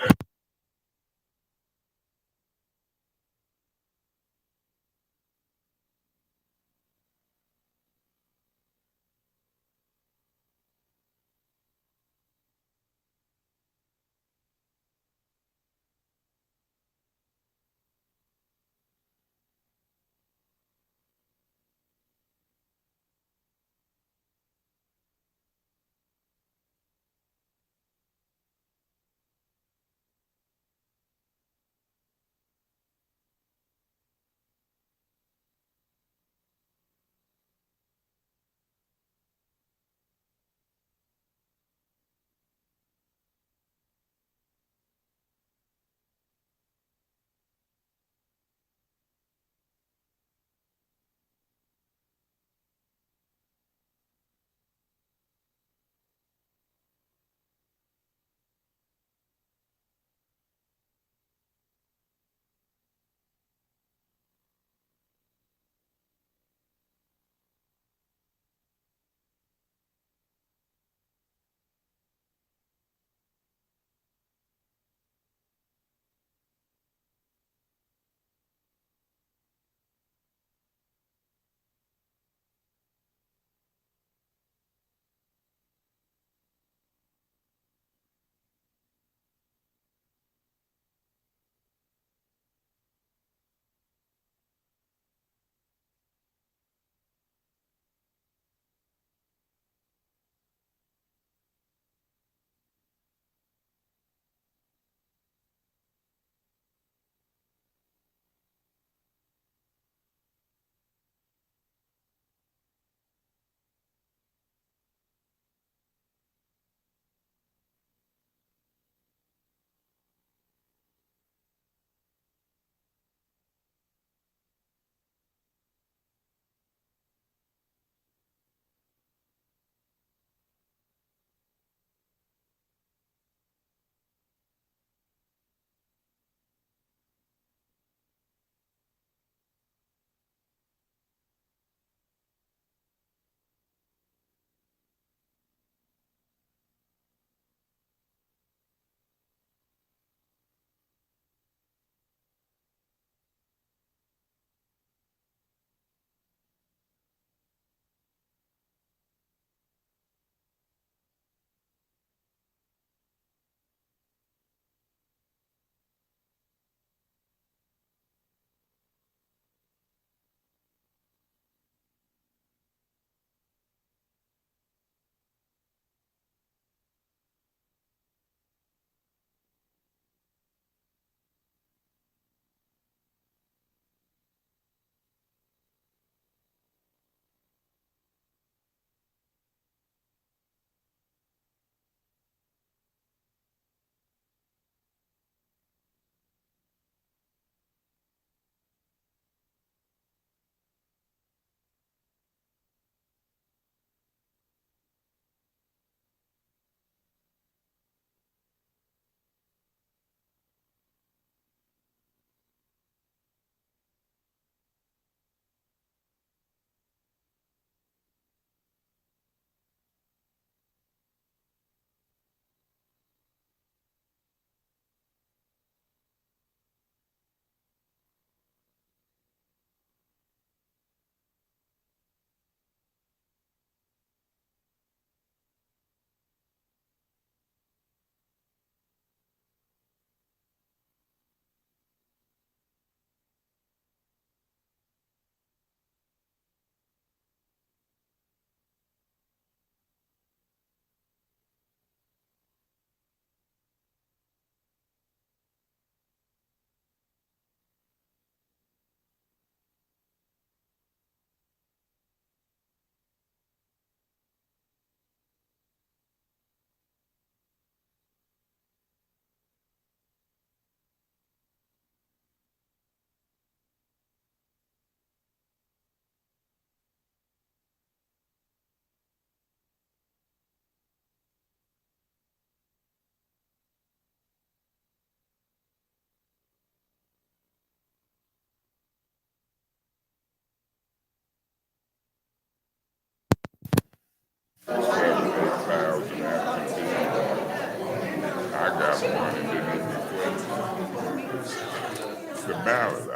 [SPEAKER 6] The ballot, I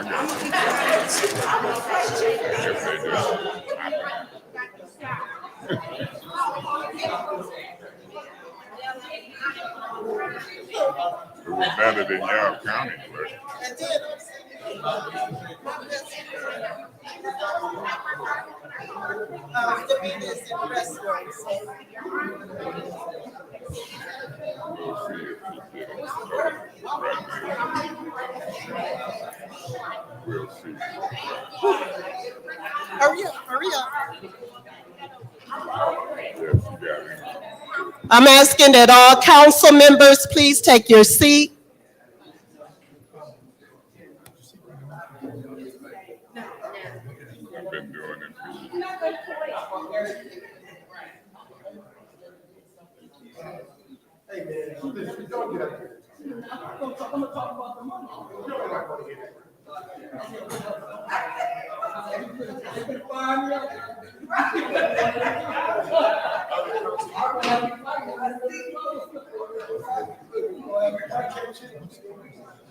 [SPEAKER 6] got it was better than y'all county clerk. We'll see.
[SPEAKER 16] Hurry up, hurry up.
[SPEAKER 6] Yes, you got it.
[SPEAKER 16] I'm asking that all council members please take your seat.
[SPEAKER 6] I've been doing it.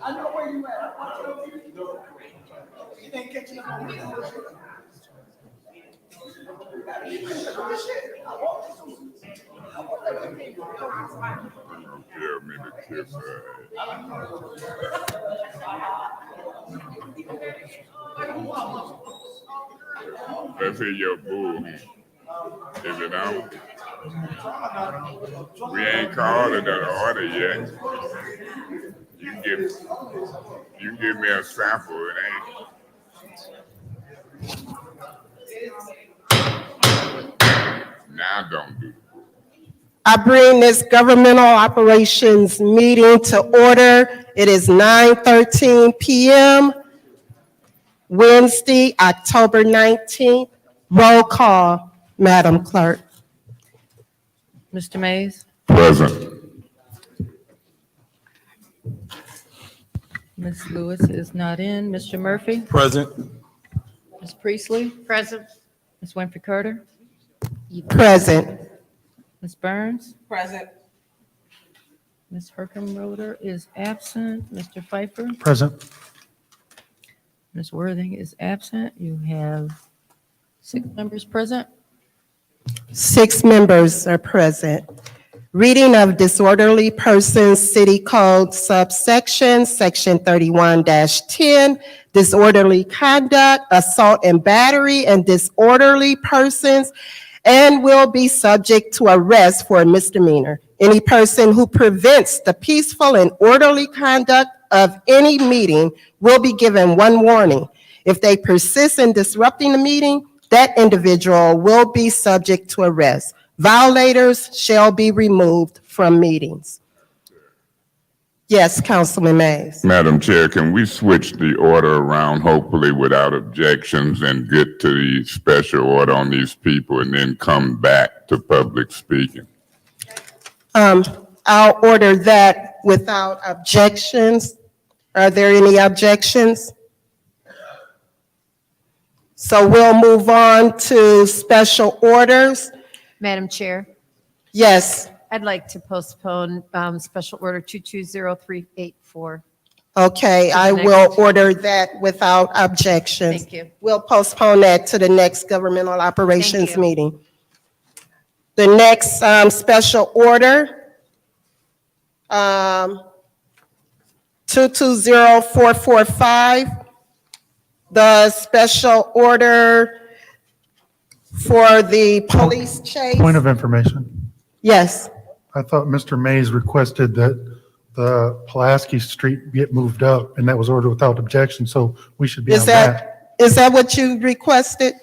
[SPEAKER 16] I know where you at. You ain't catching up on me.
[SPEAKER 6] Tell me to kiss her. Let's hear your boo. Is it on? We ain't called it an order yet. You give me a sample, it ain't. Now don't do it.
[SPEAKER 16] I bring this governmental operations meeting to order. It is 9:13 p.m. Wednesday, October 19th. Roll call, Madam Clerk.
[SPEAKER 5] Mr. Mays?
[SPEAKER 6] Present.
[SPEAKER 5] Ms. Lewis is not in. Mr. Murphy?
[SPEAKER 17] Present.
[SPEAKER 5] Ms. Priestley?
[SPEAKER 10] Present.
[SPEAKER 5] Ms. Winfrey Carter?
[SPEAKER 16] Present.
[SPEAKER 5] Ms. Burns?
[SPEAKER 2] Present.
[SPEAKER 5] Ms. Herkenroder is absent. Mr. Pfeiffer?
[SPEAKER 21] Present.
[SPEAKER 5] Ms. Worthing is absent. You have 6 members present.
[SPEAKER 16] 6 members are present. Reading of disorderly persons, City Code subsection, Section 31-10, disorderly conduct, assault and battery, and disorderly persons, and will be subject to arrest for a misdemeanor. Any person who prevents the peaceful and orderly conduct of any meeting will be given 1 warning. If they persist in disrupting the meeting, that individual will be subject to arrest. Violators shall be removed from meetings. Yes, Councilman Mays.
[SPEAKER 6] Madam Chair, can we switch the order around, hopefully without objections, and get to the special order on these people and then come back to public speaking?
[SPEAKER 16] I'll order that without objections. Are there any objections? So we'll move on to special orders.
[SPEAKER 18] Madam Chair,
[SPEAKER 16] Yes,
[SPEAKER 18] I'd like to postpone Special Order 220384.
[SPEAKER 16] okay, I will order that without objections.
[SPEAKER 18] Thank you.
[SPEAKER 16] We'll postpone that to the next governmental operations
[SPEAKER 18] Thank you.
[SPEAKER 16] meeting. The next special order, 220445, the special order for the police chase.
[SPEAKER 21] Point of information.
[SPEAKER 16] Yes,
[SPEAKER 21] I thought Mr. Mays requested that the Pulaski Street get moved up, and that was ordered without objection, so we should be on that.
[SPEAKER 16] is that what you requested?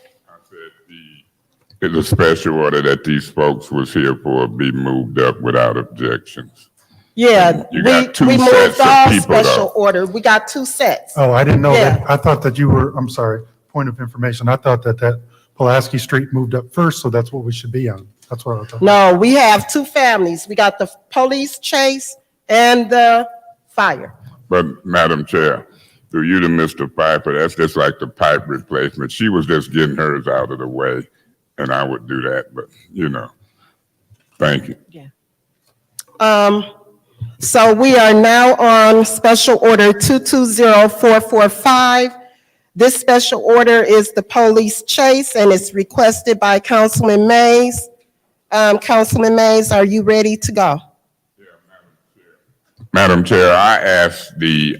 [SPEAKER 6] It's a special order that these folks was here for be moved up without objections.
[SPEAKER 16] Yeah,
[SPEAKER 6] You got two
[SPEAKER 16] we
[SPEAKER 6] sets
[SPEAKER 16] moved
[SPEAKER 6] of
[SPEAKER 16] all
[SPEAKER 6] people,
[SPEAKER 16] special
[SPEAKER 6] though.
[SPEAKER 16] order. We got 2 sets.
[SPEAKER 21] Oh, I didn't know that.
[SPEAKER 16] Yeah.
[SPEAKER 21] I thought that you were, I'm sorry, point of information. I thought that Pulaski Street moved up first, so that's what we should be on. That's what I thought.
[SPEAKER 16] No, we have 2 families. We got the police chase and the fire.
[SPEAKER 6] But Madam Chair, through you to Mr. Piper, that's just like the pipe replacement. She was just getting hers out of the way, and I would do that, but thank you.
[SPEAKER 16] So we are now on Special Order 220445. This special order is the police chase, and it's requested by Councilman Mays. Councilman Mays, are you ready to go?
[SPEAKER 6] Madam Chair, I asked the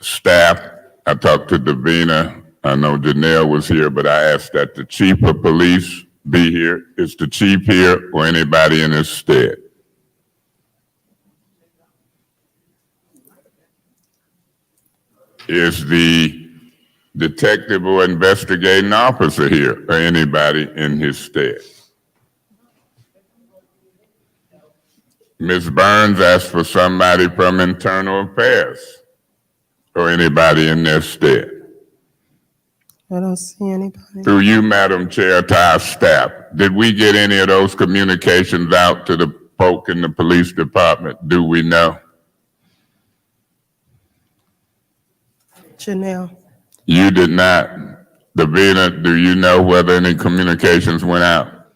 [SPEAKER 6] staff, I talked to Davina, I know Janelle was here, but I asked that the chief of police be here. Is the chief here or anybody in his stead? Is the detective or investigating officer here or anybody in his stead? Ms. Burns asked for somebody from Internal Affairs or anybody in their stead.
[SPEAKER 16] I don't see anybody.
[SPEAKER 6] Through you, Madam Chair, to our staff, did we get any of those communications out to the folk in the police department? Do we know?
[SPEAKER 16] Janelle.
[SPEAKER 6] You did not. Davina, do you know whether any communications went out?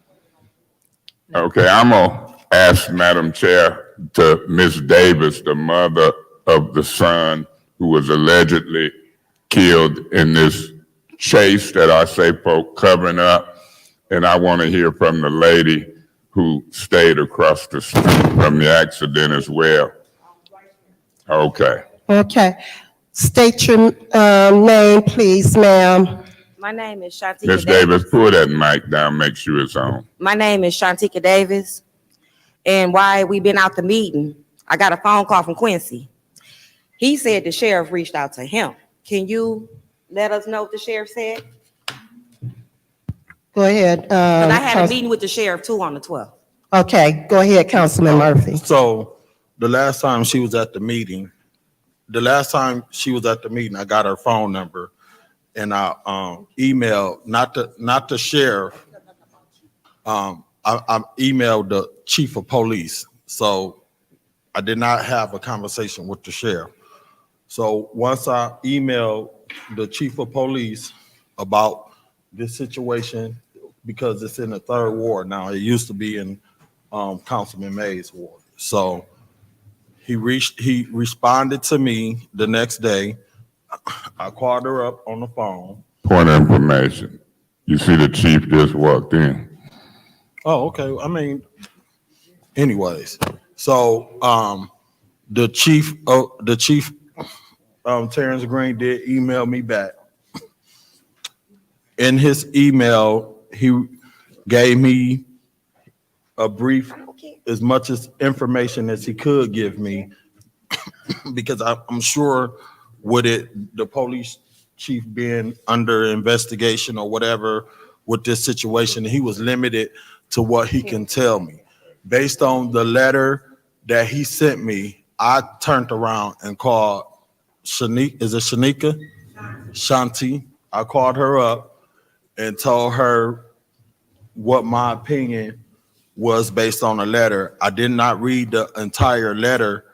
[SPEAKER 6] Okay, I'm gonna ask Madam Chair to Ms. Davis, the mother of the son who was allegedly killed in this chase that I say folk covering up. And I want to hear from the lady who stayed across the street from the accident as well. Okay.
[SPEAKER 16] Okay. State your name, please, ma'am.
[SPEAKER 12] My name is Shantika
[SPEAKER 6] Ms.
[SPEAKER 12] Davis.
[SPEAKER 6] Davis, pull that mic down, make sure it's on.
[SPEAKER 12] My name is Shantika Davis. And while we been out the meeting, I got a phone call from Quincy. He said the sheriff reached out to him. Can you let us know what the sheriff said?
[SPEAKER 16] Go ahead.
[SPEAKER 12] And I had a meeting with the sheriff too on the 12th.
[SPEAKER 16] Okay, go ahead, Councilman Murphy.
[SPEAKER 17] So the last time she was at the meeting, I got her phone number and I emailed, not the sheriff, I emailed the chief of police. So I did not have a conversation with the sheriff. So once I emailed the chief of police about this situation, because it's in the 3rd ward now, it used to be in Councilman Mays' ward. So he responded to me the next day. I called her up on the phone.
[SPEAKER 6] Point of information. You see the chief just walked in.
[SPEAKER 17] Oh, okay. I mean, anyways, so the chief, Terrence Green did email me back. In his email, he gave me a brief, as much as information as he could give me, because I'm sure with the police chief being under investigation or whatever with this situation, he was limited to what he can tell me. Based on the letter that he sent me, I turned around and called Shanika, is it Shanika? Shanti. I called her up and told her what my opinion was based on the letter. I did not read the entire letter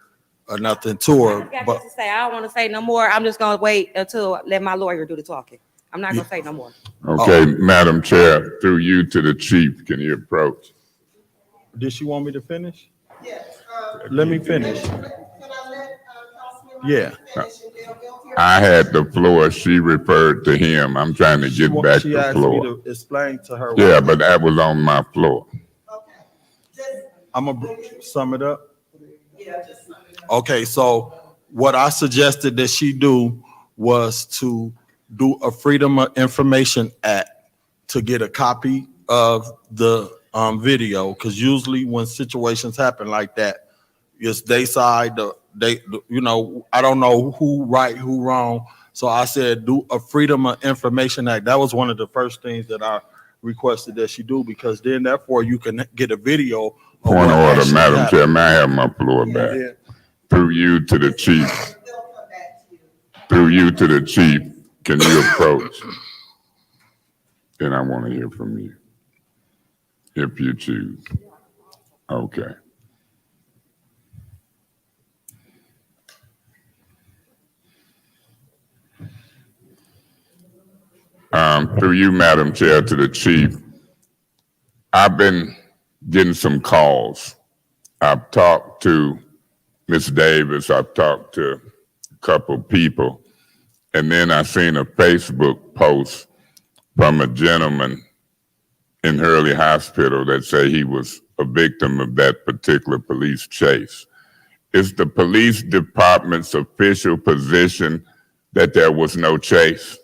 [SPEAKER 17] or nothing to her.
[SPEAKER 12] I got
[SPEAKER 17] But
[SPEAKER 12] this to say. I don't want to say no more. I'm just going to wait until let my lawyer do the talking. I'm not going to say no more.
[SPEAKER 6] Okay, Madam Chair, through you to the chief, can you approach?
[SPEAKER 17] did she want me to finish? Let me finish. Yeah.
[SPEAKER 6] I had the floor. She referred to him. I'm trying to get back
[SPEAKER 17] She
[SPEAKER 6] the
[SPEAKER 17] asked me
[SPEAKER 6] floor.
[SPEAKER 17] to explain to her.
[SPEAKER 6] Yeah, but that was on my floor.
[SPEAKER 17] I'm gonna sum it up. Okay, so what I suggested that she do was to do a Freedom of Information Act to get a copy of the video, because usually when situations happen like that, it's they side, I don't know who right, who wrong. So I said, do a Freedom of Information Act. That was one of the first things that I requested that she do, because then therefore you can get a video. of
[SPEAKER 6] Point
[SPEAKER 17] what
[SPEAKER 6] of order,
[SPEAKER 17] actually
[SPEAKER 6] Madam
[SPEAKER 17] happened.
[SPEAKER 6] Chair. May I have my floor back?
[SPEAKER 17] Yeah.
[SPEAKER 6] Through you to the chief. Through you to the chief, can you approach? And I want to hear from you, if you choose. Okay. Through you, Madam Chair, to the chief. I've been getting some calls. I've talked to Ms. Davis, I've talked to a couple people, and then I seen a Facebook post from a gentleman in Hurley Hospital that say he was a victim of that particular police chase. Is the police department's official position that there was no chase?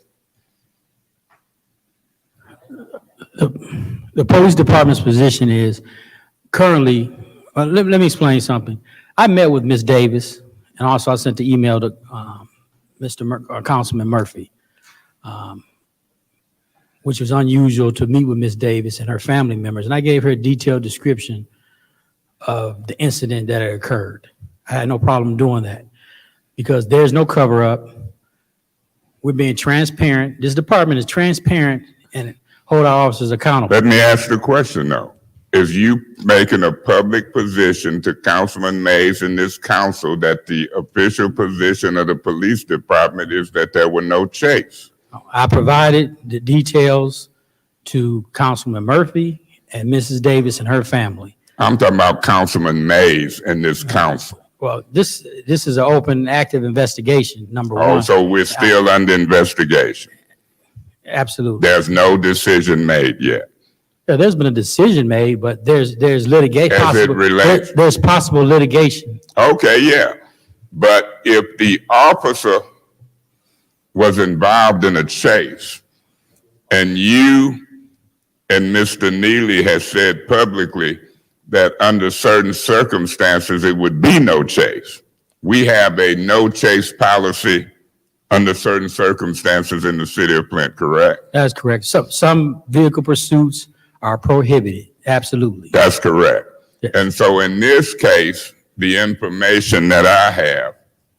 [SPEAKER 13] The police department's position is currently, let me explain something. I met with Ms. Davis, and also I sent the email to Councilman Murphy, which was unusual to meet with Ms. Davis and her family members. And I gave her a detailed description of the incident that had occurred. I had no problem doing that because there's no cover up. We're being transparent. This department is transparent and hold our officers accountable.
[SPEAKER 6] Let me ask the question though. Is you making a public position to Councilman Mays in this council that the official position of the police department is that there were no chase?
[SPEAKER 13] I provided the details to Councilman Murphy and Mrs. Davis and her family.
[SPEAKER 6] I'm talking about Councilman Mays in this council.
[SPEAKER 13] Well, this is an open, active investigation, number one.
[SPEAKER 6] Oh, so we're still under investigation.
[SPEAKER 13] Absolutely.
[SPEAKER 6] There's no decision made yet.
[SPEAKER 13] Yeah, there's been a decision made, but there's litigation.
[SPEAKER 6] As it relates.
[SPEAKER 13] There's possible litigation.
[SPEAKER 6] Okay, yeah. But if the officer was involved in a chase and you and Mr. Neely has said publicly that under certain circumstances it would be no chase. We have a no chase policy under certain circumstances in the city of Flint, correct?
[SPEAKER 13] That's correct. Some vehicle pursuits are prohibited. Absolutely.
[SPEAKER 6] That's correct. And so in this case, the information that I have,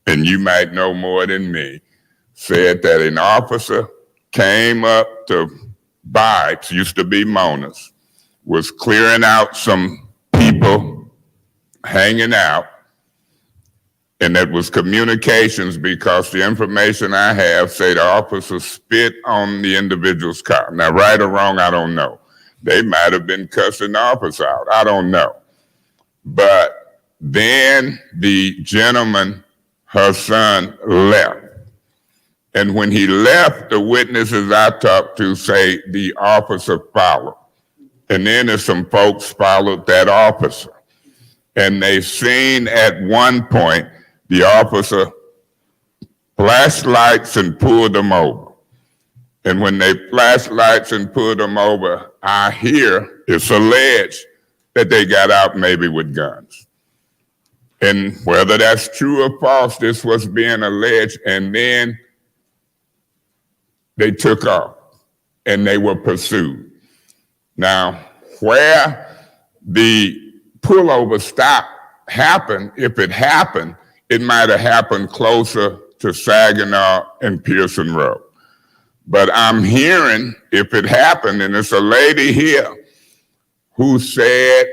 [SPEAKER 6] and you might know more than me, said that an officer came up to Bikes, used to be Mona's, was clearing out some people hanging out, and that was communications because the information I have say the officer spit on the individual's car. Now, right or wrong, I don't know. They might have been cussing the officer out. I don't know. But then the gentleman, her son, left. And when he left, the witnesses I talked to say the officer followed. And then there's some folks followed that officer. And they seen at one point the officer flashed lights and pulled them over. And when they flashed lights and pulled them over, I hear it's alleged that they got out maybe with guns. And whether that's true or false, this was being alleged. And then they took off and they were pursued. Now, where the pullover stop happened, if it happened, it might have happened closer to Saginaw and Pearson Road. But I'm hearing if it happened, and it's a lady here who said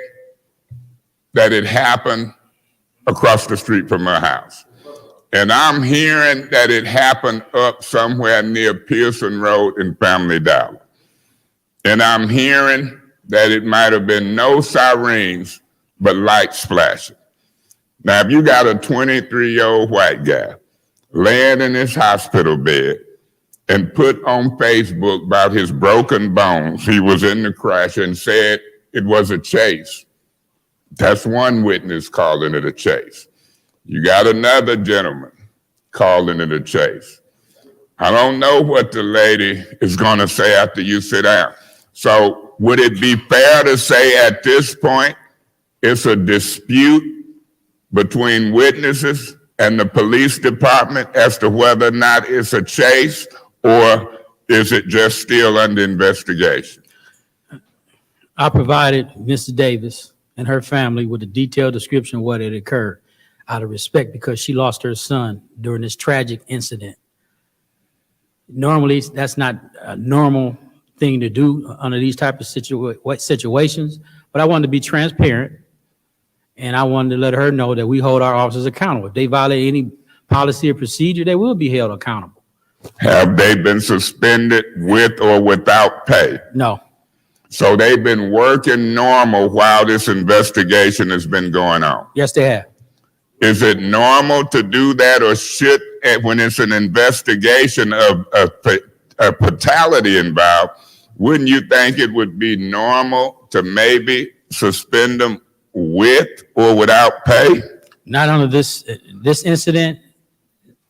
[SPEAKER 6] that it happened across the street from her house. And I'm hearing that it happened up somewhere near Pearson Road in Family Dollar. And I'm hearing that it might have been no sirens, but lights flashing. Now, if you got a 23-year-old white guy laying in his hospital bed and put on Facebook about his broken bones, he was in the crash and said it was a chase. That's one witness calling it a chase. You got another gentleman calling it a chase. I don't know what the lady is going to say after you sit down. So would it be fair to say at this point it's a dispute between witnesses and the police department as to whether or not it's a chase, or is it just still under investigation?
[SPEAKER 13] I provided Mrs. Davis and her family with a detailed description of what had occurred out of respect because she lost her son during this tragic incident. Normally, that's not a normal thing to do under these type of situations, but I wanted to be transparent and I wanted to let her know that we hold our officers accountable. If they violate any policy or procedure, they will be held accountable.
[SPEAKER 6] Have they been suspended with or without pay?
[SPEAKER 13] No.
[SPEAKER 6] So they've been working normal while this investigation has been going on?
[SPEAKER 13] Yes, they have.
[SPEAKER 6] Is it normal to do that, or should, when it's an investigation of a fatality involved, wouldn't you think it would be normal to maybe suspend them with or without pay?
[SPEAKER 13] Not under this incident,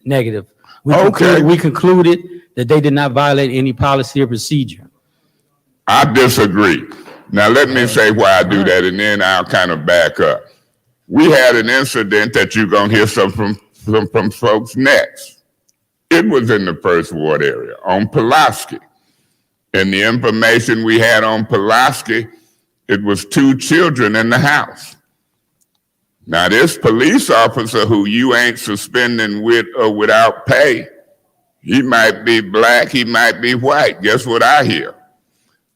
[SPEAKER 13] negative.
[SPEAKER 6] Okay.
[SPEAKER 13] We concluded that they did not violate any policy or procedure.
[SPEAKER 6] I disagree. Now, let me say why I do that, and then I'll kind of back up. We had an incident that you're going to hear some from folks next. It was in the First Ward area on Pulaski. And the information we had on Pulaski, it was 2 children in the house. Now, this police officer who you ain't suspending with or without pay, he might be black, he might be white. Guess what I hear?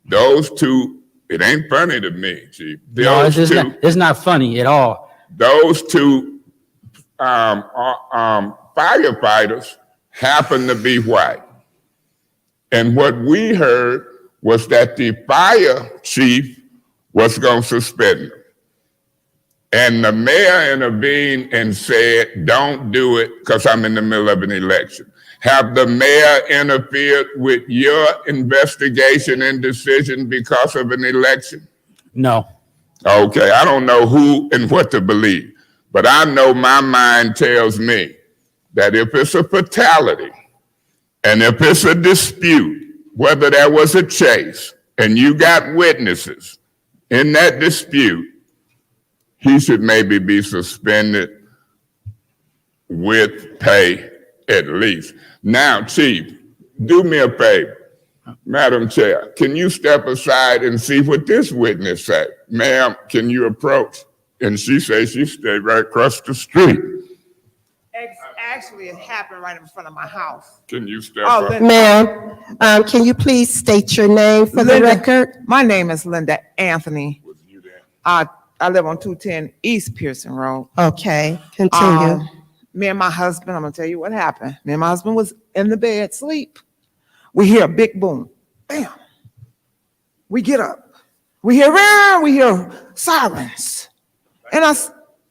[SPEAKER 6] Those 2, it ain't funny to me, Chief.
[SPEAKER 13] No, it's not funny at all.
[SPEAKER 6] Those 2 firefighters happen to be white. And what we heard was that the fire chief was going to suspend them. And the mayor intervened and said, don't do it because I'm in the middle of an election. Have the mayor interfered with your investigation and decision because of an election?
[SPEAKER 13] No.
[SPEAKER 6] Okay, I don't know who and what to believe, but I know my mind tells me that if it's a fatality and if it's a dispute, whether there was a chase and you got witnesses in that dispute, he should maybe be suspended with pay at least. Now, Chief, do me a favor. Madam Chair, can you step aside and see what this witness said? Ma'am, can you approach? And she says she stayed right across the street.
[SPEAKER 8] Actually, it happened right in front of my house.
[SPEAKER 6] Can you step up?
[SPEAKER 16] Ma'am, can you please state your name for the record?
[SPEAKER 8] My name is Linda Anthony. I live on 210 East Pearson Road.
[SPEAKER 16] Okay, continue.
[SPEAKER 8] Me and my husband, I'm gonna tell you what happened. Me and my husband was in the bed, sleep. We hear a big boom, bam. We get up. We hear sirens. And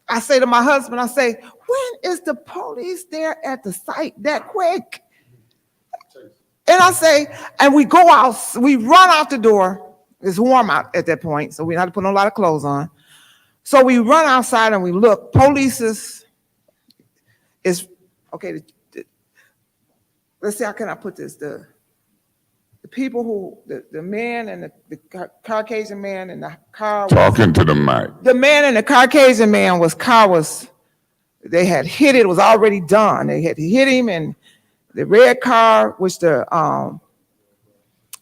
[SPEAKER 8] I say to my husband, I say, when is the police there at the site that quick? And I say, and we go out, we run out the door. It's warm out at that point, so we had to put on a lot of clothes on. So we run outside and we look. Police is okay. Let's see, how can I put this? The people who, the man and the Caucasian man in the car.
[SPEAKER 6] Talking to the mic.
[SPEAKER 8] The man and the Caucasian man they had hit it. It was already done. They had hit him, and the red car, which the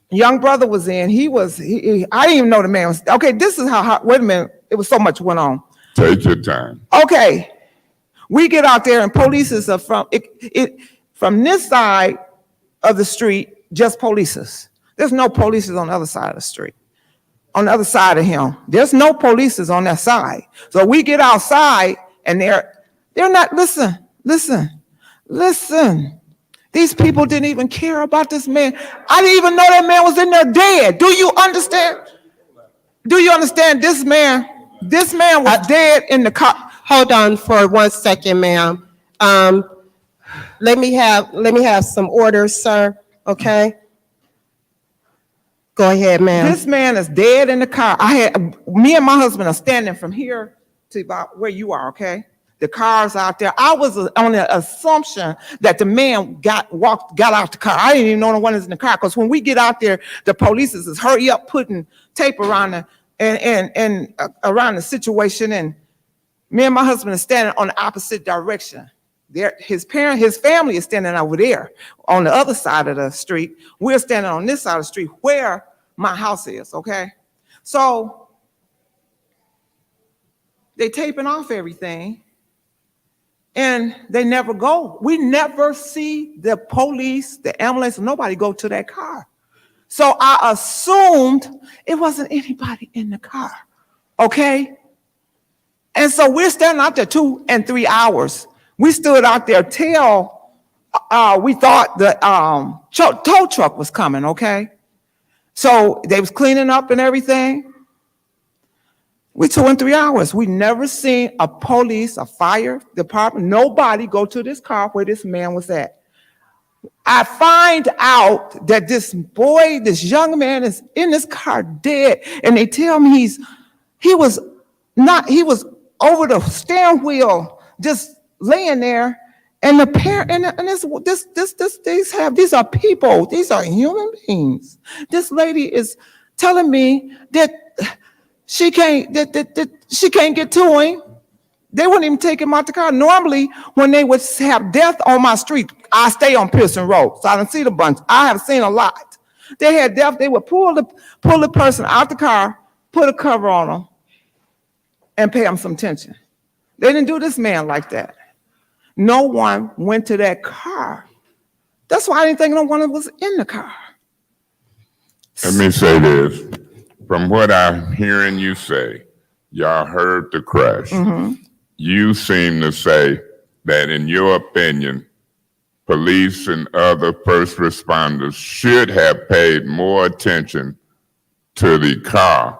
[SPEAKER 8] young brother was in, I didn't even know the man was, okay, this is how, wait a minute, it was so much went on.
[SPEAKER 6] Take your time.
[SPEAKER 8] Okay, we get out there and police are from this side of the street, just police. There's no police on the other side of the street. On the other side of him, there's no police on that side. So we get outside and they're not, listen. These people didn't even care about this man. I didn't even know that man was in there dead. Do you understand? This man was dead in the car.
[SPEAKER 16] Hold on for 1 second, ma'am. Let me have some orders, sir, okay? Go ahead, ma'am.
[SPEAKER 8] This man is dead in the car. Me and my husband are standing from here to about where you are, okay? The car's out there. I was on the assumption that the man got out the car. I didn't even know the one is in the car, because when we get out there, the police is hurry up putting tape around around the situation, and me and my husband are standing on the opposite direction. His family is standing over there on the other side of the street. We're standing on this side of the street where my house is, okay? So they taping off everything and they never go. We never see the police, the ambulance, nobody go to that car. So I assumed it wasn't anybody in the car, okay? And so we're standing out there 2 and 3 hours. We stood out there till we thought the tow truck was coming, okay? So they was cleaning up and everything. We 2 and 3 hours. We never seen a police, a fire department, nobody go to this car where this man was at. I find out that this boy, this young man is in this car dead, and they tell me he was over the steering wheel, just laying there. And the parent, these are people, these are human beings. This lady is telling me that she can't get to him. They wouldn't even take him out the car. Normally, when they would have death on my street, I stay on Pearson Road, so I don't see the bunch. I have seen a lot. They had death. They would pull the person out the car, put a cover on them, and pay him some attention. They didn't do this man like that. No one went to that car. That's why I didn't think no one was in the car.
[SPEAKER 6] Let me say this. From what I'm hearing you say, y'all heard the crash.
[SPEAKER 8] Mm-hmm.
[SPEAKER 6] You seem to say that, in your opinion, police and other first responders should have paid more attention to the car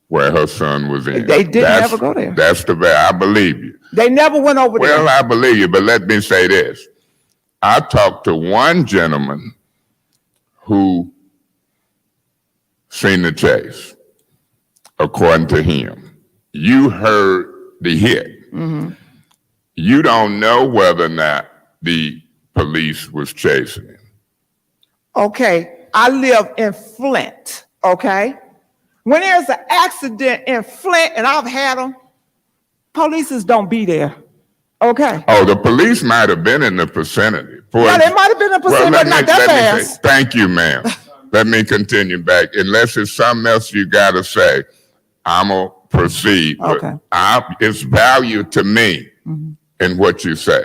[SPEAKER 6] where her son was in.
[SPEAKER 8] They didn't ever go there.
[SPEAKER 6] That's I believe you.
[SPEAKER 8] They never went over there.
[SPEAKER 6] Well, I believe you, but let me say this. I talked to one gentleman who seen the chase, according to him. You heard the hit.
[SPEAKER 8] Mm-hmm.
[SPEAKER 6] You don't know whether or not the police was chasing him.
[SPEAKER 8] Okay, I live in Flint, okay? When there's an accident in Flint, and I've had them, police don't be there, okay?
[SPEAKER 6] Oh, the police might have been in the vicinity.
[SPEAKER 8] Yeah, they might have been in the vicinity, but not that fast.
[SPEAKER 6] Thank you, ma'am. Let me continue back. Unless it's something else you got to say, I'm going to proceed.
[SPEAKER 8] Okay.
[SPEAKER 6] It's value to me in what you say.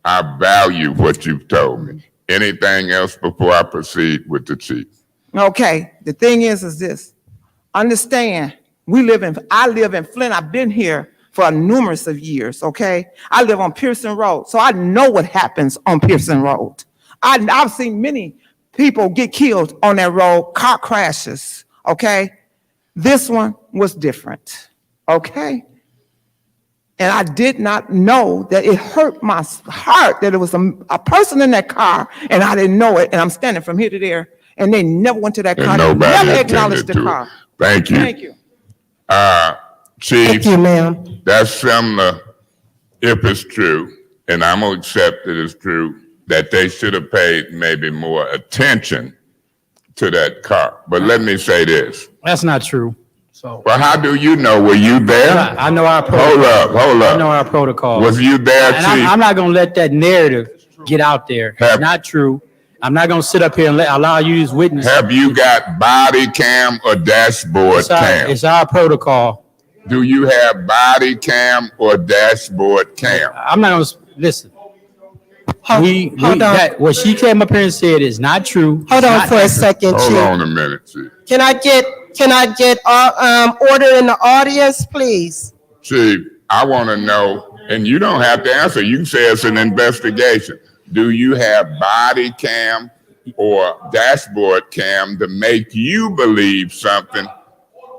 [SPEAKER 6] I value what you've told me. Anything else before I proceed with the chief?
[SPEAKER 8] Okay, the thing is this. Understand, I live in Flint. I've been here for numerous of years, okay? I live on Pearson Road, so I know what happens on Pearson Road. I've seen many people get killed on that road, car crashes, okay? This one was different, okay? And I did not know that it hurt my heart that it was a person in that car, and I didn't know it, and I'm standing from here to there, and they never went to that car. They never acknowledged the car.
[SPEAKER 6] Thank you.
[SPEAKER 8] Thank you.
[SPEAKER 6] Chief,
[SPEAKER 16] Thank you, ma'am.
[SPEAKER 6] that's similar, if it's true, and I'm going to accept it as true, that they should have paid maybe more attention to that car. But let me say this.
[SPEAKER 13] That's not true. So,
[SPEAKER 6] Well, how do you know? Were you there?
[SPEAKER 13] I know our protocol.
[SPEAKER 6] Hold
[SPEAKER 13] I know
[SPEAKER 6] up.
[SPEAKER 13] our protocol.
[SPEAKER 6] Was you there,
[SPEAKER 13] And
[SPEAKER 6] Chief?
[SPEAKER 13] I'm not going to let that narrative get out there.
[SPEAKER 6] Have-
[SPEAKER 13] It's not true. I'm not going to sit up here and allow you as witness.
[SPEAKER 6] Have you got body cam or dashboard cam?
[SPEAKER 13] It's our protocol.
[SPEAKER 6] Do you have body cam or dashboard cam?
[SPEAKER 13] I'm not going to, listen.
[SPEAKER 16] Hold on.
[SPEAKER 13] What she came up here and said is not true.
[SPEAKER 16] Hold
[SPEAKER 13] It's
[SPEAKER 16] on
[SPEAKER 13] not
[SPEAKER 16] for a
[SPEAKER 13] accurate.
[SPEAKER 16] second,
[SPEAKER 6] Hold
[SPEAKER 16] Chief.
[SPEAKER 6] on a minute, Chief.
[SPEAKER 16] Can I get order in the audience, please?
[SPEAKER 6] Chief, I want to know, and you don't have to answer. You can say it's an investigation. Do you have body cam or dashboard cam to make you believe something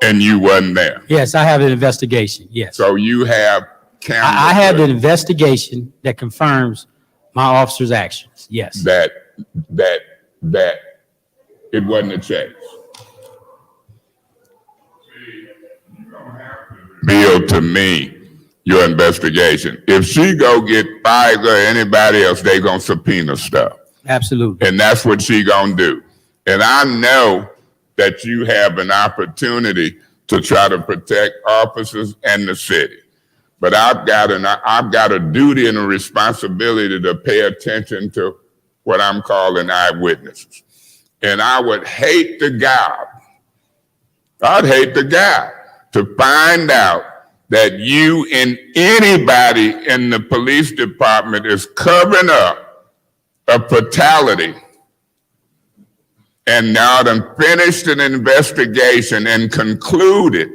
[SPEAKER 6] and you wasn't there?
[SPEAKER 13] Yes, I have an investigation. Yes.
[SPEAKER 6] So you have camera.
[SPEAKER 13] I have an investigation that confirms my officer's actions. Yes.
[SPEAKER 6] that it wasn't a chase. Bill, to me, your investigation. If she go get Pfizer or anybody else, they gonna subpoena stuff.
[SPEAKER 13] Absolutely.
[SPEAKER 6] And that's what she gonna do. And I know that you have an opportunity to try to protect officers and the city. But I've got a duty and a responsibility to pay attention to what I'm calling eyewitnesses. And I would hate to God, to find out that you and anybody in the police department is covering up a fatality and now done finished an investigation and concluded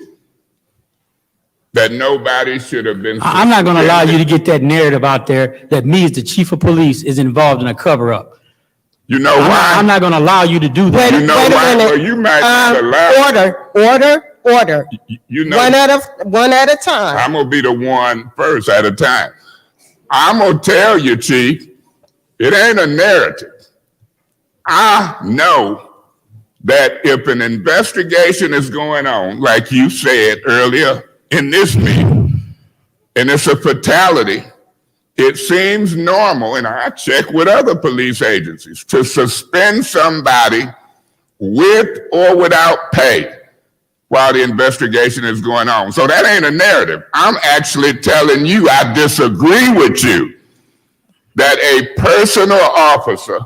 [SPEAKER 6] that nobody should have been.
[SPEAKER 13] I'm not going to allow you to get that narrative out there that me as the chief of police is involved in a cover-up.
[SPEAKER 6] You know why?
[SPEAKER 13] I'm not going to allow you to do that.
[SPEAKER 6] You know why? Well, you might not allow.
[SPEAKER 16] Order.
[SPEAKER 6] You know,
[SPEAKER 16] One at a time.
[SPEAKER 6] I'm gonna be the one first at a time. I'm gonna tell you, Chief, it ain't a narrative. I know that if an investigation is going on, like you said earlier in this meeting, and it's a fatality, it seems normal, and I check with other police agencies, to suspend somebody with or without pay while the investigation is going on. So that ain't a narrative. I'm actually telling you I disagree with you that a person or officer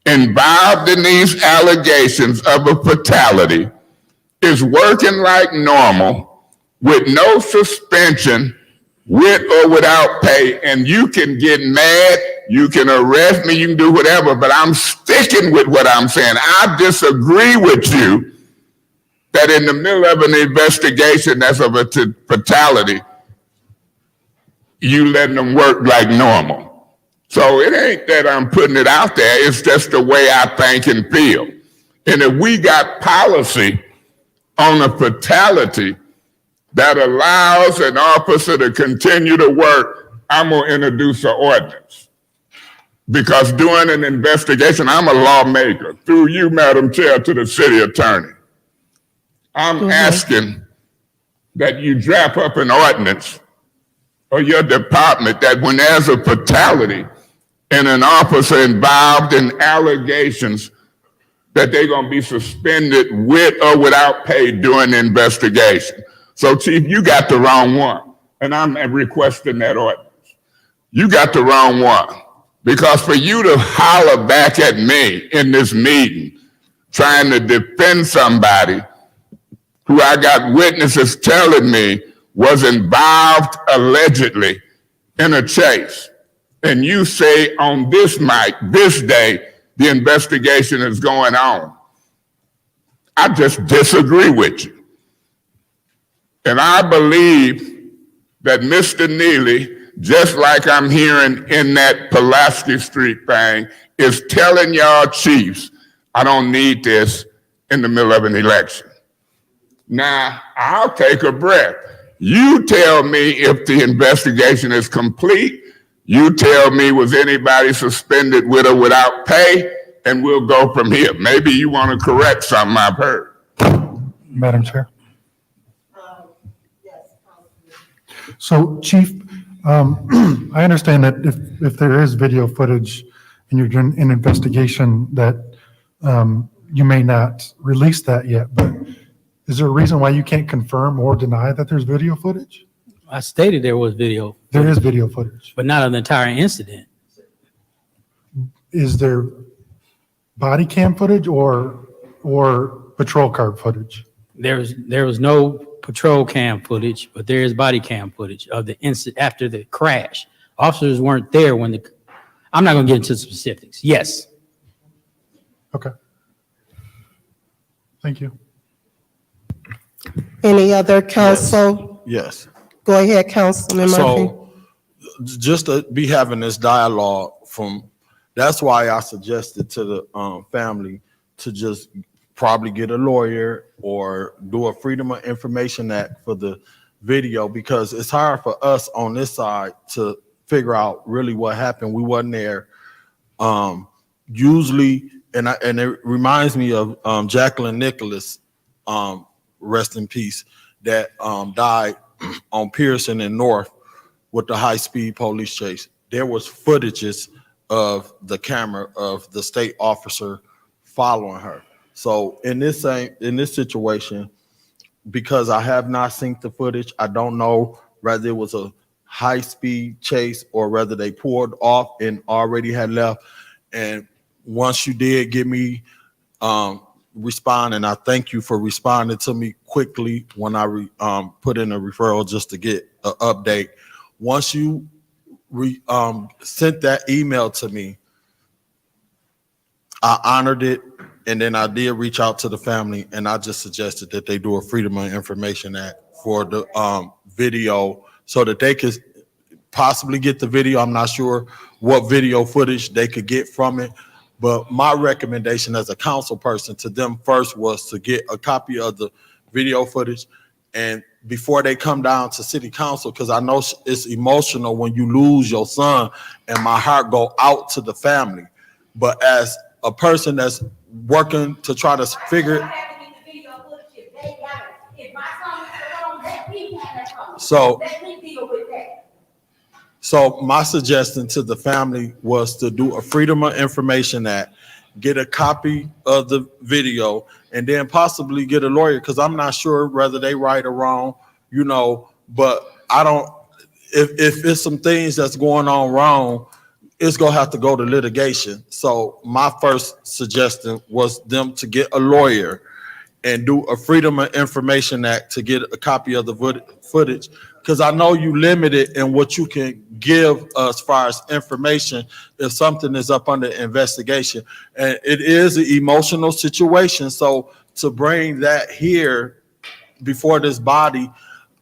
[SPEAKER 6] involved in these allegations of a fatality is working like normal with no suspension, with or without pay, and you can get mad, you can arrest me, you can do whatever, but I'm sticking with what I'm saying. I disagree with you that in the middle of an investigation that's of a fatality, you letting them work like normal. So it ain't that I'm putting it out there, it's just the way I think and feel. And if we got policy on a fatality that allows an officer to continue to work, I'm gonna introduce an ordinance. Because during an investigation, I'm a lawmaker, through you, Madam Chair, to the city attorney. I'm asking that you draft up an ordinance or your department that when there's a fatality and an officer involved in allegations, that they're gonna be suspended with or without pay during the investigation. So Chief, you got the wrong one, and I'm requesting that ordinance. You got the wrong one, because for you to holler back at me in this meeting, trying to defend somebody who I got witnesses telling me was involved allegedly in a chase, and you say on this mic, this day, the investigation is going on, I just disagree with you. And I believe that Mr. Neely, just like I'm hearing in that Pulaski Street thing, is telling y'all chiefs, I don't need this in the middle of an election. Now, I'll take a breath. You tell me if the investigation is complete. You tell me, was anybody suspended with or without pay? And we'll go from here. Maybe you want to correct something I've heard.
[SPEAKER 21] Madam Chair. So Chief, I understand that if there is video footage and you're doing an investigation that you may not release that yet, but is there a reason why you can't confirm or deny that there's video footage?
[SPEAKER 13] I stated there was video.
[SPEAKER 21] There is video footage.
[SPEAKER 13] But not of the entire incident.
[SPEAKER 21] Is there body cam footage or patrol car footage?
[SPEAKER 13] There was no patrol cam footage, but there is body cam footage of the incident after the crash. Officers weren't there when I'm not going to get into specifics. Yes.
[SPEAKER 21] Okay. Thank you.
[SPEAKER 16] Any other council?
[SPEAKER 17] Yes.
[SPEAKER 16] Go ahead, Councilman Murphy.
[SPEAKER 17] So just to be having this dialogue that's why I suggested to the family to just probably get a lawyer or do a Freedom of Information Act for the video, because it's hard for us on this side to figure out really what happened. We wasn't there. Usually, and it reminds me of Jacqueline Nicholas, rest in peace, that died on Pearson and North with the high-speed police chase. There was footages of the camera of the state officer following her. So in this situation, because I have not seen the footage, I don't know whether it was a high-speed chase or whether they pulled off and already had left. And once you did give me respond, and I thank you for responding to me quickly when I put in a referral just to get an update. Once you sent that email to me, I honored it, and then I did reach out to the family, and I just suggested that they do a Freedom of Information Act for the video so that they could possibly get the video. I'm not sure what video footage they could get from it, but my recommendation as a council person to them first was to get a copy of the video footage, and before they come down to city council, because I know it's emotional when you lose your son, and my heart go out to the family. But as a person that's working to try to figure, so my suggestion to the family was to do a Freedom of Information Act, get a copy of the video, and then possibly get a lawyer, because I'm not sure whether they right or wrong, you know, but I don't, if it's some things that's going on wrong, it's gonna have to go to litigation. So my first suggestion was them to get a lawyer and do a Freedom of Information Act to get a copy of the footage, because I know you limited in what you can give as far as information if something is up under investigation. And it is an emotional situation. So to bring that here before this body,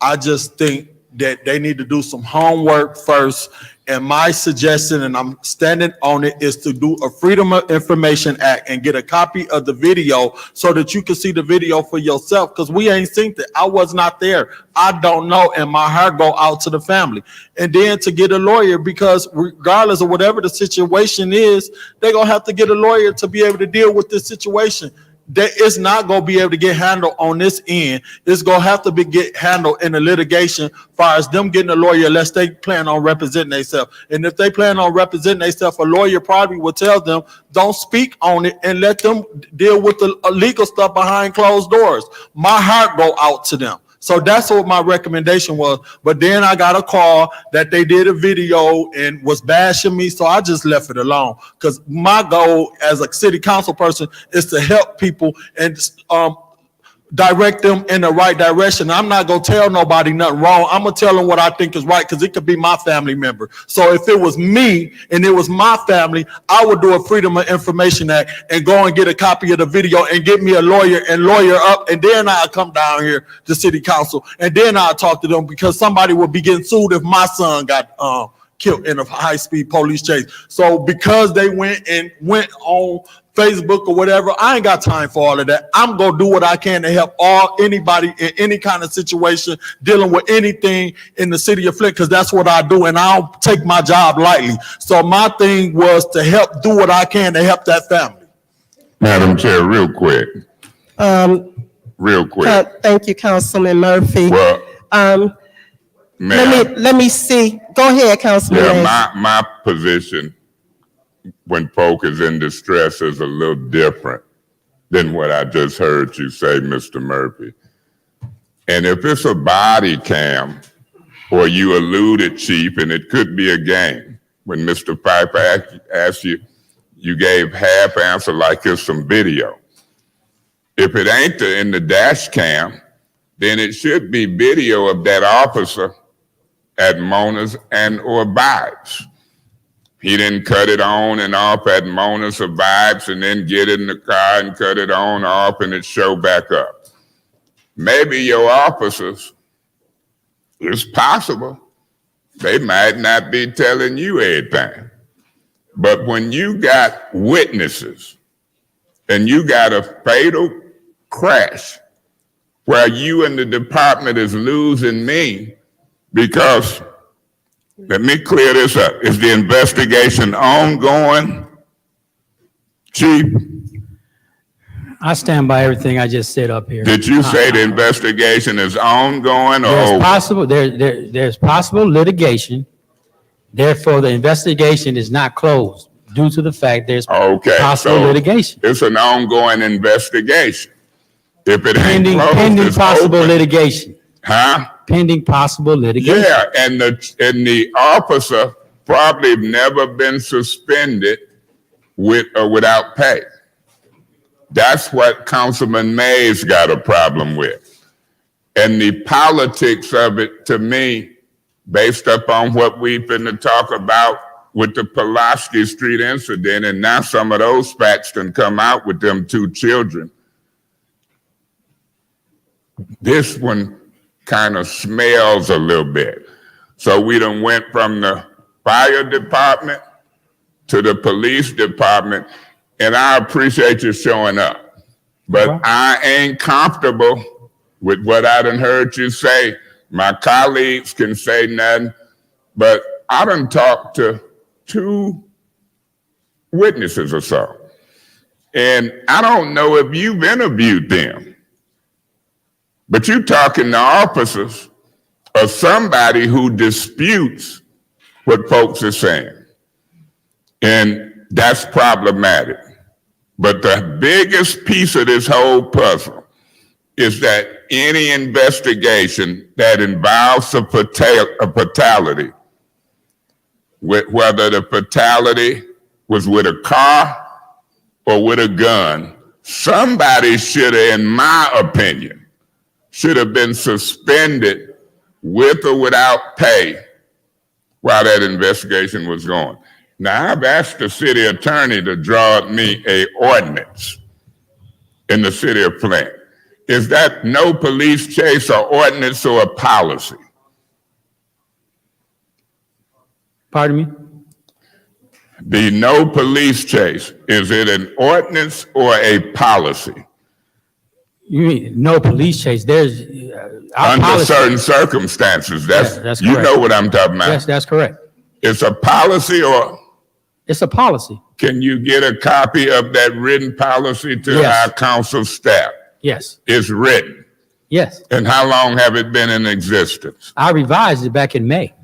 [SPEAKER 17] I just think that they need to do some homework first. And my suggestion, and I'm standing on it, is to do a Freedom of Information Act and get a copy of the video so that you can see the video for yourself, because we ain't seen it. I was not there. I don't know, and my heart go out to the family. And then to get a lawyer, because regardless of whatever the situation is, they're going to have to get a lawyer to be able to deal with this situation. That it's not going to be able to get handled on this end. It's going to have to be get handled in the litigation as far as them getting a lawyer unless they plan on representing themselves. And if they plan on representing themselves, a lawyer probably will tell them, don't speak on it and let them deal with the legal stuff behind closed doors. My heart go out to them. So that's what my recommendation was. But then I got a call that they did a video and was bashing me. So I just left it alone, because my goal as a city council person is to help people and direct them in the right direction. I'm not going to tell nobody nothing wrong. I'm going to tell them what I think is right, because it could be my family member. So if it was me and it was my family, I would do a Freedom of Information Act and go and get a copy of the video and get me a lawyer and lawyer up. And then I'll come down here to city council and then I'll talk to them, because somebody would be getting sued if my son got killed in a high-speed police chase. So because they went on Facebook or whatever, I ain't got time for all of that. I'm gonna do what I can to help anybody in any kind of situation dealing with anything in the city of Flint, because that's what I do, and I don't take my job lightly. So my thing was to help do what I can to help that family.
[SPEAKER 6] Madam Chair, real quick.
[SPEAKER 16] Thank you, Councilman Murphy.
[SPEAKER 6] Well,
[SPEAKER 16] Let me see. Go ahead, Councilman.
[SPEAKER 6] Yeah, my position when folk is in distress is a little different than what I just heard you say, Mr. Murphy. And if it's a body cam, or you alluded, Chief, and it could be a game, when Mr. Piper asked you, you gave half answer like it's some video. If it ain't in the dash cam, then it should be video of that officer at Mona's and or Vibes. He didn't cut it on and off at Mona's or Vibes and then get in the car and cut it on off and it show back up. Maybe your officers, it's possible, they might not be telling you everything. But when you got witnesses and you got a fatal crash where you and the department is losing me, because, let me clear this up. Is the investigation ongoing, Chief?
[SPEAKER 13] I stand by everything I just said up here.
[SPEAKER 6] Did you say the investigation is ongoing or
[SPEAKER 13] There's
[SPEAKER 6] over?
[SPEAKER 13] possible, there's possible litigation. Therefore, the investigation is not closed due to the fact there's possible litigation.
[SPEAKER 6] It's an ongoing investigation. If it ain't closed,
[SPEAKER 13] Pending
[SPEAKER 6] it's
[SPEAKER 13] possible
[SPEAKER 6] open.
[SPEAKER 13] litigation.
[SPEAKER 6] Huh?
[SPEAKER 13] Pending possible litigation.
[SPEAKER 6] Yeah, and the officer probably never been suspended with or without pay. That's what Councilman Mays got a problem with. And the politics of it, to me, based upon what we've been to talk about with the Pulaski Street incident, and now some of those facts can come out with them 2 children. This one kind of smells a little bit. So we done went from the fire department to the police department, and I appreciate you showing up. But I ain't comfortable with what I done heard you say. My colleagues can say nothing, but I done talked to 2 witnesses or so. And I don't know if you've interviewed them, but you're talking to officers or somebody who disputes what folks are saying. And that's problematic. But the biggest piece of this whole puzzle is that any investigation that involves a fatality, whether the fatality was with a car or with a gun, somebody should have, in my opinion, should have been suspended with or without pay while that investigation was going. Now, I've asked the city attorney to draw up me an ordinance in the city of Flint. Is that no police chase or ordinance or a policy?
[SPEAKER 13] Pardon me?
[SPEAKER 6] The no police chase, is it an ordinance or a policy?
[SPEAKER 13] You mean no police chase? There's our
[SPEAKER 6] Under
[SPEAKER 13] policy-
[SPEAKER 6] certain circumstances,
[SPEAKER 13] that's
[SPEAKER 6] you
[SPEAKER 13] correct.
[SPEAKER 6] know what I'm talking about.
[SPEAKER 13] Yes, that's correct.
[SPEAKER 6] It's a policy, or
[SPEAKER 13] It's a policy.
[SPEAKER 6] can you get a copy of that written policy to
[SPEAKER 13] Yes.
[SPEAKER 6] our council staff?
[SPEAKER 13] Yes,
[SPEAKER 6] It's written.
[SPEAKER 13] yes.
[SPEAKER 6] And how long have it been in existence?
[SPEAKER 13] I revised it back in May.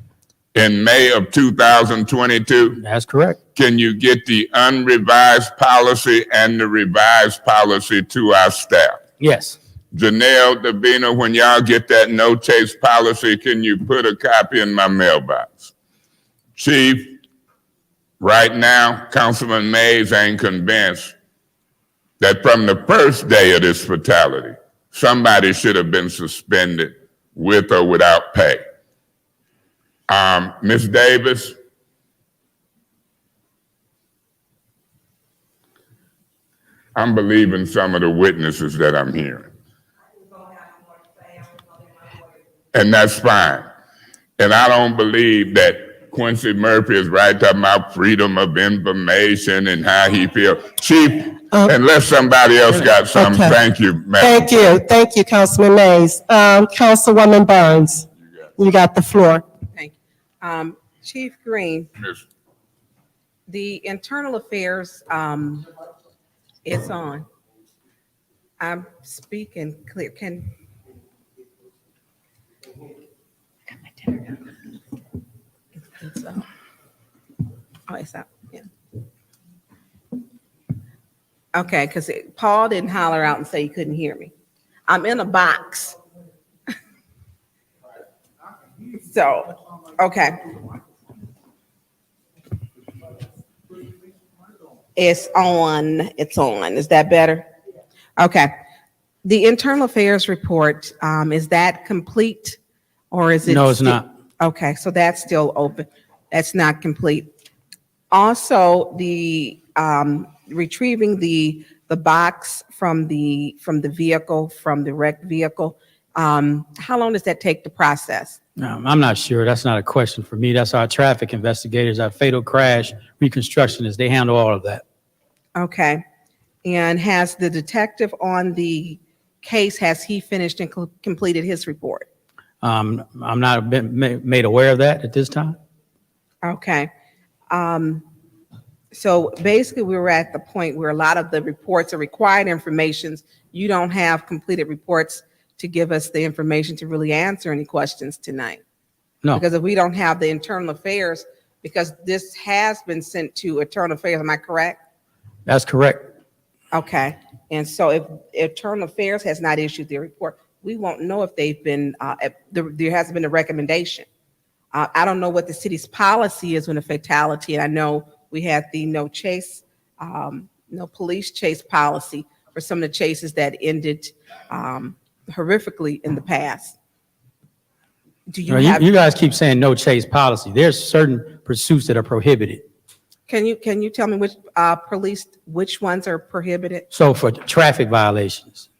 [SPEAKER 6] In May of 2022?
[SPEAKER 13] That's correct.
[SPEAKER 6] Can you get the unrevised policy and the revised policy to our staff?
[SPEAKER 13] Yes,
[SPEAKER 6] Janelle, Davina, when y'all get that no chase policy, can you put a copy in my mailbox? Chief, right now, Councilman Mays ain't convinced that from the first day of this fatality, somebody should have been suspended with or without pay. Ms. Davis? I'm believing some of the witnesses that I'm hearing. And that's fine. And I don't believe that Quincy Murphy is right talking about freedom of information and how he feels. Chief, unless somebody else got something,
[SPEAKER 16] Okay.
[SPEAKER 6] thank you, Madam.
[SPEAKER 16] Thank you, Councilman Mays. Councilwoman Burns, you got the floor.
[SPEAKER 2] Chief Green,
[SPEAKER 6] Yes.
[SPEAKER 2] the internal affairs, it's on. I'm speaking clear. It's out, yeah. Okay, because Paul didn't holler out and say he couldn't hear me. I'm in a box. So, okay. It's on. Is that better? Okay. The internal affairs report, is that complete or is it?
[SPEAKER 13] no, it's not.
[SPEAKER 2] Okay, so that's still open. That's not complete. Also, the retrieving the box from the vehicle, from the wrecked vehicle, how long does that take to process?
[SPEAKER 13] I'm not sure. That's not a question for me. That's our traffic investigators, our fatal crash reconstructionists. They handle all of that.
[SPEAKER 2] Okay. And has the detective on the case, has he finished and completed his report?
[SPEAKER 13] I'm not made aware of that at this time.
[SPEAKER 2] Okay. So basically, we were at the point where a lot of the reports are required informations. You don't have completed reports to give us the information to really answer any questions tonight.
[SPEAKER 13] No.
[SPEAKER 2] Because if we don't have the internal affairs, because this has been sent to internal affairs, am I correct?
[SPEAKER 13] That's correct.
[SPEAKER 2] Okay. And so if internal affairs has not issued their report, we won't know if they've been, there hasn't been a recommendation. I don't know what the city's policy is when a fatality, and I know we had the no police chase policy for some of the chases that ended horrifically in the past. Do you have,
[SPEAKER 13] You guys keep saying no chase policy. There's certain pursuits that are prohibited.
[SPEAKER 2] can you tell me which ones are prohibited?
[SPEAKER 13] So for traffic violations,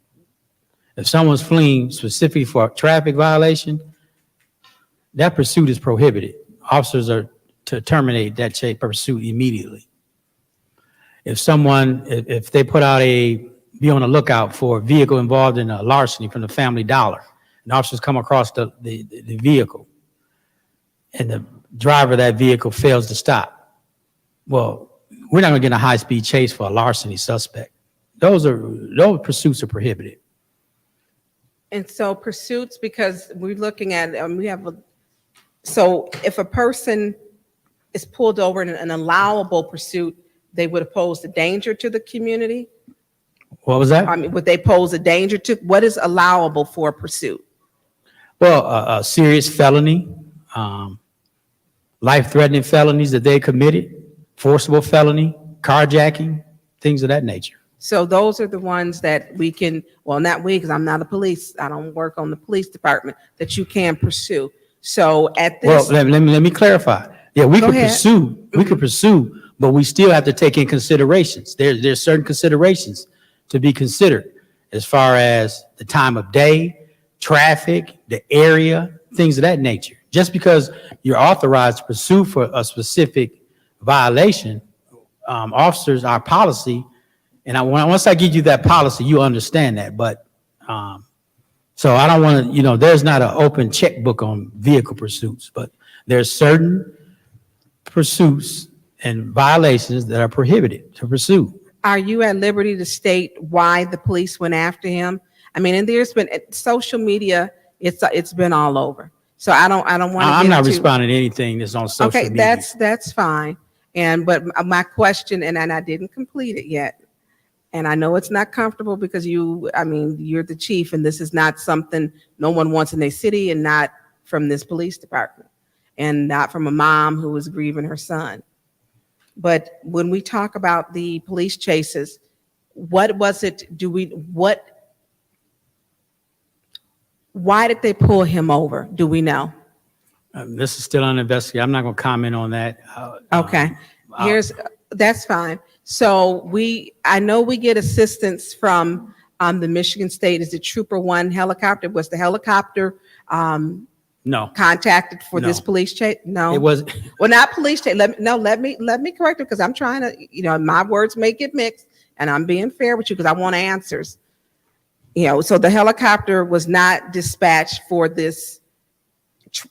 [SPEAKER 13] if someone's fleeing specifically for a traffic violation, that pursuit is prohibited. Officers are to terminate that pursuit immediately. If they put out a be on the lookout for a vehicle involved in a larceny from the Family Dollar. And officers come across the vehicle, and the driver of that vehicle fails to stop. Well, we're not gonna get in a high-speed chase for a larceny suspect. Those pursuits are prohibited.
[SPEAKER 2] And so pursuits, because we're looking at, so if a person is pulled over in an allowable pursuit, they would pose a danger to the community?
[SPEAKER 13] What was that?
[SPEAKER 2] I mean, would they pose a danger to, what is allowable for a pursuit?
[SPEAKER 13] Well, a serious felony, life-threatening felonies that they committed, forcible felony, carjacking, things of that nature.
[SPEAKER 2] So those are the ones that we can, well, not we, because I'm not a police, I don't work on the police department, that you can pursue. So at
[SPEAKER 13] Well,
[SPEAKER 2] this,
[SPEAKER 13] let me clarify. Yeah, we
[SPEAKER 2] Go
[SPEAKER 13] could
[SPEAKER 2] ahead.
[SPEAKER 13] pursue, but we still have to take in considerations. There's certain considerations to be considered as far as the time of day, traffic, the area, things of that nature. Just because you're authorized to pursue for a specific violation, officers, our policy, and once I give you that policy, you understand that. But so I don't want to, there's not an open checkbook on vehicle pursuits, but there's certain pursuits and violations that are prohibited to pursue.
[SPEAKER 2] are you at liberty to state why the police went after him? I mean, and there's been social media, it's been all over. So I don't want to.
[SPEAKER 13] I'm not responding to anything that's on social
[SPEAKER 2] Okay,
[SPEAKER 13] media.
[SPEAKER 2] that's fine. But my question, and I didn't complete it yet. And I know it's not comfortable because you're the chief, and this is not something no one wants in their city, and not from this police department, and not from a mom who was grieving her son. But when we talk about the police chases, what was it? Why did they pull him over? Do we know?
[SPEAKER 13] This is still on investigation. I'm not going to comment on that.
[SPEAKER 2] Okay, that's fine. So I know we get assistance from the Michigan State. Is it Trooper One helicopter? Was the helicopter
[SPEAKER 13] No,
[SPEAKER 2] contacted for this
[SPEAKER 13] No.
[SPEAKER 2] police chase? No,
[SPEAKER 13] it was.
[SPEAKER 2] Well, not police chase. Let me correct it, because I'm trying to, my words may get mixed, and I'm being fair with you because I want answers. So the helicopter was not dispatched for this.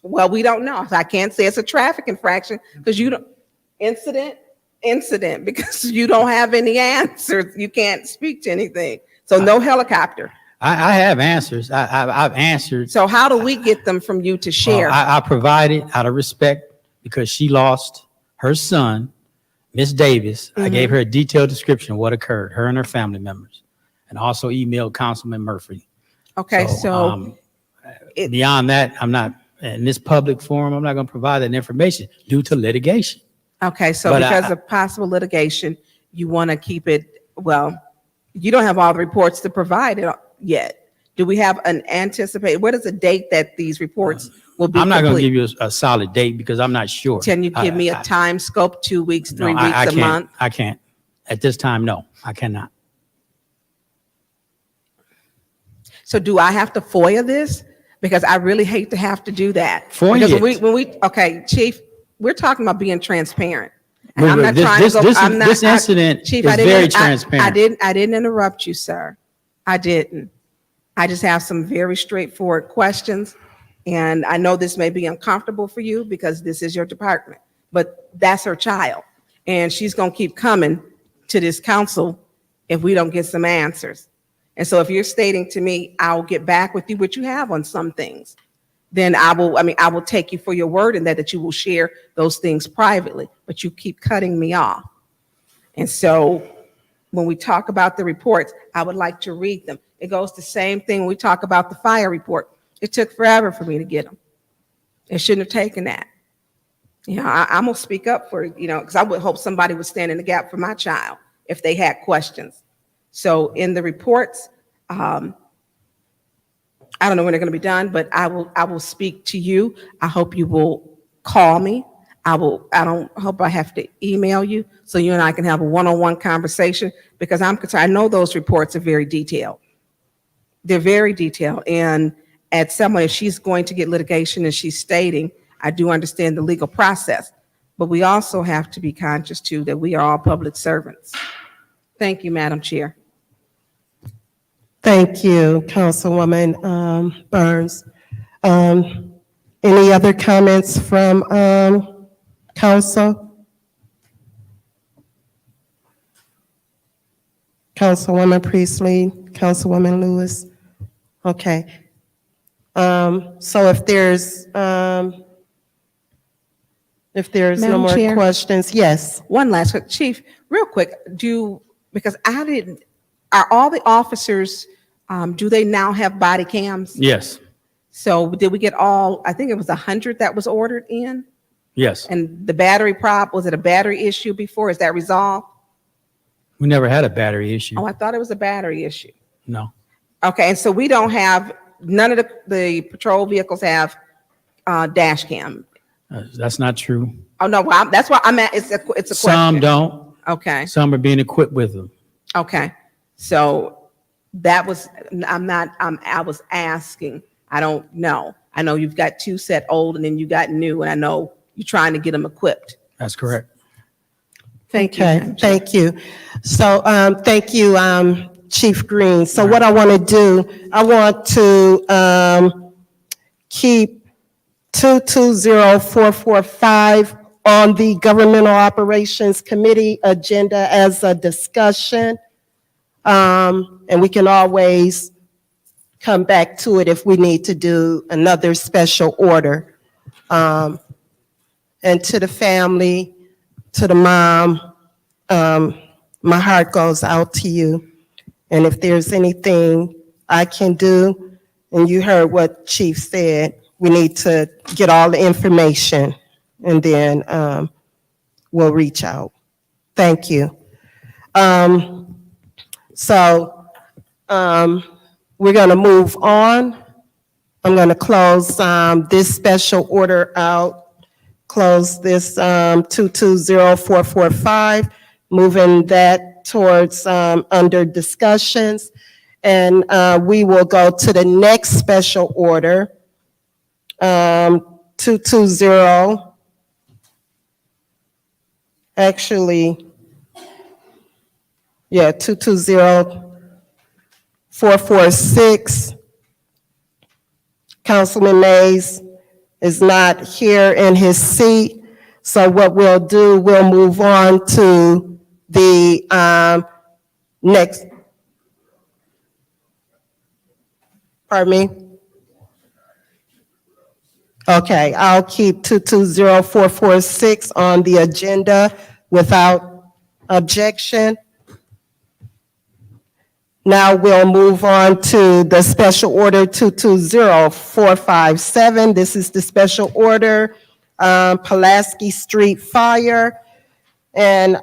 [SPEAKER 2] Well, we don't know. I can't say it's a traffic infraction because incident because you don't have any answers. You can't speak to anything. So no helicopter.
[SPEAKER 13] I have answers. I've answered.
[SPEAKER 2] So how do we get them from you to share?
[SPEAKER 13] I provided out of respect because she lost her son, Miss Davis. I gave her a detailed description of what occurred, her and her family members, and also emailed Councilman Murphy.
[SPEAKER 2] Okay, so
[SPEAKER 13] beyond that, I'm not in this public forum. I'm not going to provide that information due to litigation.
[SPEAKER 2] Okay, so
[SPEAKER 13] But
[SPEAKER 2] because of possible litigation, you want to keep it, well, you don't have all the reports to provide it yet. Do we have an anticipated, what is the date that these reports will be
[SPEAKER 13] I'm not going to
[SPEAKER 2] complete?
[SPEAKER 13] give you a solid date because I'm not sure.
[SPEAKER 2] Can you give me a time scope, 2 weeks, 3
[SPEAKER 13] No,
[SPEAKER 2] weeks,
[SPEAKER 13] I
[SPEAKER 2] a
[SPEAKER 13] can't.
[SPEAKER 2] month?
[SPEAKER 13] I can't. At this time, no, I cannot.
[SPEAKER 2] So do I have to FOIA this? Because I really hate to have to do that.
[SPEAKER 13] FOIA
[SPEAKER 2] Because
[SPEAKER 13] it.
[SPEAKER 2] when we, okay, Chief, we're talking about being transparent. And
[SPEAKER 13] Wait,
[SPEAKER 2] I'm
[SPEAKER 13] wait,
[SPEAKER 2] not
[SPEAKER 13] this-
[SPEAKER 2] trying
[SPEAKER 13] this-
[SPEAKER 2] to go,
[SPEAKER 13] this-
[SPEAKER 2] I'm not.
[SPEAKER 13] this incident
[SPEAKER 2] Chief,
[SPEAKER 13] is
[SPEAKER 2] I didn't-
[SPEAKER 13] very
[SPEAKER 2] I
[SPEAKER 13] transparent.
[SPEAKER 2] I didn't interrupt you, sir. I didn't. I just have some very straightforward questions. And I know this may be uncomfortable for you because this is your department, but that's her child. And she's gonna keep coming to this council if we don't get some answers. And so if you're stating to me, I'll get back with you, what you have on some things, then I will take you for your word and that you will share those things privately, but you keep cutting me off. And so when we talk about the reports, I would like to read them. It goes the same thing when we talk about the fire report. It took forever for me to get them. It shouldn't have taken that. I'm gonna speak up for, because I would hope somebody would stand in the gap for my child if they had questions. So in the reports, I don't know when they're going to be done, but I will speak to you. I hope you will call me. I don't hope I have to email you so you and I can have a one-on-one conversation, because I'm concerned. I know those reports are very detailed. They're very detailed. And at someone, if she's going to get litigation and she's stating, I do understand the legal process, but we also have to be conscious too that we are all public servants. Thank you, Madam Chair.
[SPEAKER 16] Thank you, Councilwoman Burns. Any other comments from council? Councilwoman Priestley, Councilwoman Lewis? Okay. So if there's no
[SPEAKER 2] Madam
[SPEAKER 16] more
[SPEAKER 2] Chair?
[SPEAKER 16] questions, yes.
[SPEAKER 2] One last quick, Chief, real quick, because are all the officers, do they now have body cams?
[SPEAKER 13] Yes,
[SPEAKER 2] So did we get I think it was 100 that was ordered in?
[SPEAKER 13] yes.
[SPEAKER 2] And the battery was it a battery issue before? Is that resolved?
[SPEAKER 13] We never had a battery issue.
[SPEAKER 2] Oh, I thought it was a battery issue.
[SPEAKER 13] No.
[SPEAKER 2] Okay, and so we don't have, none of the patrol vehicles have dash cam.
[SPEAKER 13] That's not true.
[SPEAKER 2] Oh, no, well, that's why I'm at, it's a question.
[SPEAKER 13] Some don't.
[SPEAKER 2] Okay,
[SPEAKER 13] Some are being equipped with them.
[SPEAKER 2] okay. So that was, I was asking, I don't know. I know you've got two set old and then you got new, and I know you're trying to get them equipped.
[SPEAKER 13] That's correct.
[SPEAKER 2] Thank you.
[SPEAKER 16] Okay,
[SPEAKER 2] Madam Chair.
[SPEAKER 16] thank you. So, thank you, Chief Green. So what I want to do, I want to keep 220445 on the Governmental Operations Committee agenda as a discussion. And we can always come back to it if we need to do another special order. And to the family, to the mom, my heart goes out to you. And if there's anything I can do, and you heard what Chief said, we need to get all the information and then we'll reach out. Thank you. So we're going to move on. I'm going to close this special order out. Close this 220445, moving that towards under discussions. And we will go to the next special order, 220. Actually, yeah, 220446. Councilman Mays is not here in his seat. So what we'll do, we'll move on to the next. Pardon me? Okay, I'll keep 220446 on the agenda without objection. Now we'll move on to the special order 220457. This is the special order, Pulaski Street Fire. And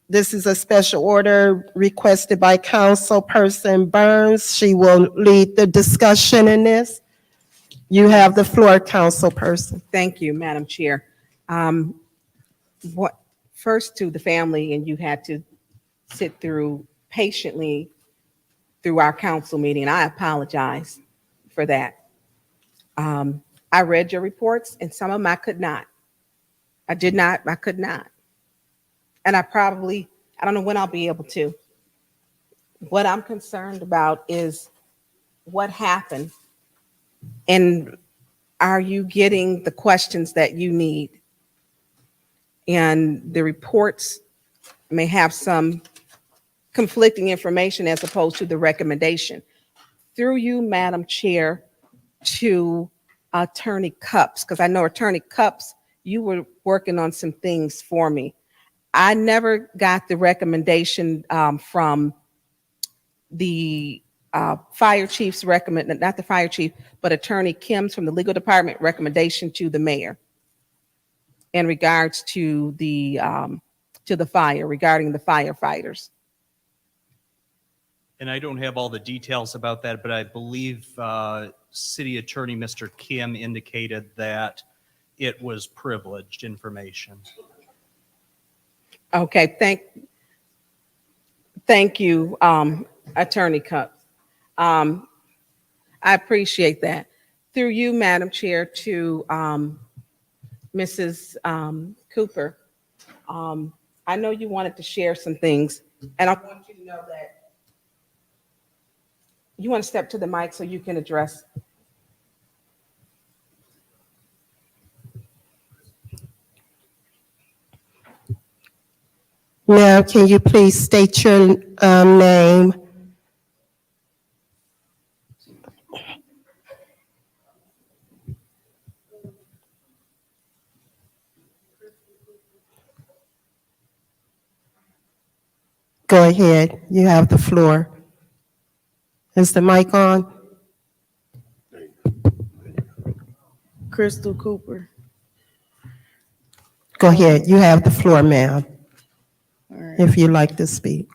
[SPEAKER 16] this is a special order requested by Councilperson Burns. She will lead the discussion in this. You have the floor, Councilperson.
[SPEAKER 2] Thank you, Madam Chair. First to the family, and you had to sit through patiently through our council meeting, and I apologize for that. I read your reports, and some of them I could not. I could not. And I don't know when I'll be able to. What I'm concerned about is what happened, and are you getting the questions that you need? And the reports may have some conflicting information as opposed to the recommendation. Through you, Madam Chair, to Attorney Cups, because I know Attorney Cups, you were working on some things for me. I never got the recommendation from the fire chief's recommend, not the fire chief, but Attorney Kim's from the legal department recommendation to the mayor in regards to the fire, regarding the firefighters.
[SPEAKER 7] And I don't have all the details about that, but I believe City Attorney Mr. Kim indicated that it was privileged information.
[SPEAKER 2] Okay, thank you, Attorney Cups. I appreciate that. Through you, Madam Chair, to Mrs. Cooper, I know you wanted to share some things, and I want you to know that You want to step to the mic so you can address?
[SPEAKER 16] Now, can you please state your name? Go ahead, you have the floor. Is the mic on?
[SPEAKER 9] Crystal Cooper.
[SPEAKER 16] Go ahead, you have the floor, ma'am,
[SPEAKER 9] All right.
[SPEAKER 16] if you'd like to speak.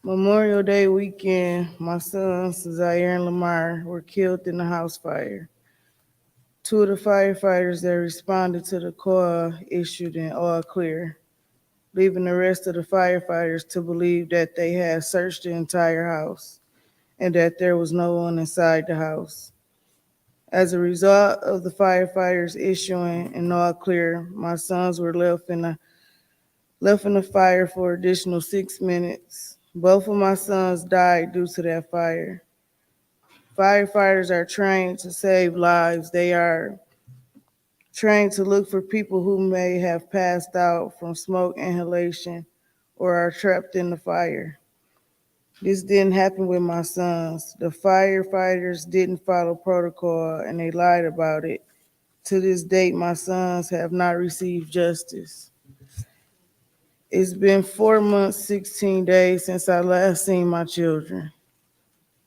[SPEAKER 9] Memorial Day weekend, my sons, Zaire and Lamar, were killed in a house fire. 2 of the firefighters that responded to the call issued an all clear, leaving the rest of the firefighters to believe that they had searched the entire house and that there was no one inside the house. As a result of the firefighters issuing an all clear, my sons were left in the fire for additional 6 minutes. Both of my sons died due to that fire. Firefighters are trained to save lives. They are trained to look for people who may have passed out from smoke inhalation or are trapped in the fire. This didn't happen with my sons. The firefighters didn't follow protocol and they lied about it. To this date, my sons have not received justice. It's been 4 months, 16 days since I last seen my children.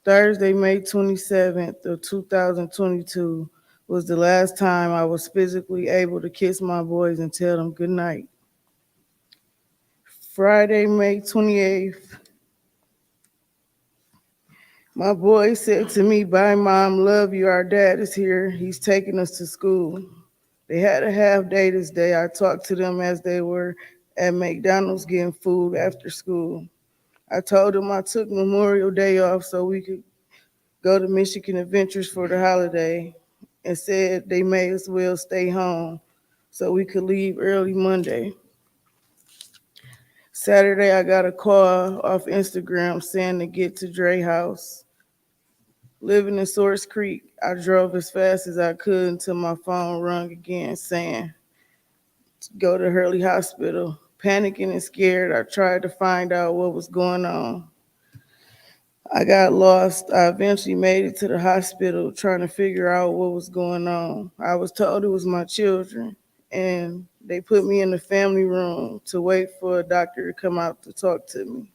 [SPEAKER 9] Thursday, May 27th of 2022 was the last time I was physically able to kiss my boys and tell them good night. Friday, May 28th, my boy said to me, "Bye, Mom, love you. Our dad is here. He's taking us to school." They had a half day this day. I talked to them as they were at McDonald's getting food after school. I told them I took Memorial Day off so we could go to Michigan Adventures for the holiday and said they may as well stay home so we could leave early Monday. Saturday, I got a call off Instagram saying to get to Dre house. Living in Source Creek, I drove as fast as I could until my phone rung again saying to go to Hurley Hospital. Panicking and scared, I tried to find out what was going on. I got lost. I eventually made it to the hospital trying to figure out what was going on. I was told it was my children, and they put me in the family room to wait for a doctor to come out to talk to me.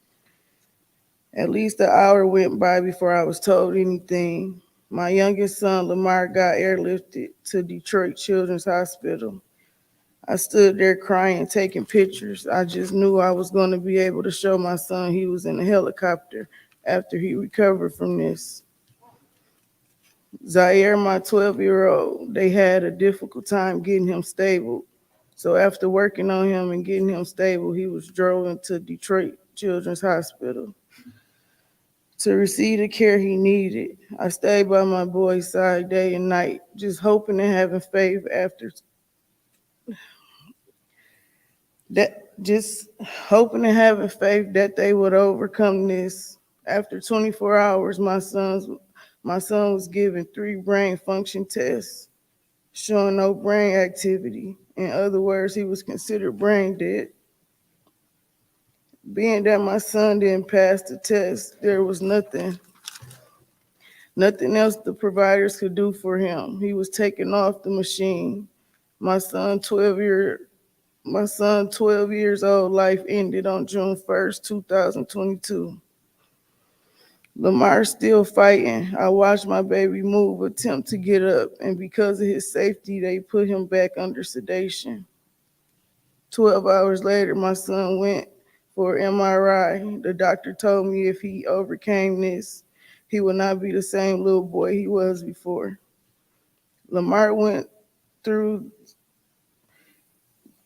[SPEAKER 9] At least an hour went by before I was told anything. My youngest son, Lamar, got airlifted to Detroit Children's Hospital. I stood there crying, taking pictures. I just knew I was going to be able to show my son he was in a helicopter after he recovered from this. Zaire, my 12-year-old, they had a difficult time getting him stable. So after working on him and getting him stable, he was driven to Detroit Children's Hospital to receive the care he needed. I stayed by my boy's side day and night, just hoping and having faith that they would overcome this. After 24 hours, my son was given 3 brain function tests showing no brain activity. In other words, he was considered brain dead. Being that my son didn't pass the test, there was nothing else the providers could do for him. He was taken off the machine. My son, 12 years old, life ended on June 1st, 2022. Lamar's still fighting. I watched my baby move, attempt to get up, and because of his safety, they put him back under sedation. 12 hours later, my son went for MRI. The doctor told me if he overcame this, he would not be the same little boy he was before. Lamar went through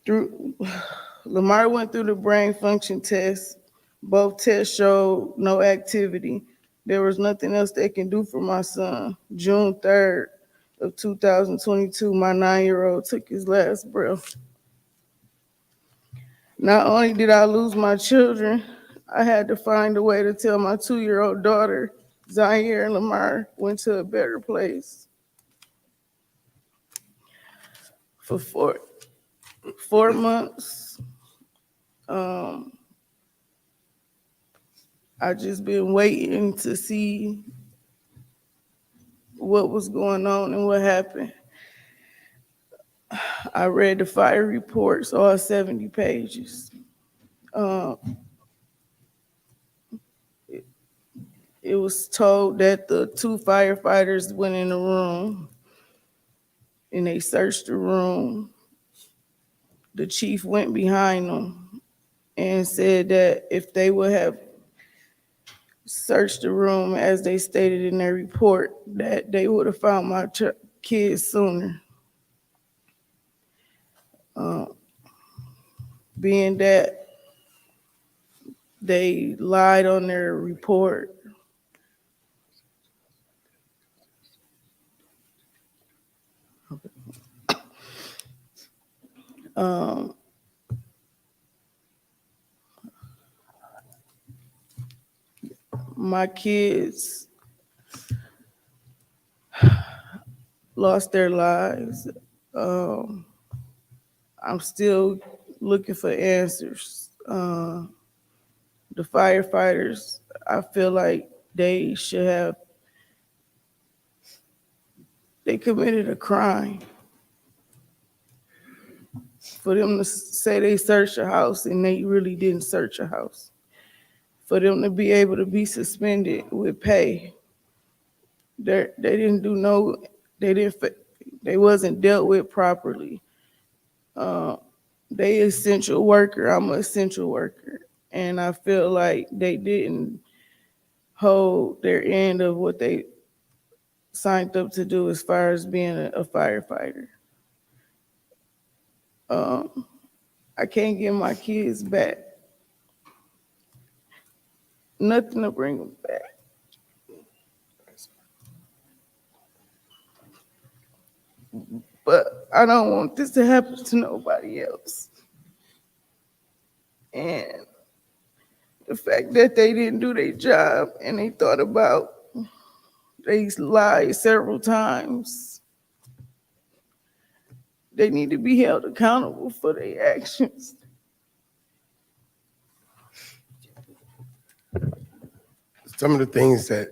[SPEAKER 9] the brain function test. Both tests showed no activity. There was nothing else they can do for my son. June 3rd of 2022, my 9-year-old took his last breath. Not only did I lose my children, I had to find a way to tell my 2-year-old daughter, Zaire Lamar, went to a better place. For 4 months, I just been waiting to see what was going on and what happened. I read the fire reports, all 70 pages. It was told that the 2 firefighters went in the room and they searched the room. The chief went behind them and said that if they would have searched the room as they stated in their report, that they would have found my kids sooner. Being that they lied on their report, my kids lost their lives. I'm still looking for answers. The firefighters, I feel like they committed a crime. For them to say they searched a house and they really didn't search a house. For them to be able to be suspended with pay. They wasn't dealt with properly. They essential worker, I'm an essential worker. And I feel like they didn't hold their end of what they signed up to do as far as being a firefighter. I can't get my kids back. Nothing to bring them back. But I don't want this to happen to nobody else. And the fact that they didn't do their job and they thought about, they lied several times. They need to be held accountable for their actions.
[SPEAKER 11] Some of the things that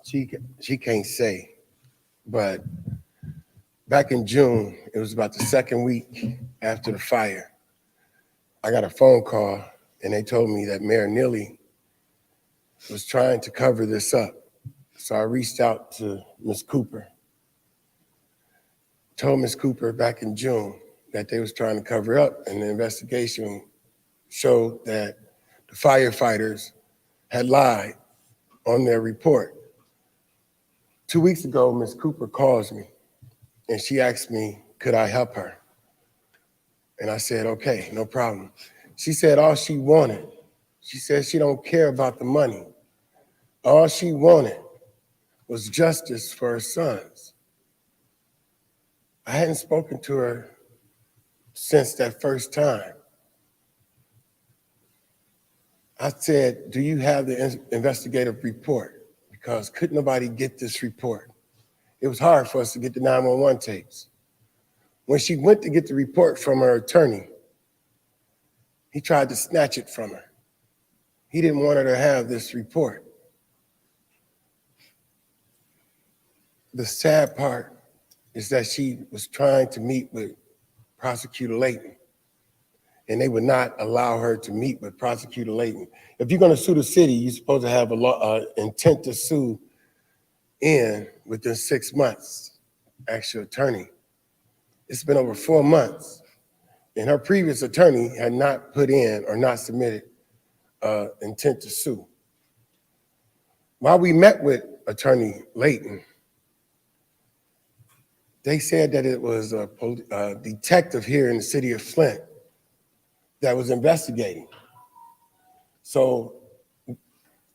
[SPEAKER 11] she can't say, but back in June, it was about the second week after the fire, I got a phone call and they told me that Mayor Neely was trying to cover this up. So I reached out to Ms. Cooper, told Ms. Cooper back in June that they was trying to cover up, and the investigation showed that the firefighters had lied on their report. 2 weeks ago, Ms. Cooper calls me and she asked me, could I help her? And I said, okay, no problem. She said all she wanted, she said she don't care about the money. All she wanted was justice for her sons. I hadn't spoken to her since that first time. I said, do you have the investigative report? Because couldn't nobody get this report. It was hard for us to get the 911 tapes. When she went to get the report from her attorney, he tried to snatch it from her. He didn't want her to have this report. The sad part is that she was trying to meet with Prosecutor Layton, and they would not allow her to meet with Prosecutor Layton. If you're going to sue the city, you're supposed to have intent to sue in within 6 months. Ask your attorney. It's been over 4 months, and her previous attorney had not put in or not submitted intent to sue. While we met with Attorney Layton, they said that it was a detective here in the city of Flint that was investigating. So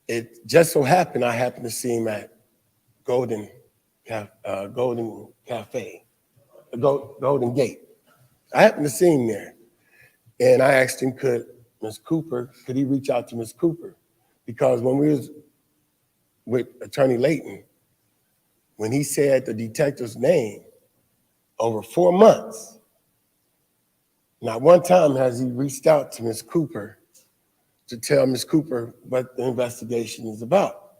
[SPEAKER 11] it just so happened I happened to see him at Golden Gate. I happened to see him there. And I asked him, could Ms. Cooper, could he reach out to Ms. Cooper? Because when we was with Attorney Layton, when he said the detective's name over 4 months, not one time has he reached out to Ms. Cooper to tell Ms. Cooper what the investigation is about.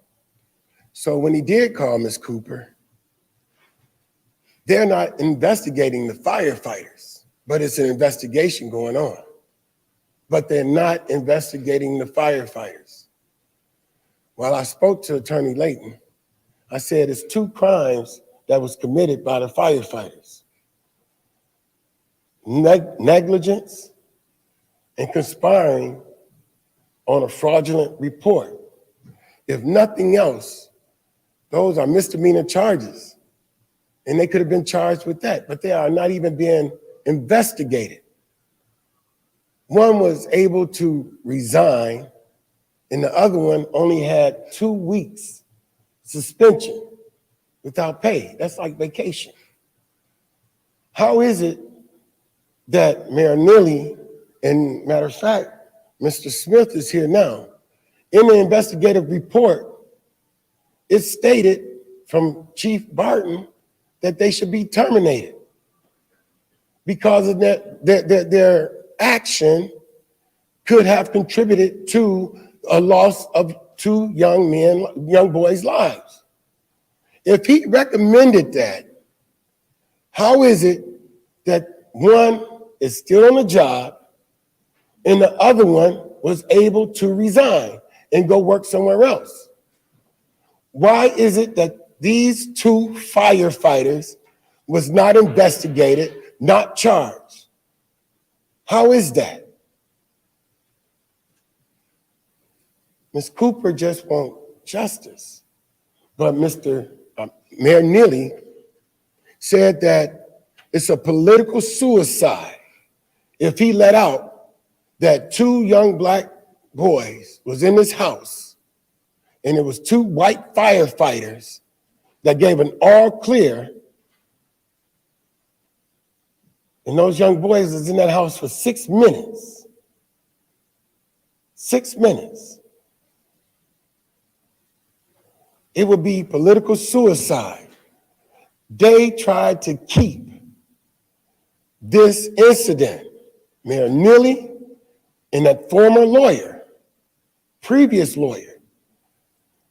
[SPEAKER 11] So when he did call Ms. Cooper, they're not investigating the firefighters, but it's an investigation going on. But they're not investigating the firefighters. While I spoke to Attorney Layton, I said it's 2 crimes that was committed by the firefighters. Negligence and conspiring on a fraudulent report. If nothing else, those are misdemeanor charges. And they could have been charged with that, but they are not even being investigated. One was able to resign, and the other one only had 2 weeks suspension without pay. That's like vacation. How is it that Mayor Neely, and matter of fact, Mr. Smith is here now, in the investigative report, it stated from Chief Barton that they should be terminated because of their action could have contributed to a loss of 2 young boys' lives. If he recommended that, how is it that one is still on the job and the other one was able to resign and go work somewhere else? Why is it that these 2 firefighters was not investigated, not charged? How is that? Ms. Cooper just wants justice. But Mayor Neely said that it's a political suicide if he let out that 2 young black boys was in his house and it was 2 white firefighters that gave an all clear, and those young boys was in that house for 6 minutes. 6 minutes. It would be political suicide. They tried to keep this incident. Mayor Neely and that former lawyer, previous lawyer,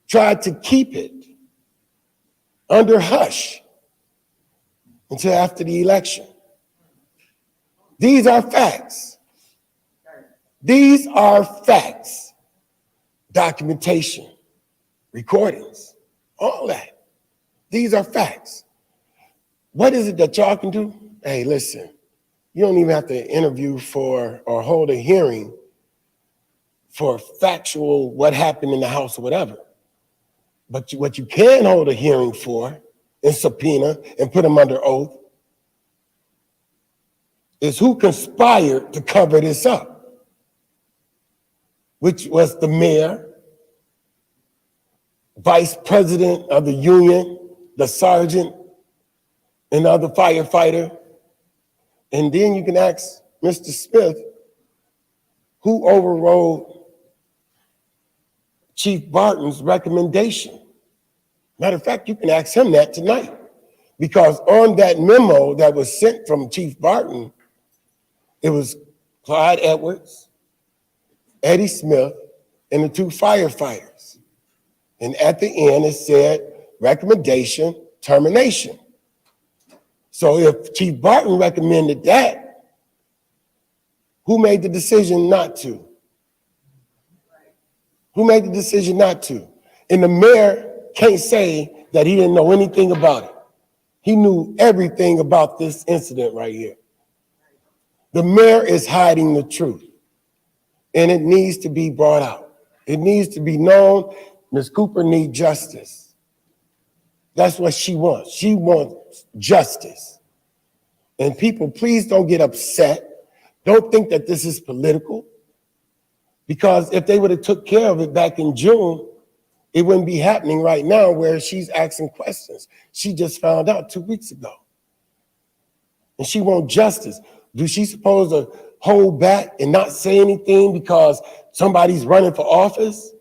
[SPEAKER 11] tried to keep it under hush until after the election. These are facts. These are facts. Documentation, recordings, all that. These are facts. What is it that y'all can do? Hey, listen, you don't even have to interview for or hold a hearing for factual what happened in the house or whatever. But what you can hold a hearing for and subpoena and put them under oath is who conspired to cover this up, which was the mayor, vice president of the union, the sergeant, and the other firefighter. And then you can ask Mr. Smith, who overrode Chief Barton's recommendation. Matter of fact, you can ask him that tonight, because on that memo that was sent from Chief Barton, it was Clyde Edwards, Eddie Smith, and the 2 firefighters. And at the end, it said recommendation, termination. So if Chief Barton recommended that, who made the decision not to? Who made the decision not to? And the mayor can't say that he didn't know anything about it. He knew everything about this incident right here. The mayor is hiding the truth, and it needs to be brought out. It needs to be known. Ms. Cooper needs justice. That's what she wants. She wants justice. And people, please don't get upset. Don't think that this is political, because if they would have took care of it back in June, it wouldn't be happening right now where she's asking questions. She just found out 2 weeks ago. And she wants justice. Do she supposed to hold back and not say anything because somebody's running for office?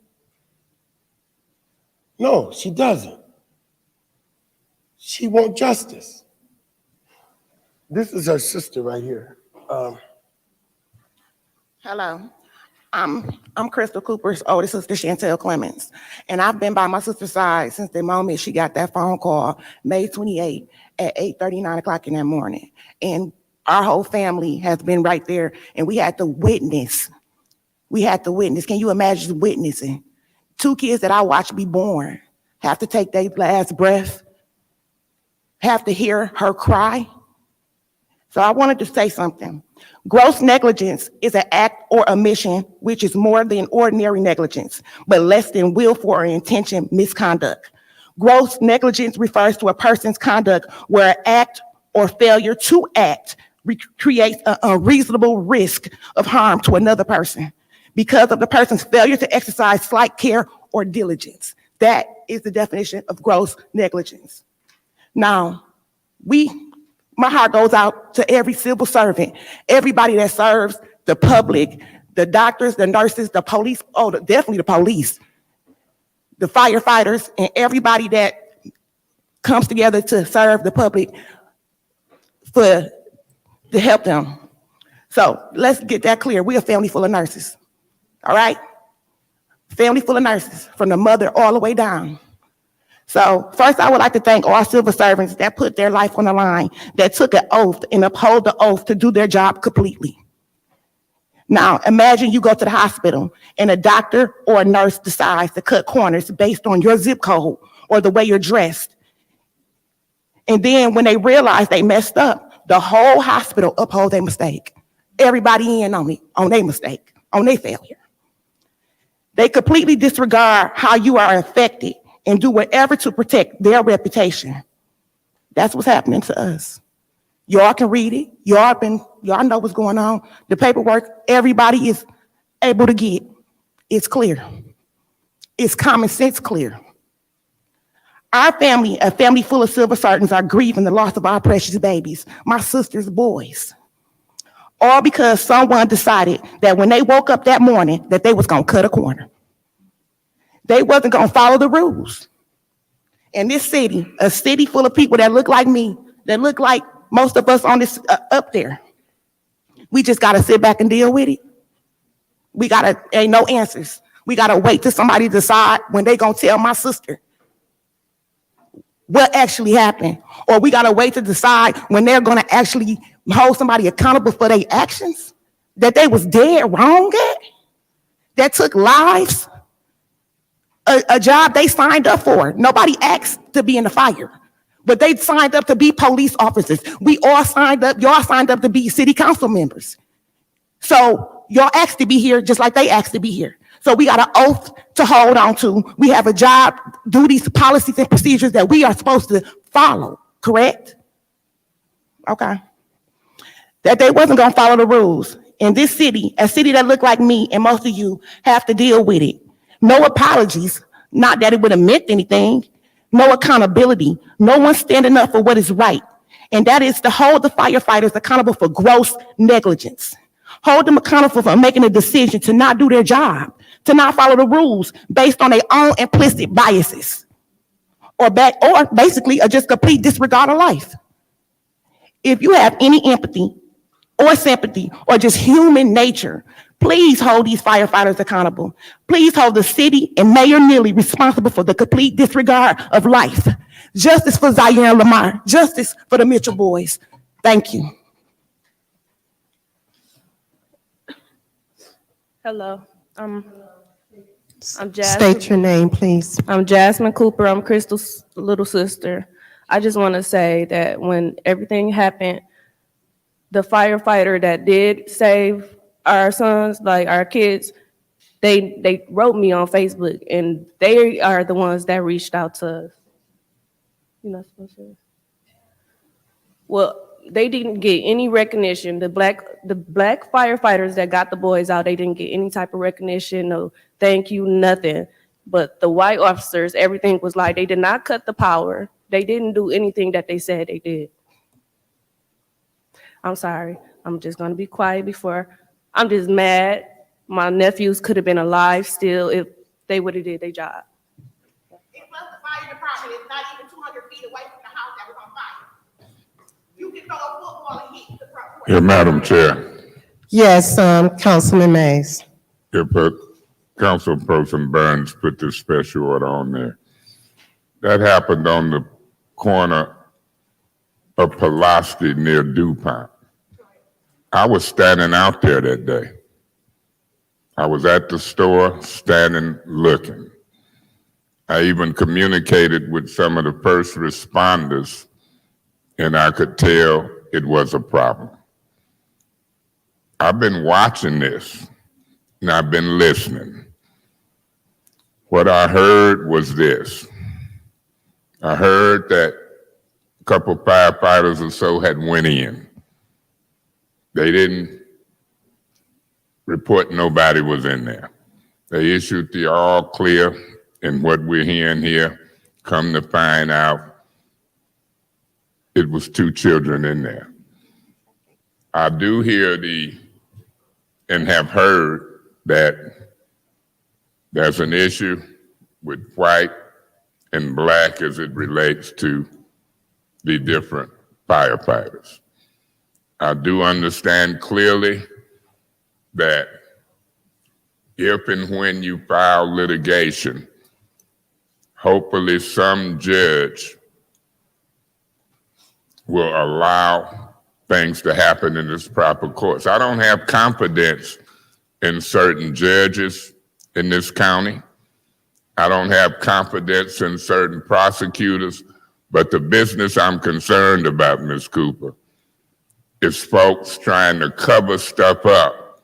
[SPEAKER 11] No, she doesn't. She wants justice. This is her sister right here.
[SPEAKER 14] Hello, I'm Crystal Cooper's older sister, Chantel Clemens, and I've been by my sister's side since the moment she got that phone call, May 28 at 8:39 o'clock in that morning. And our whole family has been right there, and we had to witness. We had to witness. Can you imagine witnessing? 2 kids that I watched be born have to take their last breath, have to hear her cry. So I wanted to say something. Gross negligence is an act or omission which is more than ordinary negligence, but less than willful or intention misconduct. Gross negligence refers to a person's conduct where an act or failure to act creates an unreasonable risk of harm to another person because of the person's failure to exercise slight care or diligence. That is the definition of gross negligence. Now, my heart goes out to every civil servant, everybody that serves the public, the doctors, the nurses, the police, definitely the police, the firefighters, and everybody that comes together to serve the public to help them. So let's get that clear. We're a family full of nurses, all right? Family full of nurses, from the mother all the way down. So first, I would like to thank all civil servants that put their life on the line, that took an oath and uphold the oath to do their job completely. Now, imagine you go to the hospital and a doctor or a nurse decides to cut corners based on your zip code or the way you're dressed. And then when they realize they messed up, the whole hospital uphold their mistake. Everybody in on it, on their mistake, on their failure. They completely disregard how you are affected and do whatever to protect their reputation. That's what's happening to us. Y'all can read it. Y'all know what's going on. The paperwork, everybody is able to get. It's clear. It's common sense clear. Our family, a family full of civil servants, are grieving the loss of our precious babies, my sister's boys. All because someone decided that when they woke up that morning that they was gonna cut a corner. They wasn't gonna follow the rules. In this city, a city full of people that look like me, that look like most of us on this up there, we just gotta sit back and deal with it. Ain't no answers. We gotta wait till somebody decide when they gonna tell my sister what actually happened. Or we gotta wait to decide when they're gonna actually hold somebody accountable for their actions that they was dead wrong at, that took lives. A job they signed up for. Nobody asked to be in the fire, but they signed up to be police officers. We all signed up, y'all signed up to be city council members. So y'all asked to be here just like they asked to be here. So we got an oath to hold on to. We have a job, duties, policies, and procedures that we are supposed to follow, correct? Okay. That they wasn't gonna follow the rules. In this city, a city that looked like me and most of you have to deal with it. No apologies, not that it would have meant anything. No accountability, no one standing up for what is right. And that is to hold the firefighters accountable for gross negligence. Hold them accountable for making a decision to not do their job, to not follow the rules based on their own implicit biases, or basically a just complete disregard of life. If you have any empathy or sympathy or just human nature, please hold these firefighters accountable. Please hold the city and Mayor Neely responsible for the complete disregard of life. Justice for Zaire and Lamar. Justice for the Mitchell boys. Thank you.
[SPEAKER 22] Hello. I'm Jasmine.
[SPEAKER 16] State your name, please.
[SPEAKER 22] I'm Jasmine Cooper. I'm Crystal's little sister. I just want to say that when everything happened, the firefighter that did save our sons, like our kids, they wrote me on Facebook, and they are the ones that reached out to us. You're not supposed to. Well, they didn't get any recognition. The black firefighters that got the boys out, they didn't get any type of recognition, no thank you, nothing. But the white officers, everything was like, they did not cut the power. They didn't do anything that they said they did. I'm sorry. I'm just gonna be quiet before, I'm just mad. My nephews could have been alive still if they would have did their job.
[SPEAKER 14] It was the fire department, it's not even 200 feet away from the house that was on fire. You can throw a football and hit the front porch.
[SPEAKER 6] Yeah, Madam Chair,
[SPEAKER 16] Yes, Councilman Mays.
[SPEAKER 6] if Councilperson Burns put this special order on there. That happened on the corner of Pulaski near DuPont. I was standing out there that day. I was at the store standing looking. I even communicated with some of the first responders, and I could tell it was a problem. I've been watching this, and I've been listening. What I heard was this. I heard that a couple firefighters or so had went in. They didn't report nobody was in there. They issued the all clear, and what we're hearing here, come to find out, it was 2 children in there. I do hear and have heard that there's an issue with white and black as it relates to the different firefighters. I do understand clearly that if and when you file litigation, hopefully some judge will allow things to happen in its proper course. I don't have confidence in certain judges in this county. I don't have confidence in certain prosecutors, but the business I'm concerned about, Ms. Cooper, is folks trying to cover stuff up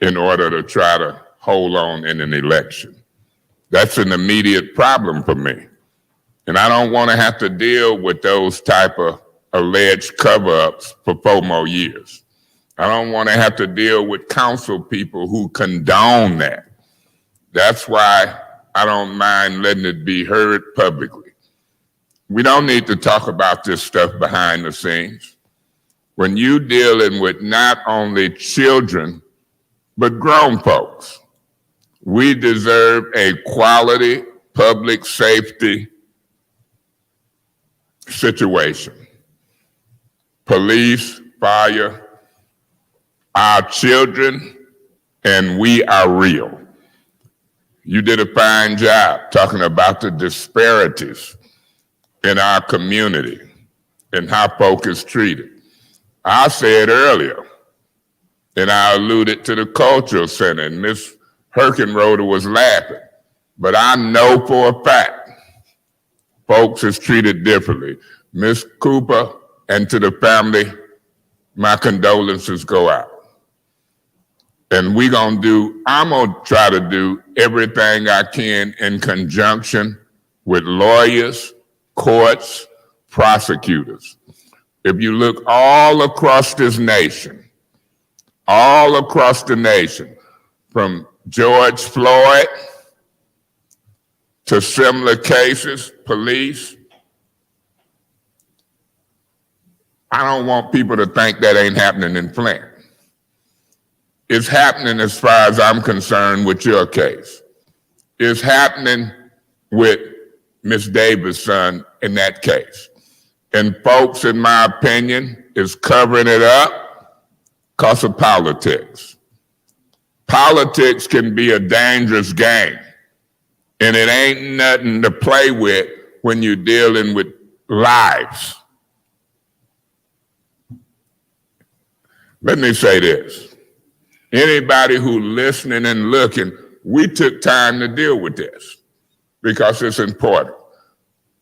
[SPEAKER 6] in order to try to hold on in an election. That's an immediate problem for me. And I don't want to have to deal with those type of alleged cover-ups for 4 more years. I don't want to have to deal with council people who condone that. That's why I don't mind letting it be heard publicly. We don't need to talk about this stuff behind the scenes. When you dealing with not only children, but grown folks, we deserve a quality public safety situation. Police, fire, our children, and we are real. You did a fine job talking about the disparities in our community and how folk is treated. I said earlier, and I alluded to the cultural center, and Ms. Herkenroder was laughing, but I know for a fact folks is treated differently. Ms. Cooper, and to the family, my condolences go out. And I'm gonna try to do everything I can in conjunction with lawyers, courts, prosecutors. If you look all across this nation, all across the nation, from George Floyd to similar cases, police, I don't want people to think that ain't happening in Flint. It's happening as far as I'm concerned with your case. It's happening with Ms. Davis' son in that case. And folks, in my opinion, is covering it up because of politics. Politics can be a dangerous game, and it ain't nothing to play with when you're dealing with lives. Let me say this. Anybody who listening and looking, we took time to deal with this because it's important.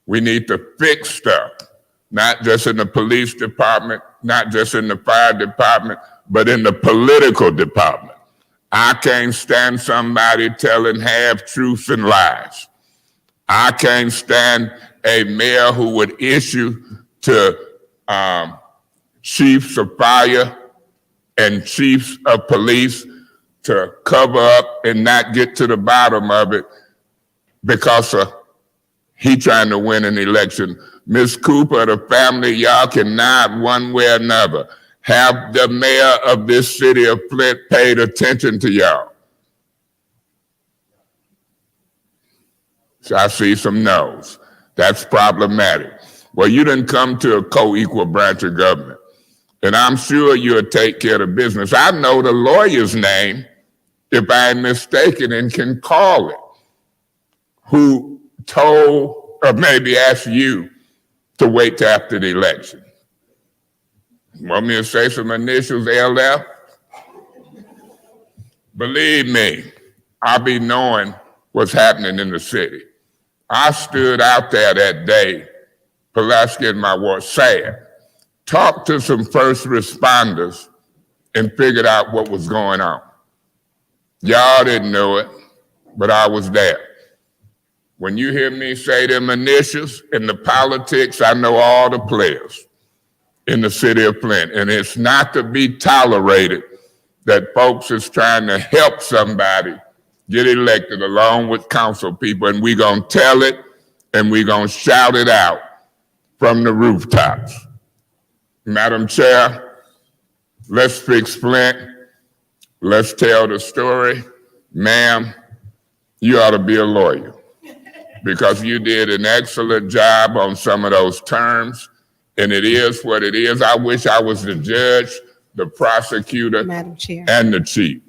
[SPEAKER 6] We need to fix stuff, not just in the police department, not just in the fire department, but in the political department. I can't stand somebody telling half-truths and lies. I can't stand a mayor who would issue to chiefs of fire and chiefs of police to cover up and not get to the bottom of it because he trying to win an election. Ms. Cooper, the family, y'all cannot one way or another Have the mayor of this city of Flint paid attention to y'all? So I see some no's. That's problematic. Well, you didn't come to a co-equal branch of government, and I'm sure you'll take care of business. I know the lawyer's name, if I'm mistaken, and can call it, who told or maybe asked you to wait till after the election. Want me to say some initials, LF? Believe me, I'll be knowing what's happening in the city. I stood out there that day, Pulaski and my ward, sad, talked to some first responders and figured out what was going on. Y'all didn't know it, but I was there. When you hear me say them initials in the politics, I know all the players in the city of Flint, and it's not to be tolerated that folks is trying to help somebody get elected along with council people, and we're gonna tell it and we're gonna shout it out from the rooftops. Madam Chair, let's fix Flint. Let's tell the story. Ma'am, you ought to be a lawyer because you did an excellent job on some of those terms, and it is what it is. I wish I was the judge, the prosecutor,
[SPEAKER 2] Madam Chair.
[SPEAKER 6] and the chief.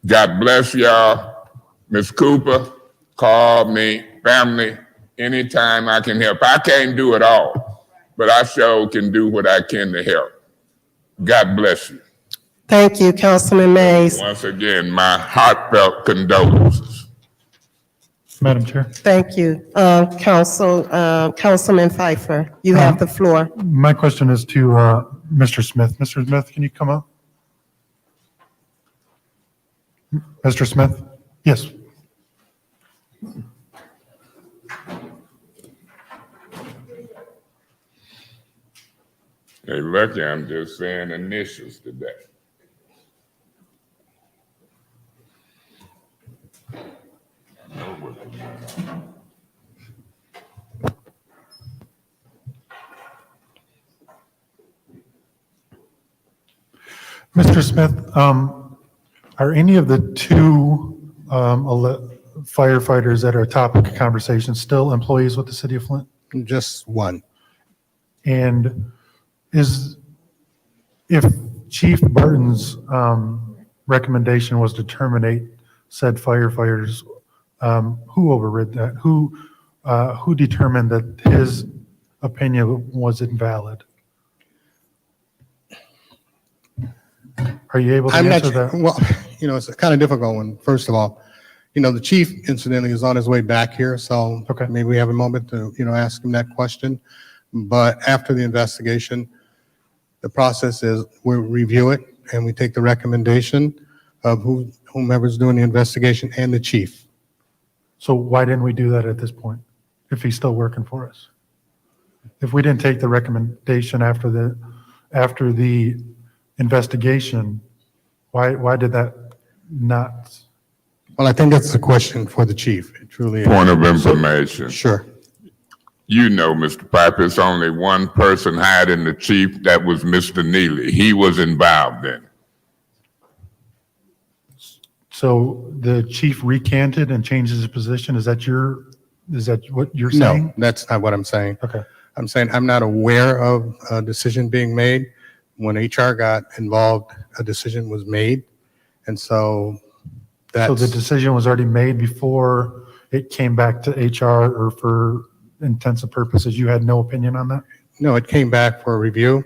[SPEAKER 6] God bless y'all. Ms. Cooper, call me, family, anytime I can help. I can't do it all, but I sure can do what I can to help. God bless you.
[SPEAKER 16] Thank you, Councilman Mays.
[SPEAKER 6] Once again, my heartfelt condolences.
[SPEAKER 21] Madam Chair,
[SPEAKER 16] Thank you. Councilman Pfeiffer, you have the floor.
[SPEAKER 21] my question is to Mr. Smith. Mr. Smith, can you come up? Mr. Smith? Yes.
[SPEAKER 6] Hey, lucky I'm just saying initials today.
[SPEAKER 21] Mr. Smith, are any of the two firefighters that are topic of conversation still employees with the city of Flint?
[SPEAKER 1] Just one.
[SPEAKER 21] And if Chief Burton's recommendation was to terminate said firefighters, who overrid that? Who determined that his opinion was invalid? Are you able to
[SPEAKER 1] I'm not
[SPEAKER 21] answer
[SPEAKER 1] sure.
[SPEAKER 21] that?
[SPEAKER 1] Well, it's a kind of difficult one. First of all, the chief incidentally is on his way back here, so maybe we have a moment to, ask him that question. But after the investigation, the process is we review it and we take the recommendation of whomever's doing the investigation and the chief.
[SPEAKER 21] So why didn't we do that at this point, if he's still working for us? If we didn't take the recommendation after the investigation, why did that not?
[SPEAKER 1] Well, I think that's a question for the chief. It truly is.
[SPEAKER 6] Point of information.
[SPEAKER 1] Sure.
[SPEAKER 6] You know, Mr. Piper, it's only one person higher than the chief. That was Mr. Neely. He was involved in it.
[SPEAKER 21] So the chief recanted and changed his position? Is that what you're saying?
[SPEAKER 1] No, that's not what I'm saying.
[SPEAKER 21] Okay.
[SPEAKER 1] I'm saying I'm not aware of a decision being made. When HR got involved, a decision was made. And so
[SPEAKER 21] So the decision was already made before it came back to HR, or for intents and purposes, you had no opinion on that?
[SPEAKER 1] No, it came back for review.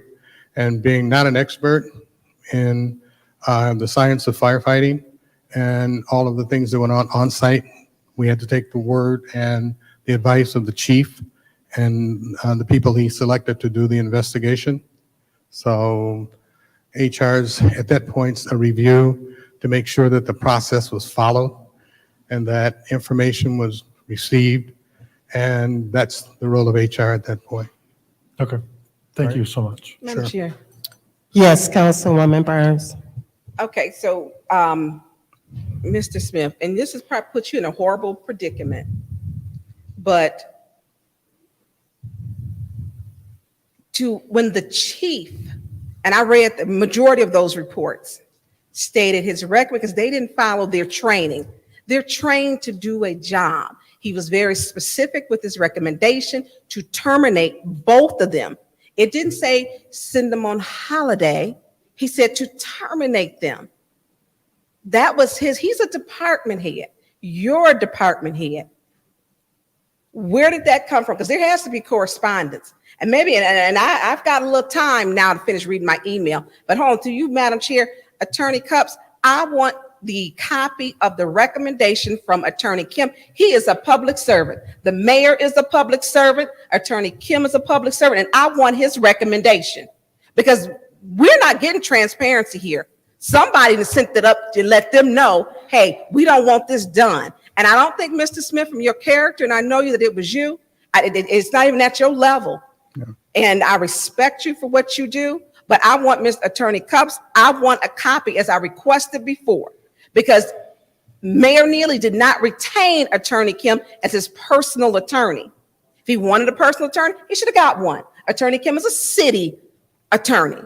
[SPEAKER 1] And being not an expert in the science of firefighting and all of the things that went on site, we had to take the word and the advice of the chief and the people he selected to do the investigation. So HR's at that point a review to make sure that the process was followed and that information was received. And that's the role of HR at that point.
[SPEAKER 21] Okay. Thank you so much.
[SPEAKER 2] Madam Chair.
[SPEAKER 16] Yes, Councilwoman Burns.
[SPEAKER 2] Okay, so, Mr. Smith, and this has probably put you in a horrible predicament, but when the chief and I read the majority of those reports, stated his record because they didn't follow their training. They're trained to do a job. He was very specific with his recommendation to terminate both of them. It didn't say send them on holiday. He said to terminate them. That was he's a department head. You're a department head. Where did that come from? Because there has to be correspondence. And maybe, and I've got a little time now to finish reading my email, but hold on to you, Madam Chair, Attorney Cups, I want the copy of the recommendation from Attorney Kim. He is a public servant. The mayor is a public servant. Attorney Kim is a public servant, and I want his recommendation because we're not getting transparency here. Somebody sent it up to let them know, hey, we don't want this done. And I don't think, Mr. Smith, from your character, and I know you that it was you, it's not even at your level.
[SPEAKER 1] Yeah.
[SPEAKER 2] And I respect you for what you do, but I want Mr. Attorney Cups, I want a copy as I requested before, because Mayor Neely did not retain Attorney Kim as his personal attorney. If he wanted a personal attorney, he should have got one. Attorney Kim is a city attorney.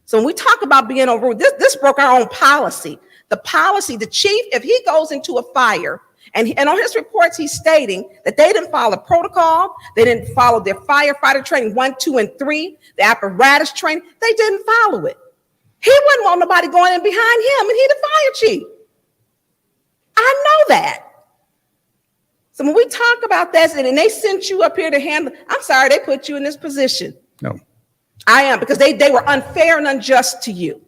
[SPEAKER 2] So when we talk about being overruled, this broke our own policy. The policy, the chief, if he goes into a fire, and on his reports, he's stating that they didn't follow protocol, they didn't follow their firefighter training 1, 2, and 3, the apparatus training, they didn't follow it. He wouldn't want nobody going in behind him, and he the fire chief. I know that. So when we talk about that, and they sent you up here to handle, I'm sorry, they put you in this position.
[SPEAKER 1] No.
[SPEAKER 2] I am, because they were unfair and unjust to you.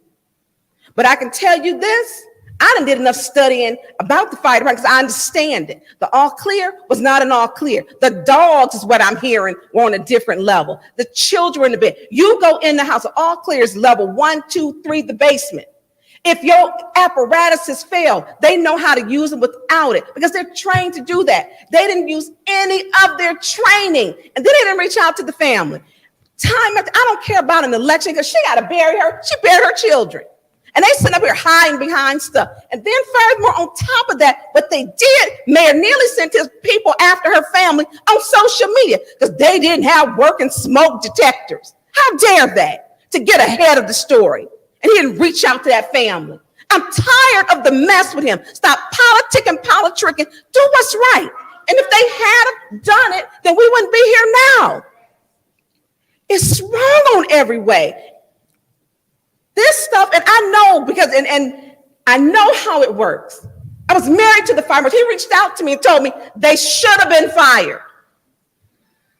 [SPEAKER 2] But I can tell you this, I done did enough studying about the fire department because I understand it. The all clear was not an all clear. The dogs is what I'm hearing were on a different level. The children in the bed. You go in the house, all clear is level 1, 2, 3, the basement. If your apparatuses fail, they know how to use them without it because they're trained to do that. They didn't use any of their training, and then they didn't reach out to the family. Time after, I don't care about an election because she got to bury her. She buried her children. And they sit up here hiding behind stuff. And then furthermore, on top of that, what they did, Mayor Neely sent his people after her family on social media because they didn't have working smoke detectors. How dare they to get ahead of the story? And he didn't reach out to that family. I'm tired of the mess with him. Stop politicking, politricking. Do what's right. And if they had done it, then we wouldn't be here now. It's wrong on every way. This stuff, and I know because, and I know how it works. I was married to the fireman. He reached out to me and told me they should have been fired.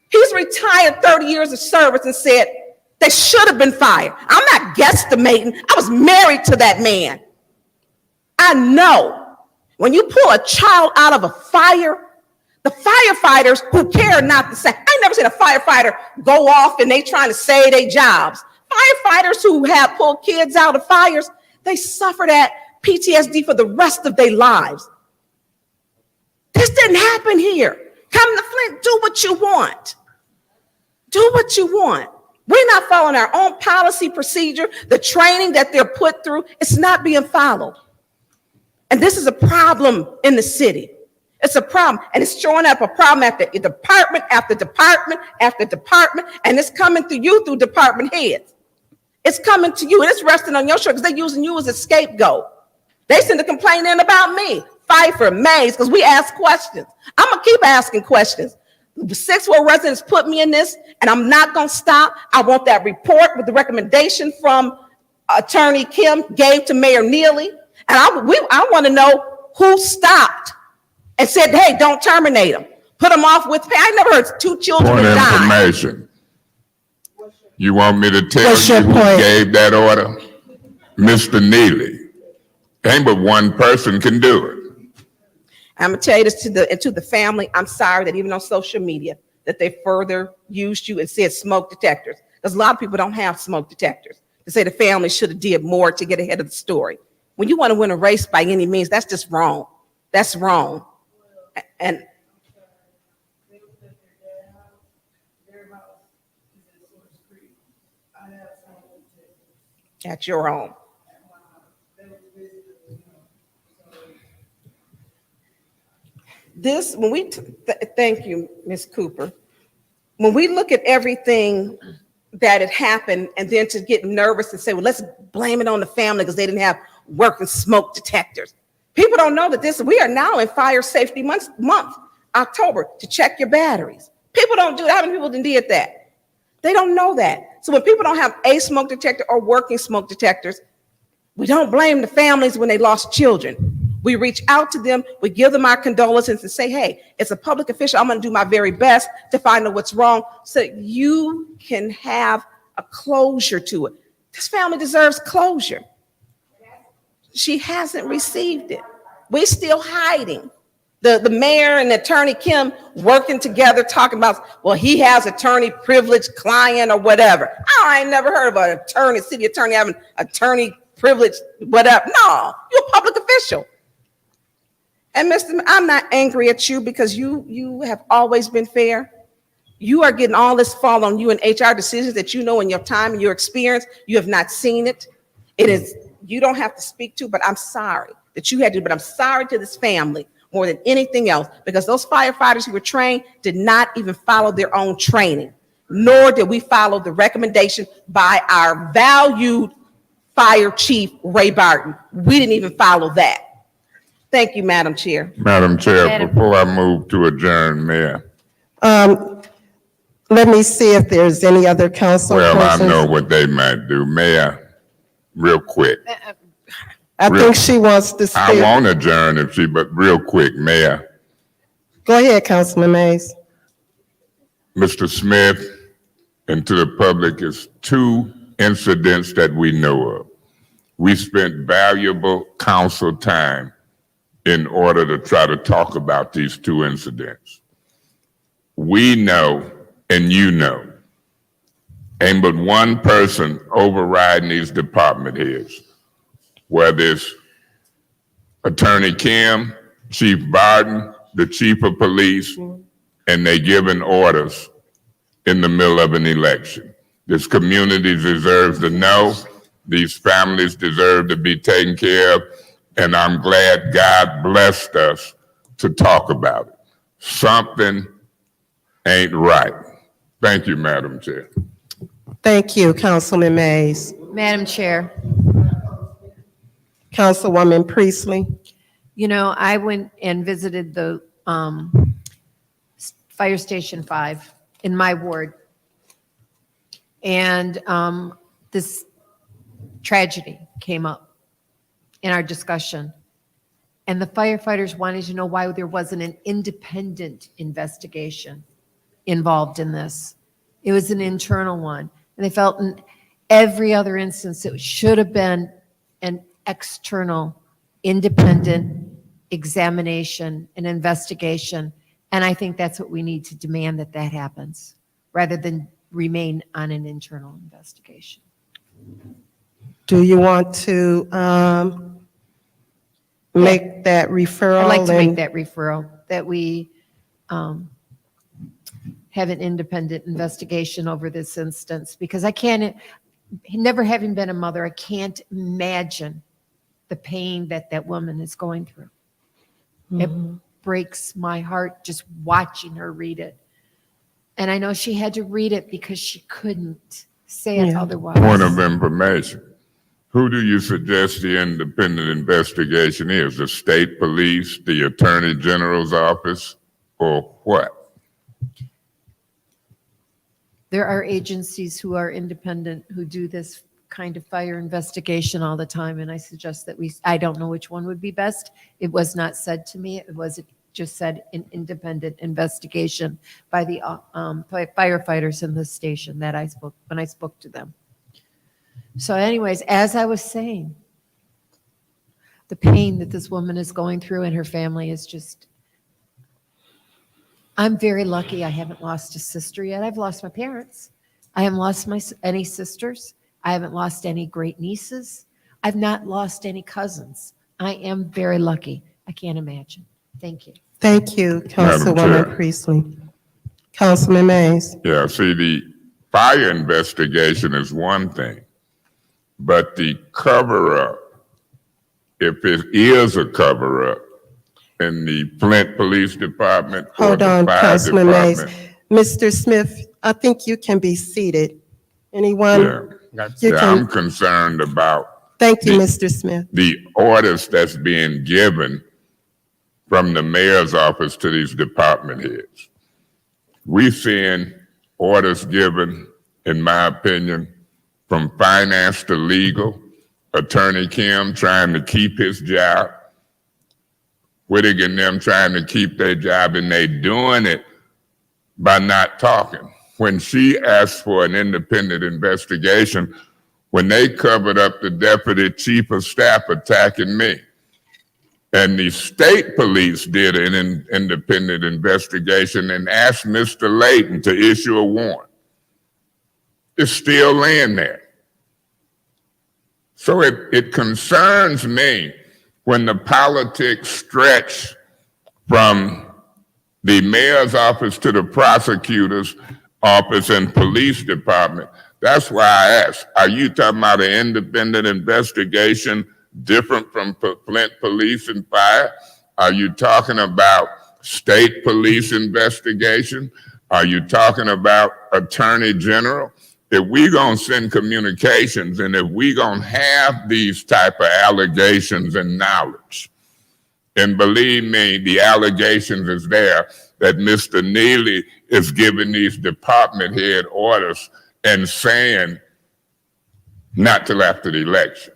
[SPEAKER 2] He's retired 30 years of service and said they should have been fired. I'm not guesstimating. I was married to that man. I know when you pull a child out of a fire, the firefighters who care not to say, I never seen a firefighter go off and they trying to save their jobs. Firefighters who have pulled kids out of fires, they suffer that PTSD for the rest of their lives. This didn't happen here. Come to Flint, do what you want. Do what you want. We're not following our own policy procedure. The training that they're put through, it's not being followed. And this is a problem in the city. It's a problem, and it's showing up a problem after department after department after department, and it's coming through you through department heads. It's coming to you, and it's resting on your shoulders because they're using you as a scapegoat. They send a complaint in about me, Pfeiffer, Mays, because we ask questions. I'm going to keep asking questions. The 6th Ward residents put me in this, and I'm not going to stop. I want that report with the recommendation from Attorney Kim gave to Mayor Neely, and I want to know who stopped and said, hey, don't terminate them. Put them off with pay. I never heard 2 children
[SPEAKER 6] Point of
[SPEAKER 2] die.
[SPEAKER 6] information. You want me to tell
[SPEAKER 16] What's
[SPEAKER 6] you
[SPEAKER 16] your
[SPEAKER 6] who
[SPEAKER 16] point?
[SPEAKER 6] gave that order? Mr. Neely. Ain't but one person can do it.
[SPEAKER 2] I'm gonna tell you this to the family. I'm sorry that even on social media that they further used you and said smoke detectors. Because a lot of people don't have smoke detectors. To say the family should have did more to get ahead of the story. When you want to win a race by any means, that's just wrong. That's wrong. And at your home. This, when we, thank you, Ms. Cooper. When we look at everything that it happened and then to get nervous and say, well, let's blame it on the family because they didn't have working smoke detectors. People don't know that we are now in fire safety month, October, to check your batteries. People don't do that. How many people did that? They don't know that. So when people don't have a smoke detector or working smoke detectors, we don't blame the families when they lost children. We reach out to them, we give them our condolences and say, hey, as a public official, I'm gonna do my very best to find out what's wrong so that you can have a closure to it. This family deserves closure. She hasn't received it. We're still hiding. The mayor and Attorney Kim working together talking about, well, he has attorney privilege client or whatever. I ain't never heard of an attorney, city attorney having attorney privilege, whatever. No, you're a public official. And I'm not angry at you because you have always been fair. You are getting all this fall on you and HR decisions that you know in your time and your experience. You have not seen it. It is, you don't have to speak to, but I'm sorry that you had to, but I'm sorry to this family more than anything else, because those firefighters who were trained did not even follow their own training, nor did we follow the recommendation by our valued Fire Chief Ray Barton. We didn't even follow that. Thank you, Madam Chair.
[SPEAKER 6] Madam Chair, before I move to adjourn, Mayor.
[SPEAKER 16] Let me see if there's any other council
[SPEAKER 6] Well, I
[SPEAKER 16] persons.
[SPEAKER 6] know what they might do. Mayor, real quick.
[SPEAKER 16] I think she wants to
[SPEAKER 6] I
[SPEAKER 16] speak.
[SPEAKER 6] won't adjourn if she, but real quick, Mayor.
[SPEAKER 16] Go ahead, Councilman Mays.
[SPEAKER 6] Mr. Smith, and to the public, is 2 incidents that we know of. We spent valuable council time in order to try to talk about these 2 incidents. We know, and you know, ain't but one person overriding these department heads, whether it's Attorney Kim, Chief Barton, the Chief of Police, and they giving orders in the middle of an election. This community deserves to know. These families deserve to be taken care of. And I'm glad God blessed us to talk about it. Something ain't right. Thank you, Madam Chair.
[SPEAKER 16] Thank you, Councilman Mays.
[SPEAKER 18] Madam Chair,
[SPEAKER 16] Councilwoman Priestley.
[SPEAKER 18] you know, I went and visited the Fire Station 5 in my ward. And this tragedy came up in our discussion. And the firefighters wanted to know why there wasn't an independent investigation involved in this. It was an internal one. And they felt in every other instance it should have been an external, independent examination and investigation. And I think that's what we need to demand, that that happens, rather than remain on an internal investigation.
[SPEAKER 16] Do you want to make that referral?
[SPEAKER 18] I'd like to make
[SPEAKER 16] and-
[SPEAKER 18] that referral, that we have an independent investigation over this instance, because I can't, never having been a mother, I can't imagine the pain that that woman is going through. It breaks my heart just watching her read it. And I know she had to read it because she couldn't say it otherwise.
[SPEAKER 6] Point of information. Who do you suggest the independent investigation is? The state police, the attorney general's office, or what?
[SPEAKER 18] There are agencies who are independent, who do this kind of fire investigation all the time, and I suggest that I don't know which one would be best. It was not said to me. It was just said an independent investigation by the firefighters in the station that I spoke, when I spoke to them. So anyways, as I was saying, the pain that this woman is going through and her family is just, I'm very lucky I haven't lost a sister yet. I've lost my parents. I haven't lost any sisters. I haven't lost any great nieces. I've not lost any cousins. I am very lucky. I can't imagine. Thank you.
[SPEAKER 16] Thank you,
[SPEAKER 6] Madam
[SPEAKER 16] Councilwoman
[SPEAKER 6] Chair.
[SPEAKER 16] Priestley. Councilman Mays.
[SPEAKER 6] Yeah, see, the fire investigation is one thing, but the cover-up, if it is a cover-up in the Flint Police Department or
[SPEAKER 16] Hold
[SPEAKER 6] the
[SPEAKER 16] on,
[SPEAKER 6] fire
[SPEAKER 16] Councilman Mays.
[SPEAKER 6] department.
[SPEAKER 16] Mr. Smith, I think you can be seated. Anyone?
[SPEAKER 6] Yeah,
[SPEAKER 16] You
[SPEAKER 6] I'm
[SPEAKER 16] can,
[SPEAKER 6] concerned about
[SPEAKER 16] thank you, Mr. Smith.
[SPEAKER 6] the orders that's being given from the mayor's office to these department heads. We're seeing orders given, in my opinion, from finance to legal, Attorney Kim trying to keep his job, Whittick and them trying to keep their job, and they doing it by not talking. When she asked for an independent investigation, when they covered up the deputy chief of staff attacking me, and the state police did an independent investigation and asked Mr. Layton to issue a warrant, it's still laying there. So it concerns me when the politics stretch from the mayor's office to the prosecutor's office and police department. That's why I asked, are you talking about an independent investigation different from Flint Police and Fire? Are you talking about state police investigation? Are you talking about Attorney General? If we gonna send communications and if we gonna have these type of allegations and knowledge, and believe me, the allegations is there that Mr. Neely is giving these department head orders and saying not till after the election.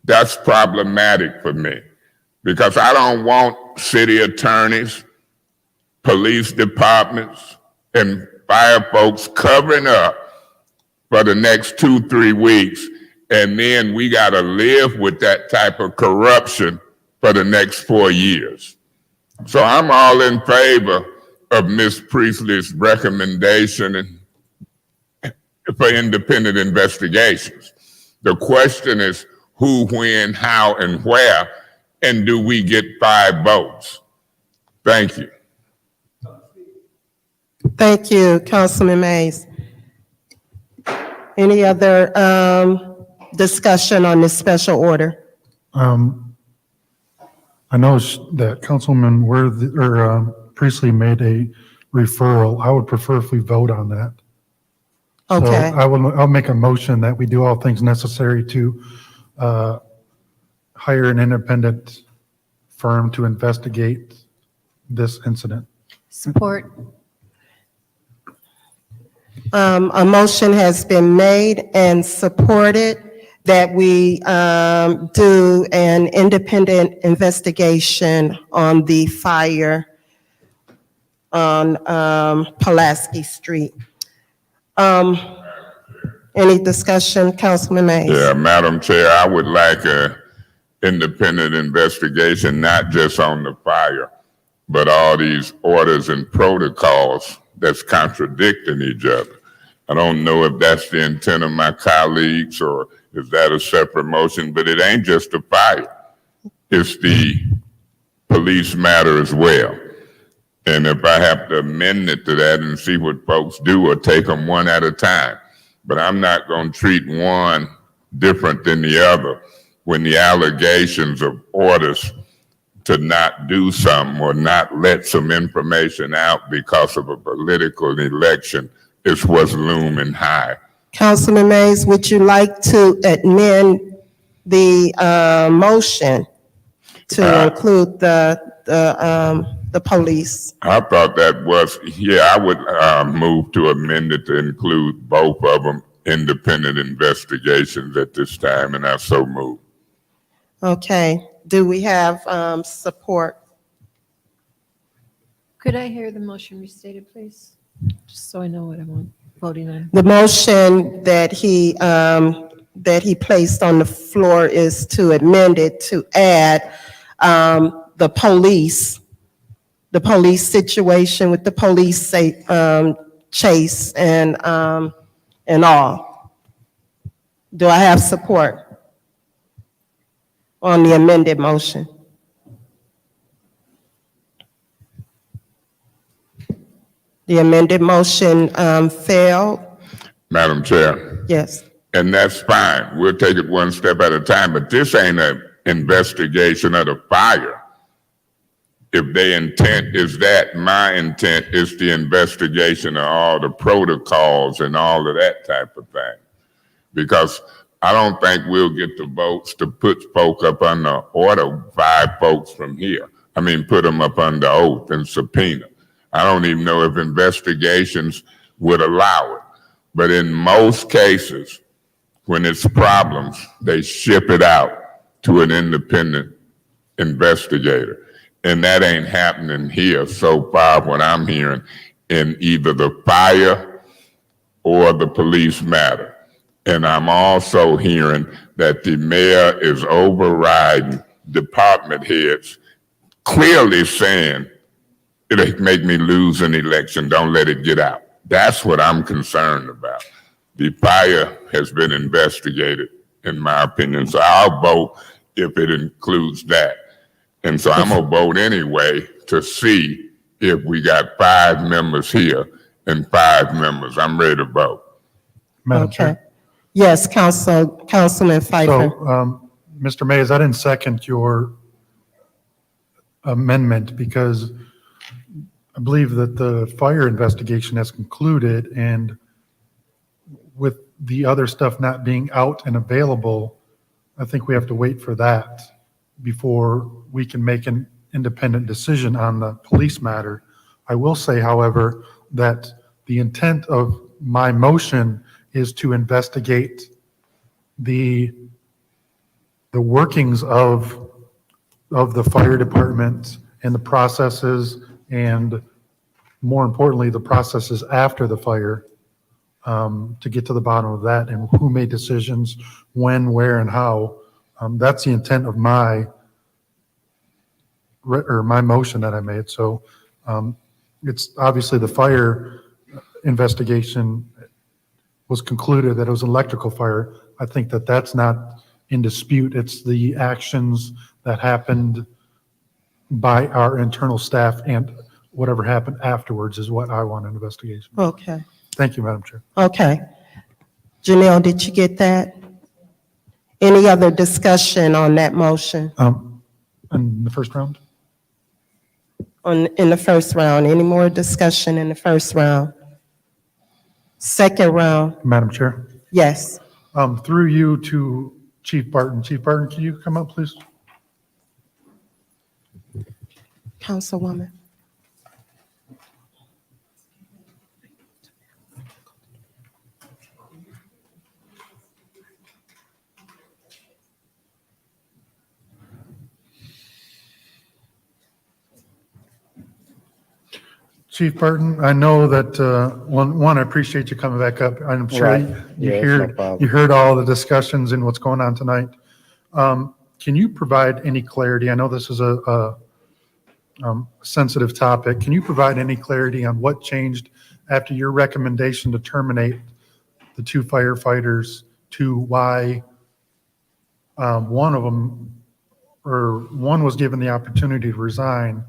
[SPEAKER 6] That's problematic for me because I don't want city attorneys, police departments, and fire folks covering up for the next 2-3 weeks. And then we got to live with that type of corruption for the next 4 years. So I'm all in favor of Ms. Priestley's recommendation for independent investigations. The question is who, when, how, and where, and do we get 5 votes? Thank you.
[SPEAKER 16] Thank you, Councilman Mays. Any other discussion on this special order?
[SPEAKER 21] I know that Councilman Priestley made a referral. I would prefer if we vote on that.
[SPEAKER 16] Okay.
[SPEAKER 21] So I'll make a motion that we do all things necessary to hire an independent firm to investigate this incident.
[SPEAKER 18] Support.
[SPEAKER 16] A motion has been made and supported that we do an independent investigation on the fire on Pulaski Street. Any discussion, Councilman Mays?
[SPEAKER 6] Yeah, Madam Chair, I would like an independent investigation, not just on the fire, but all these orders and protocols that's contradicting each other. I don't know if that's the intent of my colleagues or is that a separate motion, but it ain't just the fire. It's the police matter as well. And if I have to amend it to that and see what folks do or take them one at a time, but I'm not going to treat one different than the other when the allegations of orders to not do something or not let some information out because of a political election is what's looming high.
[SPEAKER 16] Councilman Mays, would you like to amend the motion to include the police?
[SPEAKER 6] I thought that was, yeah, I would move to amend it to include both of them, independent investigations at this time, and I so move.
[SPEAKER 16] Okay, do we have support?
[SPEAKER 18] Could I hear the motion restated, please? Just so I know what I'm voting on.
[SPEAKER 16] The motion that he placed on the floor is to amend it to add the police situation with the police chase and all. Do I have support on the amended motion? The amended motion failed.
[SPEAKER 6] Madam Chair.
[SPEAKER 16] Yes.
[SPEAKER 6] And that's fine. We'll take it one step at a time, but this ain't an investigation of the fire. if their intent is that, my intent is the investigation of all the protocols and all of that type of thing. Because I don't think we'll get the votes to put folk up under order, 5 folks from here. I mean, put them up under oath and subpoena. I don't even know if investigations would allow it. But in most cases, when it's problems, they ship it out to an independent investigator. And that ain't happening here so far, what I'm hearing, in either the fire or the police matter. And I'm also hearing that the mayor is overriding department heads, clearly saying, it'll make me lose an election, don't let it get out. That's what I'm concerned about. The fire has been investigated, in my opinion, so I'll vote if it includes that. And so I'm gonna vote anyway to see if we got 5 members here and 5 members. I'm ready to vote.
[SPEAKER 21] Madam
[SPEAKER 16] Okay.
[SPEAKER 21] Chair.
[SPEAKER 16] Yes, Councilman Pfeiffer.
[SPEAKER 21] So, Mr. Mays, I didn't second your amendment because I believe that the fire investigation has concluded, and with the other stuff not being out and available, I think we have to wait for that before we can make an independent decision on the police matter. I will say, however, that the intent of my motion is to investigate the workings of the fire department and the processes, and more importantly, the processes after the fire, to get to the bottom of that and who made decisions, when, where, and how. That's the intent of my motion that I made. So it's obviously the fire investigation was concluded that it was an electrical fire. I think that that's not in dispute. It's the actions that happened by our internal staff, and whatever happened afterwards is what I want an investigation.
[SPEAKER 16] Okay,
[SPEAKER 21] Thank you, Madam Chair.
[SPEAKER 16] okay. Janelle, did you get that? Any other discussion on that motion?
[SPEAKER 21] In the first round?
[SPEAKER 16] In the first round, any more discussion in the first round? Second round,
[SPEAKER 21] Madam Chair,
[SPEAKER 16] yes.
[SPEAKER 21] through you to Chief Barton. Chief Barton, can you come up, please?
[SPEAKER 16] Councilwoman.
[SPEAKER 21] Chief Burton, I know that, I appreciate you coming back up. I'm sure
[SPEAKER 15] Right.
[SPEAKER 21] you
[SPEAKER 15] Yeah, it's no
[SPEAKER 21] heard,
[SPEAKER 15] problem.
[SPEAKER 21] you heard all the discussions and what's going on tonight. Can you provide any clarity? I know this is a sensitive topic. Can you provide any clarity on what changed after your recommendation to terminate the 2 firefighters, to why one of them, or one was given the opportunity to resign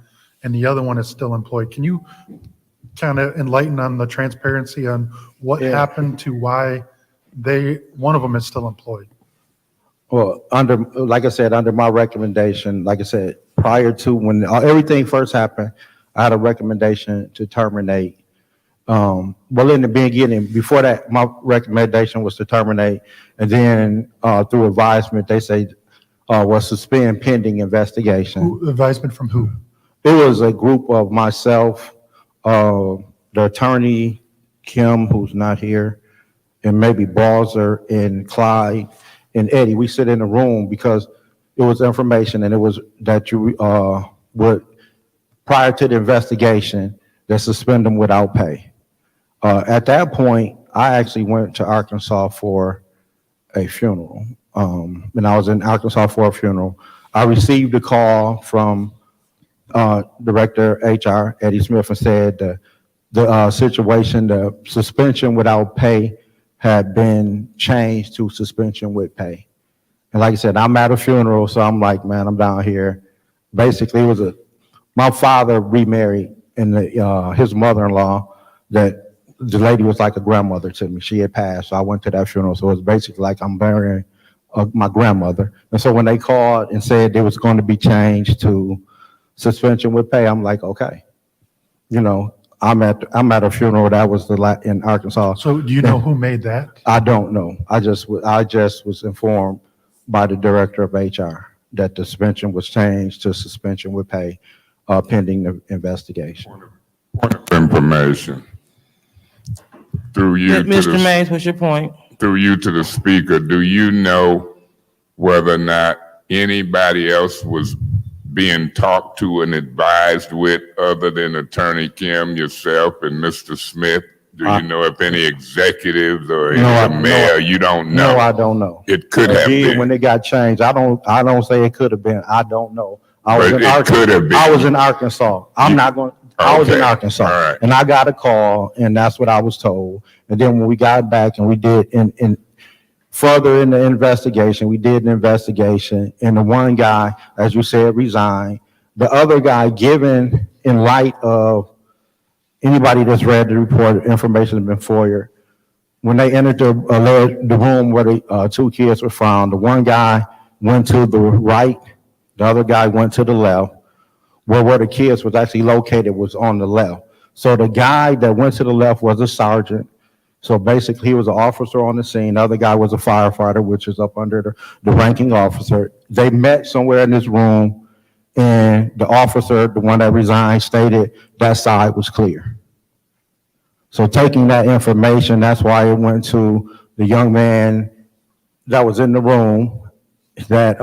[SPEAKER 21] and the other one is still employed? Can you kind of enlighten on the transparency on what happened to why one of them is still employed?
[SPEAKER 15] Well, like I said, under my recommendation, like I said, prior to when everything first happened, I had a recommendation to terminate. Well, in the beginning, before that, my recommendation was to terminate, and then through advisement, they say was suspend pending investigation.
[SPEAKER 21] Advisement from who?
[SPEAKER 15] It was a group of myself, the attorney, Kim, who's not here, and maybe Balzer and Clyde and Eddie. We sit in a room because it was information, and it was that you would, prior to the investigation, that suspend them without pay. At that point, I actually went to Arkansas for a funeral. And I was in Arkansas for a funeral. I received a call from Director HR Eddie Smith and said the situation, the suspension without pay had been changed to suspension with pay. And like I said, I'm at a funeral, so I'm like, man, I'm down here. Basically, it was my father remarried, and his mother-in-law, that the lady was like a grandmother to me. She had passed, so I went to that funeral. So it was basically like I'm burying my grandmother. And so when they called and said it was going to be changed to suspension with pay. I'm like, okay. You know, I'm at a funeral that was in Arkansas.
[SPEAKER 21] So do you know who made that?
[SPEAKER 15] I don't know. I just was informed by the director of HR that the suspension was changed to suspension with pay, pending the investigation.
[SPEAKER 6] Point of information. Through you to
[SPEAKER 5] Mr.
[SPEAKER 6] the,
[SPEAKER 5] Mays, what's your point?
[SPEAKER 6] through you to the speaker, do you know whether or not anybody else was being talked to and advised with other than Attorney Kim, yourself, and Mr. Smith? Do you know if any executives or any mayor, you don't know?
[SPEAKER 15] No, I don't know.
[SPEAKER 6] It could have
[SPEAKER 15] Again,
[SPEAKER 6] been.
[SPEAKER 15] when it got changed, I don't say it could have been. I don't know.
[SPEAKER 6] But it could have been.
[SPEAKER 15] I was in Arkansas. I was in
[SPEAKER 6] Okay.
[SPEAKER 15] Arkansas,
[SPEAKER 6] All right.
[SPEAKER 15] and I got a call, and that's what I was told. And then when we got back and we did in further in the investigation, we did an investigation, and the one guy, as you said, resigned. The other guy, given in light of anybody that's read the report, information has been FOIA. When they entered the room where the two kids were found, the one guy went to the right, the other guy went to the left. Where the kids was actually located was on the left. So the guy that went to the left was a sergeant. So basically, he was an officer on the scene. The other guy was a firefighter, which is up under the ranking officer. They met somewhere in this room, and the officer, the one that resigned, stated that side was clear. So taking that information, that's why it went to the young man that was in the room that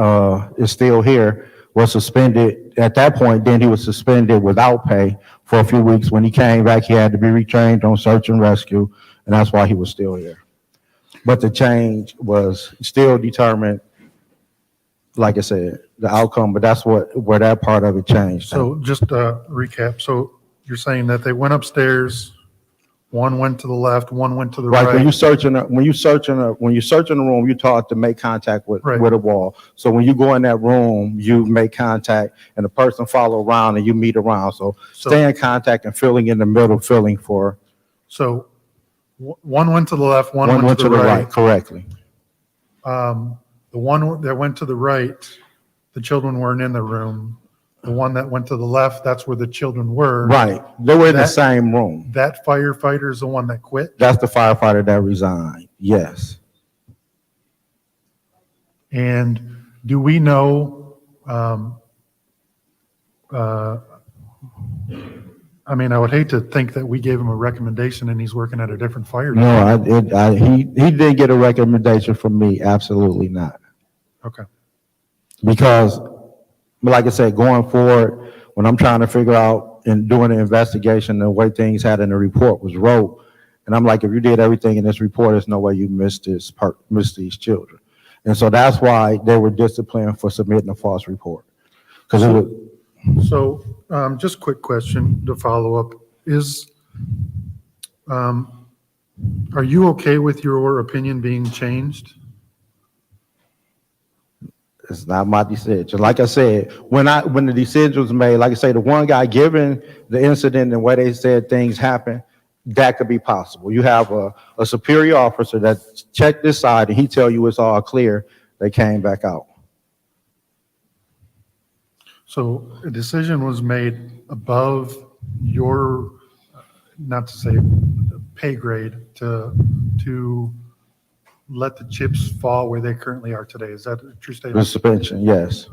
[SPEAKER 15] is still here, was suspended. At that point, then he was suspended without pay for a few weeks. When he came back, he had to be retrained on search and rescue, and that's why he was still here. But the change was still determined, like I said, the outcome, but that's where that part of it changed.
[SPEAKER 21] So just a recap. So you're saying that they went upstairs, one went to the left, one went to the
[SPEAKER 15] Right, when
[SPEAKER 21] right.
[SPEAKER 15] you search in the room, you're taught to make contact with a wall. So when you go in that room, you make contact, and the person follow around, and you meet around. So stay in contact and filling in the middle, filling for.
[SPEAKER 21] So one went to the left, one went to the right.
[SPEAKER 15] Correctly.
[SPEAKER 21] The one that went to the right, the children weren't in the room. The one that went to the left, that's where the children were.
[SPEAKER 15] Right, they were in the
[SPEAKER 21] That-
[SPEAKER 15] same room.
[SPEAKER 21] That firefighter is the one that quit.
[SPEAKER 15] That's the firefighter that resigned, yes.
[SPEAKER 21] And do we know, I mean, I would hate to think that we gave him a recommendation and he's working at a different fire.
[SPEAKER 15] No, he didn't get a recommendation from me, absolutely not.
[SPEAKER 21] Okay.
[SPEAKER 15] Because, like I said, going forward, when I'm trying to figure out and doing the investigation, the way things had in the report was wrote, and I'm like, if you did everything in this report, there's no way you missed these children. And so that's why they were disciplined for submitting a false report. Because it was.
[SPEAKER 21] So, just quick question to follow up is, are you okay with your opinion being changed?
[SPEAKER 15] It's not my decision. Like I said, when the decision was made, like I say, the one guy, given the incident and where they said things happened, that could be possible. You have a superior officer that checked this side and he tell you it's all clear. They came back out.
[SPEAKER 21] So a decision was made above your, not to say pay grade, to let the chips fall where they currently are today. Is that a true
[SPEAKER 15] The
[SPEAKER 21] statement?
[SPEAKER 15] suspension, yes.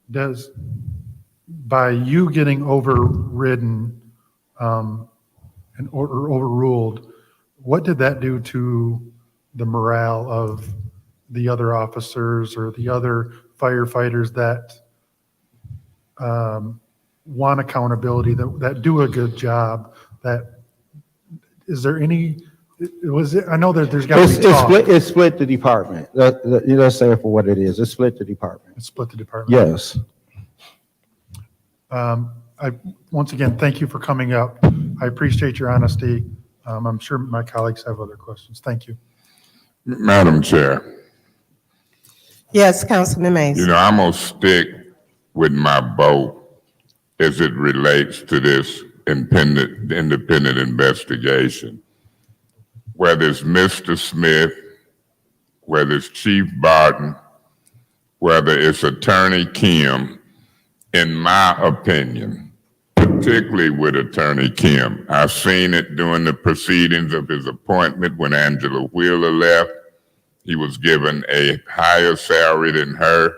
[SPEAKER 21] Does, by you getting overridden or overruled, what did that do to the morale of the other officers or the other firefighters that want accountability, that do a good job? Is there any, I know that there's got to be talk.
[SPEAKER 15] It split the department. Let's say it for what it is. It split the department.
[SPEAKER 21] It split the department.
[SPEAKER 15] Yes.
[SPEAKER 21] Once again, thank you for coming up. I appreciate your honesty. I'm sure my colleagues have other questions. Thank you.
[SPEAKER 6] Madam Chair,
[SPEAKER 16] Yes, Councilman Mays.
[SPEAKER 6] I'm gonna stick with my vote as it relates to this independent investigation. Whether it's Mr. Smith, whether it's Chief Barton, whether it's Attorney Kim, in my opinion, particularly with Attorney Kim. I've seen it during the proceedings of his appointment when Angela Wheeler left. He was given a higher salary than her.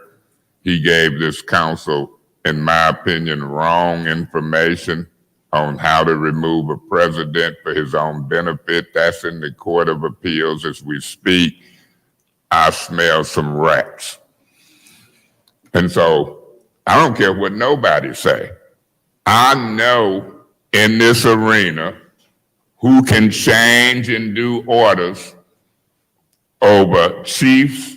[SPEAKER 6] He gave this council, in my opinion, wrong information on how to remove a president for his own benefit. That's in the Court of Appeals as we speak. I smell some rats. And so I don't care what nobody say. I know in this arena who can change and do orders over chiefs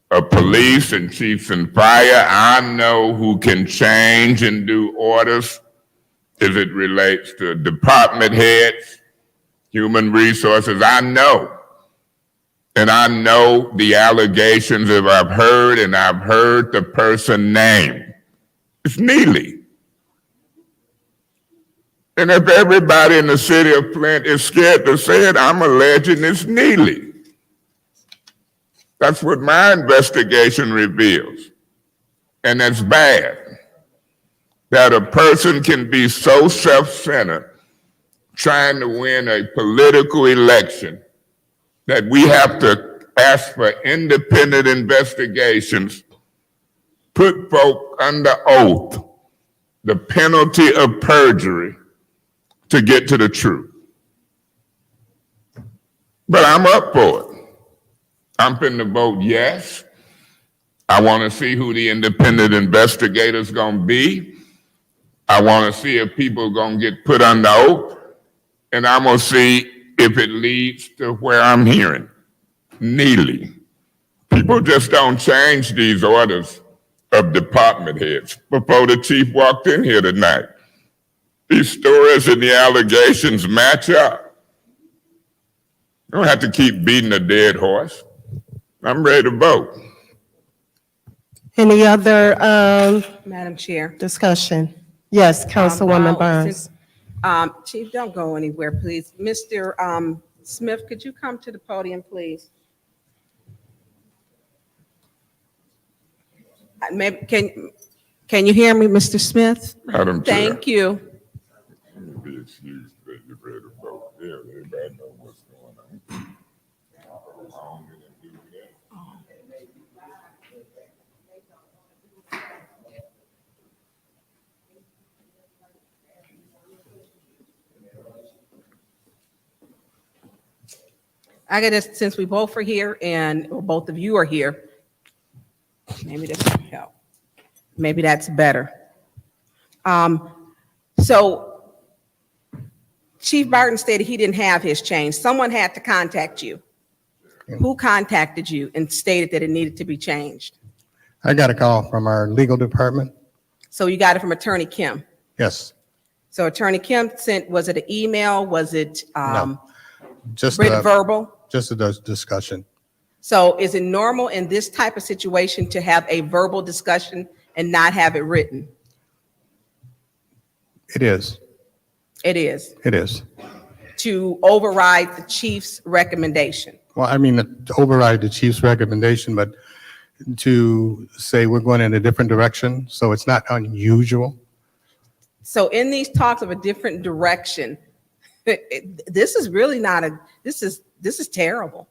[SPEAKER 6] of police and chiefs and fire. I know who can change and do orders as it relates to department heads, human resources. I know. And I know the allegations that I've heard, and I've heard the person named. It's Neely. And if everybody in the city of Flint is scared to say it, I'm alleging it's Neely. That's what my investigation reveals. And that's bad. That a person can be so self-centered trying to win a political election that we have to ask for independent investigations, put folk under oath, the penalty of perjury to get to the truth. But I'm up for it. I'm finna vote yes. I want to see who the independent investigator's gonna be. I want to see if people are going to get put under oath, and I'm going to see if it leads to where I'm hearing, Neely. People just don't change these orders of department heads. Before the chief walked in here tonight, these stories and the allegations match up. You don't have to keep beating a dead horse. I'm ready to vote.
[SPEAKER 16] Any other
[SPEAKER 2] Madam Chair.
[SPEAKER 16] discussion? Yes, Councilwoman Burns.
[SPEAKER 2] Chief, don't go anywhere, please. Mr. Smith, could you come to the podium, please? Maybe, can you hear me, Mr. Smith?
[SPEAKER 6] Madam Chair.
[SPEAKER 2] Thank you.
[SPEAKER 6] Be excused that you're ready to vote. Yeah, everybody know what's going on.
[SPEAKER 2] I got this, since we both are here and both of you are here, maybe this will help. Maybe that's better. So Chief Barton stated he didn't have his change. Someone had to contact you. Who contacted you and stated that it needed to be changed?
[SPEAKER 1] I got a call from our legal department.
[SPEAKER 2] So you got it from Attorney Kim.
[SPEAKER 1] Yes,
[SPEAKER 2] So Attorney Kim sent, was it an email? Was it
[SPEAKER 1] just
[SPEAKER 2] written verbal?
[SPEAKER 1] just a discussion.
[SPEAKER 2] So is it normal in this type of situation to have a verbal discussion and not have it written?
[SPEAKER 1] It is.
[SPEAKER 2] It is,
[SPEAKER 1] It is.
[SPEAKER 2] to override the chief's recommendation.
[SPEAKER 1] Well, I mean, to override the chief's recommendation, but to say we're going in a different direction, so it's not unusual.
[SPEAKER 2] So in these talks of a different direction, this is really not this is terrible.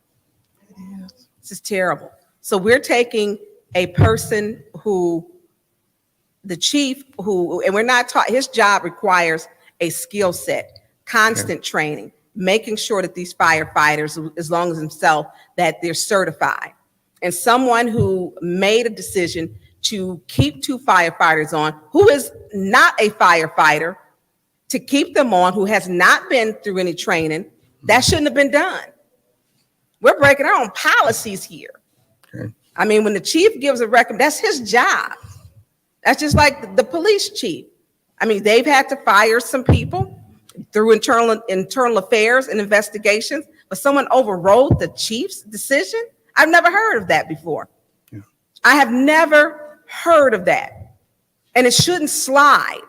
[SPEAKER 2] This is terrible. So we're taking a person who, the chief who, and we're not taught, his job requires a skill set, constant training, making sure that these firefighters, as long as himself, that they're certified. And someone who made a decision to keep 2 firefighters on, who is not a firefighter, to keep them on, who has not been through any training, that shouldn't have been done. We're breaking our own policies here.
[SPEAKER 1] Okay.
[SPEAKER 2] I mean, when the chief gives a that's his job. That's just like the police chief. I mean, they've had to fire some people through internal affairs and investigations, but someone overrode the chief's decision? I've never heard of that before.
[SPEAKER 1] Yeah.
[SPEAKER 2] I have never heard of that. And it shouldn't slide.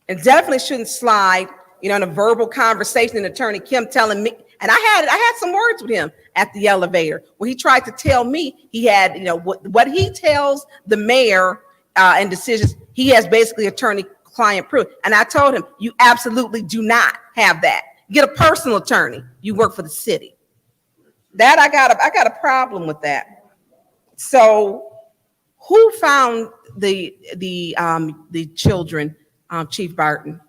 [SPEAKER 2] It definitely shouldn't slide in a verbal conversation, and Attorney Kim telling me, and I had some words with him at the elevator where he tried to tell me he had, what he tells the mayor and decisions, he has basically attorney-client privilege. And I told him, you absolutely do not have that. Get a personal attorney. You work for the city. That I got a problem with that. So who found the children, Chief Barton?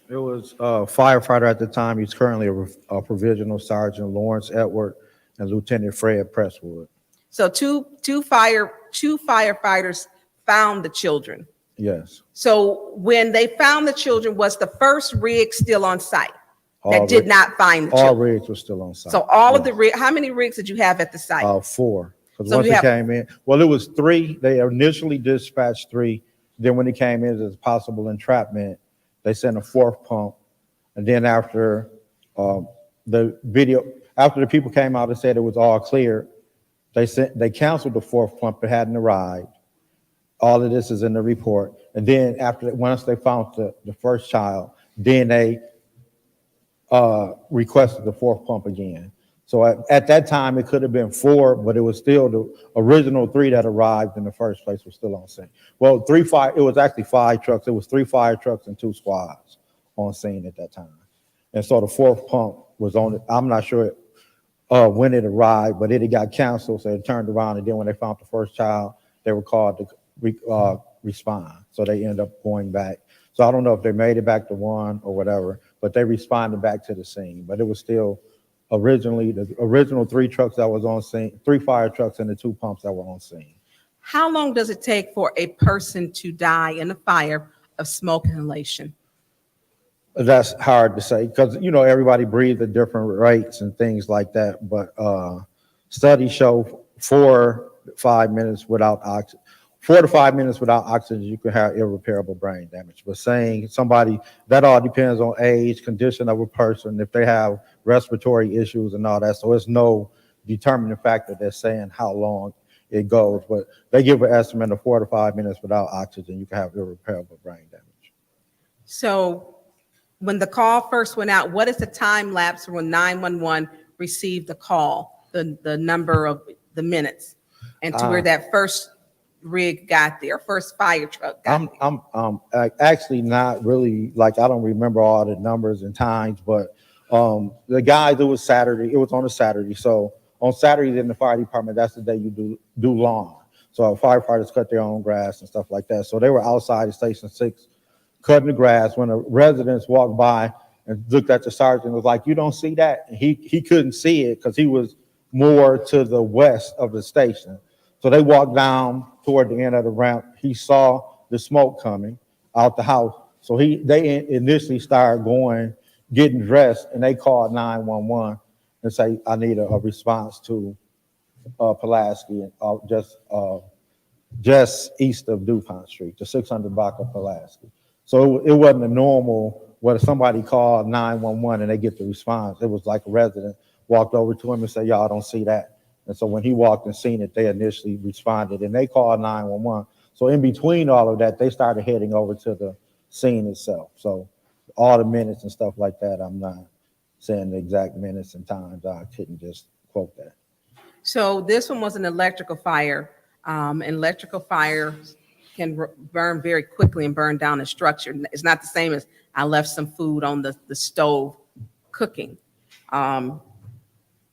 [SPEAKER 15] It was a firefighter at the time. He's currently a provisional sergeant, Lawrence Edward, and Lieutenant Fred Presswood.
[SPEAKER 2] So two firefighters found the children.
[SPEAKER 15] Yes.
[SPEAKER 2] So when they found the children, was the first rig still on site
[SPEAKER 15] All
[SPEAKER 2] that did
[SPEAKER 15] rig-
[SPEAKER 2] not find the
[SPEAKER 15] All
[SPEAKER 2] children?
[SPEAKER 15] rigs were still on site.
[SPEAKER 2] So all of the rig, how many rigs did you have at the site?
[SPEAKER 15] 4. Because
[SPEAKER 2] So
[SPEAKER 15] once
[SPEAKER 2] you
[SPEAKER 15] it
[SPEAKER 2] have-
[SPEAKER 15] came in, well, it was 3. They initially dispatched 3. Then when it came in as possible entrapment, they sent a 4th pump. And then after the people came out and said it was all clear, they canceled the 4th pump. It hadn't arrived. All of this is in the report. And then once they found the first child, then they requested the 4th pump again. So at that time, it could have been 4, but it was still the original 3 that arrived in the first place was still on scene. Well, it was actually 5 trucks. It was 3 fire trucks and 2 squads on scene at that time. And so the 4th pump was on it. I'm not sure when it arrived, but it had got canceled. So it turned around. And then when they found the first child, they were called to respond. So they ended up going back. So I don't know if they made it back to 1 or whatever, but they responded back to the scene. But it was still originally the original 3 trucks that was on scene, 3 fire trucks and the 2 pumps that were on scene.
[SPEAKER 2] How long does it take for a person to die in a fire of smoke inhalation?
[SPEAKER 15] That's hard to say because, everybody breathes at different rates and things like that. But studies show 4 to 5 minutes without oxygen. 4 to 5 minutes without oxygen, you can have irreparable brain damage. But saying somebody, that all depends on age, condition of a person, if they have respiratory issues and all that. So it's no determining factor that's saying how long it goes. But they give an estimate of 4 to 5 minutes without oxygen, you can have irreparable brain damage.
[SPEAKER 2] So when the call first went out, what is the time lapse when 911 received the call, the number of the minutes, and to where that first rig got there, first fire truck got there?
[SPEAKER 15] I'm actually not really, I don't remember all the numbers and times, but the guys, it was Saturday, it was on a Saturday. So on Saturdays in the fire department, that's the day you do lawn. So firefighters cut their own grass and stuff like that. So they were outside of Station 6 cutting the grass when the residents walked by and looked at the sergeant and was like, "You don't see that?" And he couldn't see it because he was more to the west of the station. So they walked down toward the end of the ramp. He saw the smoke coming out the house. So they initially started getting dressed, and they called 911 and say, "I need a response to Pulaski and just east of DuPont Street, the 600 block of Pulaski." So it wasn't a normal where somebody called 911 and they get the response. It was like a resident walked over to him and said, "Y'all don't see that." And so when he walked and seen it, they initially responded and they called 911. So in between all of that, they started heading over to the scene itself. So all the minutes and stuff like that, I'm not saying the exact minutes and times. I couldn't just quote that.
[SPEAKER 2] So this one was an electrical fire. Electrical fires can burn very quickly and burn down a structure. It's not the same as I left some food on the stove cooking.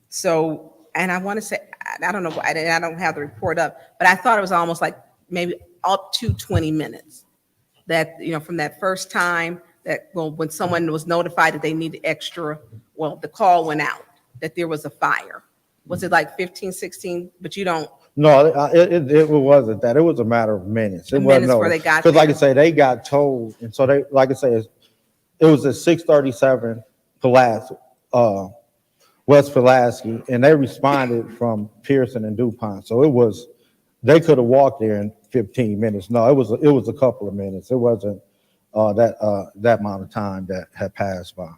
[SPEAKER 2] So, and I want to say, I don't know, I don't have the report up, but I thought it was almost like maybe up to 20 minutes that, from that first time that, when someone was notified that they needed the call went out, that there was a fire. Was it like 15, 16, but you don't?
[SPEAKER 15] No, it wasn't that. It was a matter of minutes. It wasn't
[SPEAKER 2] Minutes where they got
[SPEAKER 15] because, like I
[SPEAKER 2] there.
[SPEAKER 15] say, they got told, and so they, like I say, it was at 637 Pulaski, West Pulaski, and they responded from Pearson and DuPont. So they could have walked there in 15 minutes. No, it was a couple of minutes. It wasn't that amount of time that had passed by.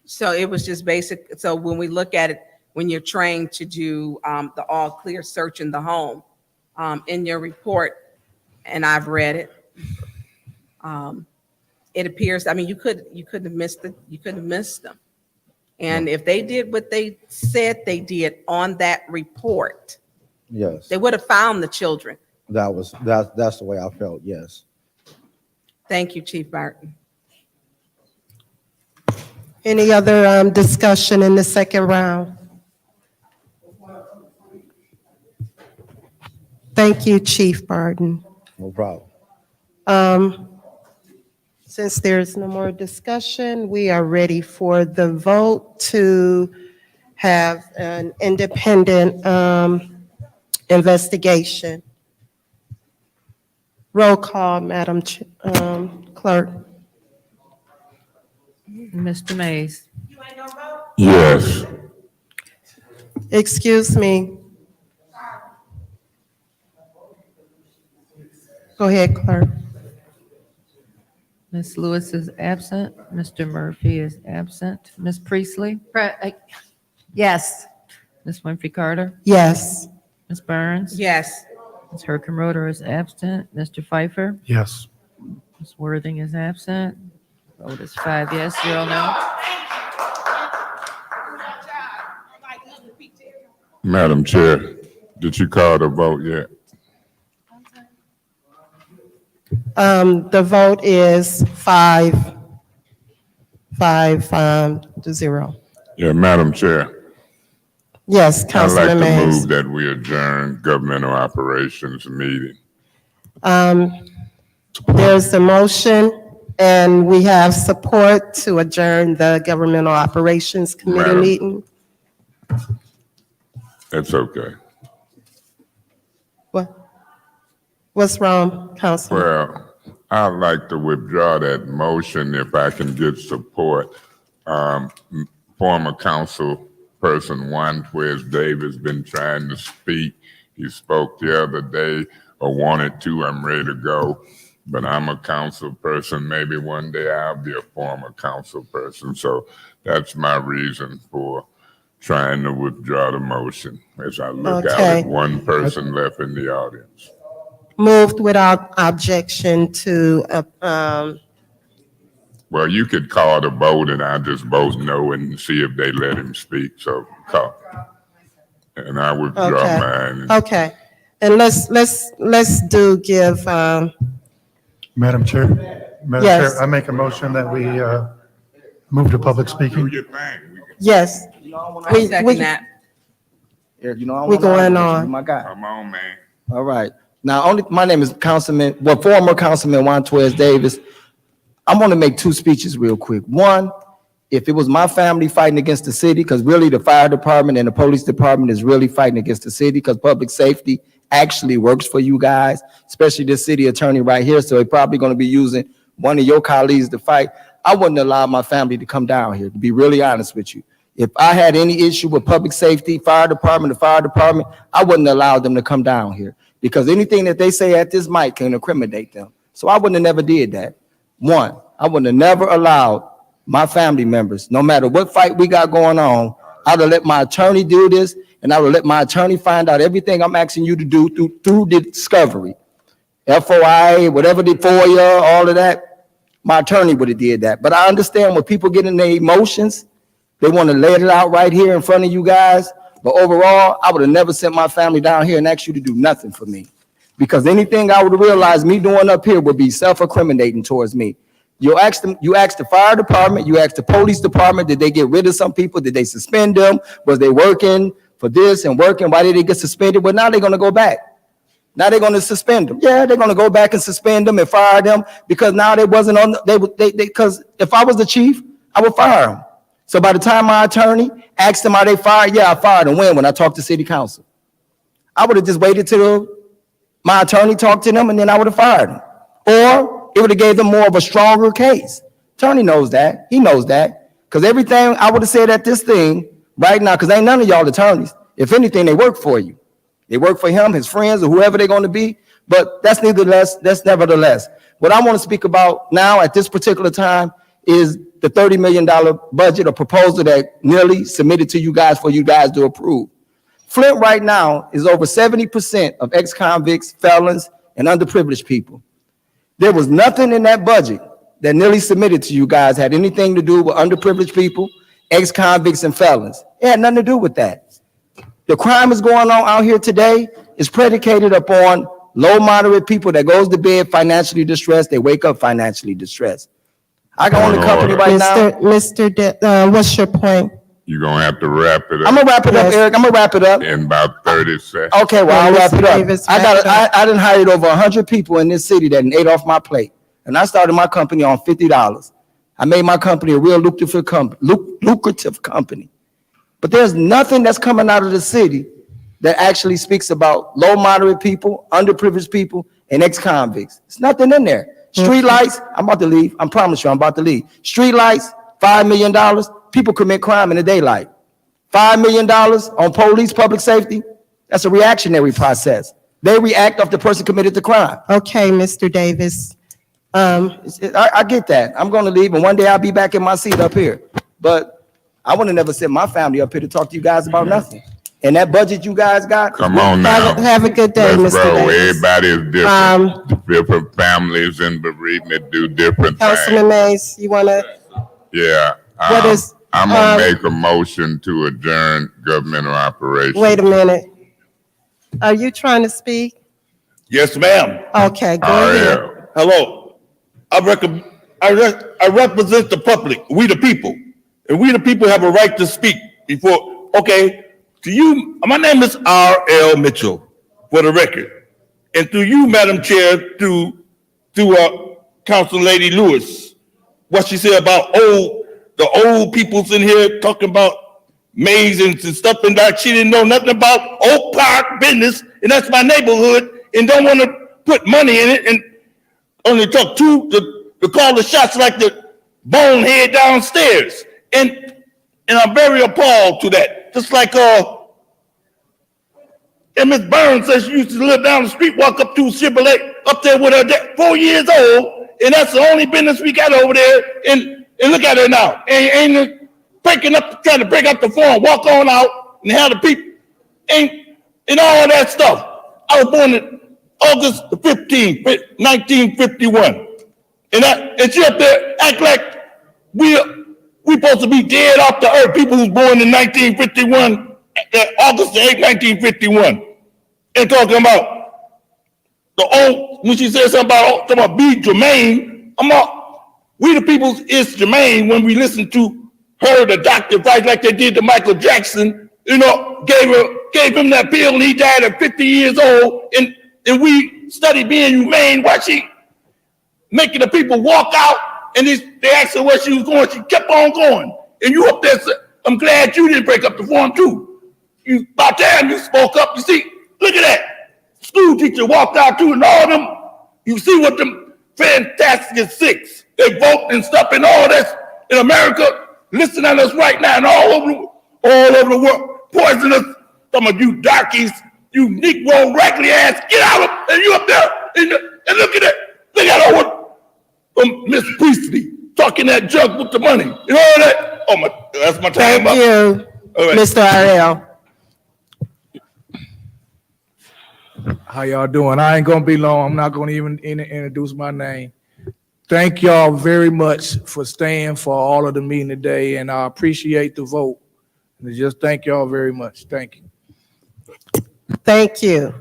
[SPEAKER 2] So it was just basic. So when we look at it, when you're trained to do the all clear search in the home, in your report, and I've read it, it appears, I mean, you couldn't have missed them. And if they did what they said they did on that report,
[SPEAKER 15] Yes,
[SPEAKER 2] they would have found the children.
[SPEAKER 15] that's the way I felt, yes.
[SPEAKER 2] Thank you, Chief Barton.
[SPEAKER 16] Any other discussion in the second round? Thank you, Chief Barton.
[SPEAKER 15] No problem.
[SPEAKER 16] Since there's no more discussion, we are ready for the vote to have an independent investigation. Roll call, Madam Clerk.
[SPEAKER 5] Mr. Mays.
[SPEAKER 6] Yes.
[SPEAKER 16] Excuse me. Go ahead, Clerk.
[SPEAKER 5] Ms. Lewis is absent. Mr. Murphy is absent. Ms. Priestley?
[SPEAKER 18] Yes.
[SPEAKER 5] Ms. Winfrey Carter?
[SPEAKER 16] Yes.
[SPEAKER 5] Ms. Burns?
[SPEAKER 2] Yes.
[SPEAKER 5] Ms. Herkenroder is absent. Mr. Pfeiffer?
[SPEAKER 21] Yes.
[SPEAKER 5] Ms. Worthing is absent. Vote is 5 yes, 0 no.
[SPEAKER 6] Madam Chair, did you call the vote yet?
[SPEAKER 16] The vote is 5-0.
[SPEAKER 6] Yeah, Madam Chair.
[SPEAKER 16] Yes,
[SPEAKER 6] I'd like
[SPEAKER 16] Councilman
[SPEAKER 6] to
[SPEAKER 16] Mays.
[SPEAKER 6] move that we adjourn governmental operations meeting.
[SPEAKER 16] There's a motion, and we have support to adjourn the Governmental Operations Committee
[SPEAKER 6] Madam.
[SPEAKER 16] meeting.
[SPEAKER 6] That's okay.
[SPEAKER 16] What's wrong, Councilman?
[SPEAKER 6] Well, I'd like to withdraw that motion if I can get support. Former council person Juan Perez Davis been trying to speak. He spoke the other day or wanted to. I'm ready to go. But I'm a council person. Maybe one day I'll be a former council person. So that's my reason for trying to withdraw the motion as I look out
[SPEAKER 16] Okay.
[SPEAKER 6] at one person left in the audience.
[SPEAKER 16] Moved without objection to,
[SPEAKER 6] Well, you could call the vote and I just vote no and see if they let him speak. So call. And I withdraw
[SPEAKER 16] Okay.
[SPEAKER 6] mine.
[SPEAKER 16] okay. And let's give,
[SPEAKER 21] Madam Chair, Madam
[SPEAKER 16] Yes.
[SPEAKER 21] Chair, I make a motion that we move to public
[SPEAKER 6] Do
[SPEAKER 21] speaking.
[SPEAKER 6] your thing.
[SPEAKER 16] yes.
[SPEAKER 2] I second that.
[SPEAKER 4] Eric, you know, I
[SPEAKER 16] We
[SPEAKER 4] don't wanna
[SPEAKER 16] going
[SPEAKER 4] argue with
[SPEAKER 16] on.
[SPEAKER 4] you, my guy.
[SPEAKER 6] Come on, man.
[SPEAKER 4] All right. Now, my name is former Councilman Juan Perez Davis. I'm going to make two speeches real quick. One, if it was my family fighting against the city, because really the fire department and the police department is really fighting against the city, because public safety actually works for you guys, especially this city attorney right here. So they're probably going to be using one of your colleagues to fight. I wouldn't allow my family to come down here, to be really honest with you. If I had any issue with public safety, the fire department, I wouldn't allow them to come down here, because anything that they say at this mic can incriminate them. So I wouldn't have never did that. One, I wouldn't have never allowed my family members, no matter what fight we got going on, I would have let my attorney do this, and I would let my attorney find out everything I'm asking you to do through the discovery. FOIA, whatever the FOIA, all of that, my attorney would have did that. But I understand when people get in their emotions, they want to lay it out right here in front of you guys. But overall, I would have never sent my family down here and asked you to do nothing for me. Because anything I would have realized me doing up here would be self-incriminating towards me. You ask the fire department, you ask the police department, did they get rid of some people? Did they suspend them? Was they working for this and working? Why did they get suspended? Well, now they're going to go back. Now they're going to suspend them. Yeah, they're going to go back and suspend them and fire them, because now they wasn't on, because if I was the chief, I would fire them. So by the time my attorney asked them, are they fired? Yeah, I fired them. When I talked to city council. I would have just waited till my attorney talked to them, and then I would have fired them. Or it would have gave them more of a stronger case. Attorney knows that. He knows that. Because everything I would have said at this thing right now, because ain't none of y'all attorneys. If anything, they work for you. They work for him, his friends, or whoever they're going to be. But that's nevertheless. What I want to speak about now at this particular time is the $30 million budget or proposal that nearly submitted to you guys for you guys to approve. Flint right now is over 70% of ex-convicts, felons, and underprivileged people. There was nothing in that budget that Neely submitted to you guys had anything to do with underprivileged people, ex-convicts, and felons. It had nothing to do with that. The crime is going on out here today is predicated upon low, moderate people that goes to bed financially distressed. They wake up financially distressed. I can own the company right now.
[SPEAKER 16] What's your point?
[SPEAKER 6] You're gonna have to wrap it up.
[SPEAKER 4] I'm gonna wrap it up,
[SPEAKER 16] Yes.
[SPEAKER 4] Eric. I'm gonna wrap it up.
[SPEAKER 6] In about 30 seconds.
[SPEAKER 4] Okay, well, I'll wrap
[SPEAKER 16] Mr.
[SPEAKER 4] it up.
[SPEAKER 16] Davis,
[SPEAKER 4] I
[SPEAKER 16] wrap it
[SPEAKER 4] I done hired over 100 people in this city that ate off my plate. And I started my company on $50. I made my company a real lucrative company. But there's nothing that's coming out of the city that actually speaks about low, moderate people, underprivileged people, and ex-convicts. There's nothing in there. Street lights, I'm about to leave. I promise you, I'm about to leave. Street lights, $5 million. People commit crime in the daylight. $5 million on police, public safety. That's a reactionary process. They react off the person committed the crime.
[SPEAKER 16] Okay, Mr. Davis.
[SPEAKER 4] I get that. I'm going to leave, and one day I'll be back in my seat up here. But I would have never sent my family up here to talk to you guys about nothing. And that budget you guys got.
[SPEAKER 6] Come on now.
[SPEAKER 16] Have a good day,
[SPEAKER 6] Let's
[SPEAKER 16] Mr.
[SPEAKER 6] roll.
[SPEAKER 16] Davis.
[SPEAKER 6] Everybody is different. Different families and bereavement do different
[SPEAKER 16] Councilman
[SPEAKER 6] things.
[SPEAKER 16] Mays, you want to,
[SPEAKER 6] Yeah.
[SPEAKER 16] What is,
[SPEAKER 6] I'm gonna make a motion to adjourn governmental operations.
[SPEAKER 16] wait a minute. Are you trying to speak?
[SPEAKER 3] Yes, ma'am.
[SPEAKER 16] Okay, go ahead.
[SPEAKER 3] Hello. I represent the public, we the people. And we the people have a right to speak before, okay, to you, my name is R.L. Mitchell, for the record. And through you, Madam Chair, to Council Lady Lewis, what she said about the old peoples in here talking about mazings and stuff and that. She didn't know nothing about Oak Park business, and that's my neighborhood, and don't want to put money in it, and only talk to call the shots like the bonehead downstairs. And I'm very appalled to that. Just like and Miss Burns says she used to live down the street, walk up to Chevrolet up there with her 4 years old, and that's the only business we got over there. And look at her now. Ain't breaking up, trying to break up the phone, walk on out and have the people and all that stuff. I was born in August the 15th, 1951. And she up there act like we supposed to be dead off the earth. People who's born in 1951, August the 8th, 1951. And talking about when she said something about be Jermaine, we the people is Jermaine when we listen to her, the doctor, fight like they did to Michael Jackson, gave him that pill and he died at 50 years old. And we study being humane while she making the people walk out and they asked her where she was going. She kept on going. And you up there, I'm glad you didn't break up the form too. About time you spoke up. You see, look at that. School teacher walked out too, and all them, you see what them Fantastic Six, they vote and stuff and all that in America, listening at us right now and all over the world, poisonous, some of you darkies, you Negro raggedy ass, get out of, and you up there, and look at that. Look at her, Miss Priestley, talking that junk with the money. You know that? Oh, that's my time.
[SPEAKER 16] Thank you,
[SPEAKER 3] All right.
[SPEAKER 16] Mr. R.L.
[SPEAKER 19] How y'all doing? I ain't gonna be long. I'm not gonna even introduce my name. Thank y'all very much for staying for all of the meeting today, and I appreciate the vote. And just thank y'all very much. Thank you.
[SPEAKER 16] Thank you.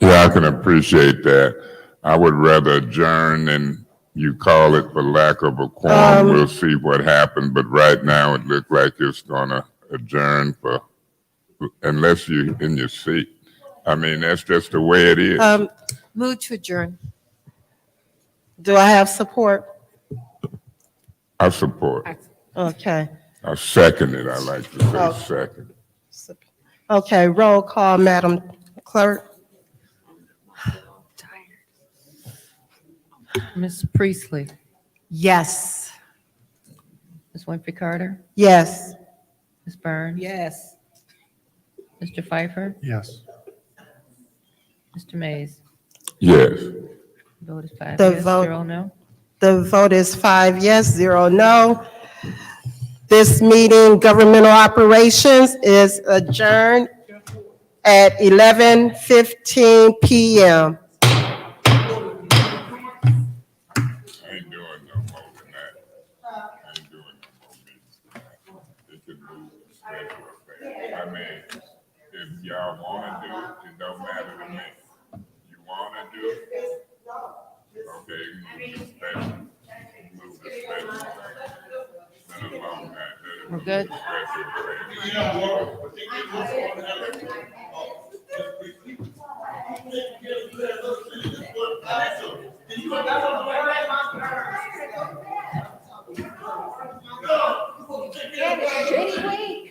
[SPEAKER 6] Yeah, I can appreciate that. I would rather adjourn than you call it for lack of a quorum. We'll see what happens, but right now it looks like it's gonna adjourn unless you're in your seat. I mean, that's just the way it is.
[SPEAKER 18] Move to adjourn.
[SPEAKER 16] Do I have support?
[SPEAKER 6] I support.
[SPEAKER 16] Okay.
[SPEAKER 6] I second it. I like to say
[SPEAKER 16] Oh.
[SPEAKER 6] second.
[SPEAKER 16] Okay, roll call, Madam Clerk.
[SPEAKER 5] Ms. Priestley,
[SPEAKER 18] Yes.
[SPEAKER 5] Ms. Winfrey Carter,
[SPEAKER 16] Yes.
[SPEAKER 5] Ms. Burns.
[SPEAKER 2] Yes.
[SPEAKER 5] Mr. Pfeiffer,
[SPEAKER 21] Yes.
[SPEAKER 5] Mr. Mays.
[SPEAKER 6] Yes.
[SPEAKER 5] Vote is 5
[SPEAKER 16] The
[SPEAKER 5] yes,
[SPEAKER 16] vote-
[SPEAKER 5] 0 no.
[SPEAKER 16] The vote is 5 yes, 0 no. This meeting, governmental operations, is adjourned at 11:15 p.m.
[SPEAKER 6] I ain't doing no more. special effect. I mean, if y'all wanna do it, it don't matter to me. You wanna do it? Okay, move the special. Move the special. Let alone that.
[SPEAKER 5] We're good.
[SPEAKER 3] Shitty week.